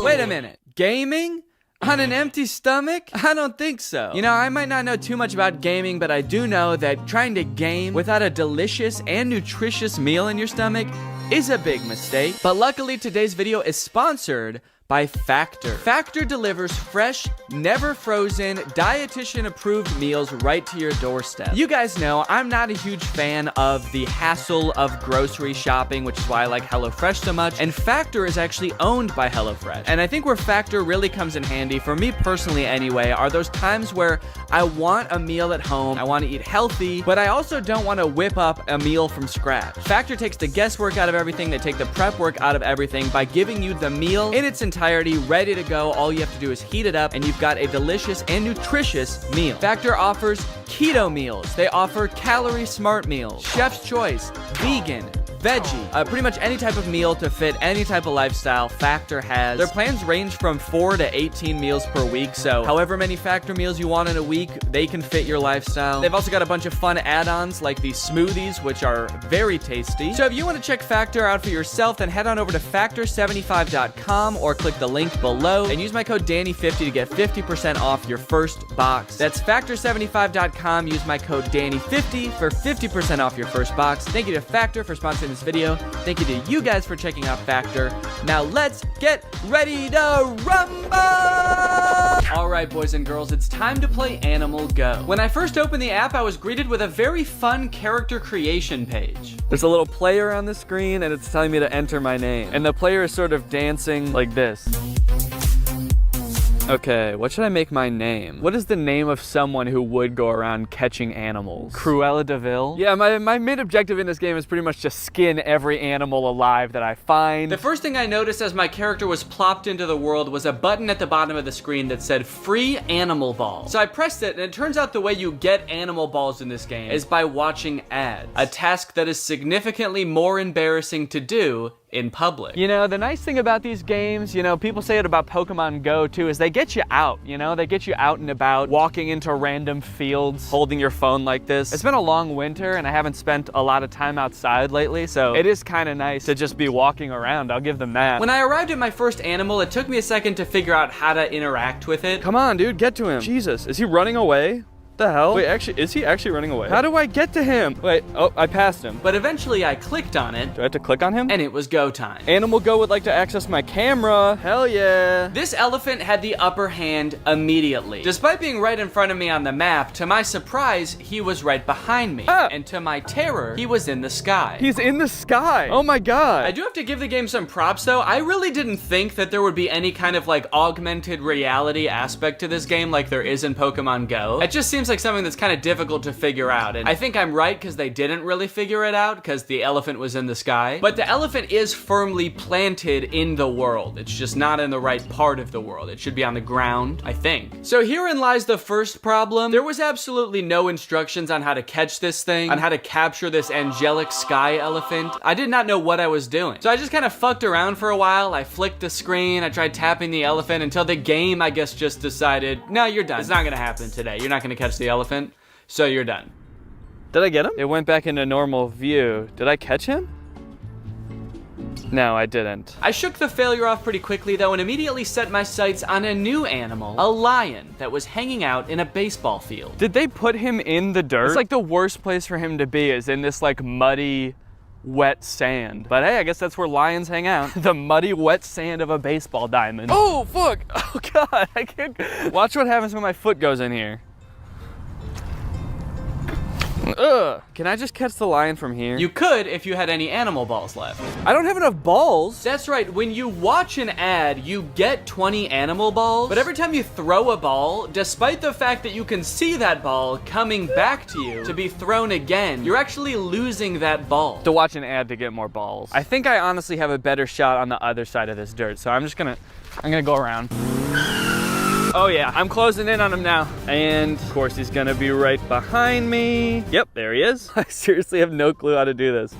Wait a minute, gaming? On an empty stomach? I don't think so. You know, I might not know too much about gaming, but I do know that trying to game without a delicious and nutritious meal in your stomach is a big mistake. But luckily, today's video is sponsored by Factor. Factor delivers fresh, never frozen, dietitian-approved meals right to your doorstep. You guys know I'm not a huge fan of the hassle of grocery shopping, which is why I like HelloFresh so much, and Factor is actually owned by HelloFresh. And I think where Factor really comes in handy, for me personally anyway, are those times where I want a meal at home, I want to eat healthy, but I also don't want to whip up a meal from scratch. Factor takes the guesswork out of everything, they take the prep work out of everything by giving you the meal in its entirety, ready to go. All you have to do is heat it up and you've got a delicious and nutritious meal. Factor offers keto meals. They offer calorie smart meals, chef's choice, vegan, veggie, pretty much any type of meal to fit any type of lifestyle Factor has. Their plans range from 4 to 18 meals per week, so however many Factor meals you want in a week, they can fit your lifestyle. They've also got a bunch of fun add-ons like these smoothies, which are very tasty. So if you want to check Factor out for yourself, then head on over to factor75.com or click the link below and use my code Danny50 to get 50% off your first box. That's factor75.com. Use my code Danny50 for 50% off your first box. Thank you to Factor for sponsoring this video. Thank you to you guys for checking out Factor. Now let's get ready to rumble! All right, boys and girls, it's time to play Animal Go. When I first opened the app, I was greeted with a very fun character creation page. There's a little player on the screen and it's telling me to enter my name. And the player is sort of dancing like this. Okay, what should I make my name? What is the name of someone who would go around catching animals? Cruella de Vil? Yeah, my main objective in this game is pretty much to skin every animal alive that I find. The first thing I noticed as my character was plopped into the world was a button at the bottom of the screen that said free animal balls. So I pressed it and it turns out the way you get animal balls in this game is by watching ads. A task that is significantly more embarrassing to do in public. You know, the nice thing about these games, you know, people say it about Pokemon Go too, is they get you out, you know? They get you out and about, walking into random fields, holding your phone like this. It's been a long winter and I haven't spent a lot of time outside lately, so it is kind of nice to just be walking around, I'll give them that. When I arrived at my first animal, it took me a second to figure out how to interact with it. Come on, dude, get to him. Jesus, is he running away? The hell? Wait, actually, is he actually running away? How do I get to him? Wait, oh, I passed him. But eventually I clicked on it. Do I have to click on him? And it was go time. Animal Go would like to access my camera. Hell yeah. This elephant had the upper hand immediately. Despite being right in front of me on the map, to my surprise, he was right behind me. Ah. And to my terror, he was in the sky. He's in the sky. Oh my God. I do have to give the game some props though. I really didn't think that there would be any kind of like augmented reality aspect to this game like there is in Pokemon Go. It just seems like something that's kind of difficult to figure out, and I think I'm right because they didn't really figure it out because the elephant was in the sky. But the elephant is firmly planted in the world. It's just not in the right part of the world. It should be on the ground, I think. So herein lies the first problem. There was absolutely no instructions on how to catch this thing, on how to capture this angelic sky elephant. I did not know what I was doing. So I just kind of fucked around for a while. I flicked the screen, I tried tapping the elephant until the game, I guess, just decided, no, you're done. It's not gonna happen today. You're not gonna catch the elephant, so you're done. Did I get him? It went back into normal view. Did I catch him? No, I didn't. I shook the failure off pretty quickly though and immediately set my sights on a new animal, a lion that was hanging out in a baseball field. Did they put him in the dirt? It's like the worst place for him to be is in this like muddy, wet sand. But hey, I guess that's where lions hang out. The muddy, wet sand of a baseball diamond. Oh, fuck. Oh God, I can't. Watch what happens when my foot goes in here. Ugh. Can I just catch the lion from here? You could if you had any animal balls left. I don't have enough balls. That's right, when you watch an ad, you get 20 animal balls, but every time you throw a ball, despite the fact that you can see that ball coming back to you to be thrown again, you're actually losing that ball. To watch an ad to get more balls. I think I honestly have a better shot on the other side of this dirt, so I'm gonna go around. Oh yeah, I'm closing in on him now. And of course he's gonna be right behind me. Yep, there he is. I seriously have no clue how to do this.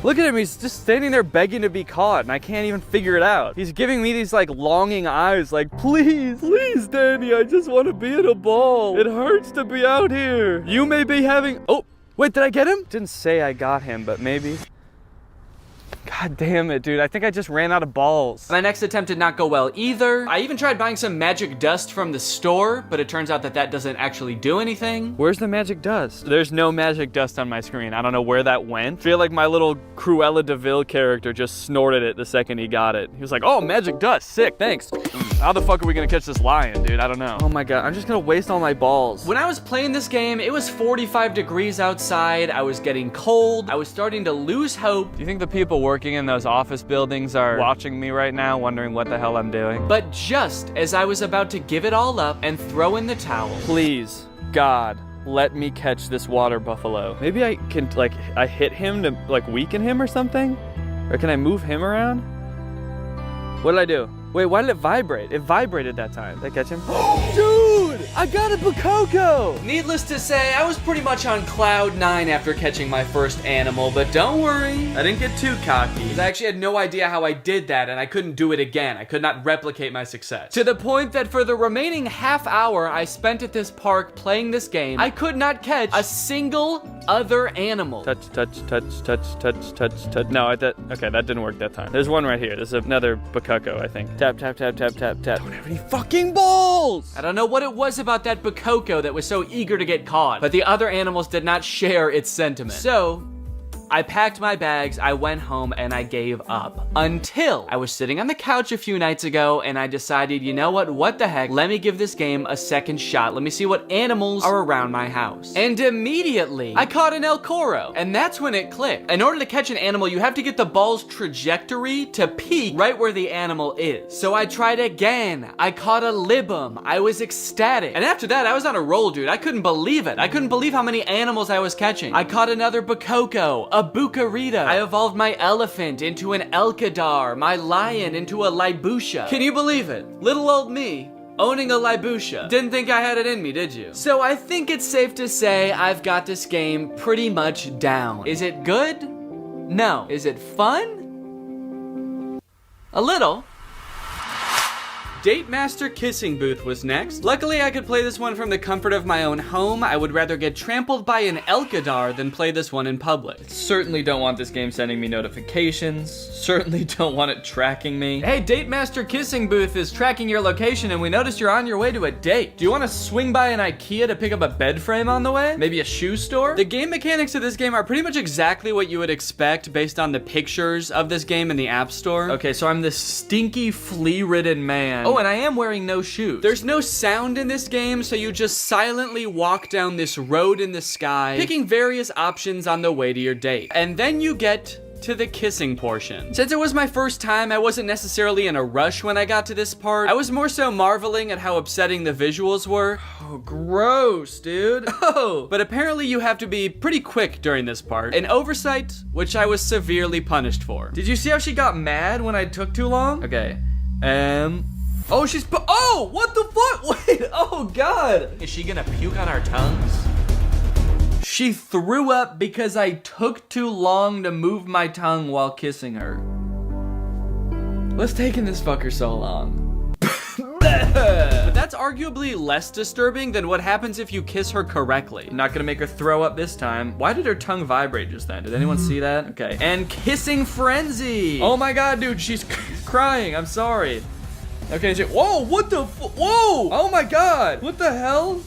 Look at him, he's just standing there begging to be caught, and I can't even figure it out. He's giving me these like longing eyes, like, please, please, Danny, I just want to be in a ball. It hurts to be out here. You may be having, oh, wait, did I get him? Didn't say I got him, but maybe. God damn it, dude. I think I just ran out of balls. My next attempt did not go well either. I even tried buying some magic dust from the store, but it turns out that that doesn't actually do anything. Where's the magic dust? There's no magic dust on my screen. I don't know where that went. I feel like my little Cruella de Vil character just snorted it the second he got it. He was like, oh, magic dust, sick, thanks. How the fuck are we gonna catch this lion, dude? I don't know. Oh my God, I'm just gonna waste all my balls. When I was playing this game, it was 45 degrees outside. I was getting cold. I was starting to lose hope. Do you think the people working in those office buildings are watching me right now, wondering what the hell I'm doing? But just as I was about to give it all up and throw in the towel, please, God, let me catch this water buffalo. Maybe I can, like, I hit him to, like, weaken him or something? Or can I move him around? What did I do? Wait, why did it vibrate? It vibrated that time. Did I catch him? Dude, I got a Bakoko! Needless to say, I was pretty much on cloud 9 after catching my first animal, but don't worry, I didn't get too cocky. Because I actually had no idea how I did that, and I couldn't do it again. I could not replicate my success. To the point that for the remaining half hour I spent at this park playing this game, I could not catch a single other animal. Touch, touch, touch, touch, touch, touch, touch. No, okay, that didn't work that time. There's one right here. There's another Bakoko, I think. Tap, tap, tap, tap, tap, tap. Don't have any fucking balls! I don't know what it was about that Bakoko that was so eager to get caught, but the other animals did not share its sentiment. So, I packed my bags, I went home, and I gave up. Until I was sitting on the couch a few nights ago, and I decided, you know what the heck, let me give this game a second shot. Let me see what animals are around my house. And immediately, I caught an El Coro, and that's when it clicked. In order to catch an animal, you have to get the ball's trajectory to peak right where the animal is. So I tried again. I caught a Libum. I was ecstatic. And after that, I was on a roll, dude. I couldn't believe it. I couldn't believe how many animals I was catching. I caught another Bakoko, a Bucarita. I evolved my elephant into an Elkadar, my lion into a Libusha. Can you believe it? Little old me owning a Libusha. Didn't think I had it in me, did you? So I think it's safe to say I've got this game pretty much down. Is it good? No. Is it fun? A little. Date Master Kissing Booth was next. Luckily, I could play this one from the comfort of my own home. I would rather get trampled by an Elkadar than play this one in public. Certainly don't want this game sending me notifications. Certainly don't want it tracking me. Hey, Date Master Kissing Booth is tracking your location and we noticed you're on your way to a date. Do you want to swing by an IKEA to pick up a bed frame on the way? Maybe a shoe store? The game mechanics of this game are pretty much exactly what you would expect based on the pictures of this game in the App Store. Okay, so I'm this stinky, flea-ridden man. Oh, and I am wearing no shoes. There's no sound in this game, so you just silently walk down this road in the sky, picking various options on the way to your date. And then you get to the kissing portion. Since it was my first time, I wasn't necessarily in a rush when I got to this part. I was more so marveling at how upsetting the visuals were. Oh, gross, dude. Oh, but apparently you have to be pretty quick during this part. An oversight, which I was severely punished for. Did you see how she got mad when I took too long? Okay, oh, oh, what the fuck? Wait, oh God. Is she gonna puke on our tongues? She threw up because I took too long to move my tongue while kissing her. What's taking this fucker so long? But that's arguably less disturbing than what happens if you kiss her correctly. I'm not gonna make her throw up this time. Why did her tongue vibrate just then? Did anyone see that? Okay, and kissing frenzy. Oh my God, dude, she's crying, I'm sorry. Okay, whoa, what the whoa! Oh my God, what the hell?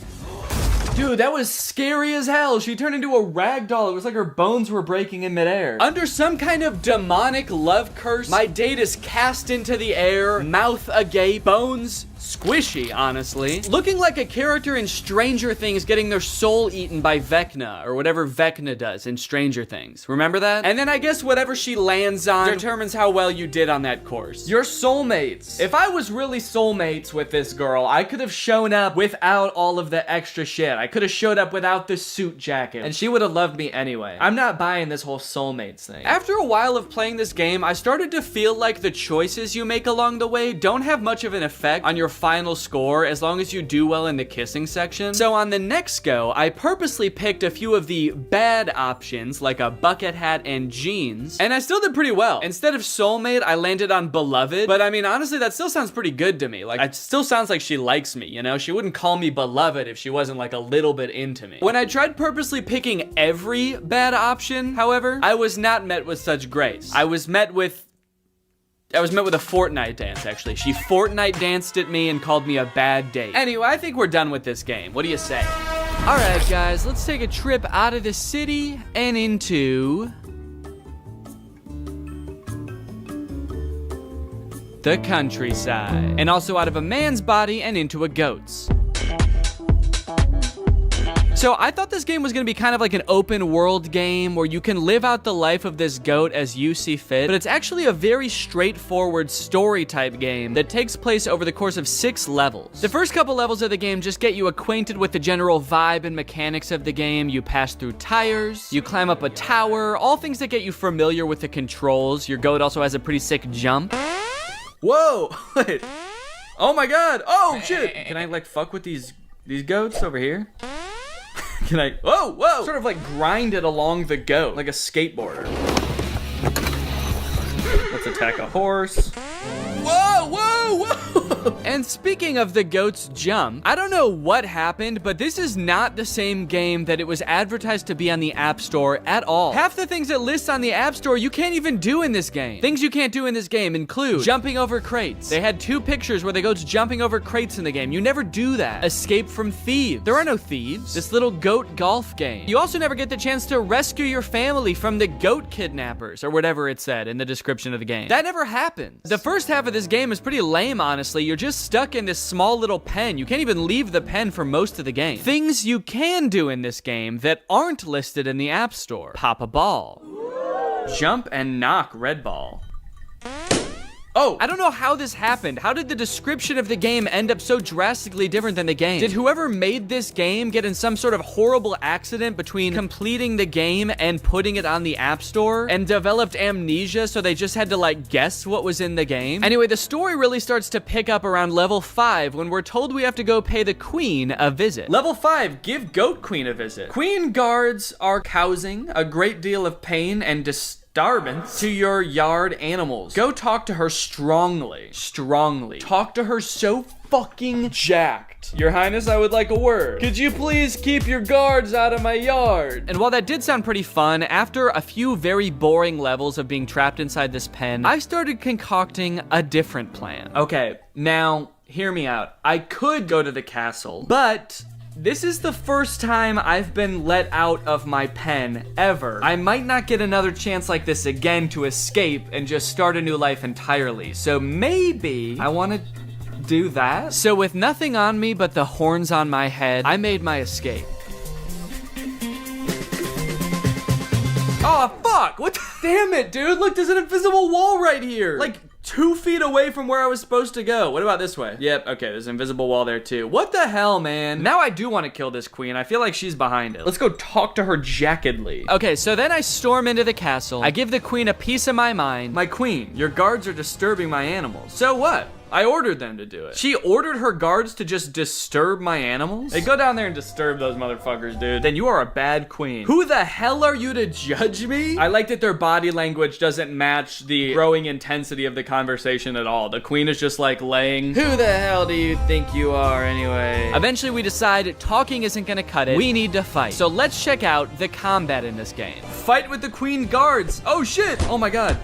Dude, that was scary as hell. She turned into a rag doll. It was like her bones were breaking in midair. Under some kind of demonic love curse, my date is cast into the air, mouth agape, bones squishy, honestly. Looking like a character in Stranger Things getting their soul eaten by Vecna, or whatever Vecna does in Stranger Things. Remember that? And then I guess whatever she lands on determines how well you did on that course. Your soulmates. If I was really soulmates with this girl, I could have shown up without all of the extra shit. I I could have showed up without the suit jacket, and she would have loved me anyway. I'm not buying this whole soulmates thing. After a while of playing this game, I started to feel like the choices you make along the way don't have much of an effect on your final score as long as you do well in the kissing section. So on the next go, I purposely picked a few of the bad options, like a bucket hat and jeans, and I still did pretty well. Instead of soulmate, I landed on beloved, but I mean, honestly, that still sounds pretty good to me. Like, it still sounds like she likes me, you know? She wouldn't call me beloved if she wasn't like a little bit into me. When I tried purposely picking every bad option, however, I was not met with such grace. I was met with a Fortnite dance, actually. She Fortnite danced at me and called me a bad date. Anyway, I think we're done with this game. What do you say? All right, guys, let's take a trip out of the city and into the countryside. And also out of a man's body and into a goat's. So I thought this game was gonna be kind of like an open world game where you can live out the life of this goat as you see fit, but it's actually a very straightforward story type game that takes place over the course of 6 levels. The first couple levels of the game just get you acquainted with the general vibe and mechanics of the game. You pass through tires, you climb up a tower, all things that get you familiar with the controls. Your goat also has a pretty sick jump. Whoa, wait. Oh my God, oh shit. Can I like fuck with these goats over here? Can I, whoa, sort of like grind it along the goat, like a skateboarder. Let's attack a horse. Whoa. And speaking of the goat's jump, I don't know what happened, but this is not the same game that it was advertised to be on the App Store at all. Half the things it lists on the App Store you can't even do in this game. Things you can't do in this game include jumping over crates. They had 2 pictures where the goat's jumping over crates in the game. You never do that. Escape from thieves. There are no thieves. This little goat golf game. You also never get the chance to rescue your family from the goat kidnappers, or whatever it said in the description of the game. That never happens. The first half of this game is pretty lame, honestly. You're just stuck in this small little pen. You can't even leave the pen for most of the game. Things you can do in this game that aren't listed in the App Store. Pop a ball. Jump and knock red ball. Oh, I don't know how this happened. How did the description of the game end up so drastically different than the game? Did whoever made this game get in some sort of horrible accident between completing the game and putting it on the App Store and developed amnesia so they just had to like guess what was in the game? Anyway, the story really starts to pick up around level 5 when we're told we have to go pay the queen a visit. Level 5, give Goat Queen a visit. Queen guards are causing a great deal of pain and disturbance to your yard animals. Go talk to her strongly. Talk to her so fucking jacked. Your Highness, I would like a word. Could you please keep your guards out of my yard? And while that did sound pretty fun, after a few very boring levels of being trapped inside this pen, I started concocting a different plan. Okay, now, hear me out. I could go to the castle, but this is the first time I've been let out of my pen ever. I might not get another chance like this again to escape and just start a new life entirely. So maybe I want to do that. So with nothing on me but the horns on my head, I made my escape. Oh, fuck! What the? Damn it, dude! Look, there's an invisible wall right here! Like, 2 feet away from where I was supposed to go. What about this way? Yep, okay, there's an invisible wall there too. What the hell, man? Now I do want to kill this queen. I feel like she's behind it. Let's go talk to her jackedly. Okay, so then I storm into the castle. I give the queen a piece of my mind. My queen, your guards are disturbing my animals. So what? I ordered them to do it. She ordered her guards to just disturb my animals? Hey, go down there and disturb those motherfuckers, dude. Then you are a bad queen. Who the hell are you to judge me? I like that their body language doesn't match the growing intensity of the conversation at all. The queen is just like laying. Who the hell do you think you are anyway? Eventually we decide talking isn't gonna cut it. We need to fight. So let's check out the combat in this game. Fight with the queen guards. Oh shit. Oh my God.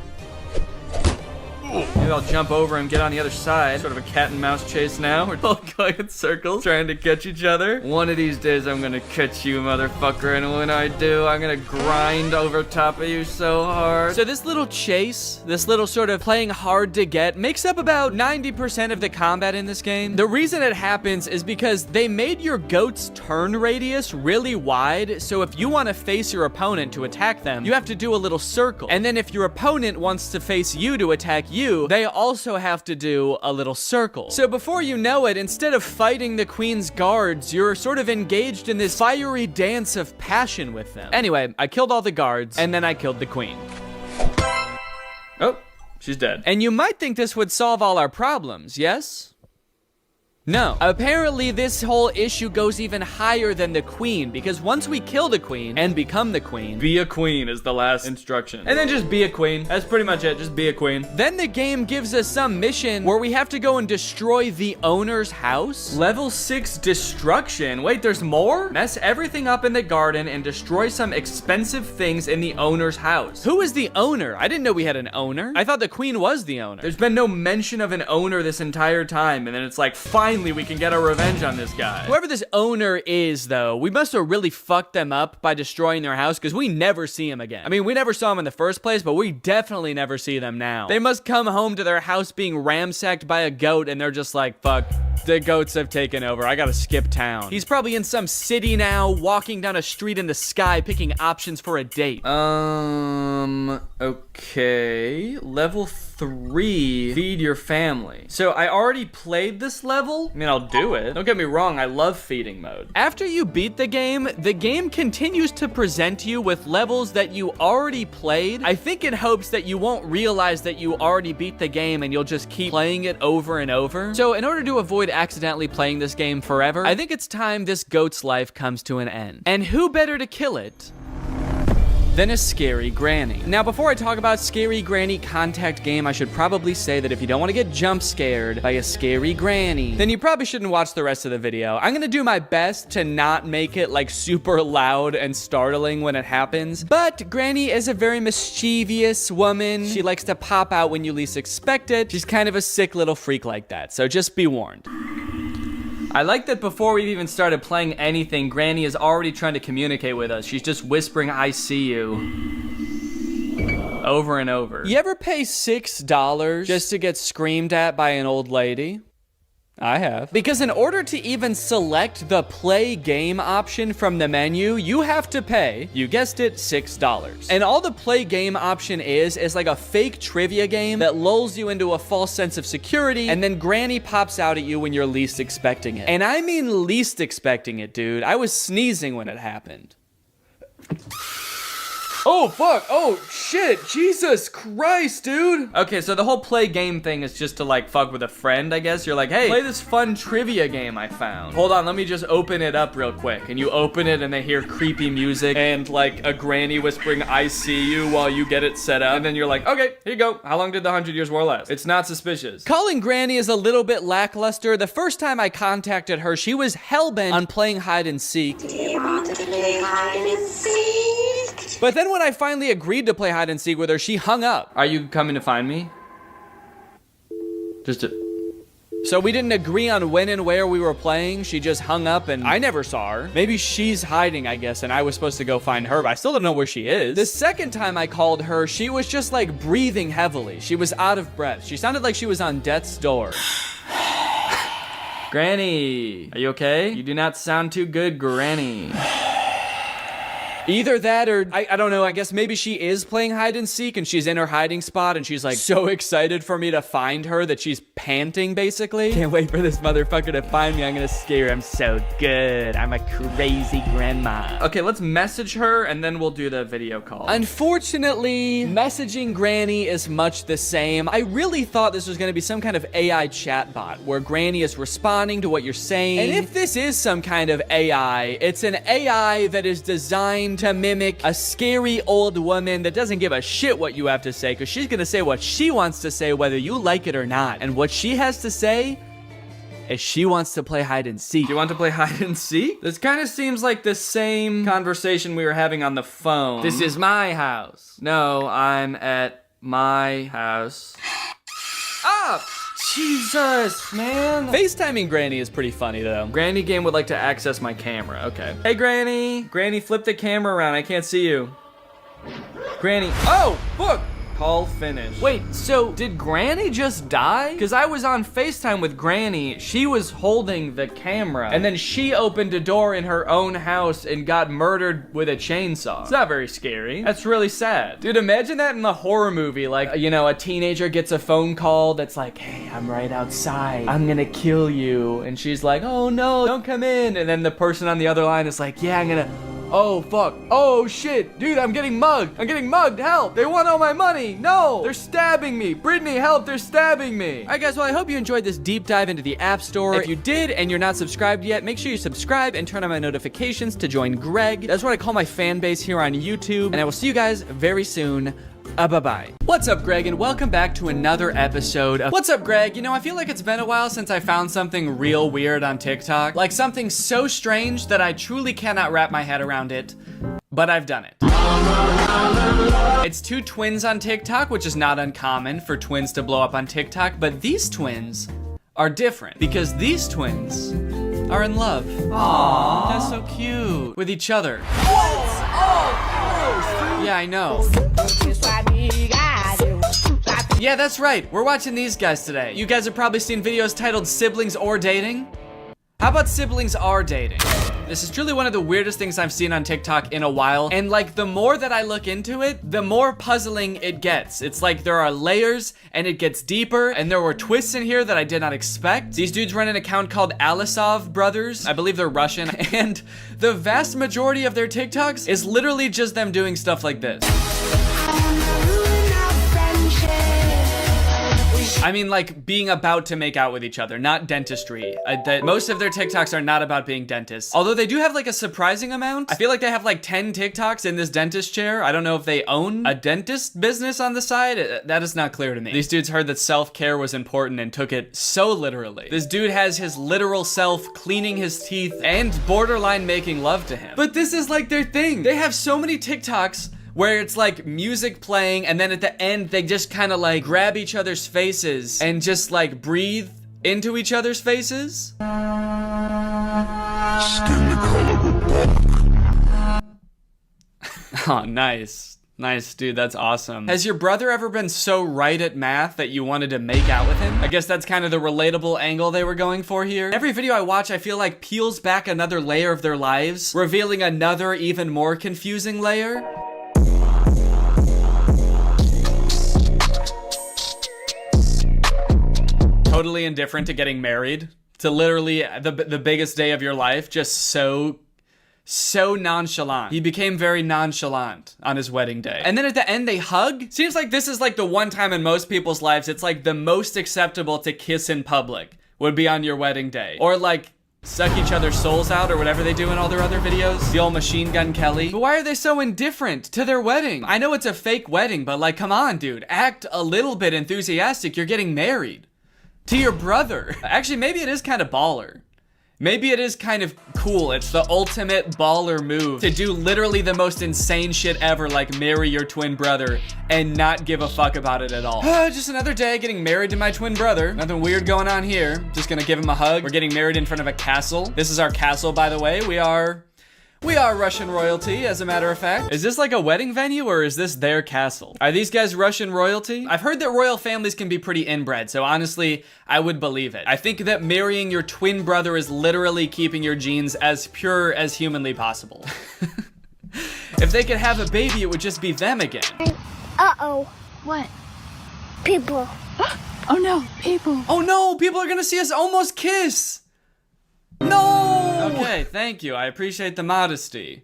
Maybe I'll jump over and get on the other side. Sort of a cat and mouse chase now. We're all going in circles, trying to catch each other. One of these days, I'm gonna catch you, motherfucker. And when I do, I'm gonna grind over top of you so hard. So this little chase, this little sort of playing hard to get, makes up about 90% of the combat in this game. The reason it happens is because they made your goat's turn radius really wide. So if you want to face your opponent to attack them, you have to do a little circle. And then if your opponent wants to face you to attack you, you, they also have to do a little circle. So before you know it, instead of fighting the queen's guards, you're sort of engaged in this fiery dance of passion with them. Anyway, I killed all the guards, and then I killed the queen. Oh, she's dead. And you might think this would solve all our problems, yes? No. Apparently, this whole issue goes even higher than the queen, because once we kill the queen and become the queen, be a queen is the last instruction. And then just be a queen. That's pretty much it. Just be a queen. Then the game gives us some mission where we have to go and destroy the owner's house. Level 6 destruction. Wait, there's more? Mess everything up in the garden and destroy some expensive things in the owner's house. Who is the owner? I didn't know we had an owner. I thought the queen was the owner. There's been no mention of an owner this entire time, and then it's like, finally we can get our revenge on this guy. Whoever this owner is, though, we must have really fucked them up by destroying their house, because we never see him again. I mean, we never saw him in the first place, but we definitely never see them now. They must come home to their house being ransacked by a goat, and they're just like, fuck, the goats have taken over. I gotta skip town. He's probably in some city now, walking down a street in the sky, picking options for a date. Okay. Level 3, feed your family. So I already played this level. I mean, I'll do it. Don't get me wrong, I love feeding mode. After you beat the game continues to present you with levels that you already played. I think in hopes that you won't realize that you already beat the game and you'll just keep playing it over and over. So in order to avoid accidentally playing this game forever, I think it's time this goat's life comes to an end. And who better to kill it than a scary granny. Now, before I talk about scary granny contact game, I should probably say that if you don't want to get jump scared by a scary granny, then you probably shouldn't watch the rest of the video. I'm gonna do my best to not make it like super loud and startling when it happens, but Granny is a very mischievous woman. She likes to pop out when you least expect it. She's kind of a sick little freak like that, so just be warned. I like that before we've even started playing anything, Granny is already trying to communicate with us. She's just whispering, I see you, over and over. You ever pay $6 just to get screamed at by an old lady? I have. Because in order to even select the play game option from the menu, you have to pay, you guessed it, $6. And all the play game option is like a fake trivia game that lulls you into a false sense of security, and then Granny pops out at you when you're least expecting it. And I mean least expecting it, dude. I was sneezing when it happened. Oh, fuck. Oh, shit. Jesus Christ, dude. Okay, so the whole play game thing is just to, like, fuck with a friend, I guess. You're like, hey, play this fun trivia game I found. Hold on, let me just open it up real quick. And you open it, and they hear creepy music and, like, a granny whispering, I see you, while you get it set up. And then you're like, okay, here you go. How long did the 100 Years War last? It's not suspicious. Calling Granny is a little bit lackluster. The first time I contacted her, she was hellbent on playing hide and seek. Do you want to play hide and seek? But then when I finally agreed to play hide and seek with her, she hung up. Are you coming to find me? So we didn't agree on when and where we were playing. She just hung up and I never saw her. Maybe she's hiding, I guess, and I was supposed to go find her, but I still don't know where she is. The second time I called her, she was just like breathing heavily. She was out of breath. She sounded like she was on death's door. Granny, are you okay? You do not sound too good, Granny. Either that or, I don't know, I guess maybe she is playing hide and seek and she's in her hiding spot and she's like so excited for me to find her that she's panting basically. Can't wait for this motherfucker to find me. I'm gonna scare her. I'm so good. I'm a crazy grandma. Okay, let's message her and then we'll do the video call. Unfortunately, messaging Granny is much the same. I really thought this was gonna be some kind of AI chatbot where Granny is responding to what you're saying. And if this is some kind of AI, it's an AI that is designed to mimic a scary old woman that doesn't give a shit what you have to say, because she's gonna say what she wants to say whether you like it or not. And what she has to say is she wants to play hide and seek. You want to play hide and seek? This kind of seems like the same conversation we were having on the phone. This is my house. No, I'm at my house. Ah! Jesus, man. FaceTiming Granny is pretty funny, though. Granny game would like to access my camera. Okay. Hey, Granny. Granny, flip the camera around. I can't see you. Granny. Oh, fuck. Call finished. Wait, so did Granny just die? Because I was on FaceTime with Granny. She was holding the camera. And then she opened a door in her own house and got murdered with a chainsaw. It's not very scary. That's really sad. Dude, imagine that in the horror movie. Like, you know, a teenager gets a phone call that's like, hey, I'm right outside. I'm gonna kill you. And she's like, oh no, don't come in. And then the person on the other line is like, yeah, I'm gonna... Oh, fuck. Oh, shit. Dude, I'm getting mugged. I'm getting mugged. Help. They want all my money. No. They're stabbing me. Brittany, help. They're stabbing me. All right, guys. Well, I hope you enjoyed this deep dive into the App Store. If you did and you're not subscribed yet, make sure you subscribe and turn on my notifications to join Greg. That's what I call my fan base here on YouTube. And I will see you guys very soon. Bye-bye. What's up, Greg, and welcome back to another episode of What's Up, Greg? You know, I feel like it's been a while since I found something real weird on TikTok. Like something so strange that I truly cannot wrap my head around it, but I've done it. It's two twins on TikTok, which is not uncommon for twins to blow up on TikTok, but these twins are different because these twins are in love. Aww. That's so cute. With each other. What? Oh, yeah, I know. Yeah, that's right. We're watching these guys today. You guys have probably seen videos titled Siblings or Dating. How about Siblings Are Dating? This is truly one of the weirdest things I've seen on TikTok in a while. And like the more that I look into it, the more puzzling it gets. It's like there are layers and it gets deeper, and there were twists in here that I did not expect. These dudes run an account called Alisov Brothers. I believe they're Russian. And the vast majority of their TikToks is literally just them doing stuff like this. I mean, like, being about to make out with each other, not dentistry. Most of their TikToks are not about being dentists. Although they do have, like, a surprising amount. I feel like they have, like, 10 TikToks in this dentist chair. I don't know if they own a dentist business on the side. That is not clear to me. These dudes heard that self-care was important and took it so literally. This dude has his literal self cleaning his teeth and borderline making love to him. But this is, like, their thing. They have so many TikToks where it's like music playing, and then at the end they just kind of like grab each other's faces and just like breathe into each other's faces. Oh, nice. Nice, dude, that's awesome. Has your brother ever been so right at math that you wanted to make out with him? I guess that's kind of the relatable angle they were going for here. Every video I watch, I feel like peels back another layer of their lives, revealing another even more confusing layer. Totally indifferent to getting married, to literally the biggest day of your life, just so nonchalant. He became very nonchalant on his wedding day. And then at the end they hug. Seems like this is like the one time in most people's lives it's like the most acceptable to kiss in public would be on your wedding day. Or like suck each other's souls out or whatever they do in all their other videos. The old Machine Gun Kelly. But why are they so indifferent to their wedding? I know it's a fake wedding, but like, come on, dude. Act a little bit enthusiastic. You're getting married. To your brother. Actually, maybe it is kind of baller. Maybe it is kind of cool. It's the ultimate baller move to do literally the most insane shit ever, like marry your twin brother and not give a fuck about it at all. Just another day getting married to my twin brother. Nothing weird going on here. Just gonna give him a hug. We're getting married in front of a castle. This is our castle, by the way. We are Russian royalty, as a matter of fact. Is this like a wedding venue or is this their castle? Are these guys Russian royalty? I've heard that royal families can be pretty inbred, so honestly, I would believe it. I think that marrying your twin brother is literally keeping your genes as pure as humanly possible. If they could have a baby, it would just be them again. Uh-oh. What? People. Oh no, people. Oh no, people are gonna see us almost kiss. No! Okay, thank you. I appreciate the modesty.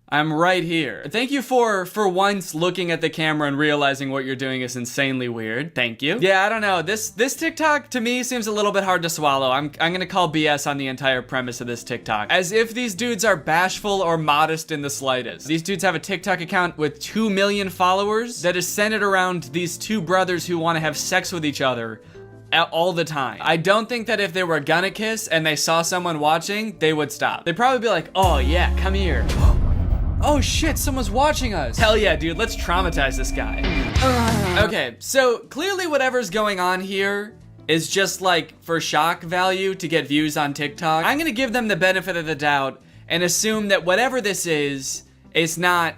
I'm right here. Thank you for once looking at the camera and realizing what you're doing is insanely weird. Thank you. Yeah, I don't know. This TikTok to me seems a little bit hard to swallow. I'm gonna call BS on the entire premise of this TikTok. As if these dudes are bashful or modest in the slightest. These dudes have a TikTok account with 2 million followers that is centered around these two brothers who want to have sex with each other all the time. I don't think that if they were gonna kiss and they saw someone watching, they would stop. They'd probably be like, oh yeah, come here. Oh shit, someone's watching us. Hell yeah, dude, let's traumatize this guy. Okay, so clearly whatever's going on here is just like for shock value to get views on TikTok. I'm gonna give them the benefit of the doubt and assume that whatever this is, it's not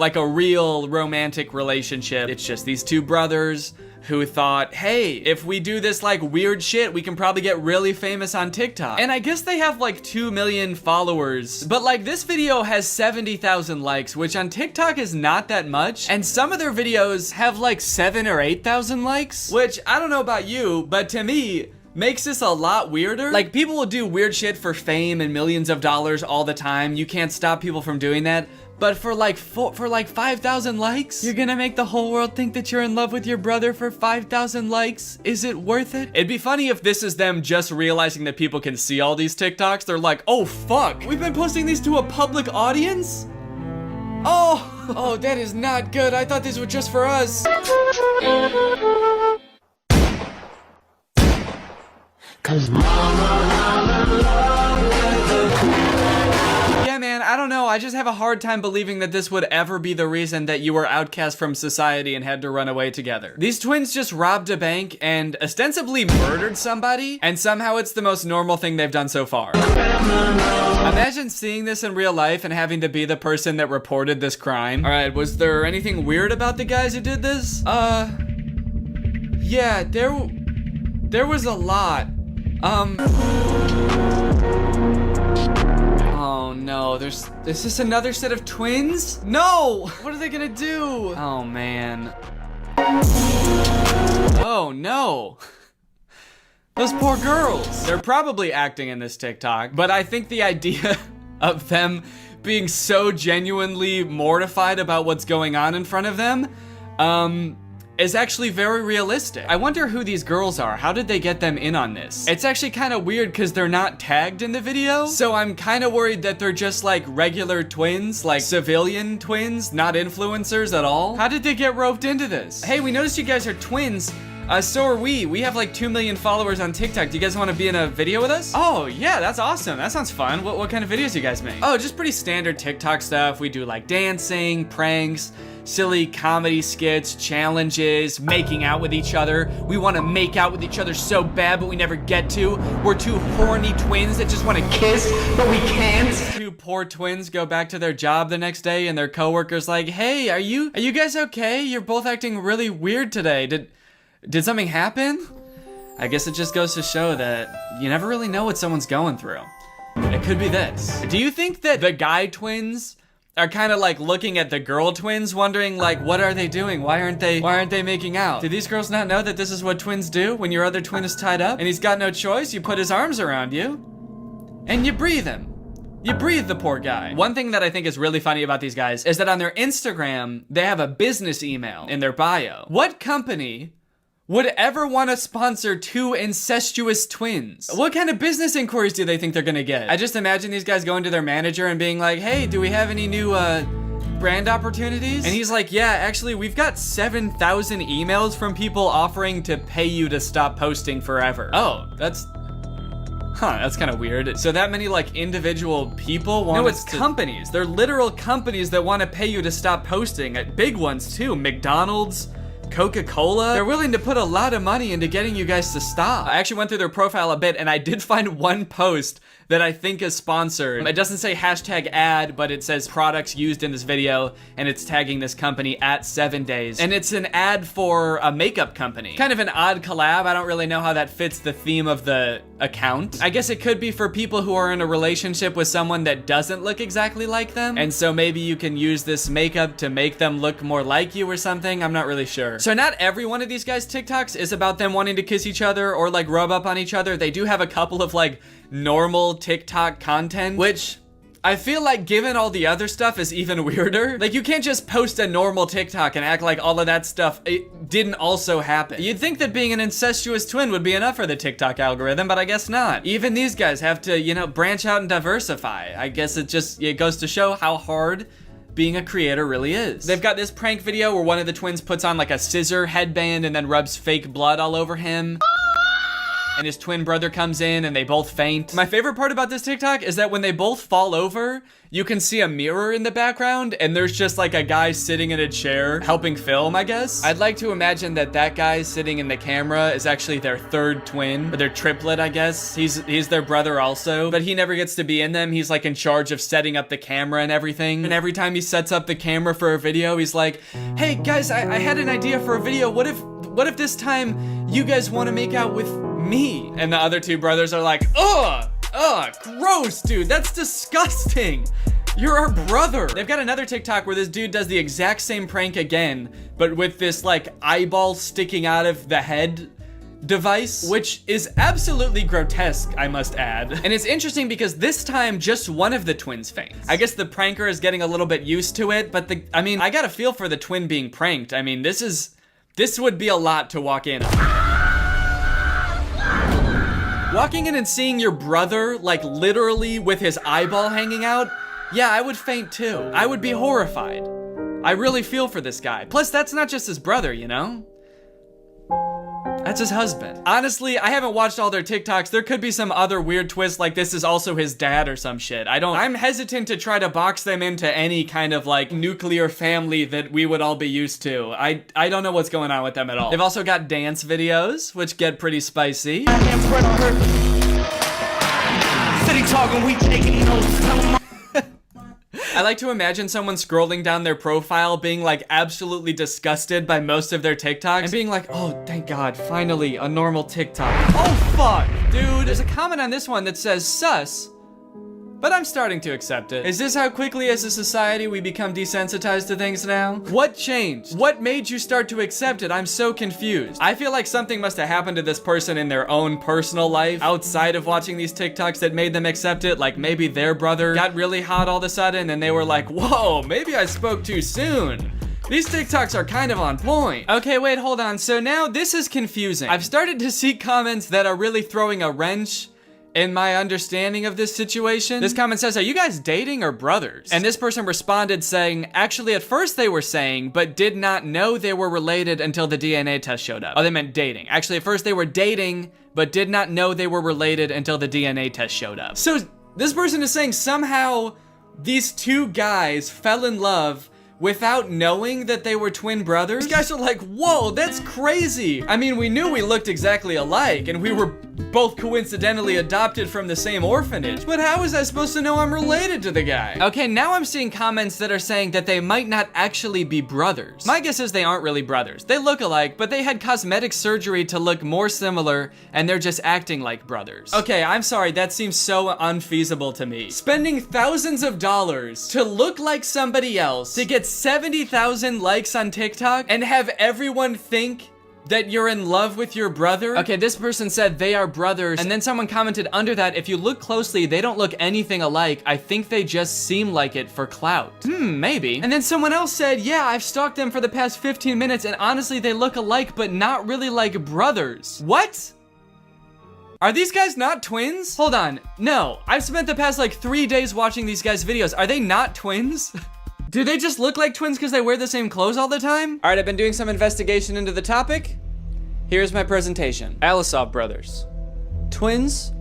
like a real romantic relationship. It's just these two brothers who thought, hey, if we do this like weird shit, we can probably get really famous on TikTok. And I guess they have like 2 million followers, but like this video has 70,000 likes, which on TikTok is not that much. And some of their videos have like 7 or 8,000 likes, which I don't know about you, but to me, makes this a lot weirder. Like, people will do weird shit for fame and millions of dollars all the time. You can't stop people from doing that. But for like 5,000 likes, you're gonna make the whole world think that you're in love with your brother for 5,000 likes? Is it worth it? It'd be funny if this is them just realizing that people can see all these TikToks. They're like, oh fuck, we've been posting these to a public audience? Oh, that is not good. I thought these were just for us. Yeah, man, I don't know. I just have a hard time believing that this would ever be the reason that you were outcast from society and had to run away together. These twins just robbed a bank and ostensibly murdered somebody, and somehow it's the most normal thing they've done so far. Imagine seeing this in real life and having to be the person that reported this crime. All right, was there anything weird about the guys who did this? Yeah, there was a lot. Oh no, is this another set of twins? No! What are they gonna do? Oh man. Oh no. Those poor girls. They're probably acting in this TikTok, but I think the idea of them being so genuinely mortified about what's going on in front of them, is actually very realistic. I wonder who these girls are. How did they get them in on this? It's actually kind of weird because they're not tagged in the video. So I'm kind of worried that they're just like regular twins, like civilian twins, not influencers at all. How did they get roped into this? Hey, we noticed you guys are twins. So are we. We have like 2 million followers on TikTok. Do you guys want to be in a video with us? Oh, yeah, that's awesome. That sounds fun. What kind of videos do you guys make? Oh, just pretty standard TikTok stuff. We do like dancing, pranks, silly comedy skits, challenges, making out with each other. We want to make out with each other so bad, but we never get to. We're two horny twins that just want to kiss, but we can't. Two poor twins go back to their job the next day and their coworker's like, hey, are you guys okay? You're both acting really weird today. Did something happen? I guess it just goes to show that you never really know what someone's going through. It could be this. Do you think that the guy twins are kind of like looking at the girl twins wondering like, what are they doing? Why aren't they making out? Do these girls not know that this is what twins do when your other twin is tied up and he's got no choice? You put his arms around you and you breathe him. You breathe the poor guy. One thing that I think is really funny about these guys is that on their Instagram, they have a business email in their bio. What company would ever want to sponsor two incestuous twins? What kind of business inquiries do they think they're gonna get? I just imagine these guys going to their manager and being like, hey, do we have any new brand opportunities? And he's like, yeah, actually, we've got 7,000 emails from people offering to pay you to stop posting forever. Oh, that's kind of weird. So that many like individual people want. No, it's companies. They're literal companies that want to pay you to stop posting. Big ones too. McDonald's, Coca-Cola. They're willing to put a lot of money into getting you guys to stop. I actually went through their profile a bit and I did find one post that I think is sponsored. It doesn't say hashtag ad, but it says products used in this video and it's tagging this company at 7 days. And it's an ad for a makeup company. Kind of an odd collab. I don't really know how that fits the theme of the account. I guess it could be for people who are in a relationship with someone that doesn't look exactly like them. And so maybe you can use this makeup to make them look more like you or something. I'm not really sure. So not every one of these guys' TikToks is about them wanting to kiss each other or like rub up on each other. They do have a couple of like normal TikTok content, which I feel like given all the other stuff is even weirder. Like you can't just post a normal TikTok and act like all of that stuff didn't also happen. You'd think that being an incestuous twin would be enough for the TikTok algorithm, but I guess not. Even these guys have to, you know, branch out and diversify. I guess it goes to show how hard being a creator really is. They've got this prank video where one of the twins puts on like a scissor headband and then rubs fake blood all over him. and his twin brother comes in and they both faint. My favorite part about this TikTok is that when they both fall over, you can see a mirror in the background and there's just like a guy sitting in a chair helping film, I guess. I'd like to imagine that that guy sitting in the camera is actually their third twin, or their triplet, I guess. He's their brother also, but he never gets to be in them. He's like in charge of setting up the camera and everything. And every time he sets up the camera for a video, he's like, hey guys, I had an idea for a video. What if this time you guys want to make out with me? And the other two brothers are like, ugh, gross, dude, that's disgusting. You're our brother. They've got another TikTok where this dude does the exact same prank again, but with this like eyeball sticking out of the head device, which is absolutely grotesque, I must add. And it's interesting because this time just one of the twins faints. I guess the pranker is getting a little bit used to it, but I got a feel for the twin being pranked. I mean, this would be a lot to walk in on. Walking in and seeing your brother, like literally with his eyeball hanging out, yeah, I would faint too. I would be horrified. I really feel for this guy. Plus, that's not just his brother, you know? That's his husband. Honestly, I haven't watched all their TikToks. There could be some other weird twist like this is also his dad or some shit. I'm hesitant to try to box them into any kind of like nuclear family that we would all be used to. I don't know what's going on with them at all. They've also got dance videos, which get pretty spicy. City talking, we taking notes. I like to imagine someone scrolling down their profile being like absolutely disgusted by most of their TikToks and being like, oh, thank God, finally a normal TikTok. Oh, fuck, dude. There's a comment on this one that says sus, but I'm starting to accept it. Is this how quickly as a society we become desensitized to things now? What changed? What made you start to accept it? I'm so confused. I feel like something must have happened to this person in their own personal life outside of watching these TikToks that made them accept it. Like maybe their brother got really hot all of a sudden and they were like, whoa, maybe I spoke too soon. These TikToks are kind of on point. Okay, wait, hold on. So now this is confusing. I've started to see comments that are really throwing a wrench in my understanding of this situation. This comment says, are you guys dating or brothers? And this person responded saying, actually at first they were saying, but did not know they were related until the DNA test showed up. Oh, they meant dating. Actually at first they were dating, but did not know they were related until the DNA test showed up. So this person is saying somehow these two guys fell in love without knowing that they were twin brothers. These guys are like, whoa, that's crazy. I mean, we knew we looked exactly alike and we were both coincidentally adopted from the same orphanage, but how was I supposed to know I'm related to the guy? Okay, now I'm seeing comments that are saying that they might not actually be brothers. My guess is they aren't really brothers. They look alike, but they had cosmetic surgery to look more similar and they're just acting like brothers. Okay, I'm sorry, that seems so unfeasible to me. Spending thousands of dollars to look like somebody else, to get 70,000 likes on TikTok and have everyone think that you're in love with your brother? Okay, this person said they are brothers, and then someone commented under that, if you look closely, they don't look anything alike. I think they just seem like it for clout. Maybe. And then someone else said, yeah, I've stalked them for the past 15 minutes, and honestly, they look alike, but not really like brothers. What? Are these guys not twins? Hold on, no. I've spent the past like 3 days watching these guys' videos. Are they not twins? Do they just look like twins because they wear the same clothes all the time? All right, I've been doing some investigation into the topic. Here's my presentation. Alisov brothers. Twins?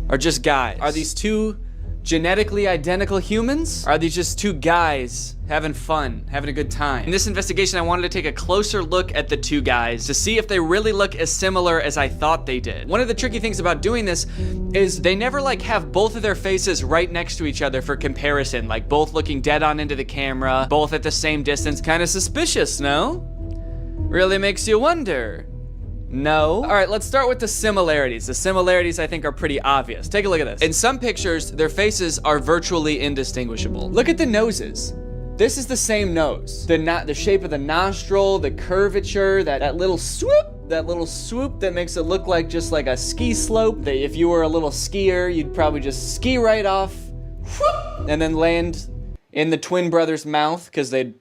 Or just guys? Are these two genetically identical humans? Are these just two guys having fun, having a good time? In this investigation, I wanted to take a closer look at the two guys to see if they really look as similar as I thought they did. One of the tricky things about doing this is they never like have both of their faces right next to each other for comparison, like both looking dead on into the camera, both at the same distance. Kind of suspicious, no? Really makes you wonder. No. All right, let's start with the similarities. The similarities I think are pretty obvious. Take a look at this. In some pictures, their faces are virtually indistinguishable. Look at the noses. This is the same nose. The shape of the nostril, the curvature, that little swoop that makes it look like just like a ski slope. That if you were a little skier, you'd probably just ski right off, and then land in the twin brothers' mouth because they'd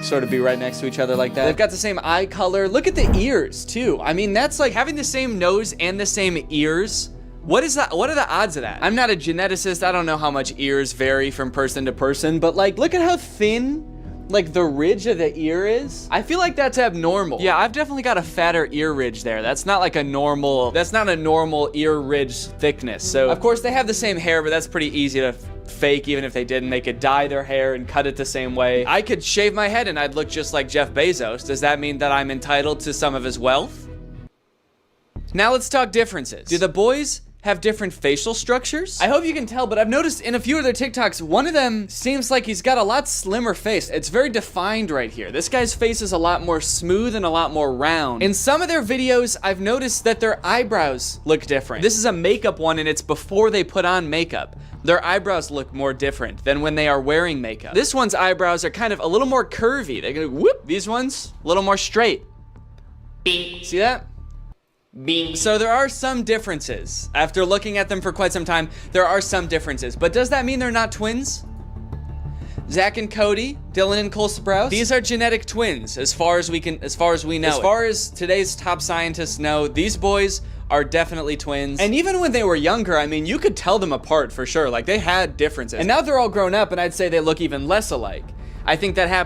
sort of be right next to each other like that. They've got the same eye color. Look at the ears too. I mean, that's like having the same nose and the same ears. What is that? What are the odds of that? I'm not a geneticist. I don't know how much ears vary from person to person, but like, look at how thin like the ridge of the ear is, I feel like that's abnormal. Yeah, I've definitely got a fatter ear ridge there. That's not like a normal, that's not a normal ear ridge thickness. So of course they have the same hair, but that's pretty easy to fake. Even if they didn't, they could dye their hair and cut it the same way. I could shave my head and I'd look just like Jeff Bezos. Does that mean that I'm entitled to some of his wealth? Now let's talk differences. Do the boys have different facial structures? I hope you can tell, but I've noticed in a few of their TikToks, one of them seems like he's got a lot slimmer face. It's very defined right here. This guy's face is a lot more smooth and a lot more round. In some of their videos, I've noticed that their eyebrows look different. This is a makeup one and it's before they put on makeup. Their eyebrows look more different than when they are wearing makeup. This one's eyebrows are kind of a little more curvy. They go whoop. These ones, a little more straight. See that? So there are some differences. After looking at them for quite some time, there are some differences. But does that mean they're not twins? Zach and Cody, Dylan and Cole Sprouse, these are genetic twins as far as we know. As far as today's top scientists know, these boys are definitely twins. And even when they were younger, I mean, you could tell them apart for sure. Like, they had differences. And now they're all grown up, and I'd say they look even less alike. I think that happened